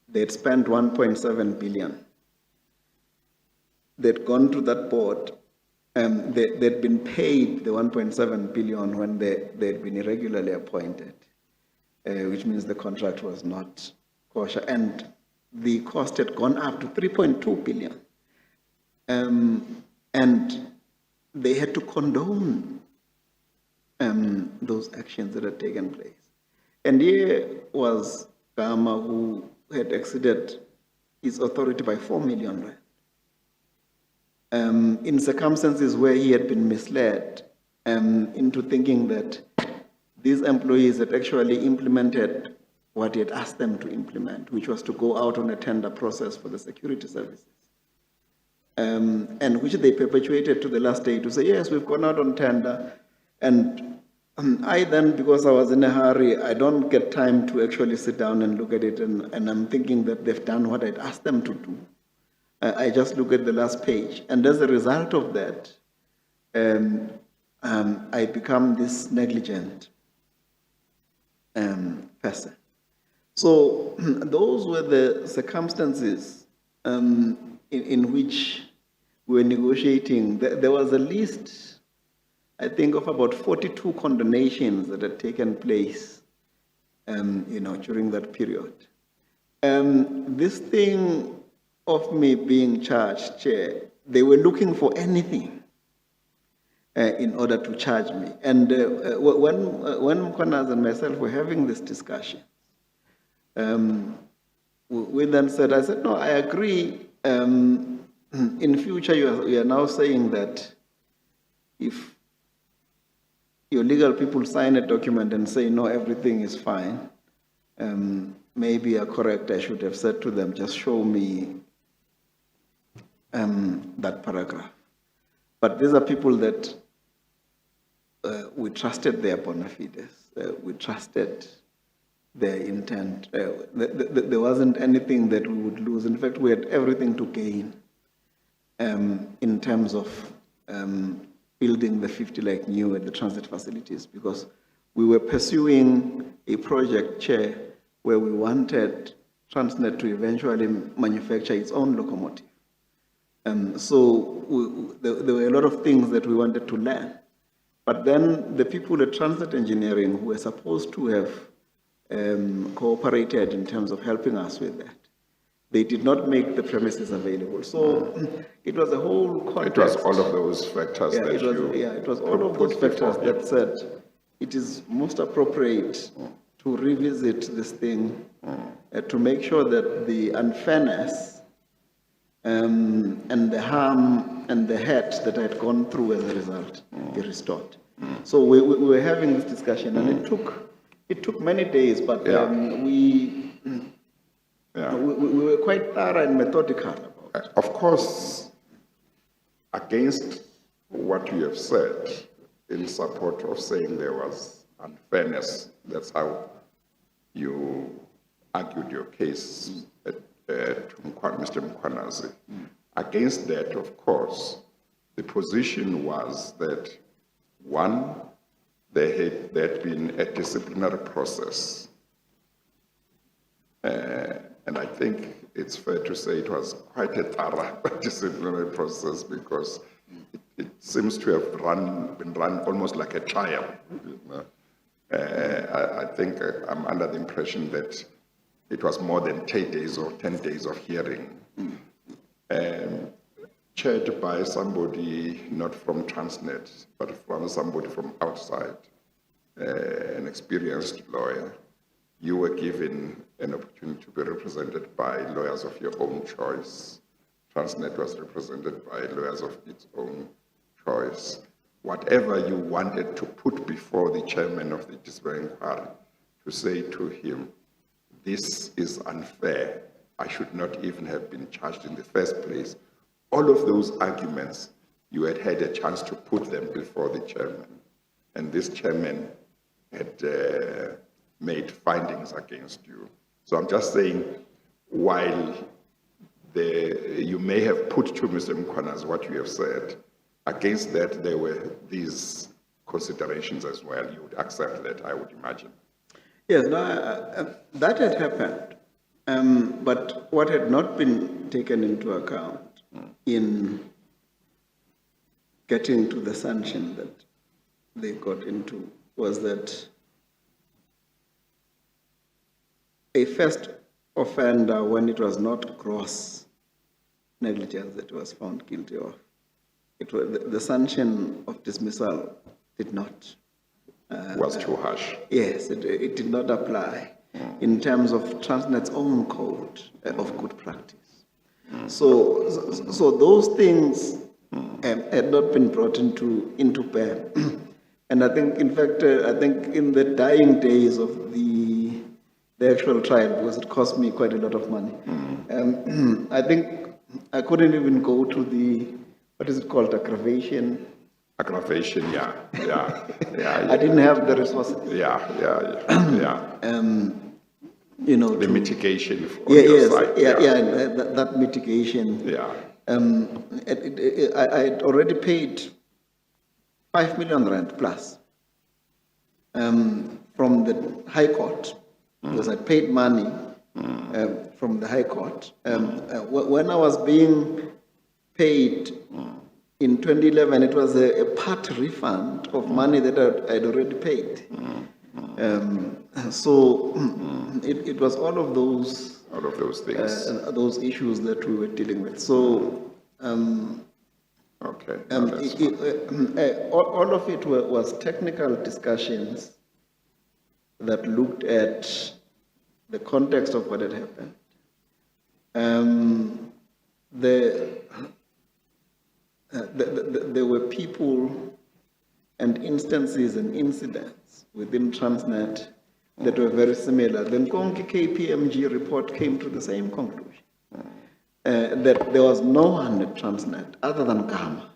They'd spent 1.7 billion. They'd gone to that board, they'd been paid the 1.7 billion when they'd been irregularly appointed, which means the contract was not kosher, and the cost had gone up to 3.2 billion. And they had to condone those actions that had taken place. And here was Gama, who had exceeded his authority by 4 million rand. In circumstances where he had been misled into thinking that these employees had actually implemented what he had asked them to implement, which was to go out on a tender process for the security services. And which they perpetuated to the last day to say, yes, we've gone out on tender. And I then, because I was in a hurry, I don't get time to actually sit down and look at it. And I'm thinking that they've done what I'd asked them to do. I just look at the last page. And as a result of that, I become this negligent person. So those were the circumstances in which we were negotiating. There was a list, I think, of about 42 condemnations that had taken place, during that period. This thing of me being charged, Chair, they were looking for anything in order to charge me. And when Mkwanas and myself were having this discussion, we then said, I said, no, I agree. In future, you are now saying that if your legal people sign a document and say, no, everything is fine, maybe you're correct. I should have said to them, just show me that paragraph. But these are people that we trusted their bona fides. We trusted their intent. There wasn't anything that we would lose. In fact, we had everything to gain in terms of building the 50 like new at the transit facilities, because we were pursuing a project, Chair, where we wanted Transnet to eventually manufacture its own locomotive. So there were a lot of things that we wanted to learn. But then the people at Transnet Engineering who were supposed to have cooperated in terms of helping us with that, they did not make the premises available. So it was a whole context. It was all of those factors it was all of those factors that said it is most appropriate to revisit this thing to make sure that the unfairness and the harm and the hurt that I had gone through as a result be restored. So we were having this discussion, and it took many days, but we were quite thorough and methodical about it. Of course, against what you have said, in support of saying there was unfairness, that's how you argued your case to Mr. Mkwanazi. Against that, of course, the position was that, one, there had been a disciplinary process. And I think it's fair to say it was quite a thorough disciplinary process, because it seems to have been run almost like a trial. I think I'm under the impression that it was more than 10 days or 10 days of hearing, chaired by somebody not from Transnet, but from somebody from outside, an experienced lawyer. You were given an opportunity to be represented by lawyers of your own choice. Transnet was represented by lawyers of its own choice. Whatever you wanted to put before the chairman of the disciplinary inquiry, to say to him, this is unfair, I should not even have been charged in the first place. All of those arguments, you had had a chance to put them before the chairman. And this chairman had made findings against you. So I'm just saying, while you may have put to Mr. Mkwanazi what you have said, against that there were these considerations as well. You would accept that, I would imagine. Yes, no, that had happened. But what had not been taken into account in getting to the sanction that they got into was that a first offender when it was not gross negligence that he was found guilty of. It was, the sanction of dismissal did not. Was too harsh. Yes, it did not apply in terms of Transnet's own code of good practice. So those things had not been brought into bear. And I think, in fact, I think in the dying days of the actual trial, because it cost me quite a lot of money, I think I couldn't even go to the, what is it called, aggravation. Aggravation, yeah. I didn't have the resources. You know, The mitigation on yeah, your yes, side. that mitigation. Yeah. I had already paid 5 million rand plus from the High Court, because I paid money from the High Court. When I was being paid in 2011, it was a part refund of money that I'd already paid. So it was all of those things. those issues that we were dealing with. So Okay. all of it was technical discussions that looked at the context of what had happened. There were people and instances and incidents within Transnet that were very similar. The Nkonki KPMG report came to the same conclusion. That there was no one at Transnet other than Gama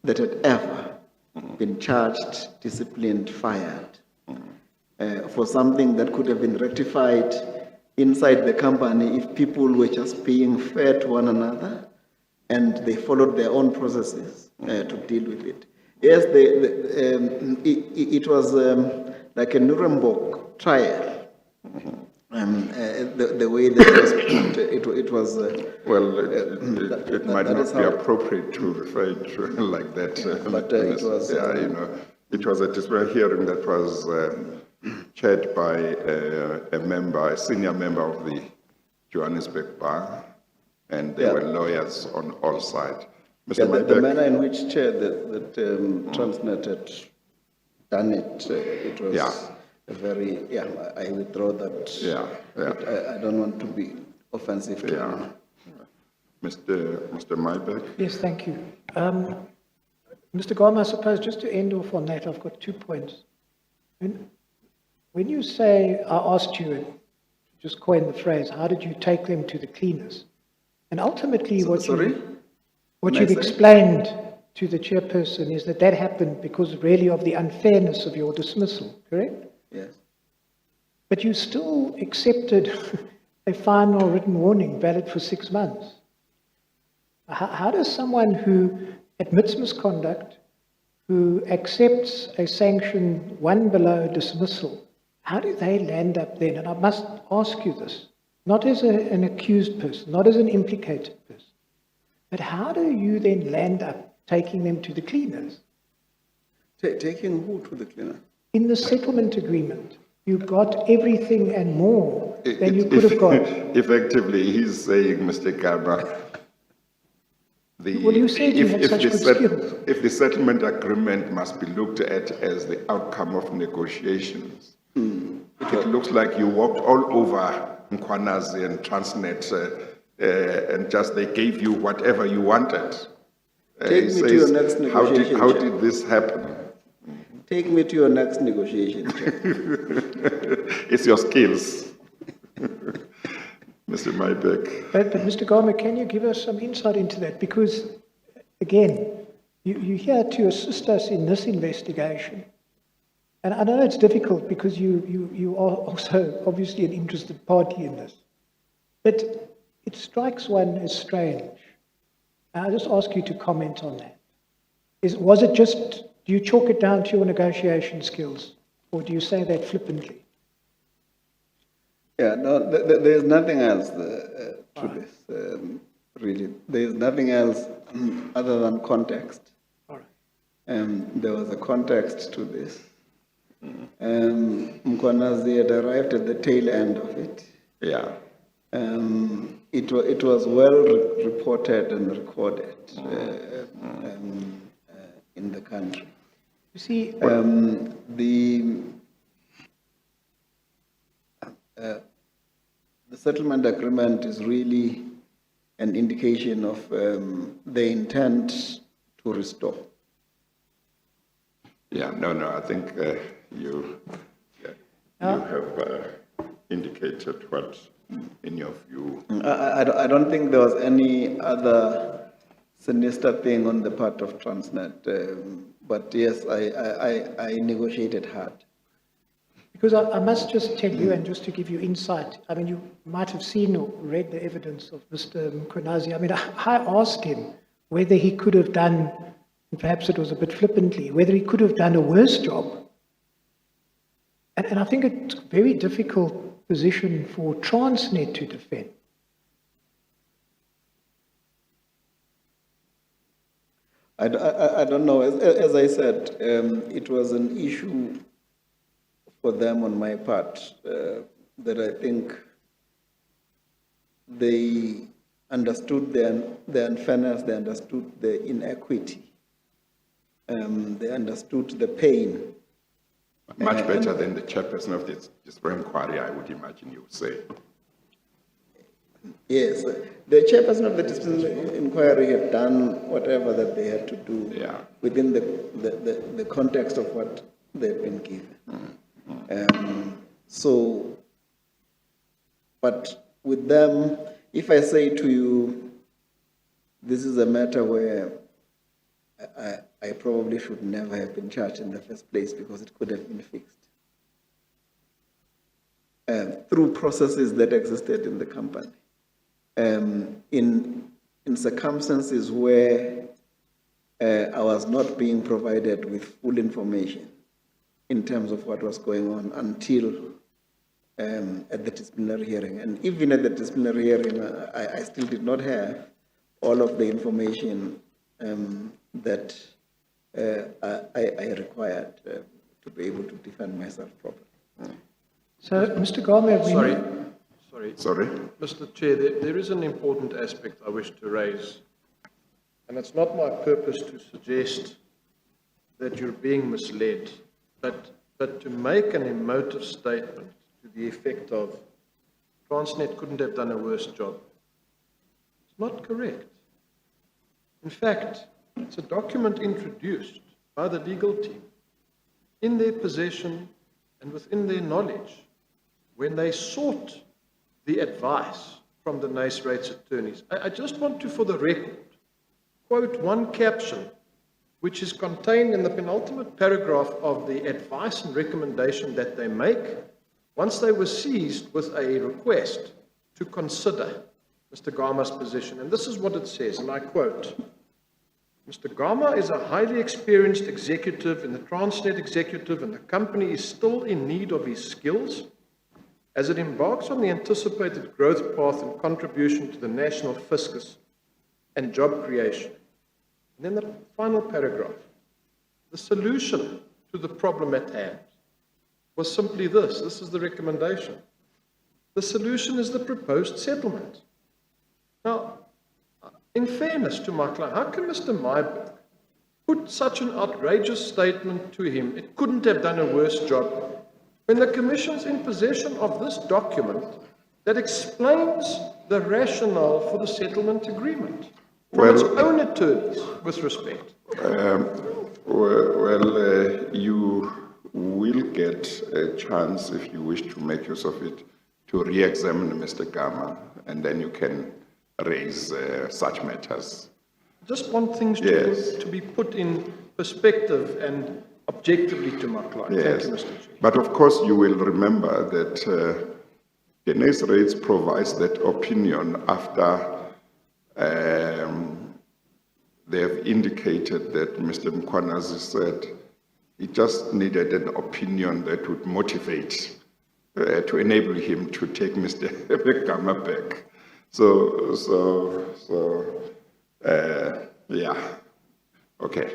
that had ever been charged, disciplined, fired for something that could have been rectified inside the company if people were just being fair to one another and they followed their own processes to deal with it. Yes, it was like a Nuremberg trial. The way that it was. Well, it might not be appropriate to refer to it like that. But it was. You know, it was a disciplinary hearing that was chaired by a senior member of the Johannesburg Bar, and there were lawyers on all sides. Mr. The manner in which that Transnet had done it, it was a very, I withdraw that. I don't want to be offensive to anyone. Mr. Myberg? Yes, thank you. Mr. Gama, I suppose just to end off on that, I've got 2 points. When you say, I asked you, and just coin the phrase, how did you take them to the cleaners? And ultimately what you've explained to the chairperson is that happened because really of the unfairness of your dismissal, correct? Yes. But you still accepted a final written warning valid for 6 months. How does someone who admits misconduct, who accepts a sanction one below dismissal, how do they land up then? And I must ask you this, not as an accused person, not as an implicated person, but how do you then land up taking them to the cleaners? Taking who to the cleaner? In the settlement agreement, you got everything and more than you could have got. Effectively, he's saying, Mr. Gama, Well, you said you had such good skills. if the settlement agreement must be looked at as the outcome of negotiations, it looks like you walked all over Mkhwanazi and Transnet and just they gave you whatever you wanted. Take me to your next negotiation. How did this happen? Take me to your next negotiation. It's your skills. Mr. Mybeck. But Mr. Gama, can you give us some insight into that? Because, again, you're here to assist us in this investigation. And I know it's difficult because you are also obviously an interested party in this. But it strikes one as strange. I'll just ask you to comment on that. Was it just, do you chalk it down to your negotiation skills? Or do you say that flippantly? Yeah, no, there's nothing else to this, really. There's nothing else other than context. All right. There was a context to this. Mkhwanazi had arrived at the tail end of it. Yeah. It was well reported and recorded in the country. You see, The settlement agreement is really an indication of the intent to restore. Yeah, no, I think you have indicated what, in your view. I don't think there was any other sinister thing on the part of Transnet, but yes, I negotiated hard. because I must just tell you, and just to give you insight, I mean, you might have seen or read the evidence of Mr. Mkhwanazi. I mean, I asked him whether he could have done, and perhaps it was a bit flippantly, whether he could have done a worse job. And I think it's a very difficult position for Transnet to defend. I don't know. As I said, it was an issue for them on my part that I think they understood the unfairness, they understood the inequity, they understood the pain. Much better than the chairperson of this inquiry, I would imagine you would say. Yes, the chairperson of the disciplinary inquiry had done whatever that they had to do within the context of what they've been given. But with them, if I say to you, this is a matter where I probably should never have been charged in the first place because it could have been fixed through processes that existed in the company. In circumstances where I was not being provided with full information in terms of what was going on until at the disciplinary hearing. And even at the disciplinary hearing, I still did not have all of the information that I required to be able to defend myself properly. So, Mr. Gama, Sorry. Mr. Chair, there is an important aspect I wish to raise, and it's not my purpose to suggest that you're being misled, but to make an emotive statement to the effect of Transnet couldn't have done a worse job. It's not correct. In fact, it's a document introduced by the legal team in their possession and within their knowledge when they sought the advice from the Nace Rates attorneys. I just want to, for the record, quote one caption which is contained in the penultimate paragraph of the advice and recommendation that they make once they were seized with a request to consider Mr. Gama's position. And this is what it says, and I quote, Mr. Gama is a highly experienced executive in the Transnet executive, and the company is still in need of his skills as it embarks on the anticipated growth path and contribution to the national fiscus and job creation. And then the final paragraph, the solution to the problem at hand was simply this. This is the recommendation. The solution is the proposed settlement. Now, in fairness to my client, how can Mr. Myburg put such an outrageous statement to him? It couldn't have done a worse job when the Commission's in possession of this document that explains the rationale for the settlement agreement from its own attorneys, with respect. You will get a chance, if you wish to make use of it, to re-examine Mr. Gama, and then you can raise such matters. Just want things to be put in perspective and objectively to my client. Yes. Thank you, Mr. Chair. But of course, you will remember that the Nace Rates provides that opinion after they have indicated that Mr. Mkhwanazi said he just needed an opinion that would motivate to enable him to take Mr. Gama back. Yeah. Okay.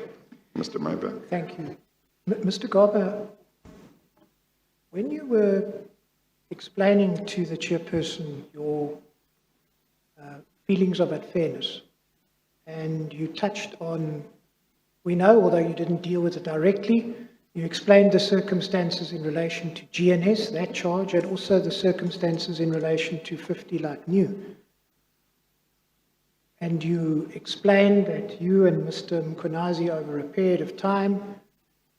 Mr. Myburg. thank you. Mr. Gama, when you were explaining to the chairperson your feelings of unfairness. And you touched on, we know, although you didn't deal with it directly, you explained the circumstances in relation to GNS, that charge, and also the circumstances in relation to 50 like new. And you explained that you and Mr. Mkonazi, over a period of time,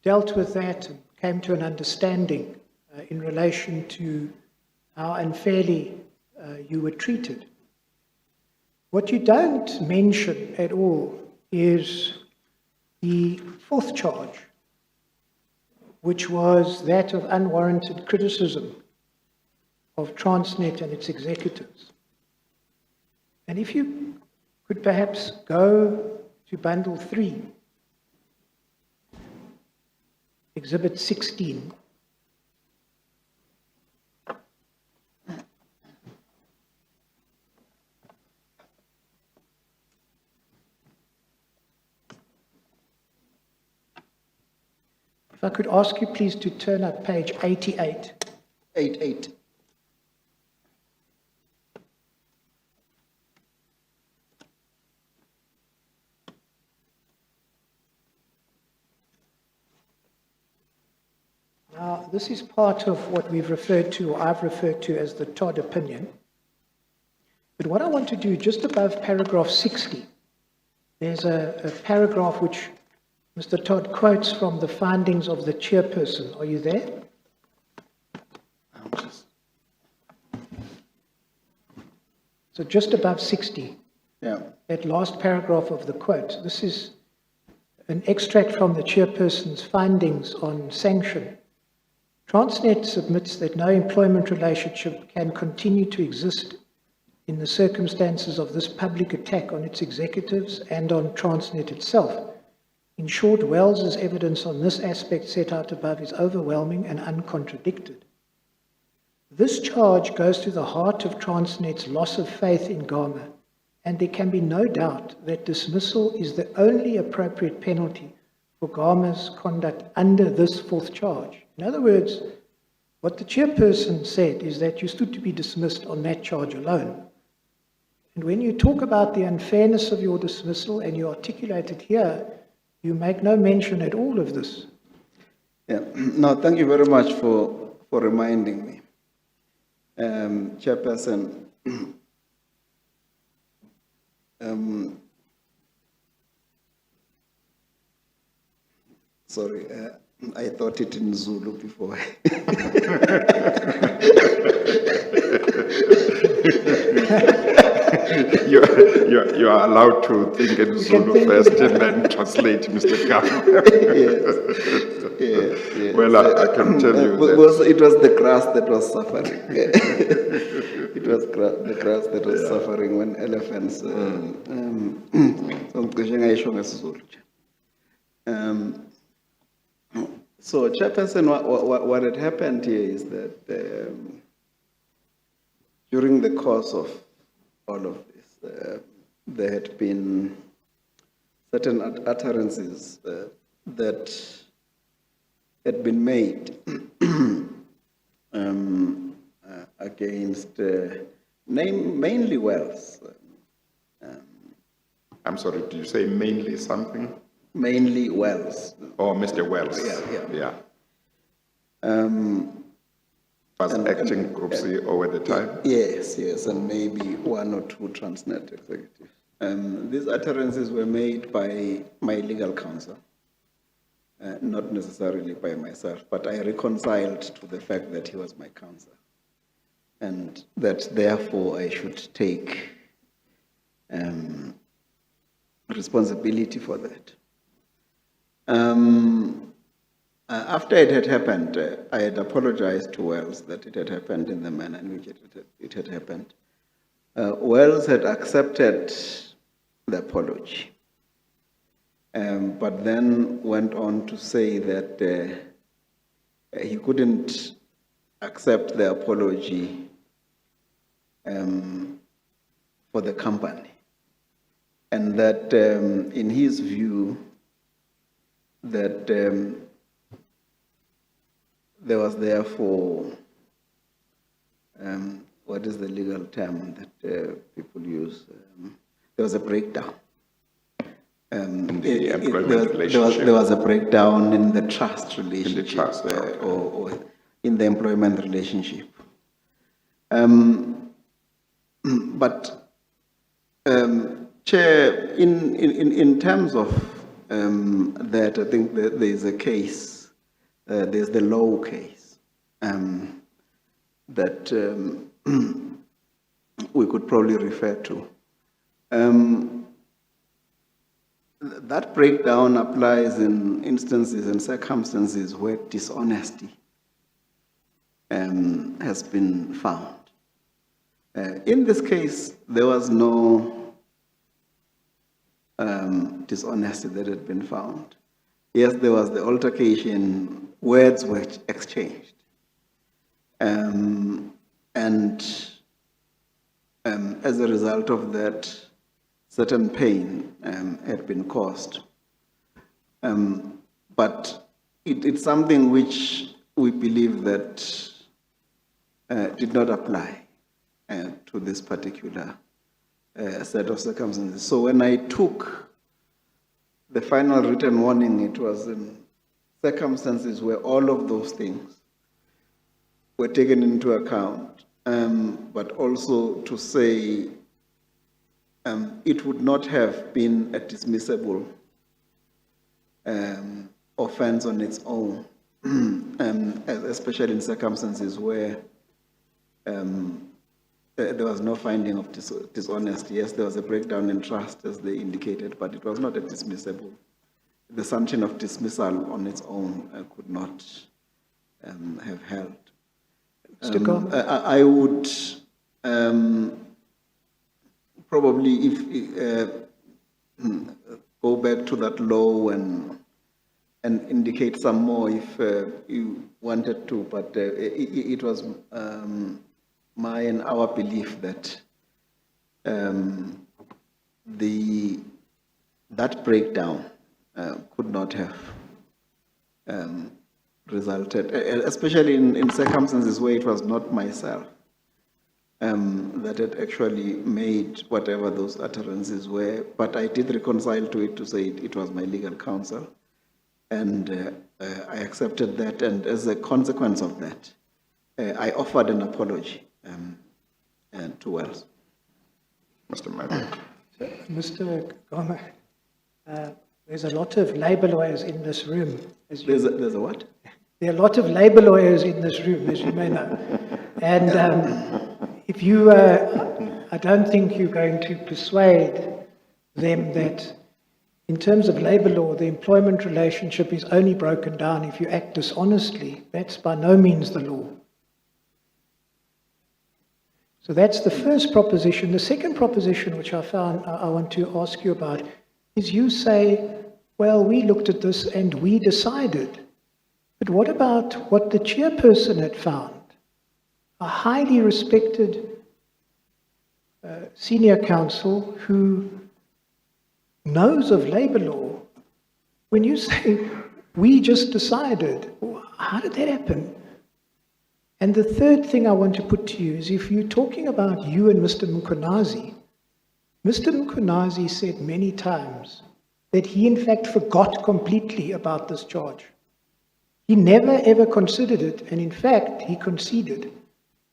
dealt with that and came to an understanding in relation to how unfairly you were treated. What you don't mention at all is the fourth charge, which was that of unwarranted criticism of Transnet and its executives. And if you could perhaps go to Bundle 3, Exhibit 16. If I could ask you please to turn up page 88. 88. Now, this is part of what we've referred to, or I've referred to as the Todd opinion. But what I want to do, just above paragraph 60, there's a paragraph which Mr. Todd quotes from the findings of the chairperson. Are you there? So just above 60, that last paragraph of the quote, this is an extract from the chairperson's findings on sanction. Transnet submits that no employment relationship can continue to exist in the circumstances of this public attack on its executives and on Transnet itself. In short, Wells's evidence on this aspect set out above is overwhelming and uncontradicted. This charge goes to the heart of Transnet's loss of faith in Gama, and there can be no doubt that dismissal is the only appropriate penalty for Gama's conduct under this fourth charge. In other words, what the chairperson said is that you stood to be dismissed on that charge alone. And when you talk about the unfairness of your dismissal and you articulate it here, you make no mention at all of this. Yeah. No, thank you very much for reminding me. Chairperson, sorry, I thought it in Zulu before. You are allowed to think in Zulu first and then translate, Mr. Gama. Yes. Well, I can tell you because it was the grass that was suffering. It was the grass that was suffering when elephants. So, Chairperson, what had happened here is that during the course of all of this, there had been certain utterances that had been made against mainly Wells. I'm sorry, did you say mainly something? Mainly Wells. Oh, Mr. Wells. Yeah. Was acting Group CEO at the time? Yes, and maybe one or two Transnet executives. These utterances were made by my legal counsel, not necessarily by myself, but I reconciled to the fact that he was my counsel, and that therefore I should take responsibility for that. After it had happened, I had apologized to Wells that it had happened in the manner in which it had happened. Wells had accepted the apology, but then went on to say that he couldn't accept the apology for the company, and that in his view, that there was therefore what is the legal term that people use? There was a breakdown. the employment relationship. There was a breakdown in the trust relationship, trust, okay. or in the employment relationship. But, Chair, in terms of that, I think that there is a case, there's the law case, that we could probably refer to. That breakdown applies in instances and circumstances where dishonesty has been found. In this case, there was no dishonesty that had been found. Yes, there was the altercation, words were exchanged. And as a result of that, certain pain had been caused. But it's something which we believe that did not apply to this particular set of circumstances. So when I took the final written warning, it was in circumstances where all of those things were taken into account, but also to say it would not have been a dismissible offense on its own, especially in circumstances where there was no finding of dishonesty. Yes, there was a breakdown in trust, as they indicated, but it was not a dismissible. The sanction of dismissal on its own could not have held. Mr. Gama. I would probably, if go back to that law and indicate some more if you wanted to, but it was my and our belief that that breakdown could not have resulted, especially in circumstances where it was not myself that had actually made whatever those utterances were, but I did reconcile to it to say it was my legal counsel, and I accepted that, and as a consequence of that, I offered an apology to Wells. Mr. Mayor. Mr. Gama, there's a lot of labor lawyers in this room. There's a what? There are a lot of labor lawyers in this room, as you may know. And if you, I don't think you're going to persuade them that in terms of labor law, the employment relationship is only broken down if you act dishonestly. That's by no means the law. So that's the first proposition. The second proposition, which I found I want to ask you about, is you say, well, we looked at this and we decided. But what about what the chairperson had found? A highly respected senior counsel who knows of labor law. When you say, we just decided, how did that happen? And the third thing I want to put to you is if you're talking about you and Mr. Mkhwanazi said many times that he in fact forgot completely about this charge. He never ever considered it, and in fact he conceded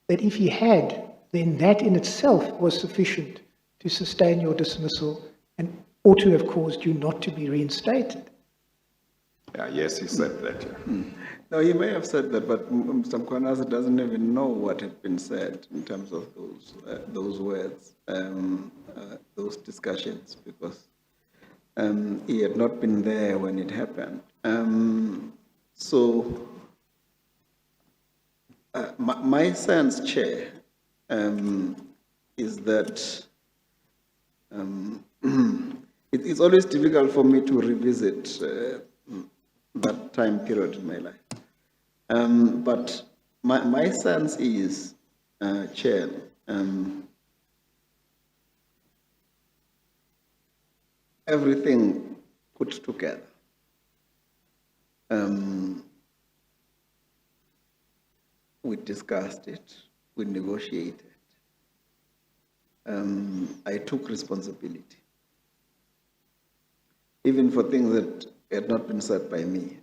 that if he had, then that in itself was sufficient to sustain your dismissal and ought to have caused you not to be reinstated. Yes, he said that. Yeah. No, he may have said that, but Mr. Mkhwanazi doesn't even know what had been said in terms of those words, those discussions, because he had not been there when it happened. So, my sense, Chair, is that it's always difficult for me to revisit that time period in my life. But my sense is, Chair, everything put together, we discussed it, we negotiated, I took responsibility. Even for things that had not been said by me,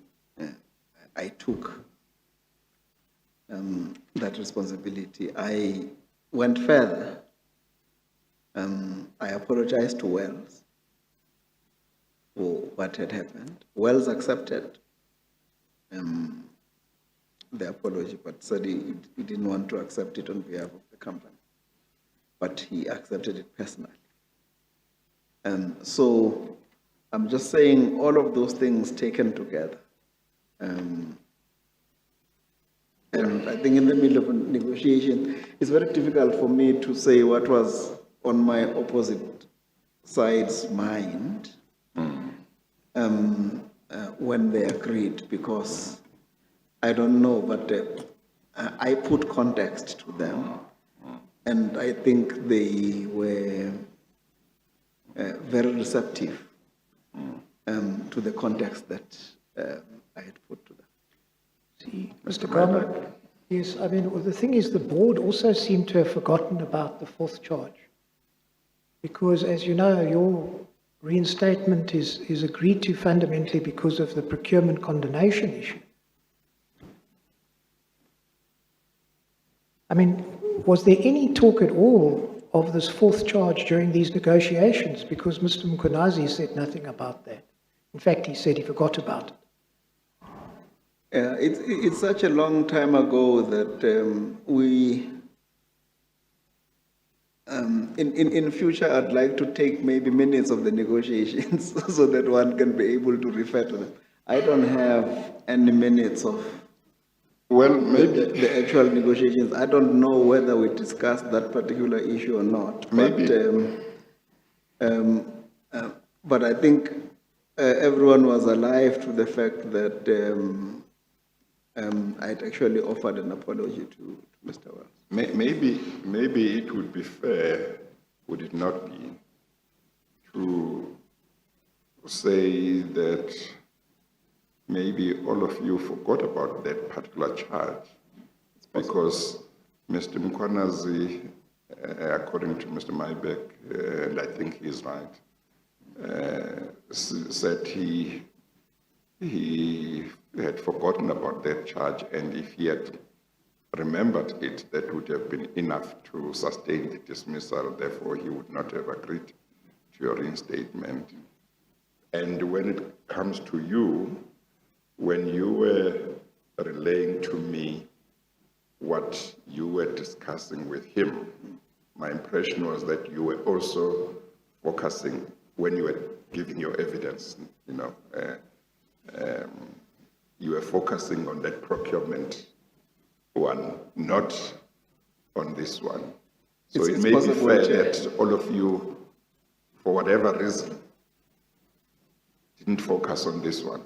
I took that responsibility. I went further. I apologized to Wells for what had happened. Wells accepted the apology, but said he didn't want to accept it on behalf of the company. But he accepted it personally. So I'm just saying all of those things taken together. And I think in the middle of a negotiation, it's very difficult for me to say what was on my opposite side's mind when they agreed, because I don't know, but I put context to them, and I think they were very receptive to the context that I had put to them. See, Mr. Gama, yes, I mean, well, the thing is, the board also seemed to have forgotten about the fourth charge. Because, as you know, your reinstatement is agreed to fundamentally because of the procurement condonation issue. I mean, was there any talk at all of this fourth charge during these negotiations? Because Mr. Mkhwanazi said nothing about that. In fact, he said he forgot about it. It's such a long time ago that in future, I'd like to take maybe minutes of the negotiations so that one can be able to refer to them. I don't have any minutes of Well, maybe, the actual negotiations. I don't know whether we discussed that particular issue or not. Maybe. But I think everyone was alive to the fact that I'd actually offered an apology to Mr. Wells. maybe it would be fair, would it not be, to say that maybe all of you forgot about that particular charge, because Mr. Mkhwanazi, according to Mr. Mybeck, and I think he's right, said he had forgotten about that charge, and if he had remembered it, that would have been enough to sustain the dismissal. Therefore, he would not have agreed to your reinstatement. And when it comes to you, when you were relaying to me what you were discussing with him, my impression was that you were also focusing, when you were giving your evidence, you were focusing on that procurement one, not on this one. So It's it may be possible, fair Chair. that all of you, for whatever reason, didn't focus on this one.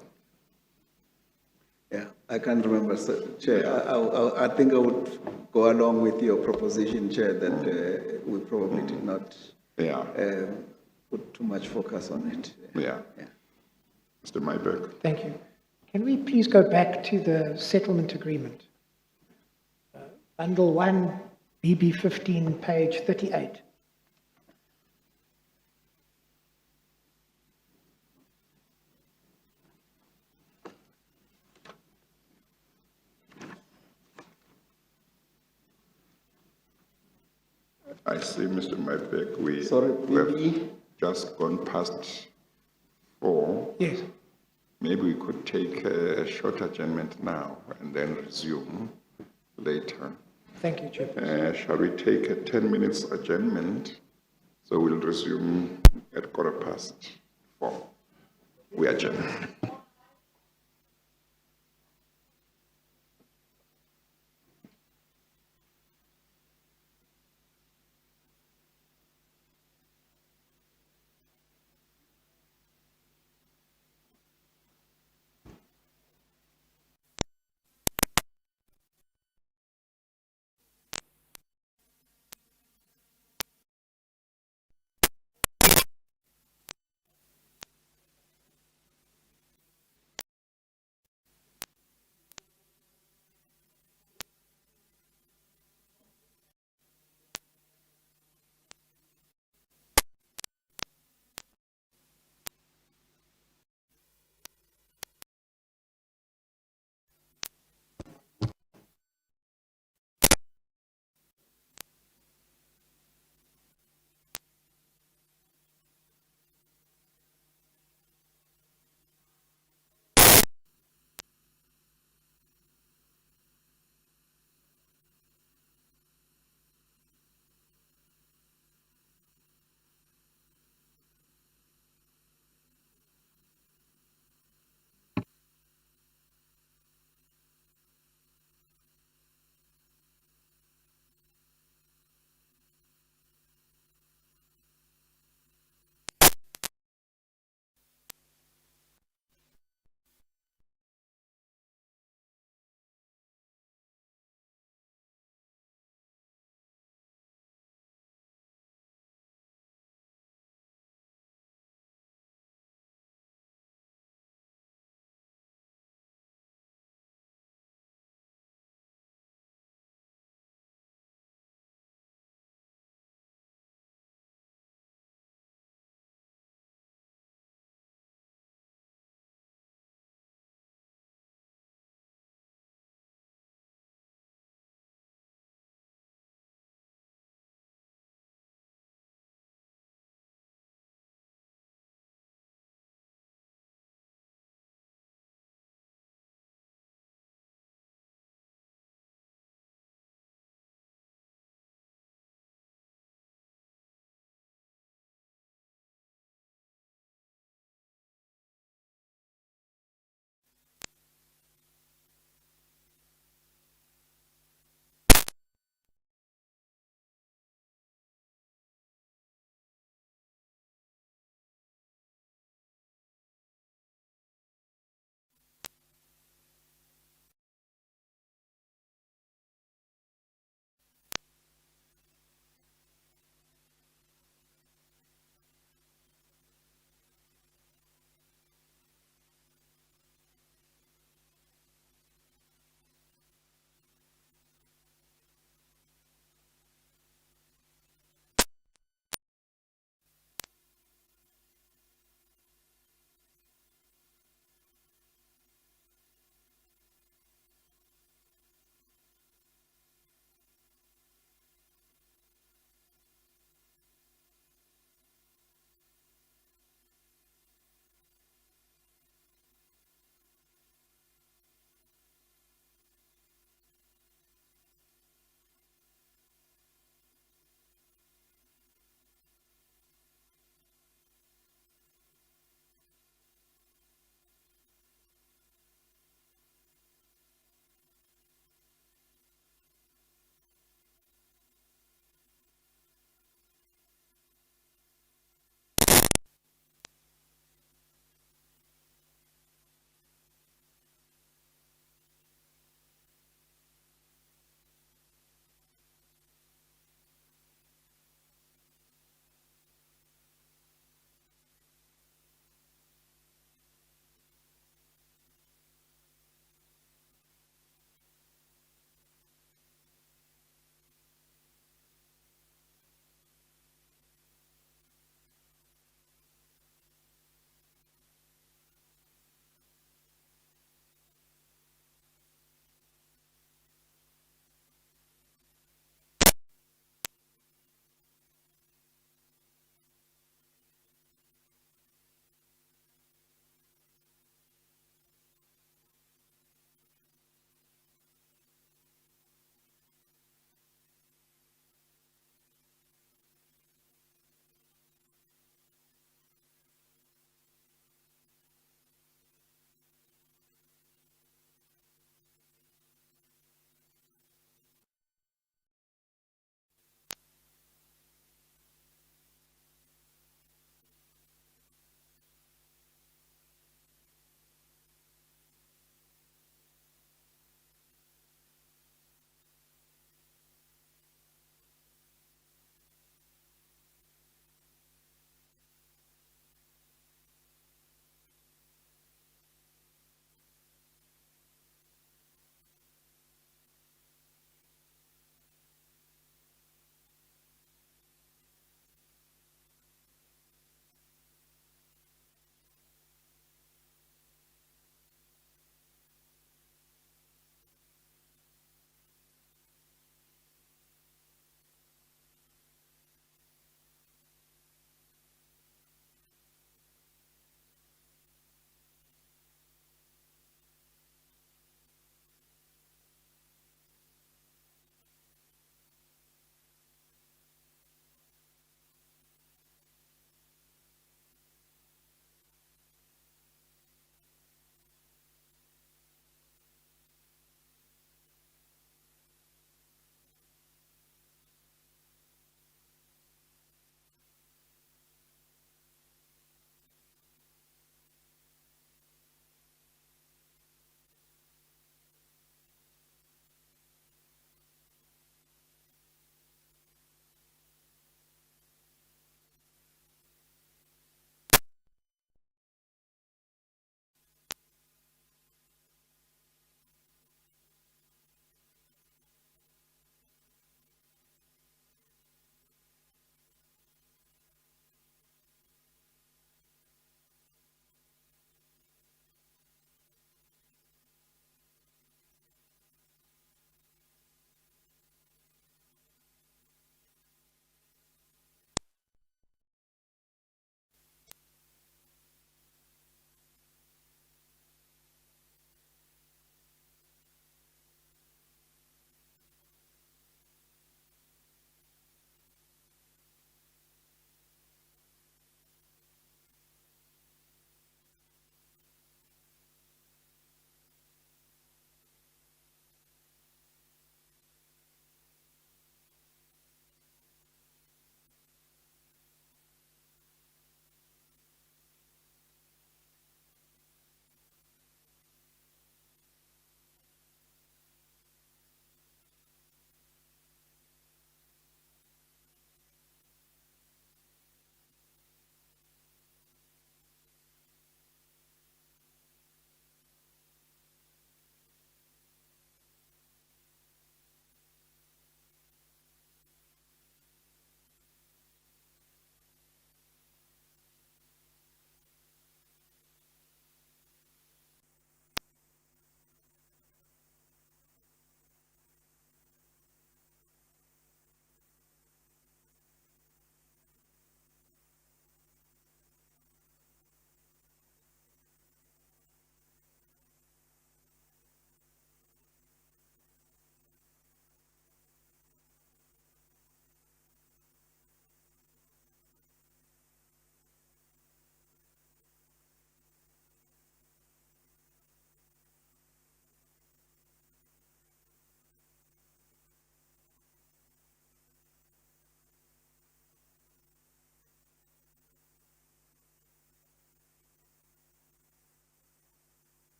Yeah, I can't remember, Chair. I think I would go along with your proposition, Chair, that we probably did not Yeah, put too much focus on it. yeah. Mr. Myberg. Thank you. Can we please go back to the settlement agreement? Bundle 1, BB 15, page 38. I see, Mr. Myberg, we Sorry, we have BB? just gone past 4. Yes. Maybe we could take a short adjournment now and then resume later. Thank you, Chairperson. Shall we take a 10 minutes adjournment? So we'll resume at 4:15. We adjourn.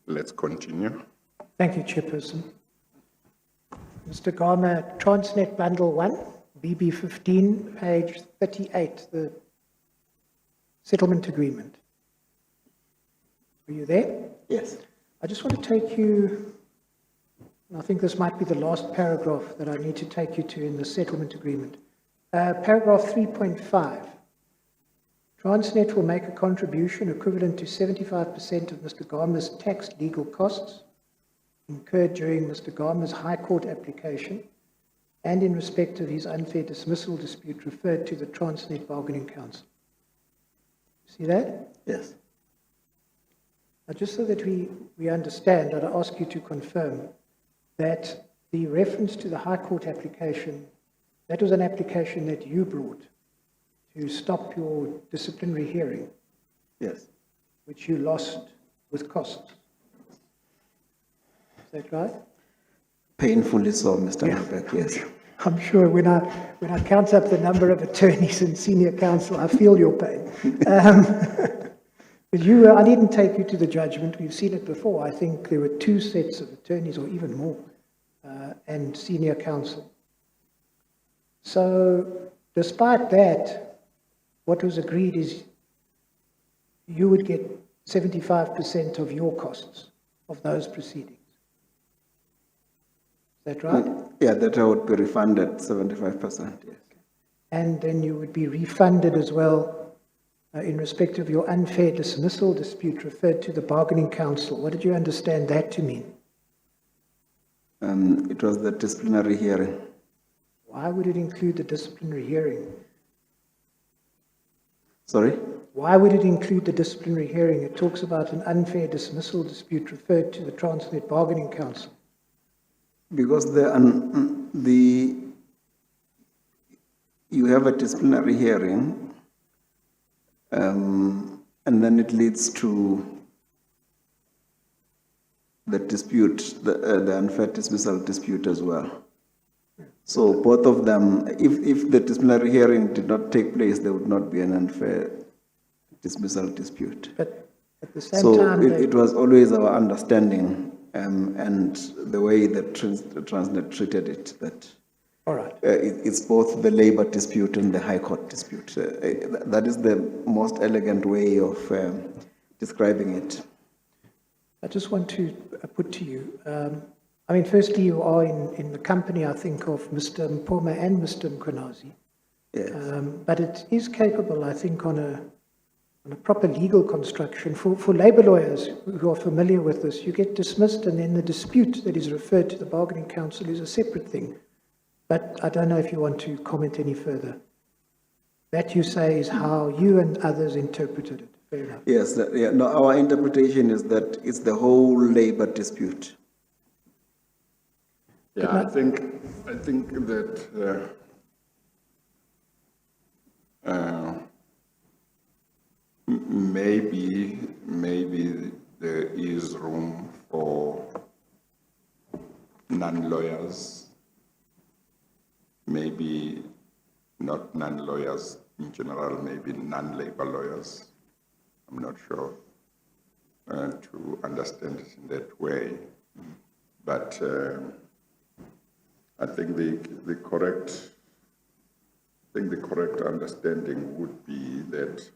let's continue. Thank you, Chairperson. Mr. Gama, Transnet Bundle 1, BB 15, page 38, the settlement agreement. Are you there? Yes. I just want to take you, and I think this might be the last paragraph that I need to take you to in the settlement agreement. Paragraph 3.5. Transnet will make a contribution equivalent to 75% of Mr. Gama's taxed legal costs incurred during Mr. Gama's High Court application and in respect of his unfair dismissal dispute referred to the Transnet Bargaining Council. See that? Yes. Now, just so that we understand, I'd ask you to confirm that the reference to the High Court application, that was an application that you brought to stop your disciplinary hearing, Yes. which you lost with costs. Is that right? Painfully so, Mr. Mabek, yes. I'm sure when I count up the number of attorneys in senior counsel, I feel your pain. But I didn't take you to the judgment. We've seen it before. I think there were 2 sets of attorneys or even more, and senior counsel. So despite that, what was agreed is you would get 75% of your costs of those proceedings. Is that right? Yeah, that I would be refunded 75%, yes. And then you would be refunded as well in respect of your unfair dismissal dispute referred to the bargaining council. What did you understand that to mean? It was the disciplinary hearing. Why would it include the disciplinary hearing? Sorry? Why would it include the disciplinary hearing? It talks about an unfair dismissal dispute referred to the Transnet Bargaining Council. Because you have a disciplinary hearing, and then it leads to the dispute, the unfair dismissal dispute as well. So both of them, if the disciplinary hearing did not take place, there would not be an unfair dismissal dispute. But at the same So time, it was always our understanding, and the way that Transnet treated it, that all right. it's both the labor dispute and the High Court dispute. That is the most elegant way of describing it. I just want to put to you, I mean, firstly, you are in the company, I think, of Mr. Mpoma and Mr. Mkonazi. Yes. But it is capable, I think, on a proper legal construction. For labor lawyers who are familiar with this, you get dismissed and then the dispute that is referred to the bargaining council is a separate thing. But I don't know if you want to comment any further. That you say is how you and others interpreted it. Fair enough. Yes, no, our interpretation is that it's the whole labor dispute. Yeah, I think that maybe there is room for non-lawyers, maybe not non-lawyers in general, maybe non-labor lawyers, I'm not sure, to understand it in that way. But I think the correct understanding would be that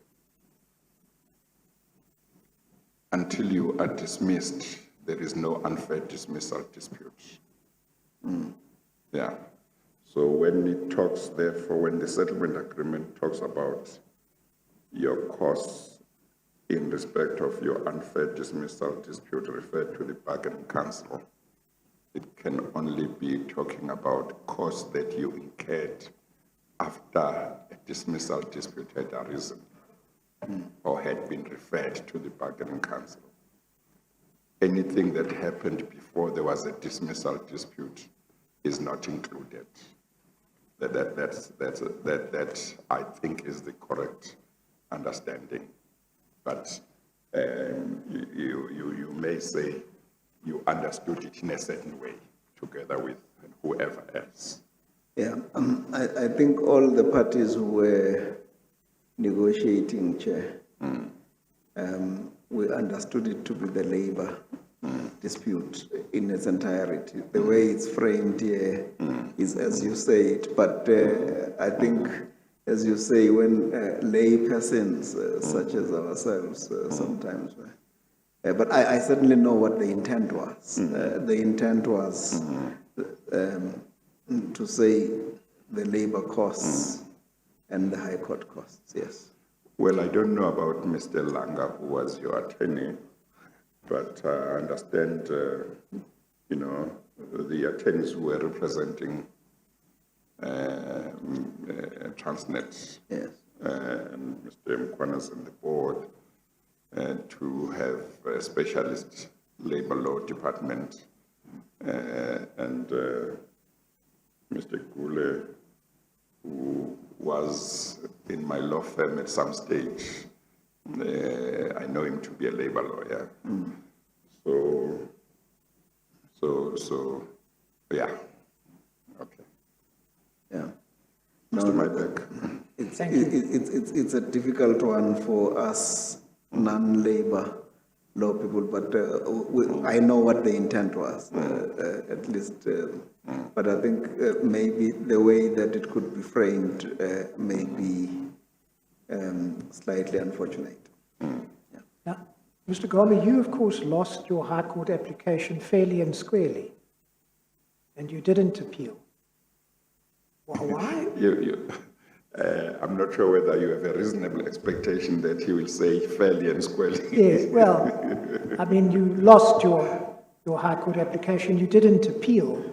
until you are dismissed, there is no unfair dismissal dispute. Yeah. So when it talks, therefore, when the settlement agreement talks about your costs in respect of your unfair dismissal dispute referred to the bargaining council, it can only be talking about costs that you incurred after a dismissal dispute had arisen or had been referred to the bargaining council. Anything that happened before there was a dismissal dispute is not included. That I think is the correct understanding. But you may say you understood it in a certain way together with whoever else. Yeah, I think all the parties who were negotiating, Chair, we understood it to be the labor dispute in its entirety. The way it's framed here is as you say it, but I think, as you say, when lay persons such as ourselves sometimes, but I certainly know what the intent was. The intent was to say the labor costs and the high court costs, yes. Well, I don't know about Mr. Langa, who was your attorney, but I understand, you know, the attorneys who were representing Transnet, Yes. and Mr. Mkwanas and the board, to have a specialist labor law department, and Mr. Gule, who was in my law firm at some stage. I know him to be a labor lawyer. So, yeah. Okay. Yeah. Mr. Mybeck. It's a difficult one for us non-labor law people, but I know what the intent was, at least. But I think maybe the way that it could be framed may be slightly unfortunate. Now, Mr. Gama, you of course lost your High Court application fairly and squarely, and you didn't appeal. Well, why? I'm not sure whether you have a reasonable expectation that he will say fairly and squarely. Yes, well, I mean, you lost your High Court application, you didn't appeal.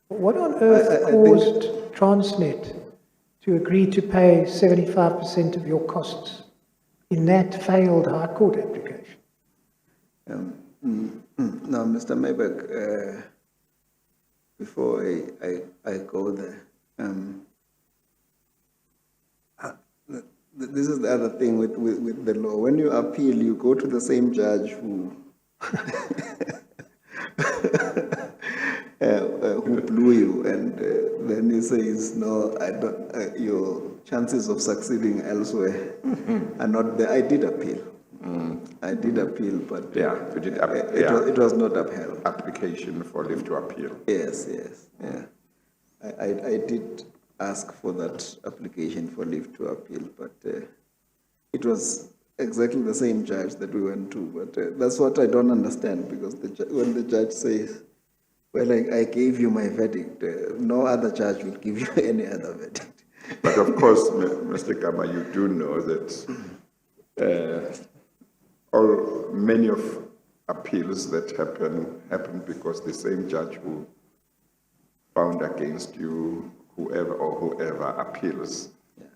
What on earth caused Transnet to agree to pay 75% of your costs in that failed High Court application? Now, Mr. Maybeck, before I go there, this is the other thing with the law. When you appeal, you go to the same judge who who blew you, and then he says, no, I don't, your chances of succeeding elsewhere are not there. I did appeal. I did appeal, but Yeah, you did it was not upheld. application for leave to appeal. Yes, yeah. I did ask for that application for leave to appeal, but it was exactly the same judge that we went to. But that's what I don't understand, because when the judge says, well, I gave you my verdict, no other judge will give you any other verdict. But of course, Mr. Gama, you do know that many of appeals that happen because the same judge who found against you, whoever appeals,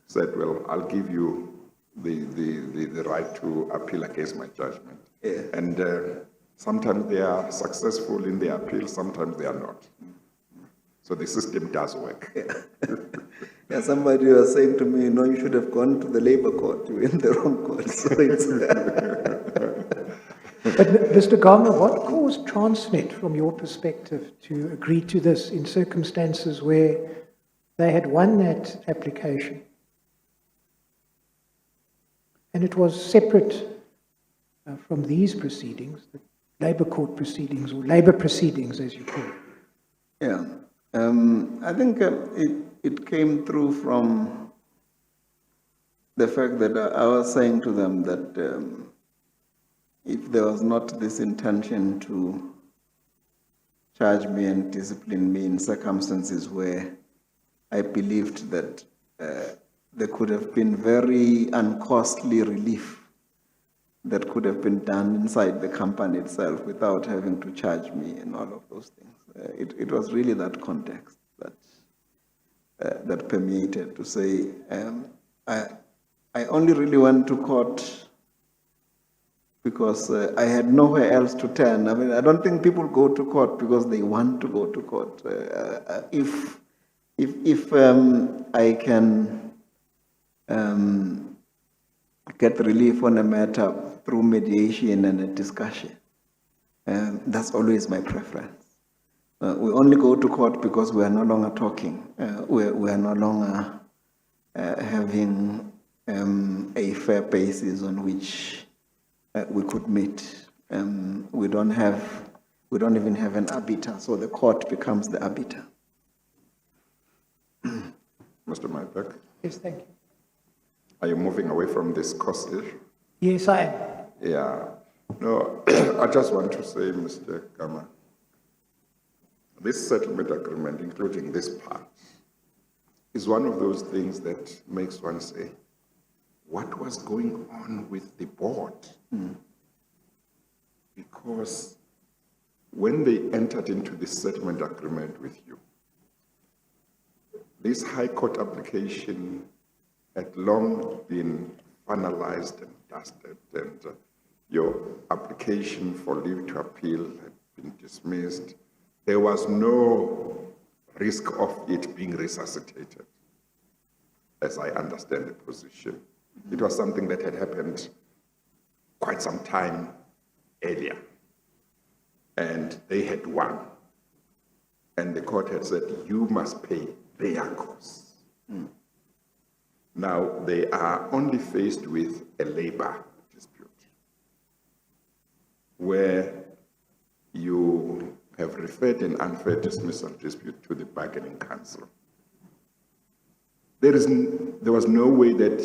said, well, I'll give you the right to appeal against my judgment. Yeah. And sometimes they are successful in their appeal, sometimes they are not. So the system does work. Yeah, somebody was saying to me, no, you should have gone to the labor court. You were in the wrong court. So it's But Mr. Gama, what caused Transnet, from your perspective, to agree to this in circumstances where they had won that application and it was separate from these proceedings, the labor court proceedings, or labor proceedings as you call it? Yeah, I think it came through from the fact that I was saying to them that if there was not this intention to charge me and discipline me in circumstances where I believed that there could have been very uncostly relief that could have been done inside the company itself without having to charge me and all of those things. It was really that context that permeated to say, I only really went to court because I had nowhere else to turn. I mean, I don't think people go to court because they want to go to court. If I can get relief on a matter through mediation and a discussion, that's always my preference. We only go to court because we are no longer talking. We are no longer having a fair basis on which we could meet. We don't have We don't even have an arbiter, so the court becomes the arbiter. Mr. Mybeck, Yes, thank you. are you moving away from this cost issue? Yes, I am. Yeah. No, I just want to say, Mr. Gama, this settlement agreement, including this part, is one of those things that makes one say, what was going on with the board? Because when they entered into this settlement agreement with you, this High Court application had long been finalized and dusted, and your application for leave to appeal had been dismissed. There was no risk of it being resuscitated, as I understand the position. It was something that had happened quite some time earlier, and they had won. And the court had said, you must pay their costs. Now, they are only faced with a labor dispute, where you have referred an unfair dismissal dispute to the bargaining council. There was no way that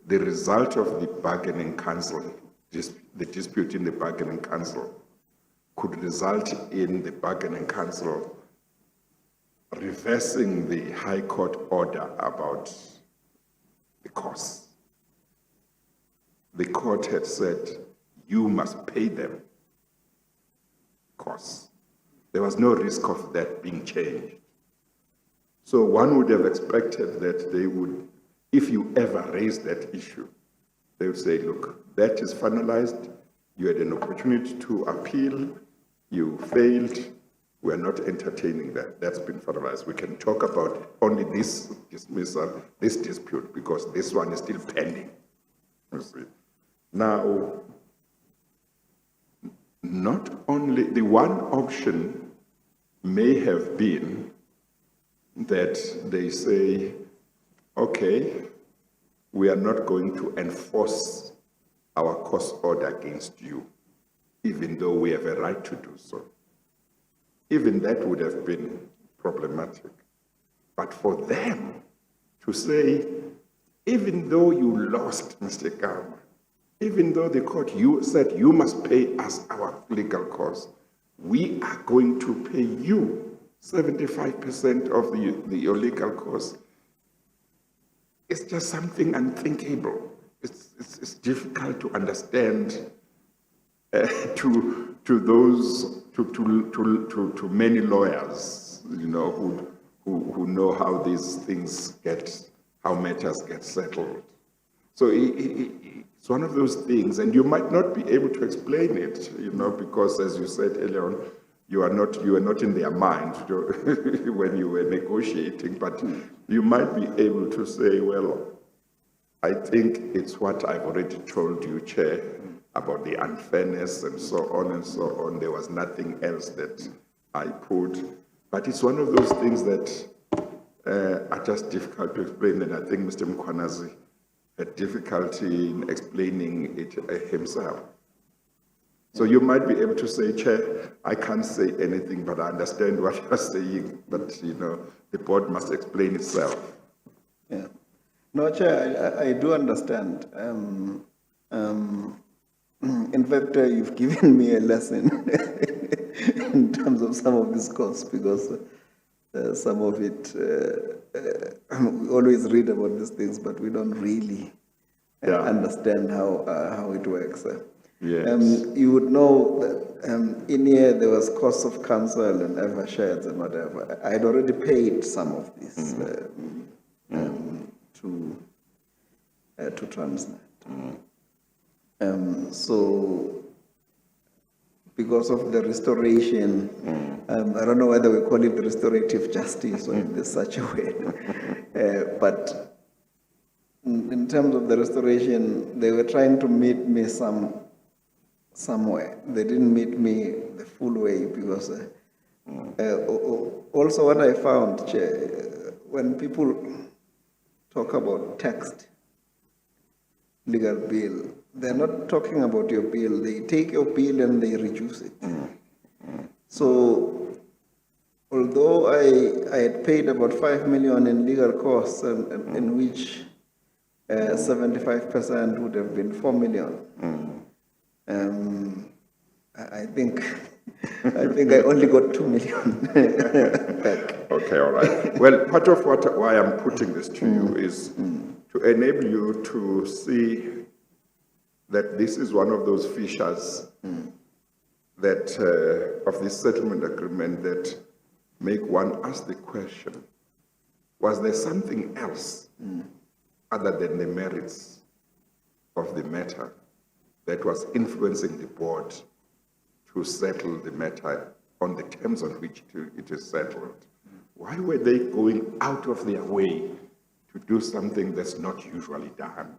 the result of the bargaining council, the dispute in the bargaining council, could result in the bargaining council reversing the High Court order about the costs. The court had said, you must pay them costs. There was no risk of that being changed. So one would have expected that they would, if you ever raise that issue, they would say, look, that is finalized. You had an opportunity to appeal. You failed. We are not entertaining that. That's been finalized. We can talk about only this dismissal, this dispute, because this one is still pending. You see. Now, not only, the one option may have been that they say, okay, we are not going to enforce our cost order against you, even though we have a right to do so. Even that would have been problematic. But for them to say, even though you lost, Mr. Gama, even though the court you said you must pay us our legal costs, we are going to pay you 75% of your legal costs. It's just something unthinkable. It's difficult to understand to many lawyers, you know, who know how these things how matters get settled. So it's one of those things, and you might not be able to explain it, you know, because as you said earlier on, you were not in their mind when you were negotiating, but you might be able to say, well, I think it's what I've already told you, Chair, about the unfairness and so on and so on. There was nothing else that I put, but it's one of those things that are just difficult to explain, and I think Mr. Mkwanazi had difficulty in explaining it himself. So you might be able to say, Chair, I can't say anything, but I understand what you're saying, but you know, the board must explain itself. Yeah. No, Chair, I do understand. In fact, you've given me a lesson in terms of some of this course, because some of it, we always read about these things, but we don't really understand how it works. Yes. You would know that in here there was cost of counsel and evershares and whatever. I had already paid some of this to Transnet. So, because of the restoration, I don't know whether we call it restorative justice or in such a way, but in terms of the restoration, they were trying to meet me somewhere. They didn't meet me the full way, because also what I found, Chair, when people talk about text, legal bill, they're not talking about your bill. They take your bill and they reduce it. So although I had paid about 5 million in legal costs, in which 75% would have been 4 million, I think I only got 2 million back. Okay, all right. Well, part of why I'm putting this to you is to enable you to see that this is one of those features that of this settlement agreement that make one ask the question: was there something else other than the merits of the matter that was influencing the board to settle the matter on the terms on which it is settled? Why were they going out of their way to do something that's not usually done?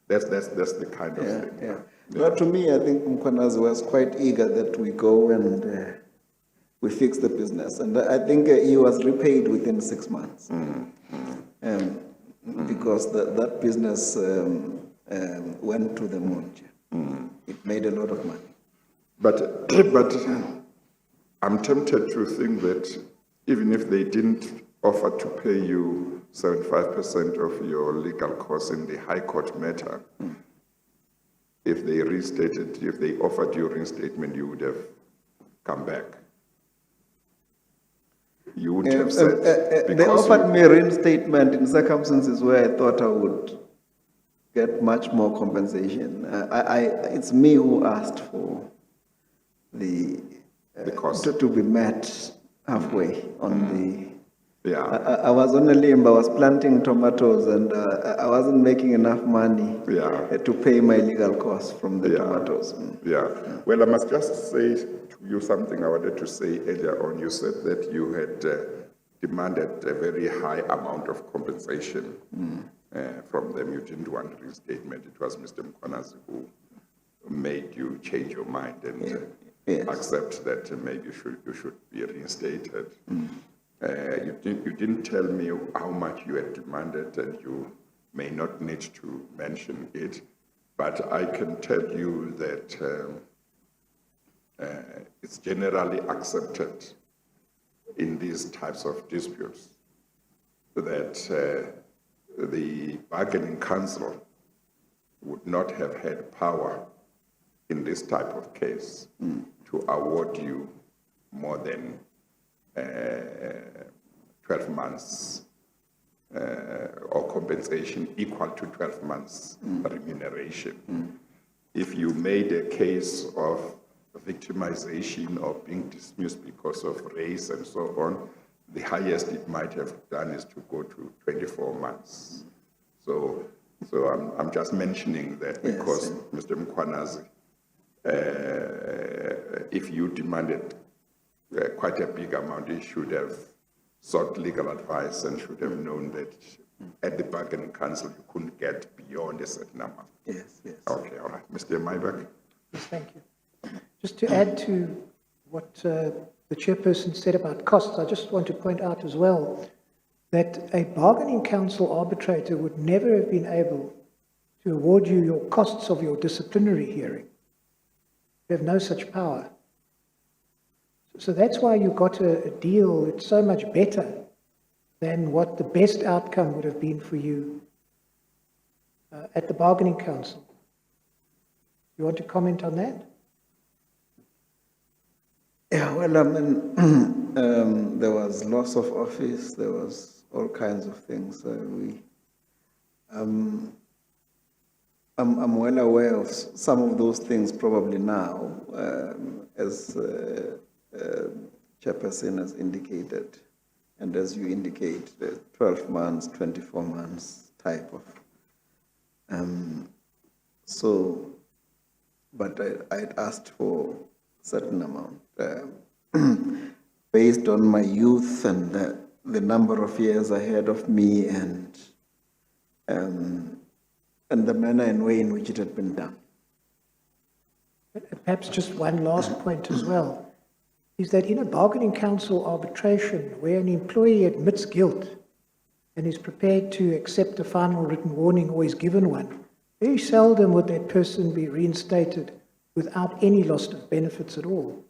That's the kind of thing. Yeah. But to me, I think Mkwanazi was quite eager that we go and we fix the business. And I think he was repaid within 6 months. Because that business went to the moon. It made a lot of money. But I'm tempted to think that even if they didn't offer to pay you 75% of your legal costs in the High Court matter, if they offered you reinstatement, you would have come back. You would have said, They offered me a reinstatement in circumstances where I thought I would get much more compensation. It's me who asked for the cost to be met halfway on the. Yeah. I was on a limb. I was planting tomatoes, and I wasn't making enough money to pay my legal costs from the tomatoes. Yeah. Well, I must just say to you something I wanted to say earlier on. You said that you had demanded a very high amount of compensation from them. You didn't want reinstatement. It was Mr. Mkwanazi who made you change your mind and accept that maybe you should be reinstated. You didn't tell me how much you had demanded, and you may not need to mention it, but I can tell you that it's generally accepted in these types of disputes that the bargaining council would not have had power in this type of case to award you more than 12 months or compensation equal to 12 months remuneration. If you made a case of victimization or being dismissed because of race and so on, the highest it might have done is to go to 24 months. So I'm just mentioning that because Mr. Mkwanazi, if you demanded quite a big amount, he should have sought legal advice and should have known that at the bargaining council you couldn't get beyond a certain amount. Yes. Okay, all right. Mr. Maibach? Yes, thank you. Just to add to what the chairperson said about costs, I just want to point out as well that a bargaining council arbitrator would never have been able to award you your costs of your disciplinary hearing. You have no such power. So that's why you got a deal that's so much better than what the best outcome would have been for you at the bargaining council. You want to comment on that? Yeah, well, I mean, there was loss of office, there was all kinds of things. I'm well aware of some of those things probably now, as Chairperson has indicated, and as you indicate, the 12 months, 24 months type of. But I'd asked for a certain amount based on my youth and the number of years ahead of me and the manner and way in which it had been done. Perhaps just one last point as well, is that in a bargaining council arbitration where an employee admits guilt and is prepared to accept a final written warning or is given one, very seldom would that person be reinstated without any loss of benefits at all.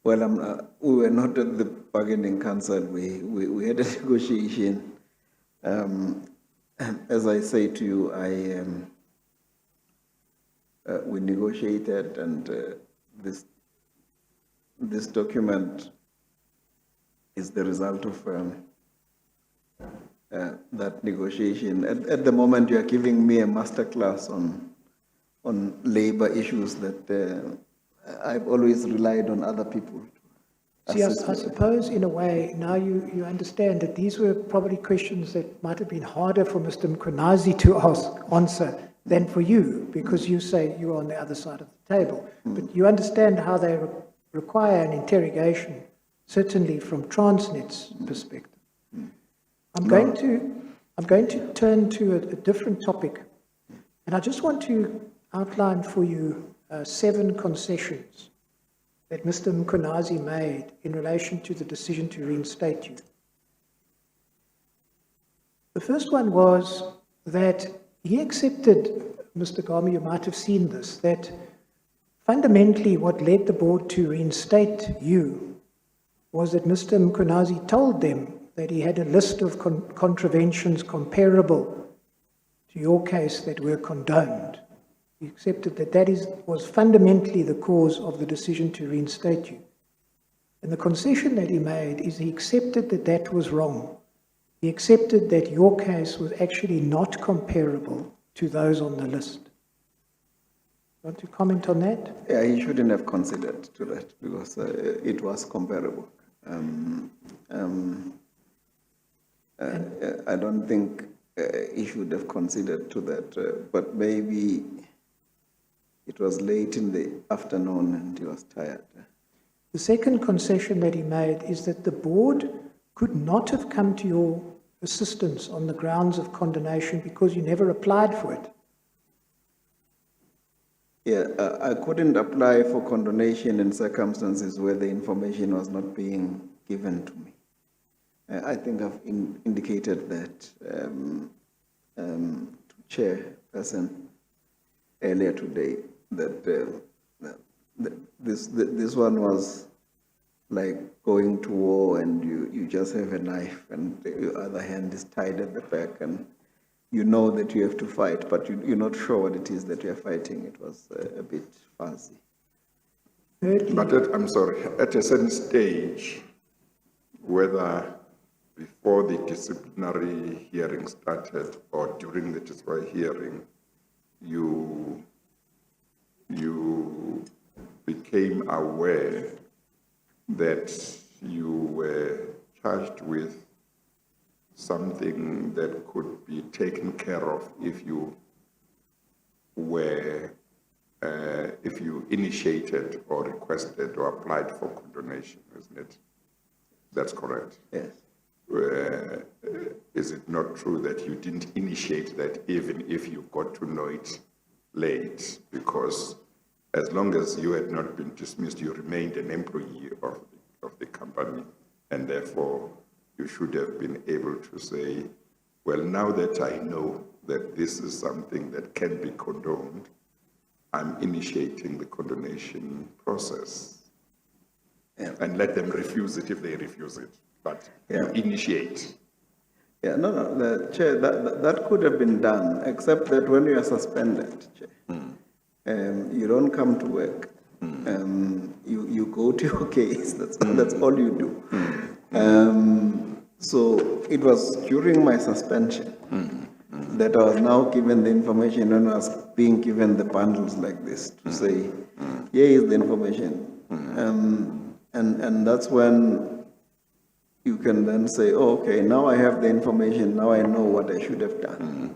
Well, we were not at the bargaining council. We had a negotiation. As I say to you, we negotiated, and this document is the result of that negotiation. At the moment, you are giving me a masterclass on labor issues that I've always relied on other people. See, I suppose in a way, now you understand that these were probably questions that might have been harder for Mr. Mkhwanazi to answer than for you, because you say you're on the other side of the table. But you understand how they require an interrogation, certainly from Transnet's perspective. I'm going to turn to a different topic, and I just want to outline for you 7 concessions that Mr. Mkhwanazi made in relation to the decision to reinstate you. The first one was that he accepted, Mr. Gama, you might have seen this, that fundamentally what led the board to reinstate you was that Mr. Mkhwanazi told them that he had a list of contraventions comparable to your case that were condoned. He accepted that was fundamentally the cause of the decision to reinstate you. And the concession that he made is he accepted that that was wrong. He accepted that your case was actually not comparable to those on the list. Want to comment on that? Yeah, he shouldn't have considered to that because it was comparable. I don't think he should have considered to that, but maybe it was late in the afternoon and he was tired. The second concession that he made is that the board could not have come to your assistance on the grounds of condonation because you never applied for it. Yeah, I couldn't apply for condonation in circumstances where the information was not being given to me. I think I've indicated that to Chairperson earlier today, that this one was like going to war and you just have a knife and your other hand is tied at the back and you know that you have to fight, but you're not sure what it is that you're fighting. It was a bit fuzzy. But I'm sorry, at a certain stage, whether before the disciplinary hearing started or during the disciplinary hearing, you became aware that you were charged with something that could be taken care of if you were, if you initiated or requested or applied for condonation, isn't it? That's correct. Yes. Is it not true that you didn't initiate that even if you got to know it late? Because as long as you had not been dismissed, you remained an employee of the company, and therefore you should have been able to say, well, now that I know that this is something that can be condoned, I'm initiating the condonation process. Yeah. And let them refuse it if they refuse it, but you Yeah. initiate. Yeah, no, the Chair, that could have been done, except that when you are suspended, Chair, you don't come to work. You go to your case. That's all you do. So it was during my suspension that I was now given the information and I was being given the bundles like this to say, here is the information. And that's when you can then say, oh, okay, now I have the information, now I know what I should have done.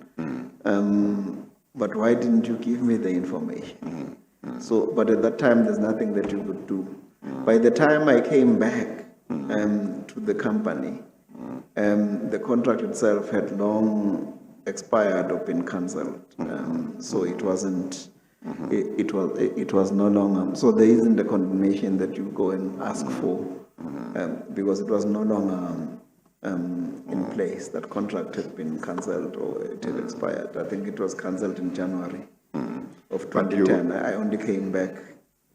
But why didn't you give me the information? So, but at that time, there's nothing that you could do. By the time I came back to the company, the contract itself had long expired or been cancelled. So it wasn't, it was no longer, so there isn't a condemnation that you go and ask for, because it was no longer in place. That contract had been cancelled or it had expired. I think it was cancelled in January of 2010. I only came back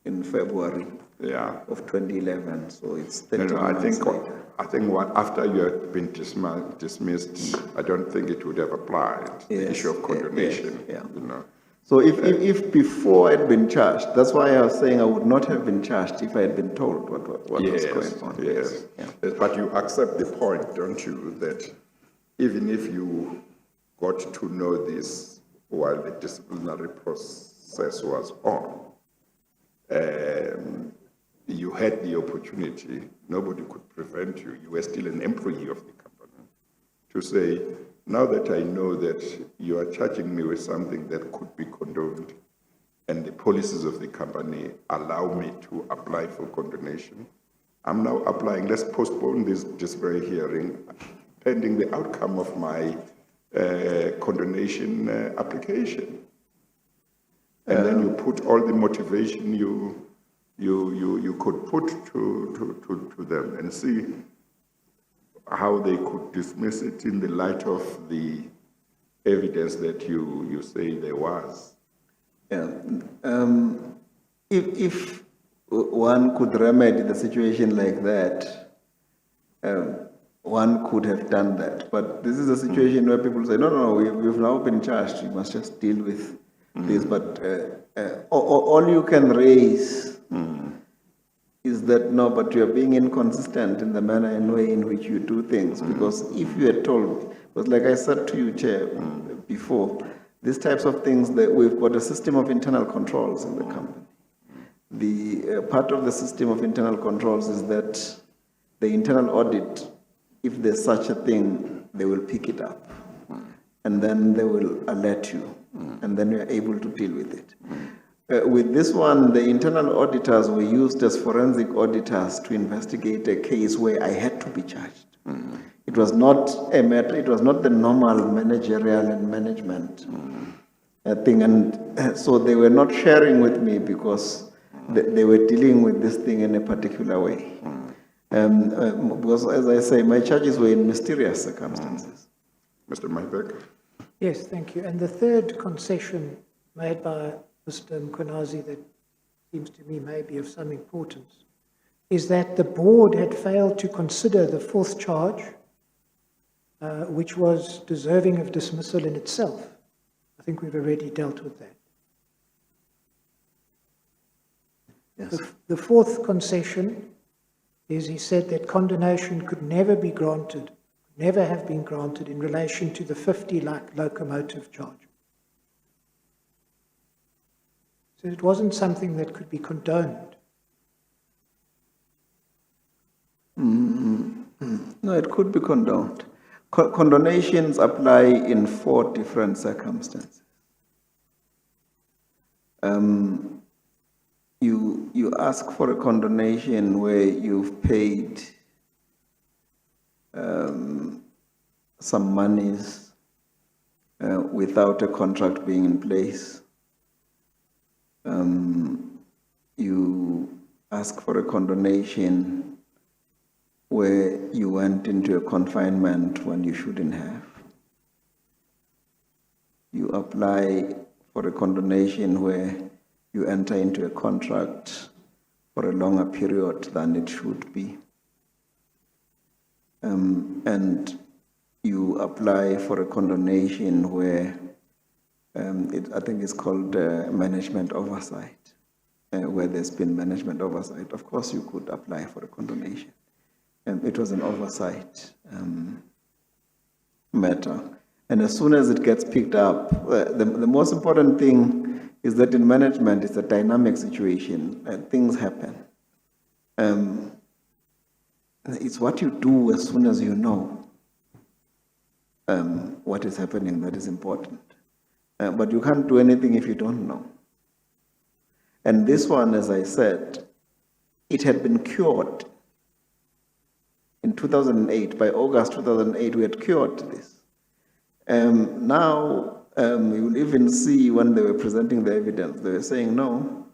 in February Yeah. of 2011, so it's No, 13 no, I months think, later. after you had been dismissed, I don't think it would have applied, the Yes, issue of condonation, yes, yeah. you know. So if before I'd been charged, that's why I was saying I would not have been charged if I had been told what was Yes, going on. yes. Yeah. Yes, but you accept the point, don't you, that even if you got to know this while the disciplinary process was on, you had the opportunity, nobody could prevent you, you were still an employee of the company, to say, now that I know that you are charging me with something that could be condoned, and the policies of the company allow me to apply for condonation, I'm now applying, let's postpone this very hearing pending the outcome of my condonation application. And then you put all the motivation you could put to them and see how they could dismiss it in the light of the evidence that you say there was. Yeah. If one could remedy the situation like that, one could have done that. But this is a situation where people say, no, we've now been charged, you must just deal with this. But all you can raise is that, no, but you're being inconsistent in the manner and way in which you do things. Because if you had told, because like I said to you, Chair, before, these types of things, that we've got a system of internal controls in the company. The part of the system of internal controls is that the internal audit, if there's such a thing, they will pick it up. And then they will alert you. And then you're able to deal with it. With this one, the internal auditors were used as forensic auditors to investigate a case where I had to be charged. It was not a matter, it was not the normal managerial and management thing. And so they were not sharing with me because they were dealing with this thing in a particular way. Because, as I say, my charges were in mysterious circumstances. Mr. Maybeck? Yes, thank you. And the third concession made by Mr. Mkhwanazi that seems to me may be of some importance is that the board had failed to consider the fourth charge, which was deserving of dismissal in itself. I think we've already dealt with that. Yes. The fourth concession is he said that condonation could never be granted, never have been granted in relation to the 50 locomotive charge. So it wasn't something that could be condoned. No, it could be condoned. Condonations apply in 4 different circumstances. You ask for a condonation where you've paid some monies without a contract being in place. You ask for a condonation where you went into a confinement when you shouldn't have. You apply for a condonation where you enter into a contract for a longer period than it should be. And you apply for a condonation where I think it's called management oversight, where there's been management oversight. Of course, you could apply for a condonation. It was an oversight matter. And as soon as it gets picked up, the most important thing is that in management, it's a dynamic situation. Things happen. It's what you do as soon as you know what is happening that is important. But you can't do anything if you don't know. And this one, as I said, it had been cured. In 2008, by August 2008, we had cured this. Now, you will even see when they were presenting the evidence, they were saying, no,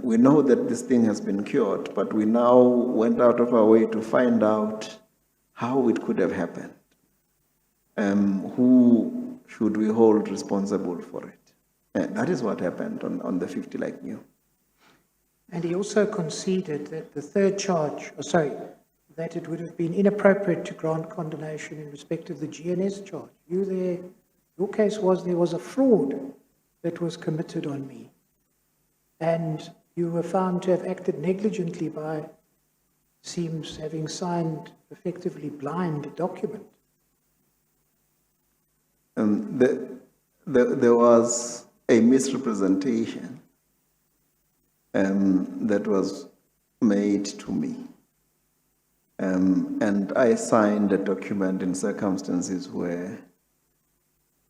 we know that this thing has been cured, but we now went out of our way to find out how it could have happened. Who should we hold responsible for it? That is what happened on the 50 like new. And he also conceded that the third charge, that it would have been inappropriate to grant condonation in respect of the GNS charge. Your case was there was a fraud that was committed on me. And you were found to have acted negligently by, seems, having signed effectively blind document. There was a misrepresentation that was made to me. And I signed a document in circumstances where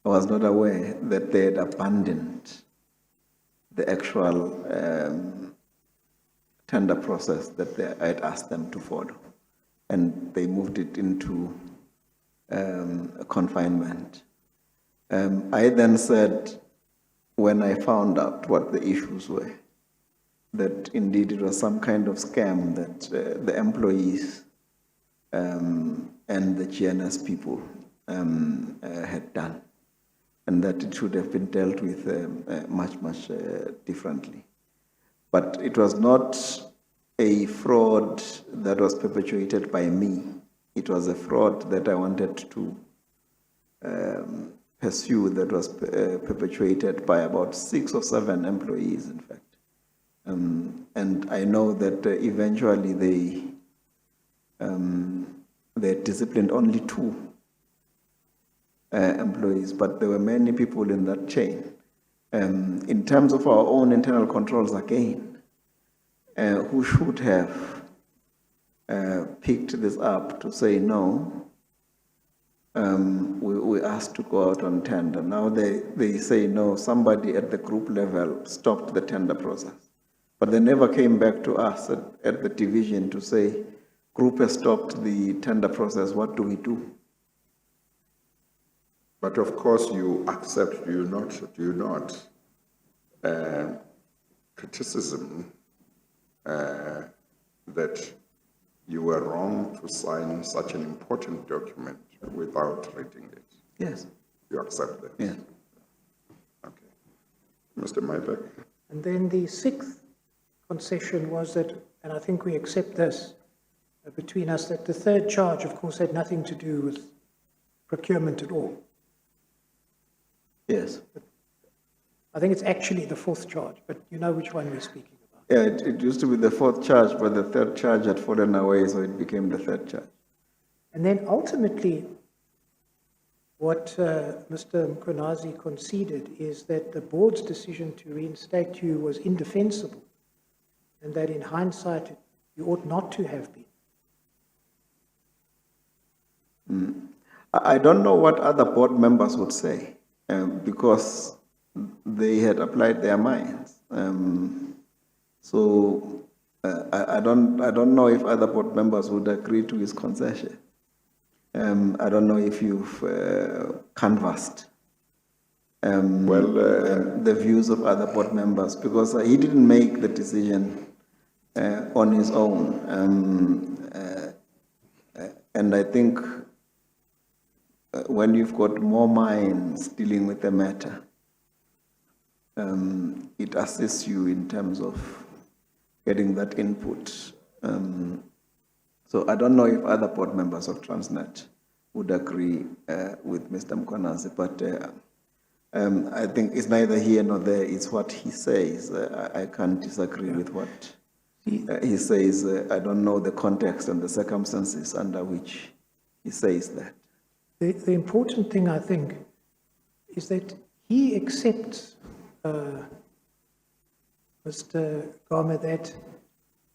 I was not aware that they had abandoned the actual tender process that I had asked them to follow. And they moved it into a confinement. I then said, when I found out what the issues were, that indeed it was some kind of scam that the employees and the GNS people had done, and that it should have been dealt with much differently. But it was not a fraud that was perpetuated by me. It was a fraud that I wanted to pursue that was perpetuated by about 6 or 7 employees, in fact. And I know that eventually they disciplined only 2 employees, but there were many people in that chain. In terms of our own internal controls again, who should have picked this up to say no, we asked to go out on tender. Now they say no, somebody at the group level stopped the tender process. But they never came back to us at the division to say, group has stopped the tender process, what do we do? But of course you accept, do you not, criticism that you were wrong to sign such an important document without reading it? Yes. You accept that? Yes. Okay. Mr. Mybeck? And then the 6th concession was that, and I think we accept this between us, that the third charge, of course, had nothing to do with procurement at all. Yes. I think it's actually the 4th charge, but you know which one we're speaking about. Yeah, it used to be the 4th charge, but the 3rd charge had fallen away, so it became the 3rd charge. And then ultimately, what Mr. Mkonazi conceded is that the board's decision to reinstate you was indefensible, and that in hindsight, you ought not to have been. I don't know what other board members would say, because they had applied their minds. So I don't know if other board members would agree to his concession. I don't know if you've canvassed the views of other board members, because he didn't make the decision on his own. And I think when you've got more minds dealing with the matter, it assists you in terms of getting that input. So I don't know if other board members of Transnet would agree with Mr. Mkonazi, but I think it's neither here nor there. It's what he says. I can't disagree with what he says. I don't know the context and the circumstances under which he says that. The important thing, I think, is that he accepts, Mr. Gama, that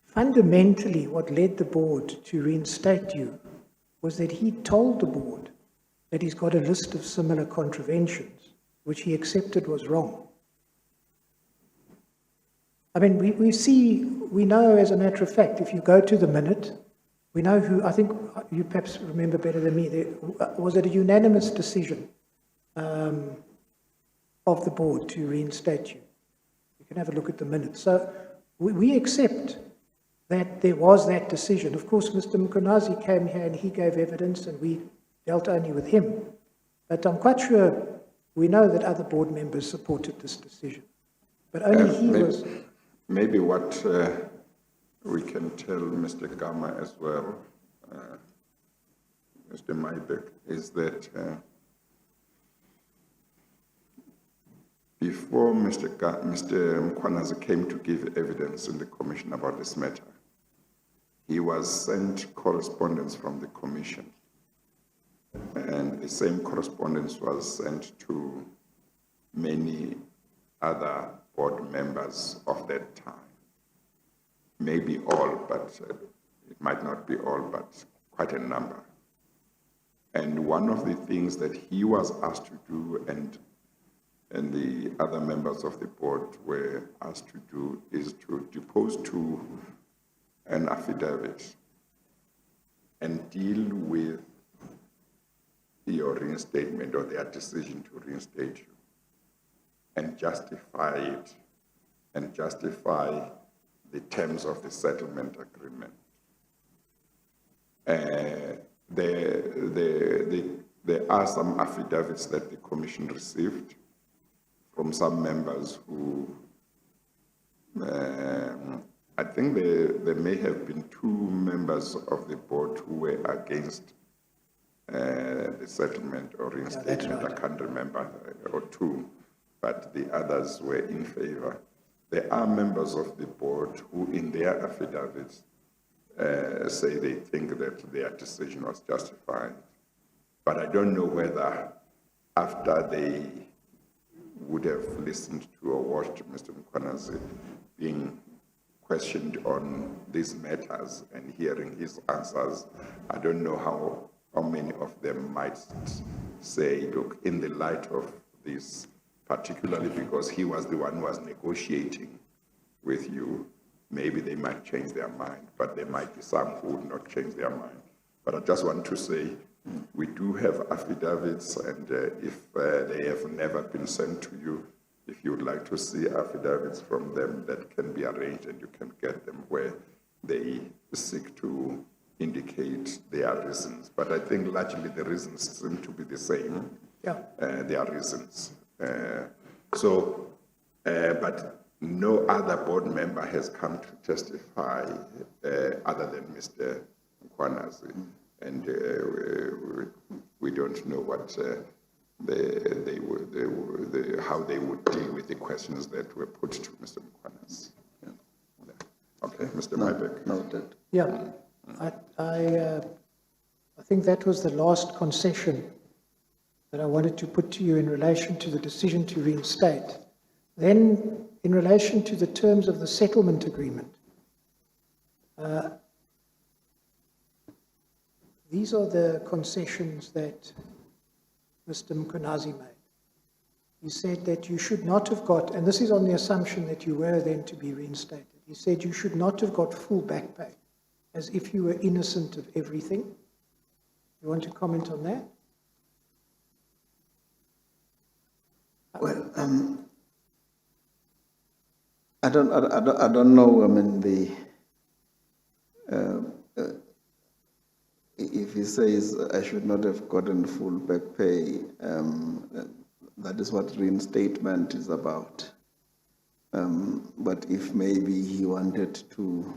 fundamentally what led the board to reinstate you was that he told the board that he's got a list of similar contraventions, which he accepted was wrong. I mean, we know as a matter of fact, if you go to the minute, we know who, I think you perhaps remember better than me, was it a unanimous decision of the board to reinstate you? You can have a look at the minutes. So we accept that there was that decision. Of course, Mr. Mkonazi came here and he gave evidence and we dealt only with him. But I'm quite sure we know that other board members supported this decision. But only he was... maybe what we can tell Mr. Gama as well, Mr. Maibek, is that before Mr. Mkhwanazi came to give evidence in the commission about this matter, he was sent correspondence from the commission, and the same correspondence was sent to many other board members of that time. Maybe all, but it might not be all, but quite a number. And one of the things that he was asked to do, and the other members of the board were asked to do, is to depose to an affidavit and deal with your reinstatement or their decision to reinstate you, and justify it, and justify the terms of the settlement agreement. There are some affidavits that the commission received from some members who, I think there may have been 2 members of the board who were against the settlement or reinstatement. right. I can't remember, or 2, but the others were in favor. There are members of the board who, in their affidavits, say they think that their decision was justified. But I don't know whether after they would have listened to or watched Mr. Mkhwanazi being questioned on these matters and hearing his answers, I don't know how many of them might say, look, in the light of this, particularly because he was the one who was negotiating with you, maybe they might change their mind, but there might be some who would not change their mind. But I just want to say, we do have affidavits, and if they have never been sent to you, if you would like to see affidavits from them, that can be arranged and you can get them where they seek to indicate their reasons. But I think largely the reasons seem to be the same. Yeah. Their reasons. But no other board member has come to testify other than Mr. Mkhwanazi, and we don't know what how they would deal with the questions that were put to Mr. Mkhwanazi. Yeah. Okay, Mr. Maibek. Noted. Yeah, I think that was the last concession that I wanted to put to you in relation to the decision to reinstate. Then, in relation to the terms of the settlement agreement, these are the concessions that Mr. Mkhwanazi made. He said that you should not have got, and this is on the assumption that you were then to be reinstated, he said you should not have got full back pay, as if you were innocent of everything. You want to comment on that? Well, I don't know. I mean, if he says I should not have gotten full back pay, that is what reinstatement is about. But if maybe he wanted to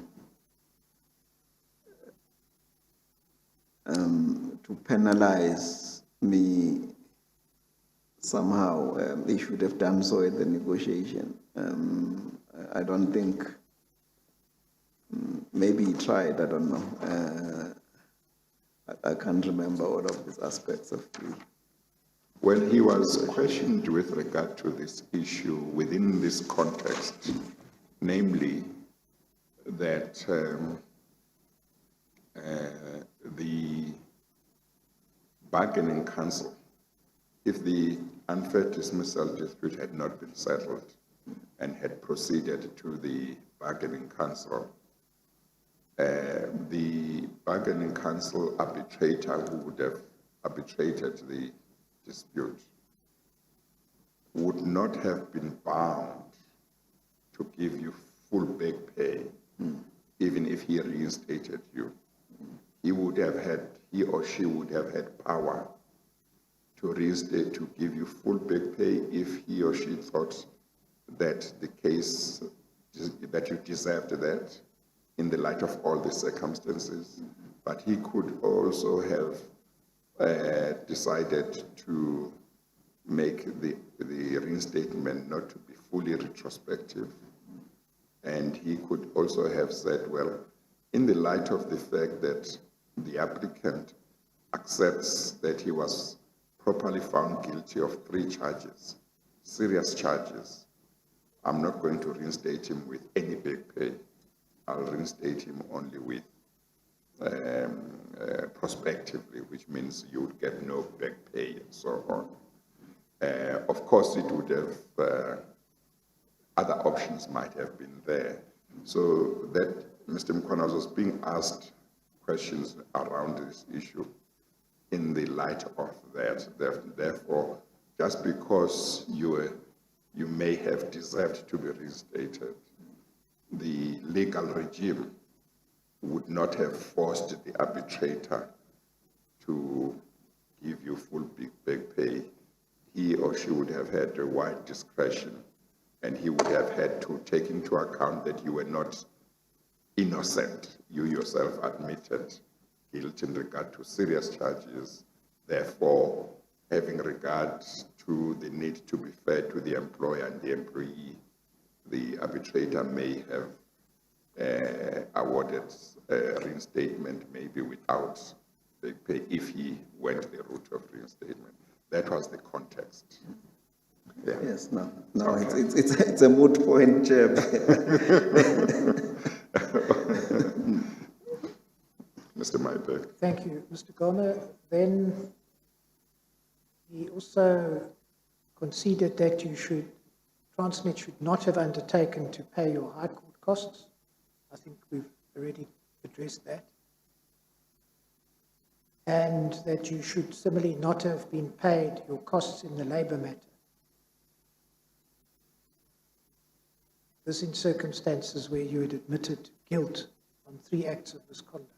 penalize me somehow, he should have done so at the negotiation. I don't think, maybe he tried, I don't know. I can't remember all of these aspects of the... Well, he was questioned with regard to this issue within this context, namely that the bargaining council, if the unfair dismissal dispute had not been settled and had proceeded to the bargaining council, the bargaining council arbitrator who would have arbitrated the dispute would not have been bound to give you full back pay, even if he reinstated you. He would have had, he or she would have had power to reinstate, to give you full back pay if he or she thought that the case that you deserved that in the light of all the circumstances, but he could also have decided to make the reinstatement not to be fully retrospective. And he could also have said, well, in the light of the fact that the applicant accepts that he was properly found guilty of 3 charges, serious charges, I'm not going to reinstate him with any back pay. I'll reinstate him only with prospectively, which means you would get no back pay and so on. Of course, it would have, other options might have been there. So that Mr. Mkhonazi was being asked questions around this issue in the light of that. Therefore, just because you may have deserved to be reinstated, the legal regime would not have forced the arbitrator to give you full back pay. He or she would have had a wide discretion, and he would have had to take into account that you were not innocent. You yourself admitted guilt in regard to serious charges. Therefore, having regard to the need to be fair to the employer and the employee, the arbitrator may have awarded reinstatement, maybe without back pay, if he went the route of reinstatement. That was the context. Yeah. Yes, no, Okay. it's a moot point, Chair. Mr. Myberg. Thank you, Mr. Gama. Then he also conceded that Transnet should not have undertaken to pay your High Court costs. I think we've already addressed that. And that you should similarly not have been paid your costs in the labour matter. This in circumstances where you had admitted guilt on 3 acts of misconduct.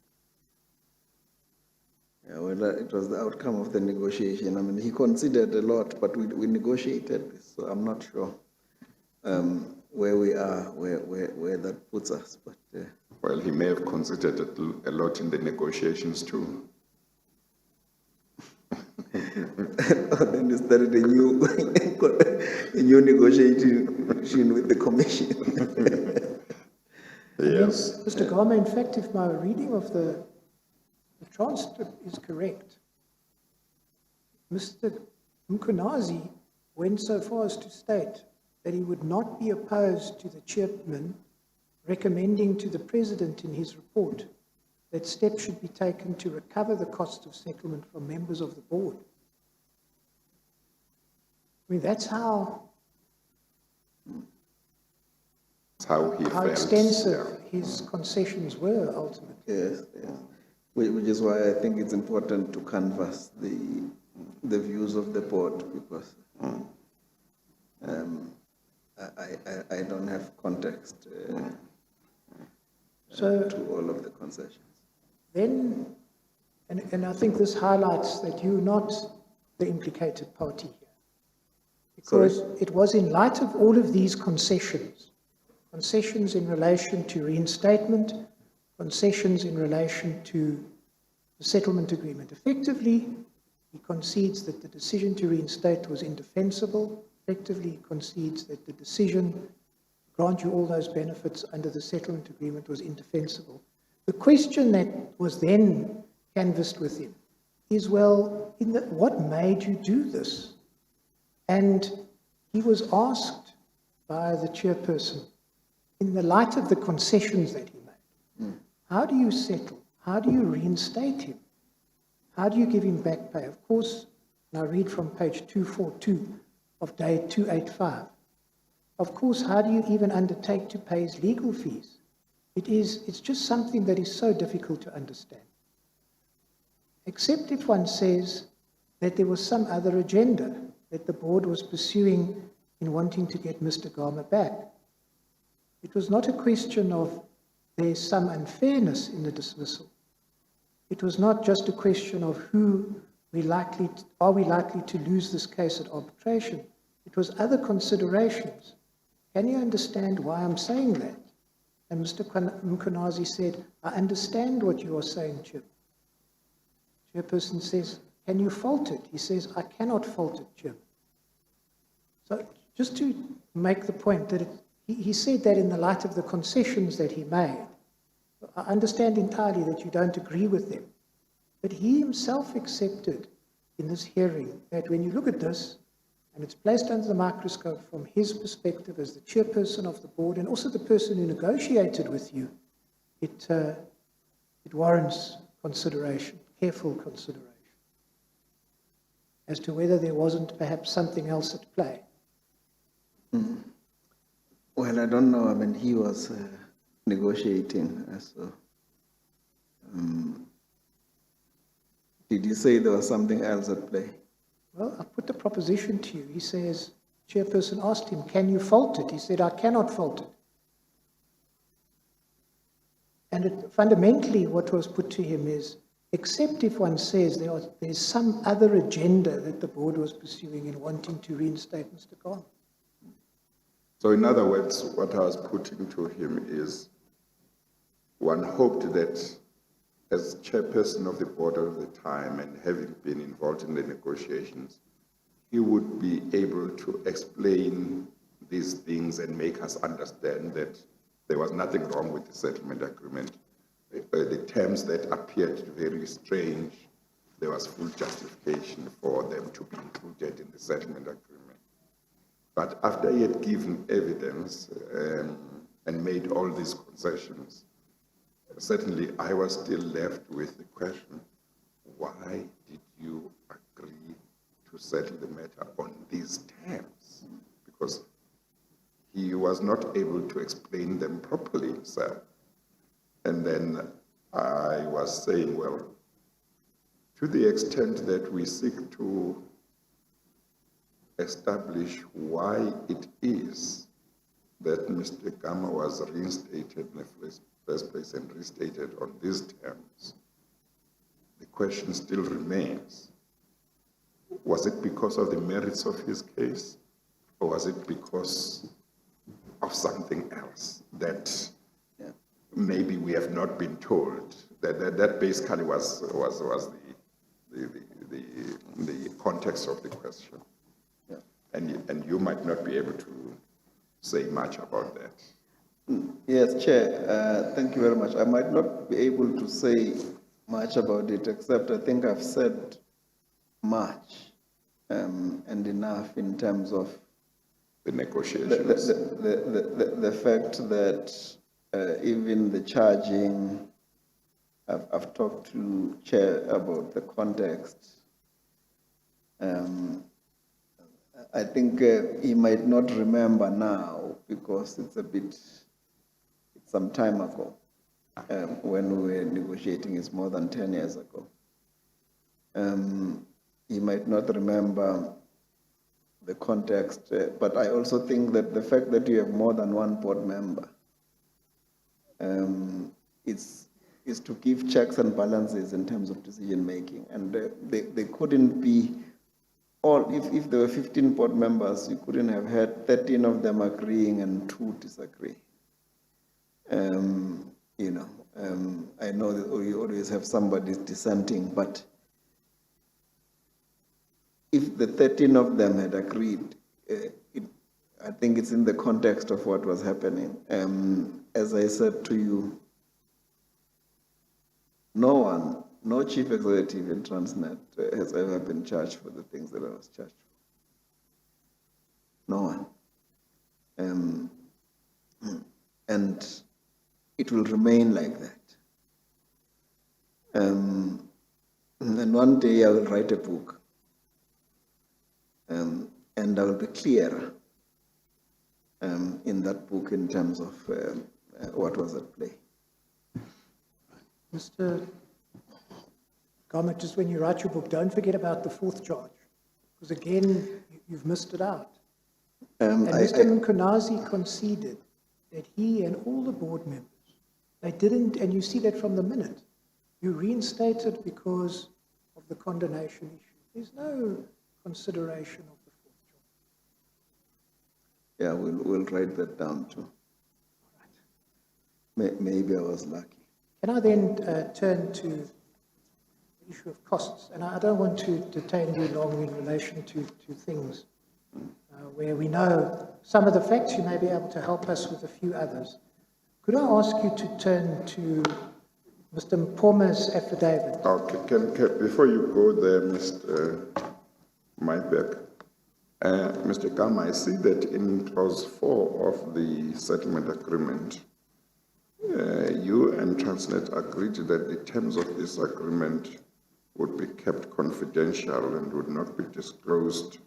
Yeah, well, it was the outcome of the negotiation. I mean, he considered a lot, but we negotiated this, so I'm not sure where we are, where that puts us. But Well, he may have considered a lot in the negotiations too. then they started a new negotiation with the commission. Yes. Mr. Gama, in fact, if my reading of the transcript is correct, Mr. Mkhonazi went so far as to state that he would not be opposed to the chairman recommending to the president in his report that steps should be taken to recover the cost of settlement from members of the board. I mean, that's how He felt. extensive his concessions were ultimately. Yes, yes. Which is why I think it's important to canvass the views of the board, because I don't have context to all of the concessions. Then, and I think this highlights that you're not the implicated party here. Because it was in light of all of these concessions in relation to reinstatement, concessions in relation to the settlement agreement. Effectively, he concedes that the decision to reinstate was indefensible. Effectively, he concedes that the decision to grant you all those benefits under the settlement agreement was indefensible. The question that was then canvassed with him is, well, what made you do this? And he was asked by the chairperson, in the light of the concessions that he made, how do you settle? How do you reinstate him? How do you give him back pay? Of course, and I read from page 242 of day 285. Of course, how do you even undertake to pay his legal fees? It's just something that is so difficult to understand. Except if one says that there was some other agenda that the board was pursuing in wanting to get Mr. Gama back. It was not a question of there's some unfairness in the dismissal. It was not just a question of are we likely to lose this case at arbitration. It was other considerations can you understand why I'm saying that? And Mr. Mkonazi said, I understand what you are saying, Chair. Chairperson says, can you fault it? He says, I cannot fault it, Chair. So just to make the point that he said that in the light of the concessions that he made. I understand entirely that you don't agree with them, but he himself accepted in this hearing that when you look at this, and it's placed under the microscope from his perspective as the chairperson of the board and also the person who negotiated with you, it warrants consideration, careful consideration, as to whether there wasn't perhaps something else at play. Well, I don't know. I mean, he was negotiating. So, did you say there was something else at play? Well, I put the proposition to you. He says, chairperson asked him, can you fault it? He said, I cannot fault it. And fundamentally, what was put to him is, except if one says there's some other agenda that the board was pursuing in wanting to reinstate Mr. Gama. So in other words, what I was putting to him is, one hoped that as chairperson of the board at the time and having been involved in the negotiations, he would be able to explain these things and make us understand that there was nothing wrong with the settlement agreement. The terms that appeared very strange, there was full justification for them to be included in the settlement agreement. But after he had given evidence and made all these concessions, certainly I was still left with the question, why did you agree to settle the matter on these terms? Because he was not able to explain them properly himself. And then I was saying, well, to the extent that we seek to establish why it is that Mr. Gama was reinstated in the first place and restated on these terms, the question still remains. Was it because of the merits of his case, or was it because of something else that maybe we have not been told? That basically was the context of the question. Yeah. And you might not be able to say much about that. Yes, Chair, thank you very much. I might not be able to say much about it, except I think I've said much and enough in terms of The negotiations. the fact that even the charging, I've talked to Chair about the context. I think he might not remember now because it's some time ago. When we were negotiating, it's more than 10 years ago. He might not remember the context, but I also think that the fact that you have more than one board member is to give checks and balances in terms of decision making, and they couldn't be all. If there were 15 board members, you couldn't have had 13 of them agreeing and 2 disagree. I know that you always have somebody dissenting, but if the 13 of them had agreed, I think it's in the context of what was happening. As I said to you, no chief executive in Transnet has ever been charged for the things that I was charged for. No one. And it will remain like that. And one day I will write a book, and I will be clearer in that book in terms of what was at play. Mr. Gama, just when you write your book, don't forget about the 4th charge, because again, you've missed it out. And Mr. Mkonazi conceded that he and all the board members, they didn't, and you see that from the minute, you reinstated because of the condonation issue. There's no consideration of the 4th Yeah, we'll write that down too. Maybe I was lucky. Can I then turn to the issue of costs? And I don't want to detain you long in relation to things where we know some of the facts. You may be able to help us with a few others. Could I ask you to turn to Mr. Mpoma's affidavit? Okay, before you go there, Mr. Mybeck, Mr. Gama, I see that in clause 4 of the settlement agreement, you and Transnet agreed that the terms of this agreement would be kept confidential and would not be disclosed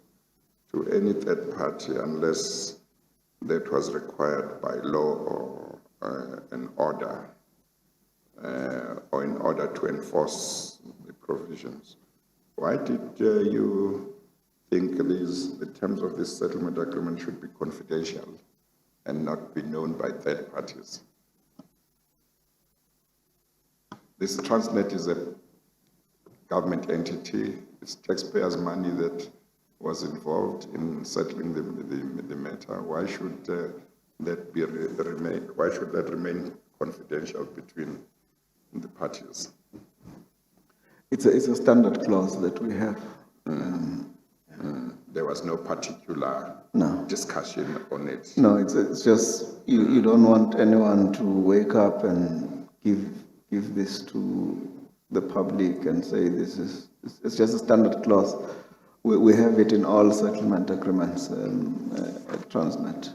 to any third party unless that was required by law or an order, or in order to enforce the provisions. Why did you think the terms of this settlement agreement should be confidential and not be known by third parties? This Transnet is a government entity. It's taxpayers' money that was involved in settling the matter. Why should Why should that remain confidential between the parties? It's a standard clause that we have. There was no particular discussion on it. No, it's just you don't want anyone to wake up and give this to the public and say it's just a standard clause. We have it in all settlement agreements at Transnet.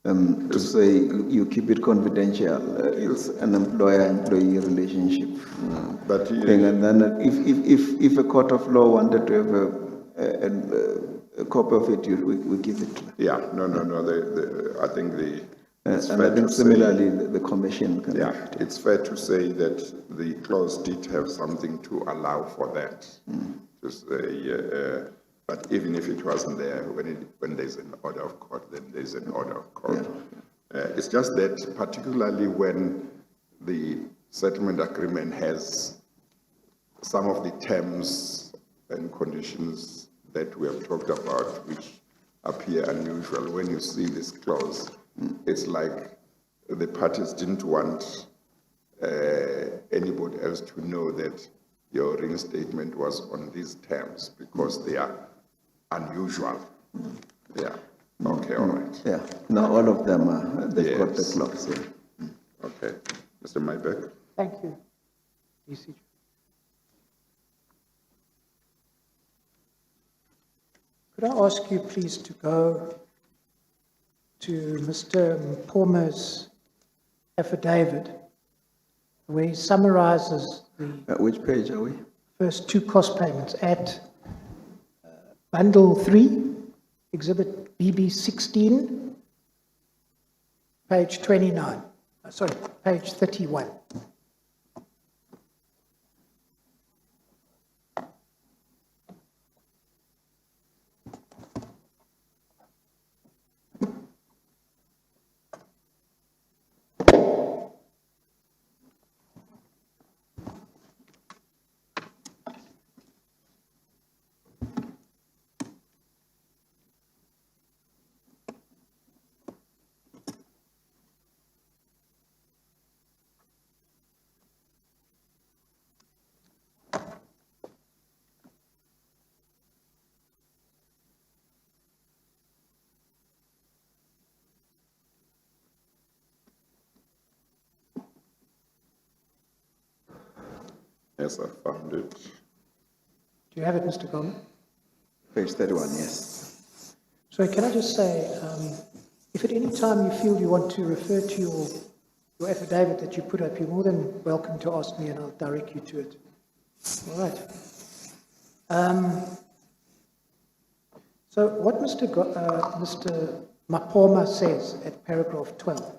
To say you keep it confidential, it's an employer-employee relationship thing. And then if a court of law wanted to have a copy of it, we give it to them. Yeah, no. I think And I think similarly, the commission can. Yeah, it's fair to say that the clause did have something to allow for that. To say, but even if it wasn't there, when there's an order of court, then there's an order of court. It's just that particularly when the settlement agreement has some of the terms and conditions that we have talked about, which appear unusual, when you see this clause, it's like the parties didn't want anybody else to know that your reinstatement was on these terms because they are unusual. Yeah. Okay, all right. Yeah. No, all of them they've got the clause. Yeah. Okay. Mr. Mybeck. Thank you, ECJ. Could I ask you please to go to Mr. Mpoma's affidavit, where he summarizes the Which page are we? first two cost payments at Bundle 3, Exhibit BB 16, page 29. Sorry, page 31. Yes, I found it. Do you have it, Mr. Gama? Page 31, yes. So can I just say, if at any time you feel you want to refer to your affidavit that you put up, you're more than welcome to ask me and I'll direct you to it. All right. So what Mr. Mapoma says at paragraph 12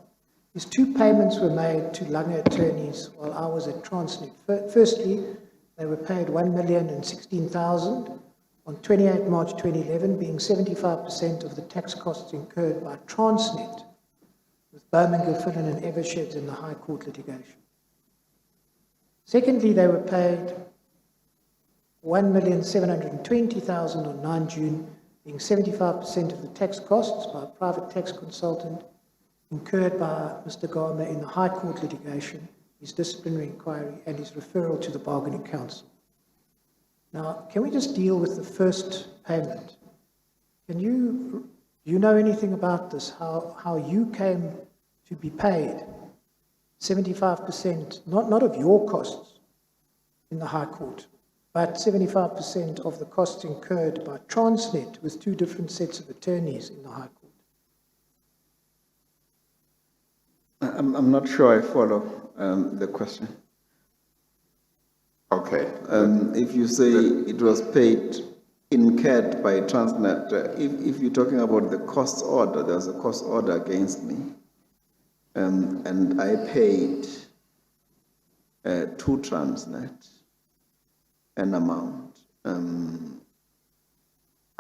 is two payments were made to Lange attorneys while I was at Transnet. Firstly, they were paid $1,016,000 on 28 March 2011, being 75% of the tax costs incurred by Transnet, with Bowman, Gilfillan and Eversheds in the High Court litigation. Secondly, they were paid $1,720,000 on 9 June, being 75% of the tax costs by a private tax consultant incurred by Mr. Gama in the High Court litigation, his disciplinary inquiry, and his referral to the Bargaining Council. Now, can we just deal with the first payment? Do you know anything about this, how you came to be paid 75%, not of your costs in the High Court, but 75% of the costs incurred by Transnet with two different sets of attorneys in the High Court? I'm not sure I follow the question. Okay. If you say it was paid, incurred by Transnet, if you're talking about the cost order, there's a cost order against me. And I paid to Transnet an amount.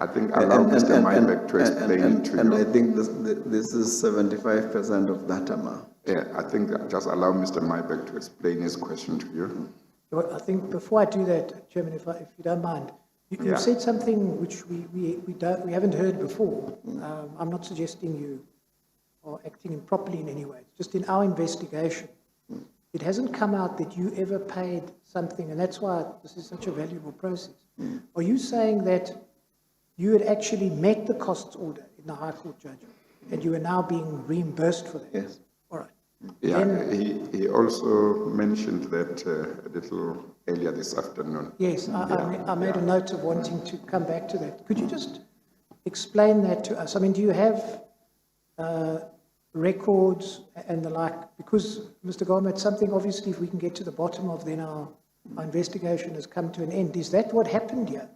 I think allow Mr. Mybeck to explain it to you. And I think this is 75% of that amount. Yeah, I think just allow Mr. Mybeck to explain his question to you. Well, I think before I do that, Chairman, if you don't mind, you Yeah. said something which we haven't heard before. I'm not suggesting you are acting improperly in any way. Just in our investigation, it hasn't come out that you ever paid something, and that's why this is such a valuable process. Are you saying that you had actually met the costs order in the High Court judgment, and you are now being reimbursed for that? Yes. All right. Yeah, Then- he also mentioned that a little earlier this afternoon. Yes, I made a note of wanting to come back to that. Could you just explain that to us? I mean, do you have records and the like? Because, Mr. Gama, it's something obviously if we can get to the bottom of, then our investigation has come to an end. Is that what happened here?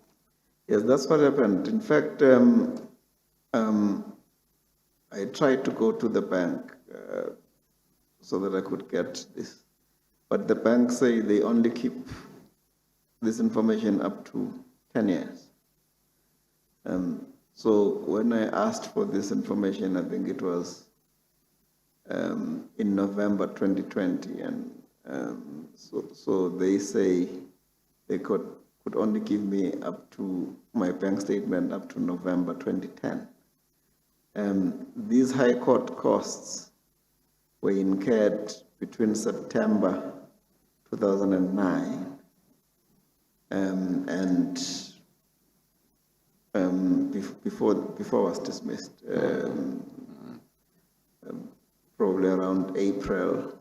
Yes, that's what happened. In fact, I tried to go to the bank so that I could get this. But the bank say they only keep this information up to 10 years. So when I asked for this information, I think it was in November 2020, and so they say they could only give me up to my bank statement up to November 2010. These high court costs were incurred between September 2009 and before I was dismissed, probably around April.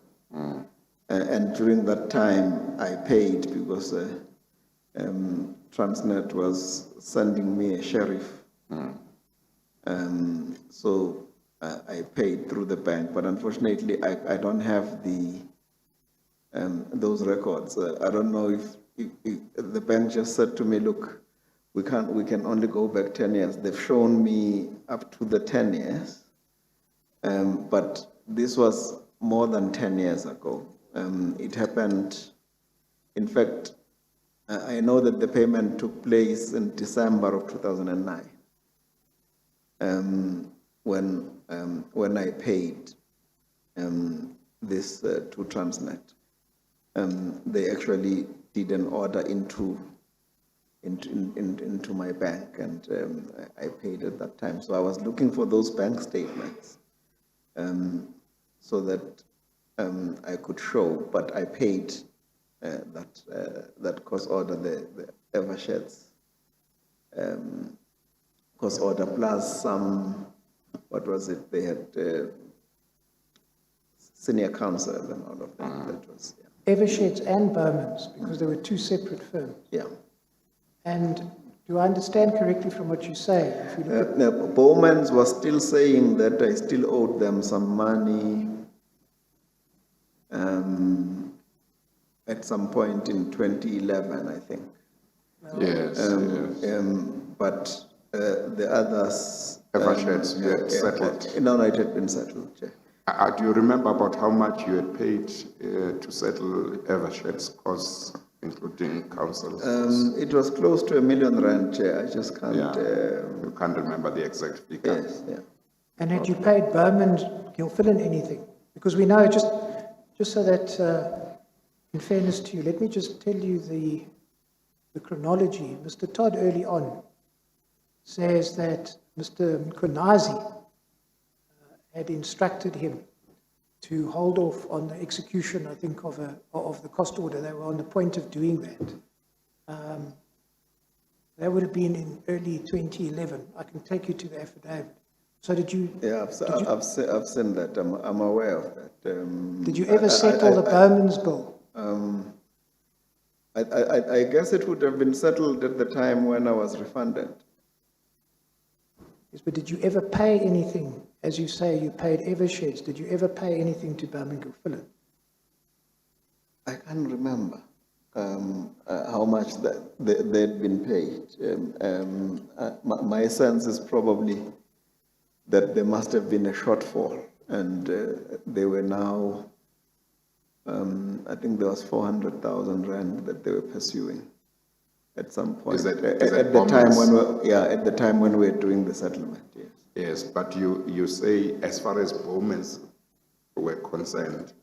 And during that time, I paid because Transnet was sending me a sheriff. So I paid through the bank, but unfortunately, I don't have those records. I don't know if the bank just said to me, look, we can only go back 10 years. They've shown me up to the 10 years, but this was more than 10 years ago. It happened, in fact, I know that the payment took place in December of 2009. When I paid this to Transnet, they actually did an order into my bank, and I paid at that time. So I was looking for those bank statements so that I could show, but I paid that cost order, the Eversheds cost order, plus some, what was it, they had senior counsel and all of that. That was, Eversheds and Bowman's, because there were two separate firms. yeah. And do I understand correctly from what you say? If you look at No, Bowman's was still saying that I still owed them some money at some point in 2011, I think. Yes, yes. But the others... Eversheds, you had settled. No, it had been settled, yeah. Do you remember about how much you had paid to settle Eversheds costs, including council costs? It was close to R1 million, Chair. I just can't... You can't remember the exact figure. Yes, yeah. And had you paid Bowman Gilfillan anything? Because we know, just so that, in fairness to you, let me just tell you the chronology. Mr. Todd, early on, says that Mr. Mkonazi had instructed him to hold off on the execution, I think, of the cost order. They were on the point of doing that. That would have been in early 2011. I can take you to the affidavit. So did you? Yeah, I've seen that. I'm aware of that. Did you ever settle the Bowman's bill? I guess it would have been settled at the time when I was refunded. Yes, but did you ever pay anything? As you say, you paid Eversheds. Did you ever pay anything to Birmingham Philip? I can't remember how much they'd been paid. My sense is probably that there must have been a shortfall, and they were now, I think there was 400,000 rand that they were pursuing at some point. Is that at the time when at the time when we were doing the settlement, yes. Yes, but you say as far as Bowman's were concerned,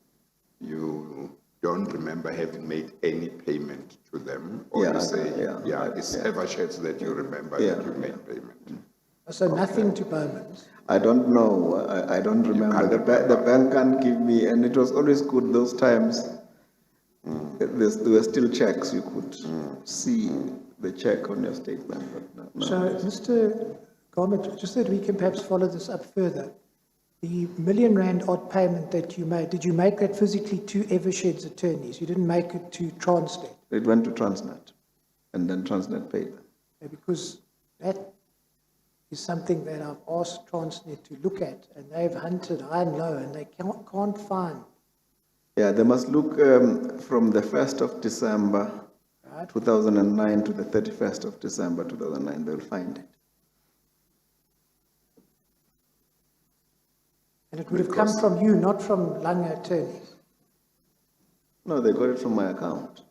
you don't remember having made any payment to them? Or you say, it's Eversheds that you remember that you made payment? So nothing to Bowman's? I don't know. I don't remember. The bank can't give me, and it was always good those times. There were still checks. You could see the check on your statement. But no. So, Mr. Gama, just that we can perhaps follow this up further. The R1 million odd payment that you made, did you make that physically to Evershed's attorneys? You didn't make it to Transnet? It went to Transnet, and then Transnet paid them. Because that is something that I've asked Transnet to look at, and they've hunted high and low, and they can't find. Yeah, they must look from the 1st of December 2009 to the 31st of December 2009. They'll find it. And it would have come from you, not from Lange attorneys. No, they got it from my account.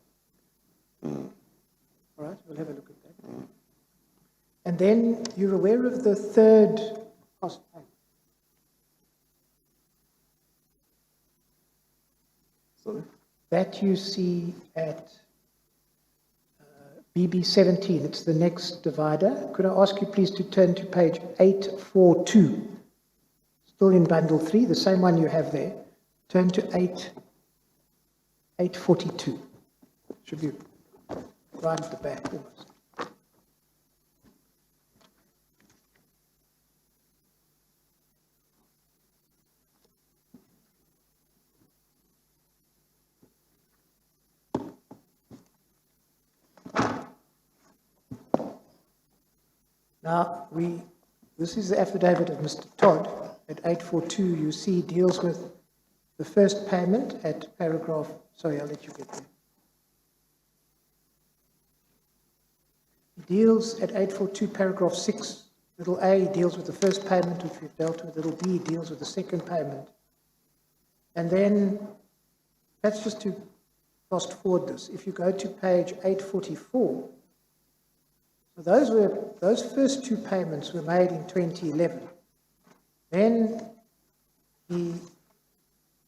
All right, we'll have a look at that. And then you're aware of the third cost payment? Sorry? That you see at BB17, it's the next divider. Could I ask you please to turn to page 842? Still in bundle 3, the same one you have there. Turn to 842. Should be right at the back almost. Now, this is the affidavit of Mr. Todd at 842. You see deals with the first payment at paragraph, sorry, I'll let you get there. He deals at 842, paragraph 6, little a deals with the first payment, which we've dealt with. Little b deals with the second payment. And then, that's just to fast forward this. If you go to page 844, so those first two payments were made in 2011. Then he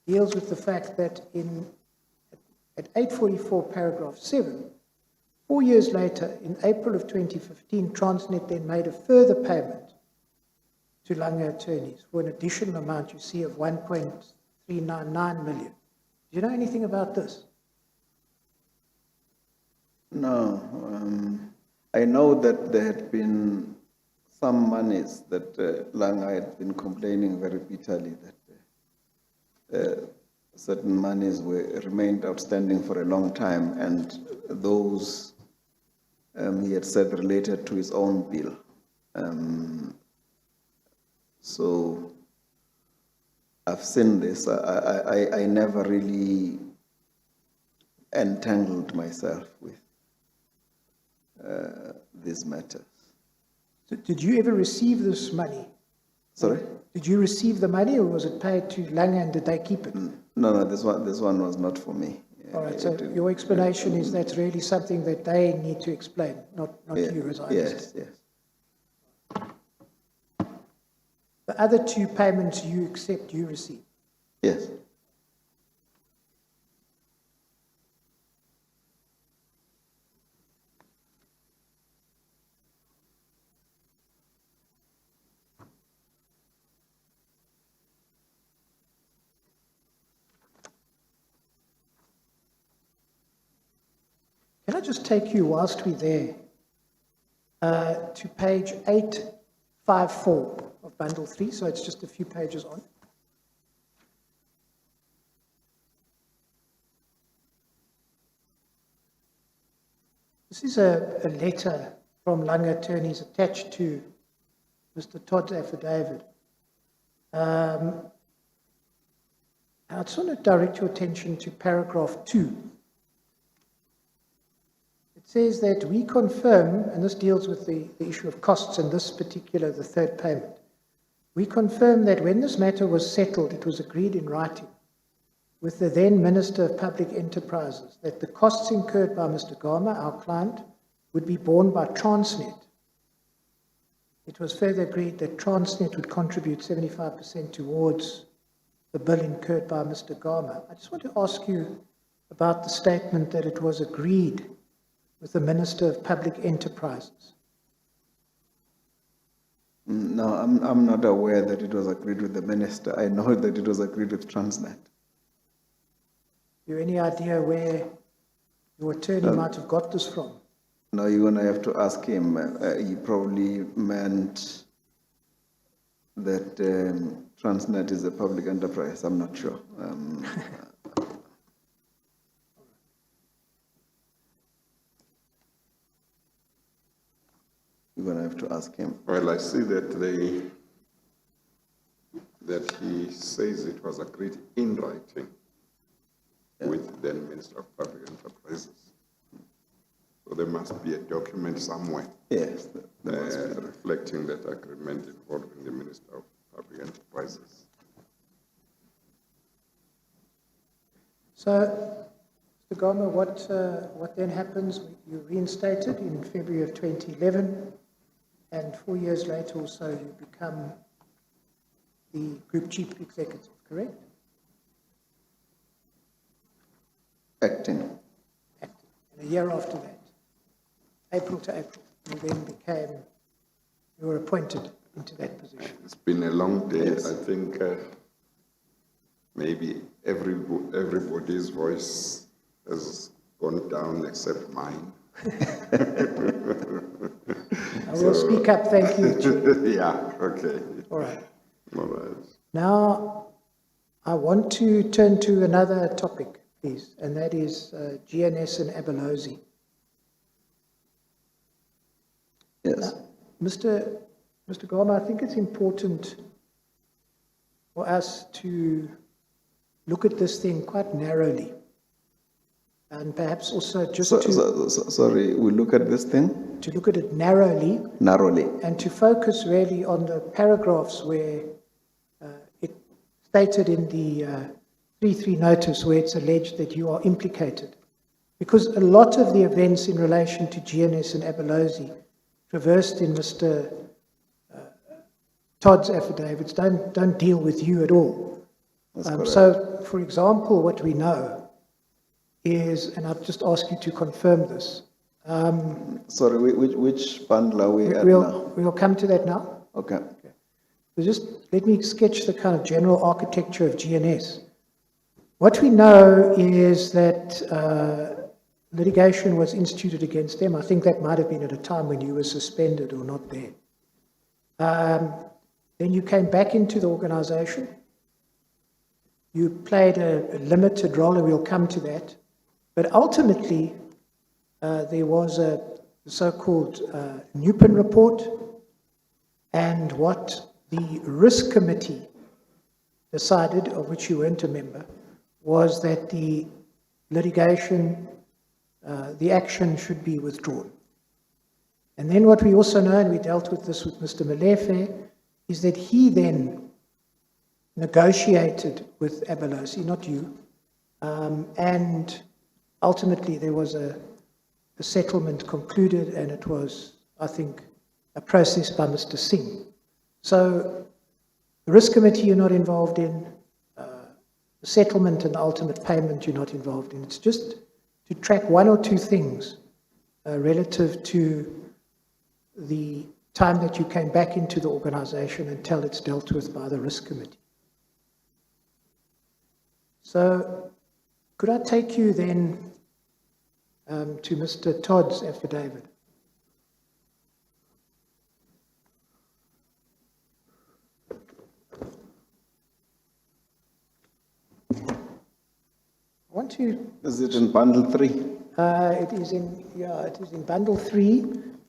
deals with the fact that at 844 paragraph 7, 4 years later, in April of 2015, Transnet then made a further payment to Lange attorneys for an additional amount you see of 1.399 million. Do you know anything about this? No. I know that there had been some monies that Lange had been complaining very bitterly that certain monies remained outstanding for a long time, and those he had said related to his own bill. So I've seen this. I never really entangled myself with these matters. So did you ever receive this money? Sorry? Did you receive the money, or was it paid to Lange and did they keep it? No, this one was not for me. All right, so your explanation is that's really something that they need to explain, not you, as I understand. Yes. The other two payments you accept, you receive. Yes. I just take you, whilst we're there, to page 854 of bundle 3, so it's just a few pages on. This is a letter from Lung attorneys attached to Mr. Todd's affidavit. I just want to direct your attention to paragraph 2. It says that we confirm, and this deals with the issue of costs, and this particular, the third payment. We confirm that when this matter was settled, it was agreed in writing with the then Minister of Public Enterprises that the costs incurred by Mr. Gama, our client, would be borne by Transnet. It was further agreed that Transnet would contribute 75% towards the bill incurred by Mr. Gama. I just want to ask you about the statement that it was agreed with the Minister of Public Enterprises. No, I'm not aware that it was agreed with the minister. I know that it was agreed with Transnet. You any idea where your attorney might have got this from? No, you're gonna have to ask him. He probably meant that Transnet is a public enterprise. I'm not sure. You're gonna have to ask him. Well, I see that that he says it was agreed in writing with the Minister of Public Enterprises. So there must be a document somewhere Yes, reflecting that agreement involving the Minister of Public Enterprises. So, Mr. Gama, what then happens? You reinstated in February of 2011, and 4 years later or so, you become the Group Chief Executive, correct? acting. And a year after that, April to April, you were appointed into that position. It's been a long day. I think maybe everybody's voice has gone down except mine. I will speak up, thank you, Chair. Yeah, okay. All right. All right. Now, I want to turn to another topic, please, and that is GNS and Abelozi. Yes. Mr. Gama, I think it's important for us to look at this thing quite narrowly, and perhaps also just Sorry, we look at this thing to look at it narrowly and to focus really on the paragraphs where it stated in the 3.3 notice where it's alleged that you are implicated. Because a lot of the events in relation to GNS and Abelozi traversed in Mr. Todd's affidavits don't deal with you at all. So, for example, what we know is, and I'll just ask you to confirm this. Sorry, which bundle are we at now? We'll come to that now. Okay. So just let me sketch the kind of general architecture of GNS. What we know is that litigation was instituted against them. I think that might have been at a time when you were suspended or not there. Then you came back into the organization. You played a limited role, and we'll come to that. But ultimately, there was a so-called Newpin report, and what the risk committee decided, of which you weren't a member, was that the litigation, the action should be withdrawn. And then what we also know, and we dealt with this with Mr. Malefe, is that he then negotiated with Abelozi, not you, and ultimately there was a settlement concluded, and it was, I think, a process by Mr. Singh. So the risk committee you're not involved in, the settlement and the ultimate payment you're not involved in. It's just to track one or two things relative to the time that you came back into the organization until it's dealt with by the risk committee. So could I take you then to Mr. Todd's affidavit. I want to, Is it in bundle 3? it is in bundle 3,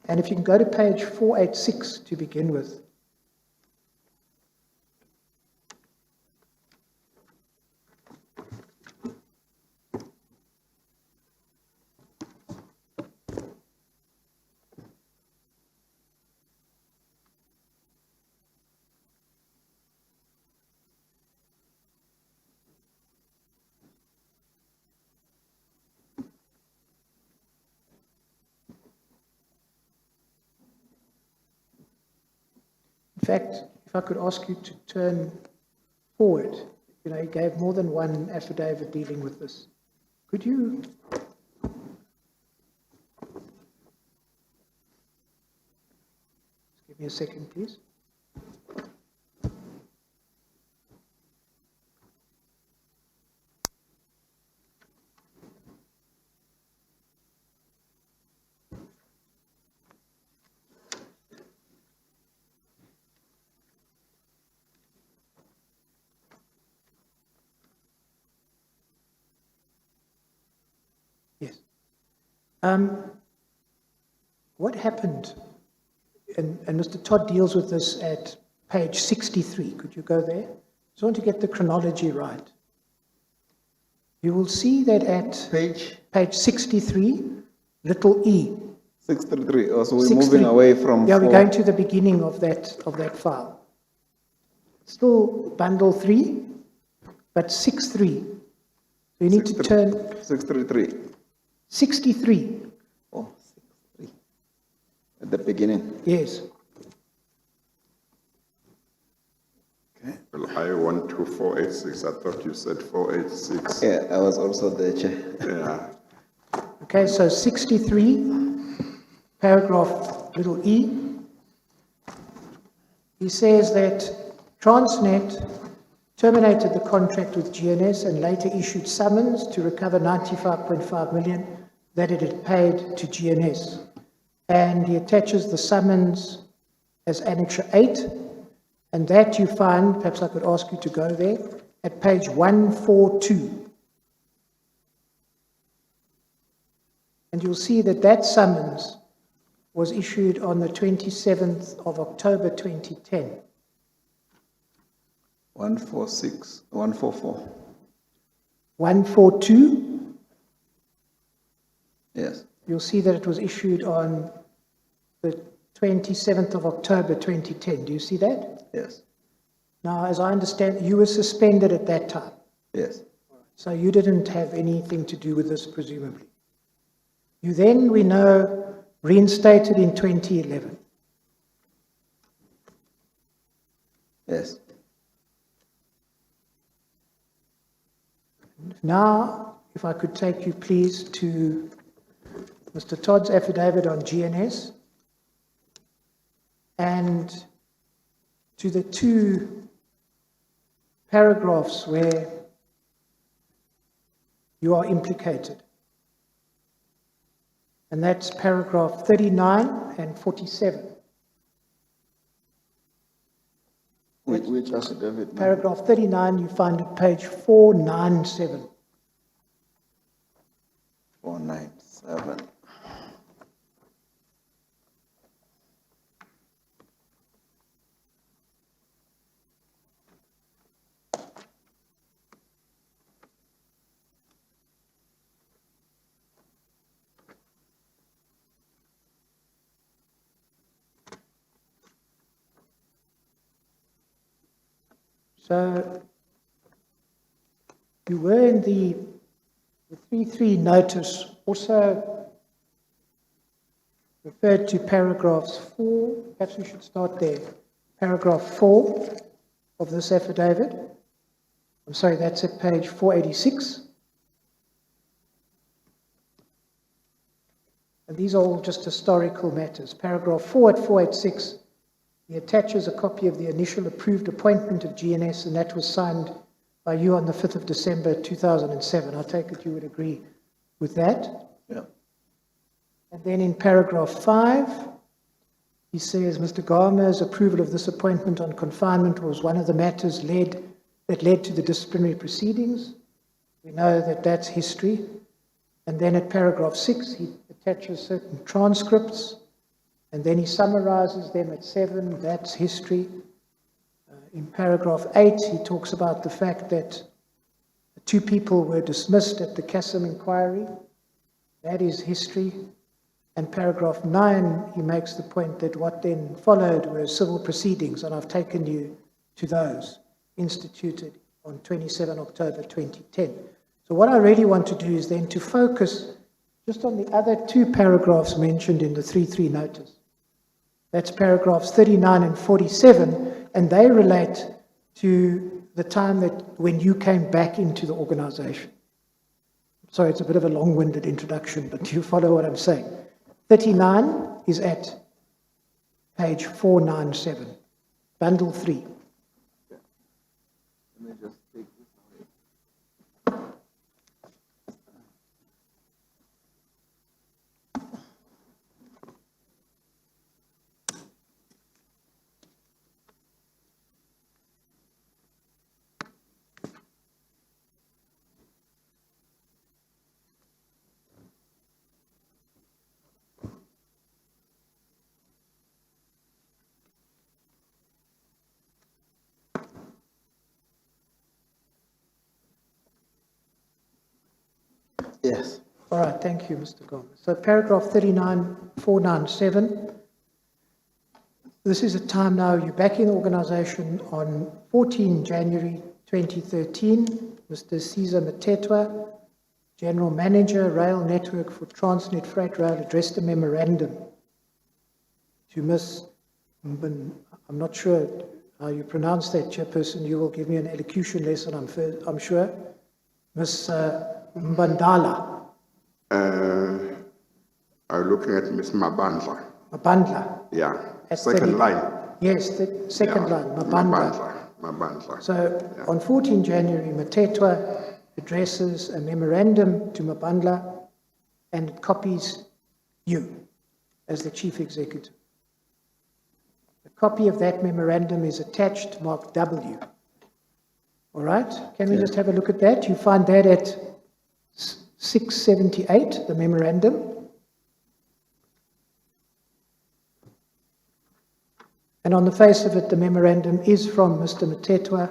and if you can go to page 486 to begin with. In fact, if I could ask you to turn forward, you know, you gave more than one affidavit dealing with this. Could you? Just give me a second, please. Yes. What happened, and Mr. Todd deals with this at page 63. Could you go there? Just want to get the chronology right. You will see that at page 63, little e. 633. Oh, so we're 63. moving away from. Yeah, we're 4. going to the beginning of that file. Still bundle 3, but 63. So you need to turn 633. 63. Oh, 63. At the beginning. Yes. Okay. Well, I want to 486. I thought you said 486. Yeah, I was also there, Chair. Yeah. Okay, so 63, paragraph little e. He says that Transnet terminated the contract with GNS and later issued summons to recover 95.5 million that it had paid to GNS. And he attaches the summons as Annexure 8, and that you find, perhaps I could ask you to go there, at page 142. And you'll see that that summons was issued on the 27th of October 2010. 146, 144. 142, Yes. you'll see that it was issued on the 27th of October 2010. Do you see that? Yes. Now, as I understand, you were suspended at that time, Yes. so you didn't have anything to do with this, presumably. You then, we know, reinstated in 2011. Yes. Now, if I could take you, please, to Mr. Todd's affidavit on GNS and to the two paragraphs where you are implicated. And that's paragraph 39 and 47. Which affidavit? Paragraph 39, you find at page 497. 497. So you were in the 3.3 notice also referred to paragraphs 4, perhaps we should start there, paragraph 4 of this affidavit. I'm sorry, that's at page 486. And these are all just historical matters. Paragraph 4 at 486. He attaches a copy of the initial approved appointment of GNS, and that was signed by you on the 5th of December 2007. I take it you would agree with that. Yeah. And then in paragraph 5, he says, Mr. Gama's approval of this appointment on confinement was one of the matters that led to the disciplinary proceedings. We know that that's history. And then at paragraph 6, he attaches certain transcripts, and then he summarizes them at 7, that's history. In paragraph 8, he talks about the fact that 2 people were dismissed at the Kassam inquiry. That is history. And paragraph 9, he makes the point that what then followed were civil proceedings, and I've taken you to those, instituted on 27 October 2010. So what I really want to do is then to focus just on the other 2 paragraphs mentioned in the 3.3 notice. That's paragraphs 39 and 47, and they relate to the time that when you came back into the organization. Sorry, it's a bit of a long-winded introduction, but do you follow what I'm saying? 39 is at page 497, bundle 3. Yes. All right, thank you, Mr. Gama. So paragraph 39, 497. This is a time now you're back in the organization on 14 January 2013. Mr. Caesar Matetwa, General Manager, Rail Network for Transnet Freight Rail, addressed a memorandum to Ms. I'm not sure how you pronounce that, Chairperson. You will give me an elocution lesson, I'm sure. Ms. Mbandala. I'm looking at Ms. Mabandla. Mabandla. Yeah, At second 30 line. Yes, the second Yeah, line, Mabandla. Mabandla. So on 14 January, Matetwa addresses a memorandum to Mabandla and it copies you as the chief executive. A copy of that memorandum is attached, marked W. All right? Can we just have a look at that? You find that at 678, the memorandum. And on the face of it, the memorandum is from Mr. Matetwa.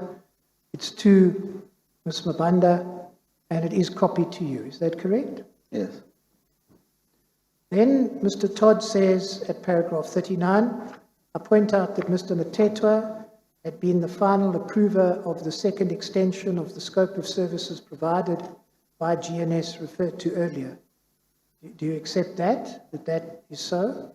It's to Ms. Mabanda, and it is copied to you. Is that correct? Yes. Then Mr. Todd says at paragraph 39, I point out that Mr. Matetwa had been the final approver of the second extension of the scope of services provided by GNS referred to earlier. Do you accept that that is so?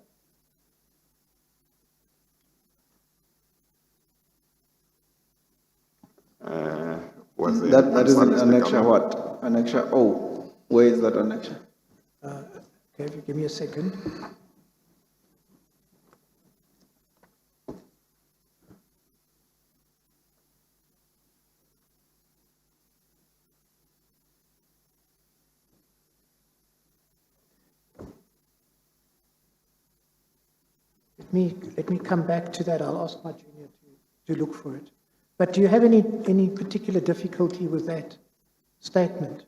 Was there That is an Mr. annexure Gama? what? Annexure O. Where is that annexure? Okay, if you give me a second. Let me come back to that. I'll ask my junior to look for it. But do you have any particular difficulty with that statement?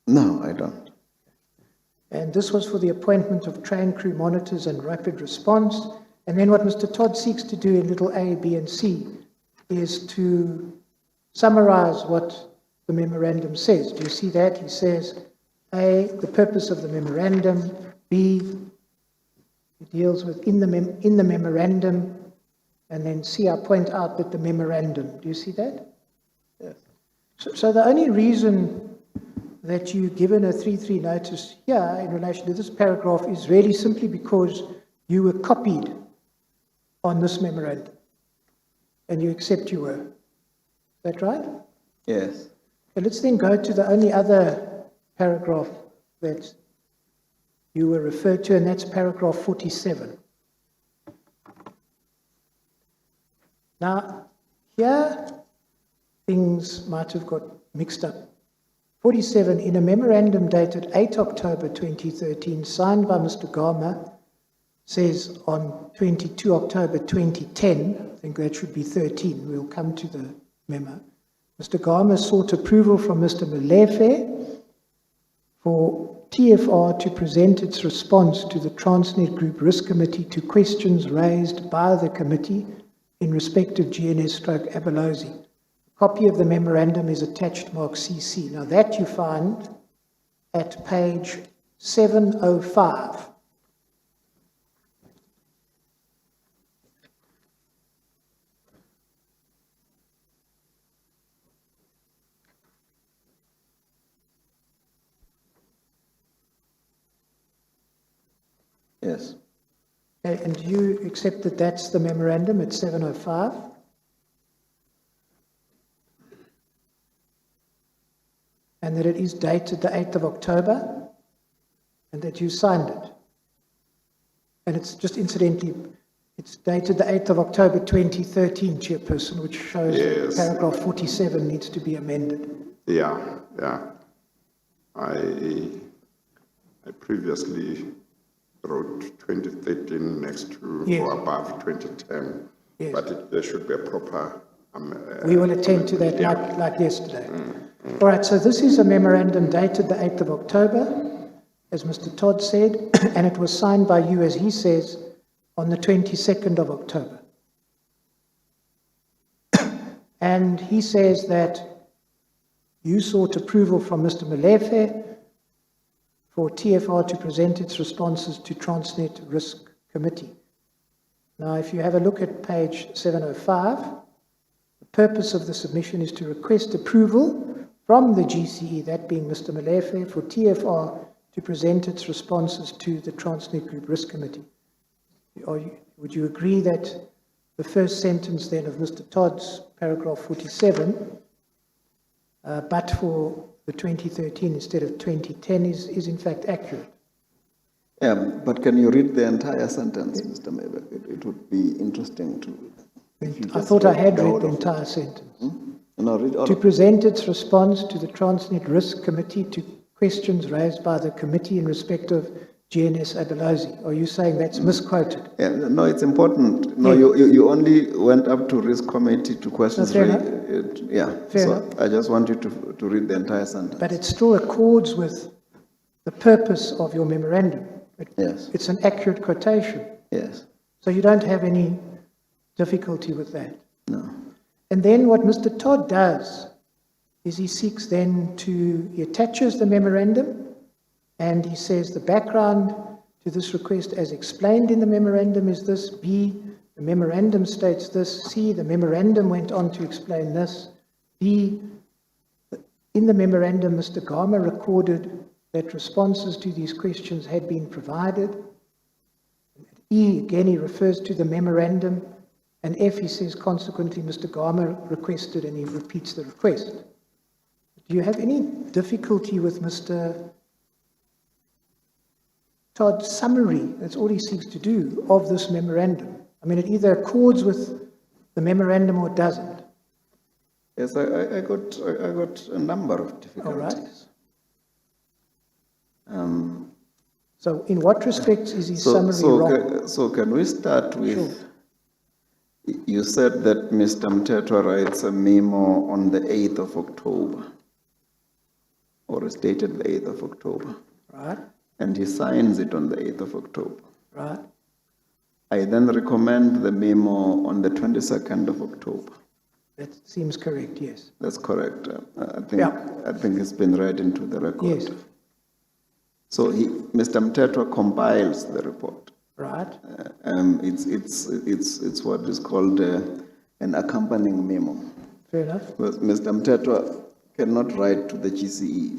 No, I don't. And this was for the appointment of train crew monitors and rapid response. And then what Mr. Todd seeks to do in little a, b, and c is to summarize what the memorandum says. Do you see that? He says, A, the purpose of the memorandum. B, it deals with in the memorandum. And then C, I point out that the memorandum. Do you see that? Yes. So the only reason that you've given a 3.3 notice here in relation to this paragraph is really simply because you were copied on this memorandum. And you accept you were. Is that right? Yes. Okay, let's then go to the only other paragraph that you were referred to, and that's paragraph 47. Now, here things might have got mixed up 47, in a memorandum dated 8 October 2013, signed by Mr. Gama, says on 22 October 2010, I think that should be 13, we'll come to the memo. Mr. Gama sought approval from Mr. Molefe for TFR to present its response to the Transnet Group Risk Committee to questions raised by the committee in respect of GNS/Abalozi. A copy of the memorandum is attached marked CC. Now that you find at page 705. Yes. Okay, and do you accept that that's the memorandum at 705? And that it is dated the 8th of October? And that you signed it? And it's just incidentally, it's dated the 8th of October 2013, Chairperson, which shows Yes. paragraph 47 needs to be amended. Yeah. I previously wrote 2013 next to Yes. or above 2010, Yes. but there should be a proper. We will attend to that yeah. like yesterday. All right, so this is a memorandum dated the 8th of October, as Mr. Todd said, and it was signed by you, as he says, on the 22nd of October. And he says that you sought approval from Mr. Molefe for TFR to present its responses to Transnet Risk Committee. Now, if you have a look at page 705, the purpose of the submission is to request approval from the GCE, that being Mr. Molefe, for TFR to present its responses to the Transnet Group Risk Committee. Would you agree that the first sentence then of Mr. Todd's paragraph 47, but for the 2013 instead of 2010 is in fact accurate? Yeah, but can you read the entire sentence, Mr. Mayor? It would be interesting to. I thought I had read the entire sentence. No, read all To of it. present its response to the Transnet Risk Committee to questions raised by the committee in respect of GNS/Abalozi. Are you saying that's misquoted? Yeah, no, it's important. No, Yeah. you only went up to risk committee to questions. fair Yeah. Fair so enough. I just want you to read the entire sentence. But it still accords with the purpose of your memorandum. Yes. It's an accurate quotation. Yes. So you don't have any difficulty with that. No. And then what Mr. Todd does is he seeks then he attaches the memorandum and he says the background to this request as explained in the memorandum is this, B, the memorandum states this, C, the memorandum went on to explain this, D, in the memorandum Mr. Gama recorded that responses to these questions had been provided. E, again, he refers to the memorandum. And F, he says, consequently, Mr. Gama requested, and he repeats the request. Do you have any difficulty with Mr. Todd's summary? That's all he seeks to do of this memorandum. I mean, it either accords with the memorandum or it doesn't. Yes, I got a number of difficulties. So in what respects is his summary wrong? So can we start with, you said that Mr. Mtetwa writes a memo on the 8th of October, or is dated the 8th of October, Right, and he signs it on the 8th of October. right. I then recommend the memo on the 22nd of October. That seems correct, yes. That's correct. I Yeah. think it's been read into the record. Yes. So Mr. Mtetwa compiles the report. Right, It's what is called an accompanying memo. fair enough. Because Mr. Mtetwa cannot write to the GCE.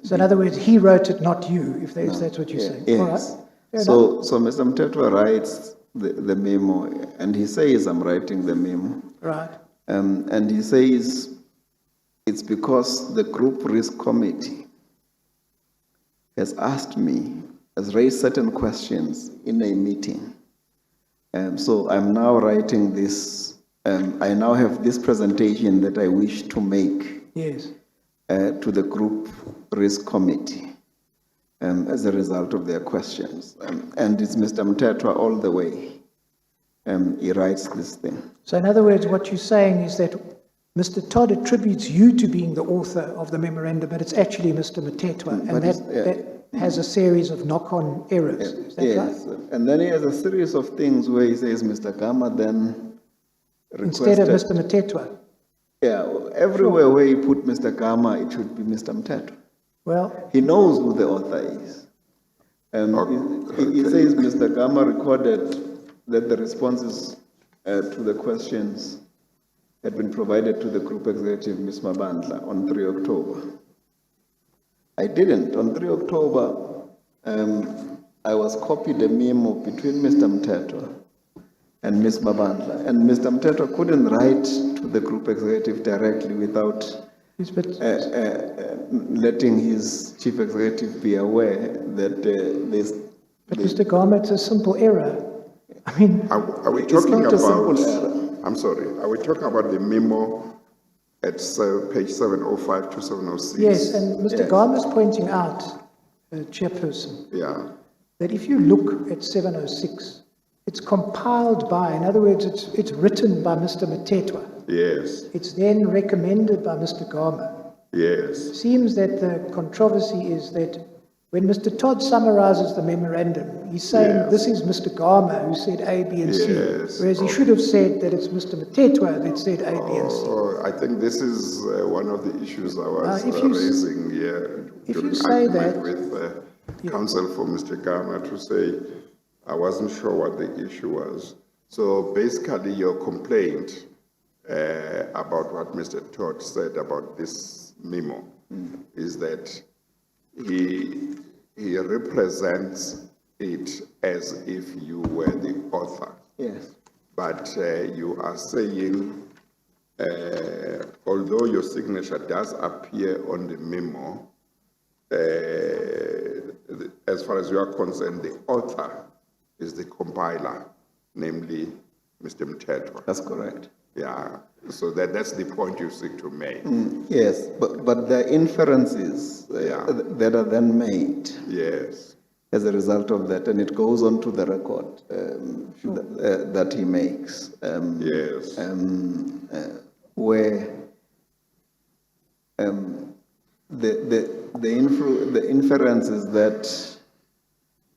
So in other words, he wrote it, not you, if that's what you're saying. All right. Yes. Fair So Mr. Mtetwa writes the memo, and he says, I'm writing the memo. Right, And he says, it's because the group risk committee has asked me, has raised certain questions in a meeting. So I'm now writing this, I now have this presentation that I wish to make. yes. to the Group Risk Committee as a result of their questions. And it's Mr. Mtetwa all the way. He writes this thing. So in other words, what you're saying is that Mr. Todd attributes you to being the author of the memorandum, but it's actually Mr. Mtetwa, and But that has a series of knock-on errors. Is that right? Yes, and then he has a series of things where he says Mr. Gama then Instead of requested. Mr. Mtetwa. Yeah, everywhere where he put Mr. Gama, it should be Mr. Mtetwa. Well, He knows who the author is. He says Mr. Gama recorded that the responses to the questions had been provided to the group executive, Ms. Mabandla, on 3 October. I didn't. On 3 October, I was copied a memo between Mr. Mtetwa and Ms. Mabandla. And Mr. Mtetwa couldn't write to the group executive directly without yes, but letting his chief executive be aware that Mr. Gama, it's a simple error. I mean, Are we It's talking not a simple about, error. I'm sorry, are we talking about the memo at page 705 to 706? yes, and Mr. Yes. Gama is pointing out, Chairperson, Yeah, that if you look at 706, it's compiled by, in other words, it's written by Mr. Mtetwa. yes, It's then recommended by Mr. Gama. yes, Seems that the controversy is that when Mr. Todd summarizes the memorandum, he's saying Yes. this is Mr. Gama who said A, B, and C. Yes. Whereas he should have said that it's Mr. Mtetwa that said A, B, and C. Oh, I think this is one of the issues I was if you s- raising here. if you during say argument that- with counsel for Mr. Gama to say, I wasn't sure what the issue was. So basically your complaint about what Mr. Todd said about this memo is that he represents it as if you were the author. Yes. But you are saying, although your signature does appear on the memo, as far as you are concerned, the author is the compiler, namely Mr. Mtetwa. That's correct. Yeah, so that's the point you seek to make. Yes, but the inferences Yeah. that are then made Yes, as a result of that, and it goes on to the record that he makes, yes, where the inference is that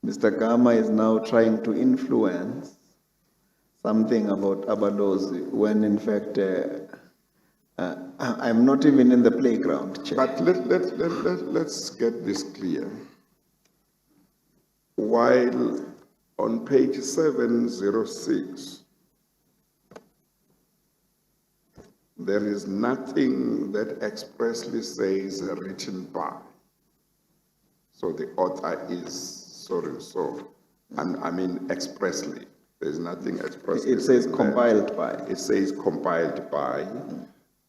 Mr. Gama is now trying to influence something about Abalozi, when in fact I'm not even in the playground, Chair. but let's get this clear. While on page 706, there is nothing that expressly says written by. So the author is so and so. I mean expressly. There's nothing expressly. It says saying that. compiled by. It says compiled by,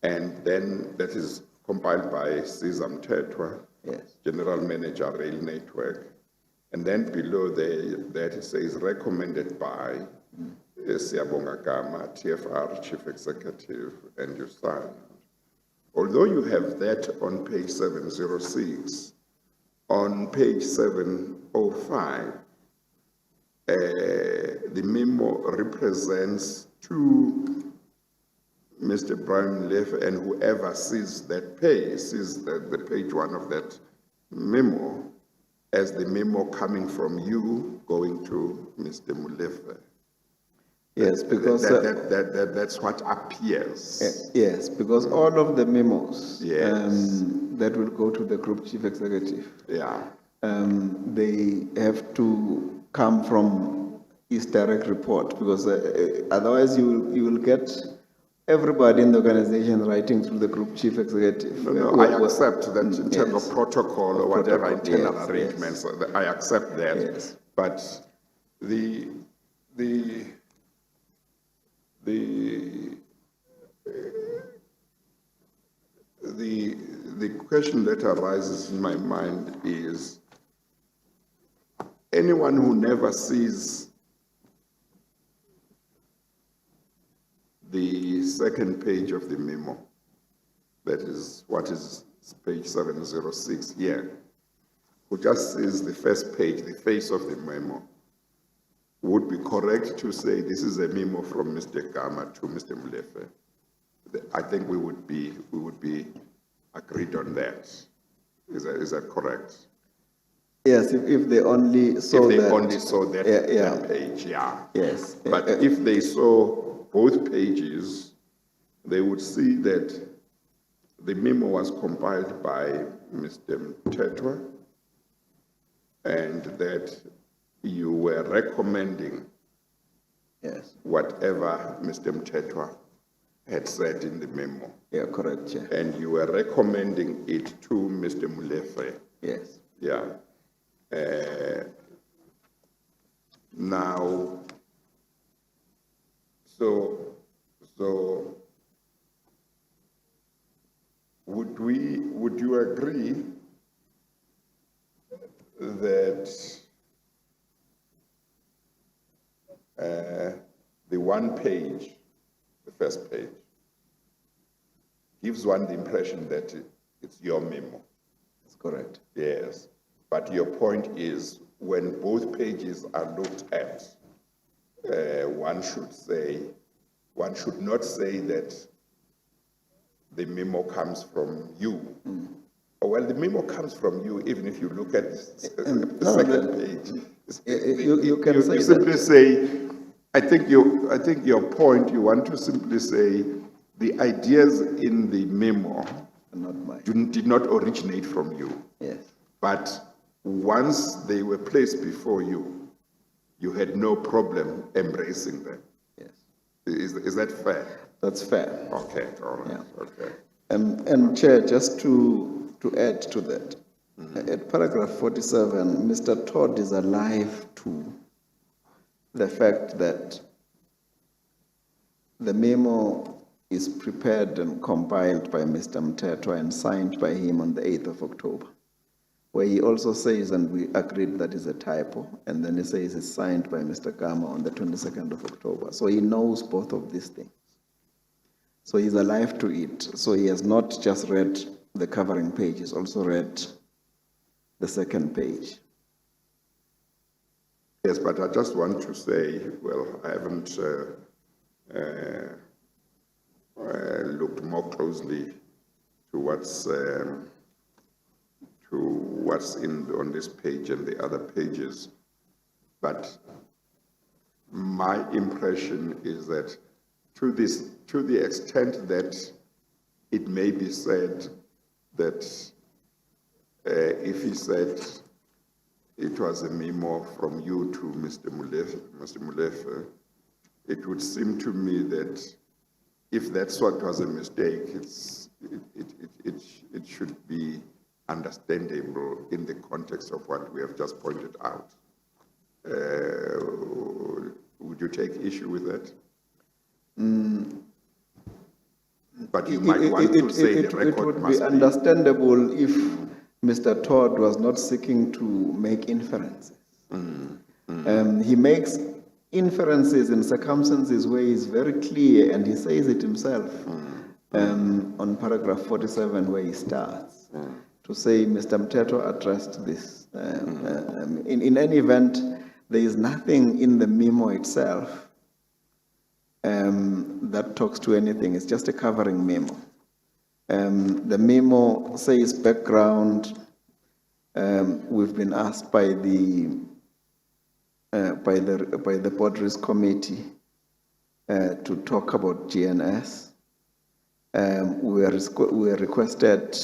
and then that is compiled by Caesar Mtetwa, Yes. General Manager, Rail Network. And then below that it says recommended by Siyabonga Gama, TFR, Chief Executive, and you sign. Although you have that on page 706, on page 705, the memo represents to Mr. Brian Leff and whoever sees that page, sees the page one of that memo, as the memo coming from you going to Mr. Mulefe. Yes, because That's what appears. yes, because all of the memos Yes. that will go to the group chief executive, Yeah, they have to come from his direct report, because otherwise you will get everybody in the organization writing through the group chief executive. no, I accept that in terms Yes. of protocol or whatever Protocol, internal yes, arrangements, I accept that. Yes. But the question that arises in my mind is anyone who never sees the second page of the memo, that is what is It's page 706 here, who just says the first page, the face of the memo, would be correct to say this is a memo from Mr. Gama to Mr. Molefe. I think we would be agreed on that. Is that correct? Yes, if they only saw If they that. only saw that, Yeah. that page, yeah. Yes. But if they saw both pages, they would see that the memo was compiled by Mr. Mtetwa and that you were recommending Yes, whatever Mr. Mtetwa had said in the memo. yeah, correct, Chair. And you were recommending it to Mr. Molefe. Yes. Yeah. Now, so would you agree that the one page, the first page, gives one the impression that it's your memo? That's correct. Yes, but your point is when both pages are looked at, one should not say that the memo comes from you. Well, the memo comes from you even if you look at the second page. You can say You simply say, I think your point, you want to simply say the ideas in the memo Not mine. did not originate from you. Yes. But once they were placed before you, you had no problem embracing them. Yes. Is that fair? That's fair. Okay, all right, Yeah. okay. And Chair, just to add to that, at paragraph 47, Mr. Todd is alive to the fact that the memo is prepared and compiled by Mr. Mtetwa and signed by him on the 8th of October, where he also says, and we agreed that is a typo, and then he says it's signed by Mr. Gama on the 22nd of October. So he knows both of these things. So he's alive to it. So he has not just read the covering page, he's also read the second page. Yes, but I just want to say, well, I haven't looked more closely to what's on this page and the other pages, but my impression is that to the extent that it may be said that if he said it was a memo from you to Mr. Molefe, it would seem to me that if that's what was a mistake, it should be understandable in the context of what we have just pointed out. Would you take issue with that? But you might want to say the record It would must be understandable if Mr. Todd was not seeking to make inferences. He makes inferences in circumstances where he's very clear, and he says it himself on paragraph 47 where he starts to say Mr. Mtetwa addressed this. In any event, there is nothing in the memo itself that talks to anything. It's just a covering memo. The memo says background. We've been asked by the Board Risk Committee to talk about GNS. We were requested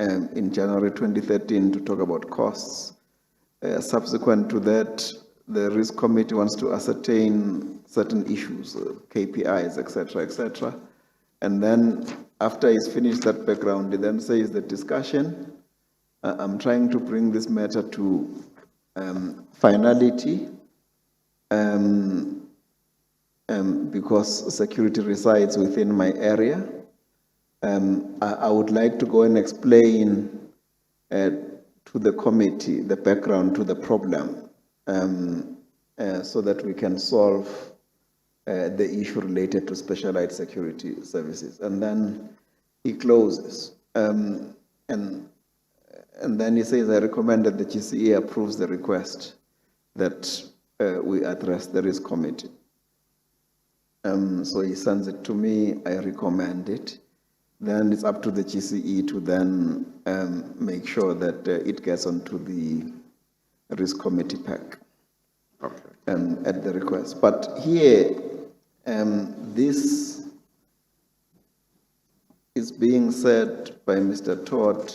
in January 2013 to talk about costs. Subsequent to that, the Risk Committee wants to ascertain certain issues, KPIs, etc. And then after he's finished that background, he then says the discussion, I'm trying to bring this matter to finality because security resides within my area. I would like to go and explain to the committee the background to the problem so that we can solve the issue related to specialized security services. And then he closes. And then he says, I recommend that the GCE approves the request that we address the risk committee. So he sends it to me, I recommend it. Then it's up to the GCE to then make sure that it gets onto the risk committee pack. Okay. At the request. But here, this is being said by Mr. Todd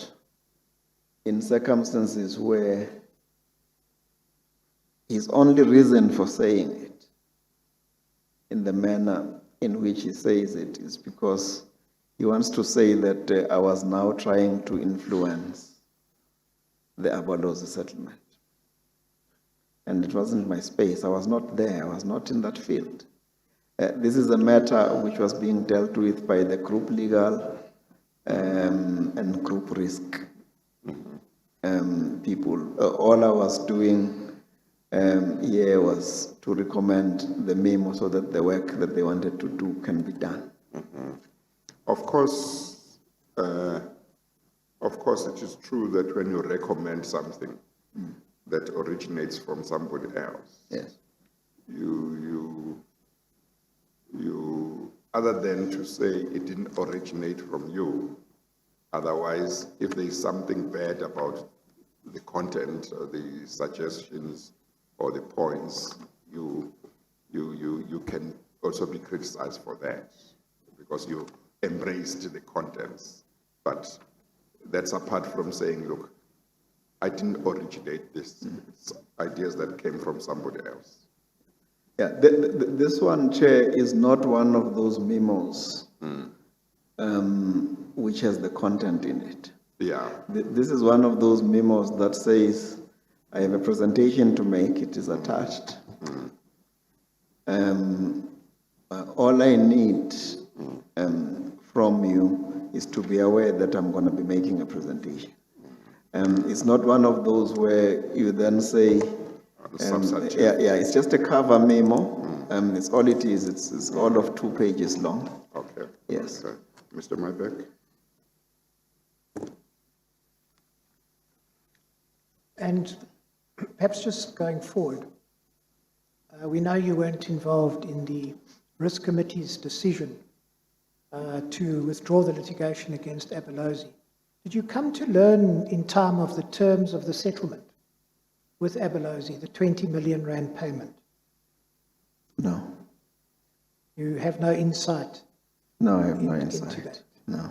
in circumstances where his only reason for saying it in the manner in which he says it is because he wants to say that I was now trying to influence the Abalozi settlement. And it wasn't my space. I was not there. I was not in that field. This is a matter which was being dealt with by the group legal and group risk people. All I was doing here was to recommend the memo so that the work that they wanted to do can be done. Of course, it is true that when you recommend something that originates from somebody else, Yes. you other than to say it didn't originate from you, otherwise, if there is something bad about the content or the suggestions or the points, you can also be criticized for that because you embraced the contents. But that's apart from saying, look, I didn't originate this. It's ideas that came from somebody else. Yeah, this one, Chair, is not one of those memos which has the content in it. Yeah. This is one of those memos that says, I have a presentation to make, it is attached. All I need from you is to be aware that I'm going to be making a presentation. It's not one of those where you then say, yeah, it's just a cover memo. It's all it is. It's all of 2 pages long. Okay. Yes. Okay. Mr. Mybeck? And perhaps just going forward, we know you weren't involved in the risk committee's decision to withdraw the litigation against Abalozi. Did you come to learn in time of the terms of the settlement with Abalozi, the 20 million rand payment? No. You have no insight? No, I have no into insight. that. No.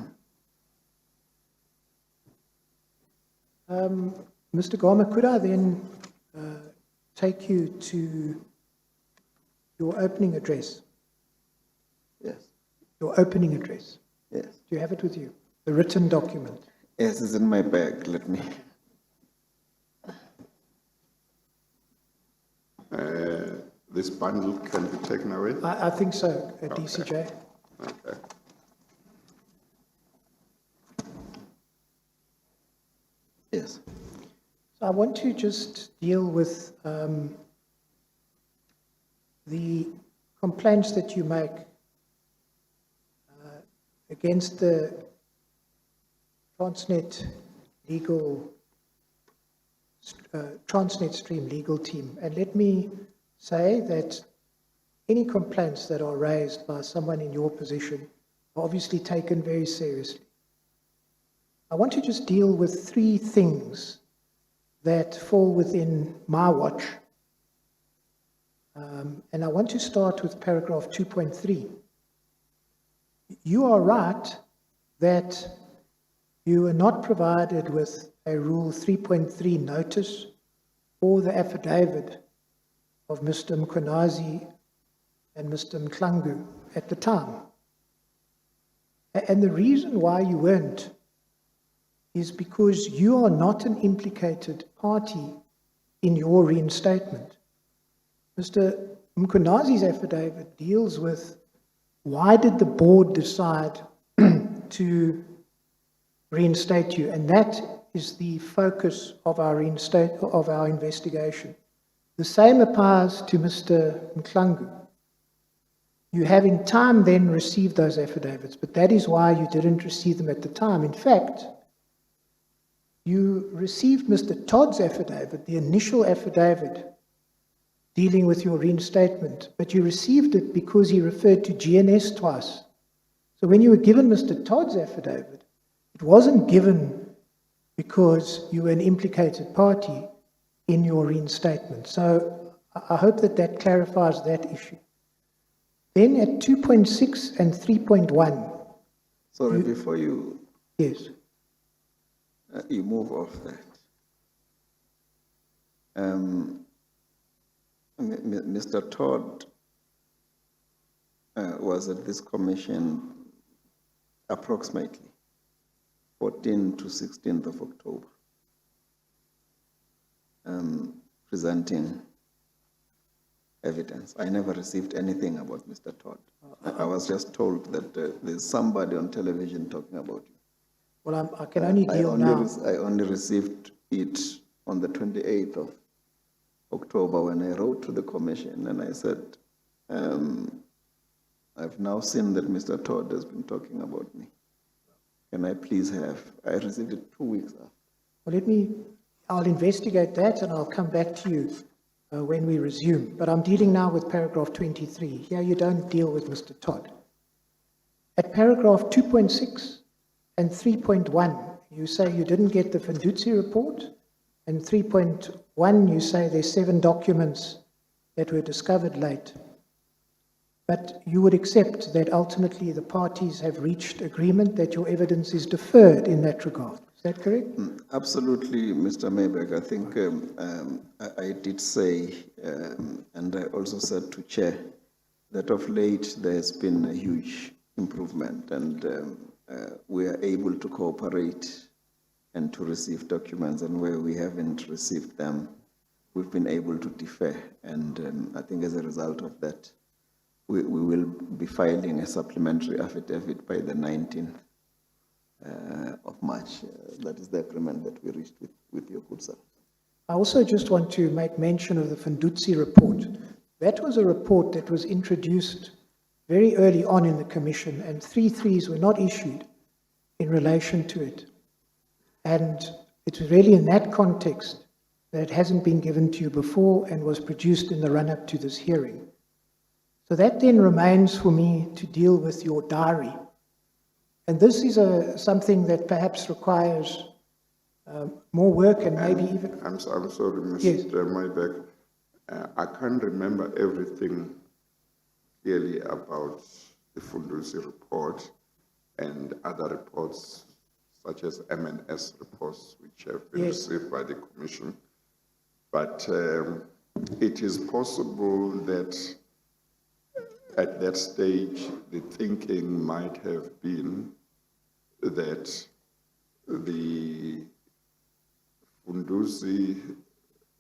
Mr. Gama, could I then take you to your opening address? Yes. Your opening address. Yes. Do you have it with you? The written document. Yes, it's in my bag. Let me. This bundle can be taken away? I think so, DCJ. Okay. Yes. So I want to just deal with the complaints that you make against the Transnet Stream legal team. And let me say that any complaints that are raised by someone in your position are obviously taken very seriously. I want to just deal with 3 things that fall within my watch. And I want to start with paragraph 2.3. You are right that you were not provided with a Rule 3.3 notice or the affidavit of Mr. Mkonazi and Mr. Mklangu at the time. And the reason why you weren't is because you are not an implicated party in your reinstatement. Mr. Mkonazi's affidavit deals with why did the board decide to reinstate you, and that is the focus of our investigation. The same applies to Mr. Mklangu. You have in time then received those affidavits, but that is why you didn't receive them at the time. In fact, you received Mr. Todd's affidavit, the initial affidavit dealing with your reinstatement, but you received it because he referred to GNS twice. So when you were given Mr. Todd's affidavit, it wasn't given because you were an implicated party in your reinstatement. So I hope that that clarifies that issue. Then at 2.6 and 3.1. Sorry, before you Yes. you move off that. Mr. Todd was at this commission approximately 14th to 16th of October, presenting evidence. I never received anything about Mr. Todd. I was just told that there's somebody on television talking about you. Well, I can only deal now. I only received it on the 28th of October when I wrote to the commission and I said, I've now seen that Mr. Todd has been talking about me. Can I please have? I received it 2 weeks after. Well, I'll investigate that and I'll come back to you when we resume. But I'm dealing now with paragraph 23. Here you don't deal with Mr. Todd. At paragraph 2.6 and 3.1, you say you didn't get the Fundutsi report, and 3.1, you say there's 7 documents that were discovered late. But you would accept that ultimately the parties have reached agreement that your evidence is deferred in that regard. Is that correct? Absolutely, Mr. Mayberg. I think I did say, and I also said to Chair, that of late there has been a huge improvement and we are able to cooperate and to receive documents, and where we haven't received them, we've been able to defer. And I think as a result of that, we will be filing a supplementary affidavit by the 19th of March. That is the agreement that we reached with your good self. I also just want to make mention of the Fundutsi report. That was a report that was introduced very early on in the commission, and 3.3s were not issued in relation to it. And it's really in that context that it hasn't been given to you before and was produced in the run-up to this hearing. So that then remains for me to deal with your diary. And this is something that perhaps requires more work and maybe even... I'm sorry, Mr. Yes. Mayberg. I can't remember everything clearly about the Fundutsi report and other reports, such as M&S reports, which have been Yes. received by the Commission. But it is possible that at that stage, the thinking might have been that the Fundutsi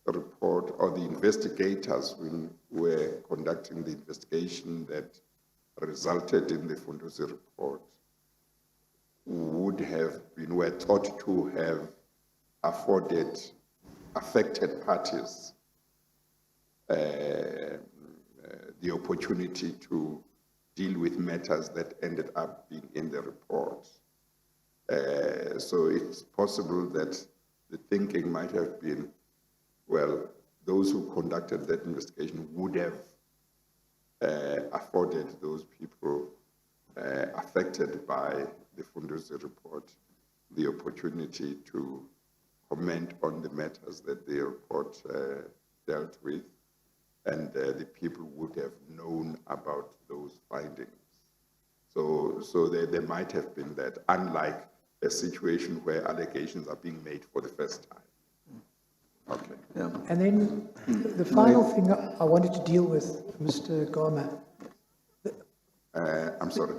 report, or the investigators who were conducting the investigation that resulted in the Fundutsi report, would have been, were thought to have afforded affected parties the opportunity to deal with matters that ended up being in the report. So it's possible that the thinking might have been, well, those who conducted that investigation would have afforded those people affected by the Fundutsi report the opportunity to comment on the matters that the report dealt with, and the people would have known about those findings. So there might have been that, unlike a situation where allegations are being made for the first time. Okay. Yeah. And then the final thing I wanted to deal with, Mr. Gama. I'm sorry.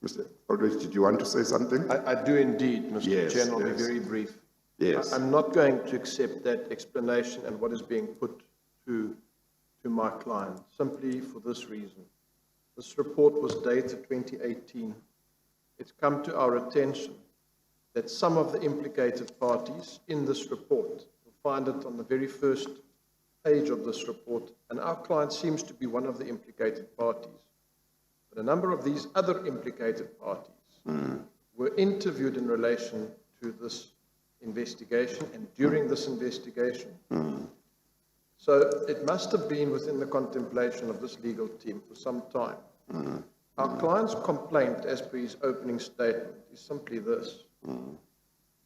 Mr. Aldrich, did you want to say something? I do indeed, Mr. Yes, Chair, and I'll be yes. very brief. Yes. I'm not going to accept that explanation and what is being put to my client, simply for this reason. This report was dated 2018. It's come to our attention that some of the implicated parties in this report, you'll find it on the very first page of this report, and our client seems to be one of the implicated parties, a number of these other implicated parties were interviewed in relation to this investigation and during this investigation. So it must have been within the contemplation of this legal team for some time. Our client's complaint, as per his opening statement, is simply this.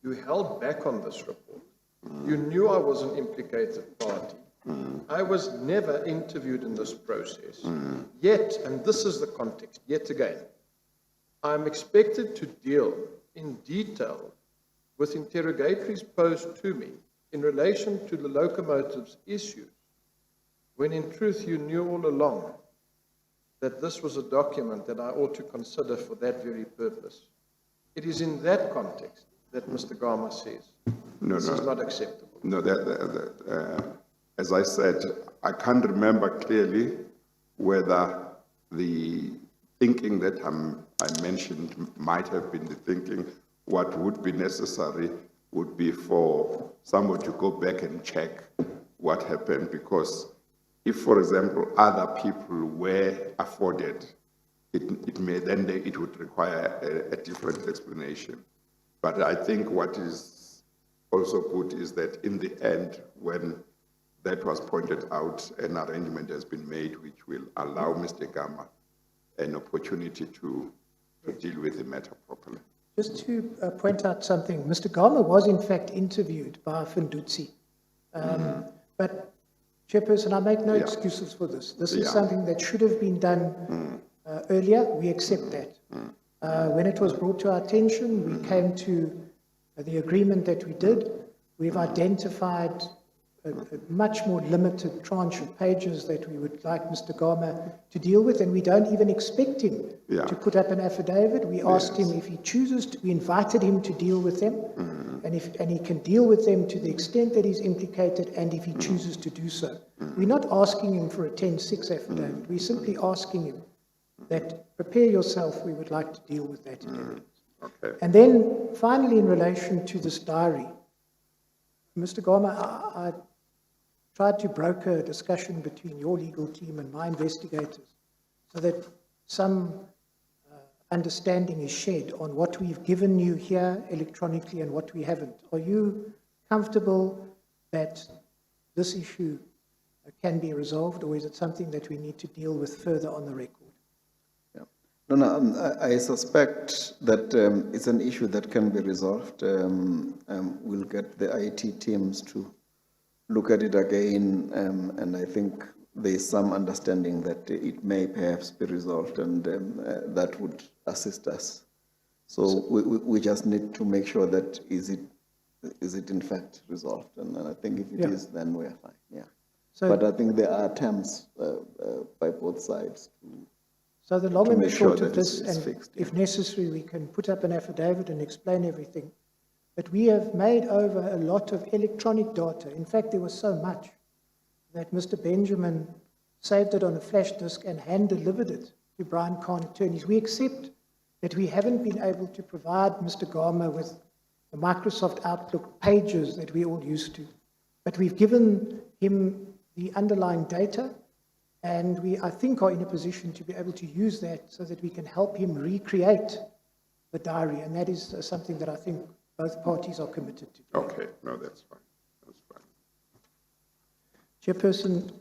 You held back on this report. You knew I was an implicated party. I was never interviewed in this process. Yet, and this is the context, yet again, I am expected to deal in detail with interrogatories posed to me in relation to the locomotives issues, when in truth you knew all along that this was a document that I ought to consider for that very purpose. It is in that context that Mr. Gama says this is not acceptable. No, as I said, I can't remember clearly whether the thinking that I mentioned might have been the thinking. What would be necessary would be for someone to go back and check what happened, because if, for example, other people were afforded, it would require a different explanation. But I think what is also good is that in the end, when that was pointed out, an arrangement has been made which will allow Mr. Gama an opportunity to deal with the matter properly. Just to point out something, Mr. Gama was in fact interviewed by Fundutsi. But Chairperson, I make no excuses for this. This is something that should have been done earlier. We accept that. When it was brought to our attention, we came to the agreement that we did. We've identified a much more limited tranche of pages that we would like Mr. Gama to deal with, and we don't even expect him to put up an affidavit. We asked him if he chooses to, we invited him to deal with them, and he can deal with them to the extent that he's implicated, and if he chooses to do so. We're not asking him for a 10-6 affidavit. We're simply asking him that prepare yourself, we would like to deal with that in evidence. Okay. And then finally, in relation to this diary, Mr. Gama, I tried to broker a discussion between your legal team and my investigators so that some understanding is shed on what we've given you here electronically and what we haven't. Are you comfortable that this issue can be resolved, or is it something that we need to deal with further on the record? No, I suspect that it's an issue that can be resolved. We'll get the IT teams to look at it again, and I think there is some understanding that it may perhaps be resolved, and that would assist us. So we just need to make sure that is it in fact resolved, and I think if it is, then we are fine. Yeah. So, but I think there are attempts by both sides to. So the long and the short of this, it's and fixed, if necessary, we can put up an affidavit and explain everything. But we have made over a lot of electronic data. In fact, there was so much that Mr. Benjamin saved it on a flash disk and hand-delivered it to Brian Khan attorneys. We accept that we haven't been able to provide Mr. Gama with the Microsoft Outlook pages that we're all used to. But we've given him the underlying data, and we, I think, are in a position to be able to use that so that we can help him recreate the diary. And that is something that I think both parties are committed to. Okay, no, that's fine. That's fine. Chairperson,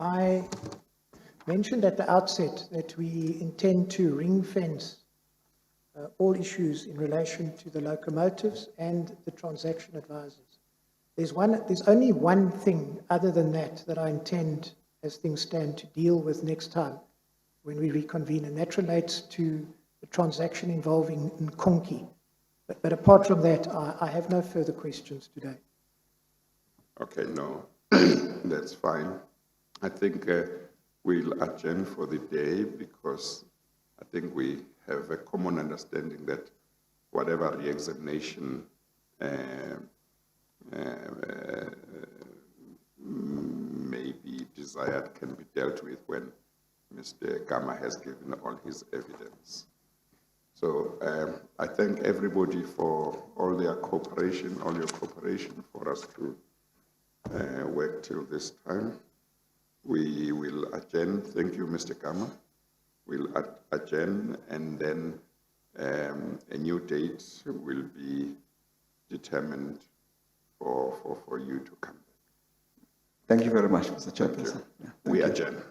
I mentioned at the outset that we intend to ring-fence all issues in relation to the locomotives and the transaction advisors. There's only one thing other than that I intend, as things stand, to deal with next time when we reconvene, and that relates to the transaction involving Nkonki. But apart from that, I have no further questions today. Okay, no, that's fine. I think we'll adjourn for the day, because I think we have a common understanding that whatever re-examination may be desired can be dealt with when Mr. Gama has given all his evidence. So I thank everybody for all their cooperation, all your cooperation for us to work till this time. We will adjourn. Thank you, Mr. Gama. We'll adjourn, and then a new date will be determined for you to come. Thank you very much, Mr. Chairperson. Yeah, thank We you. adjourn.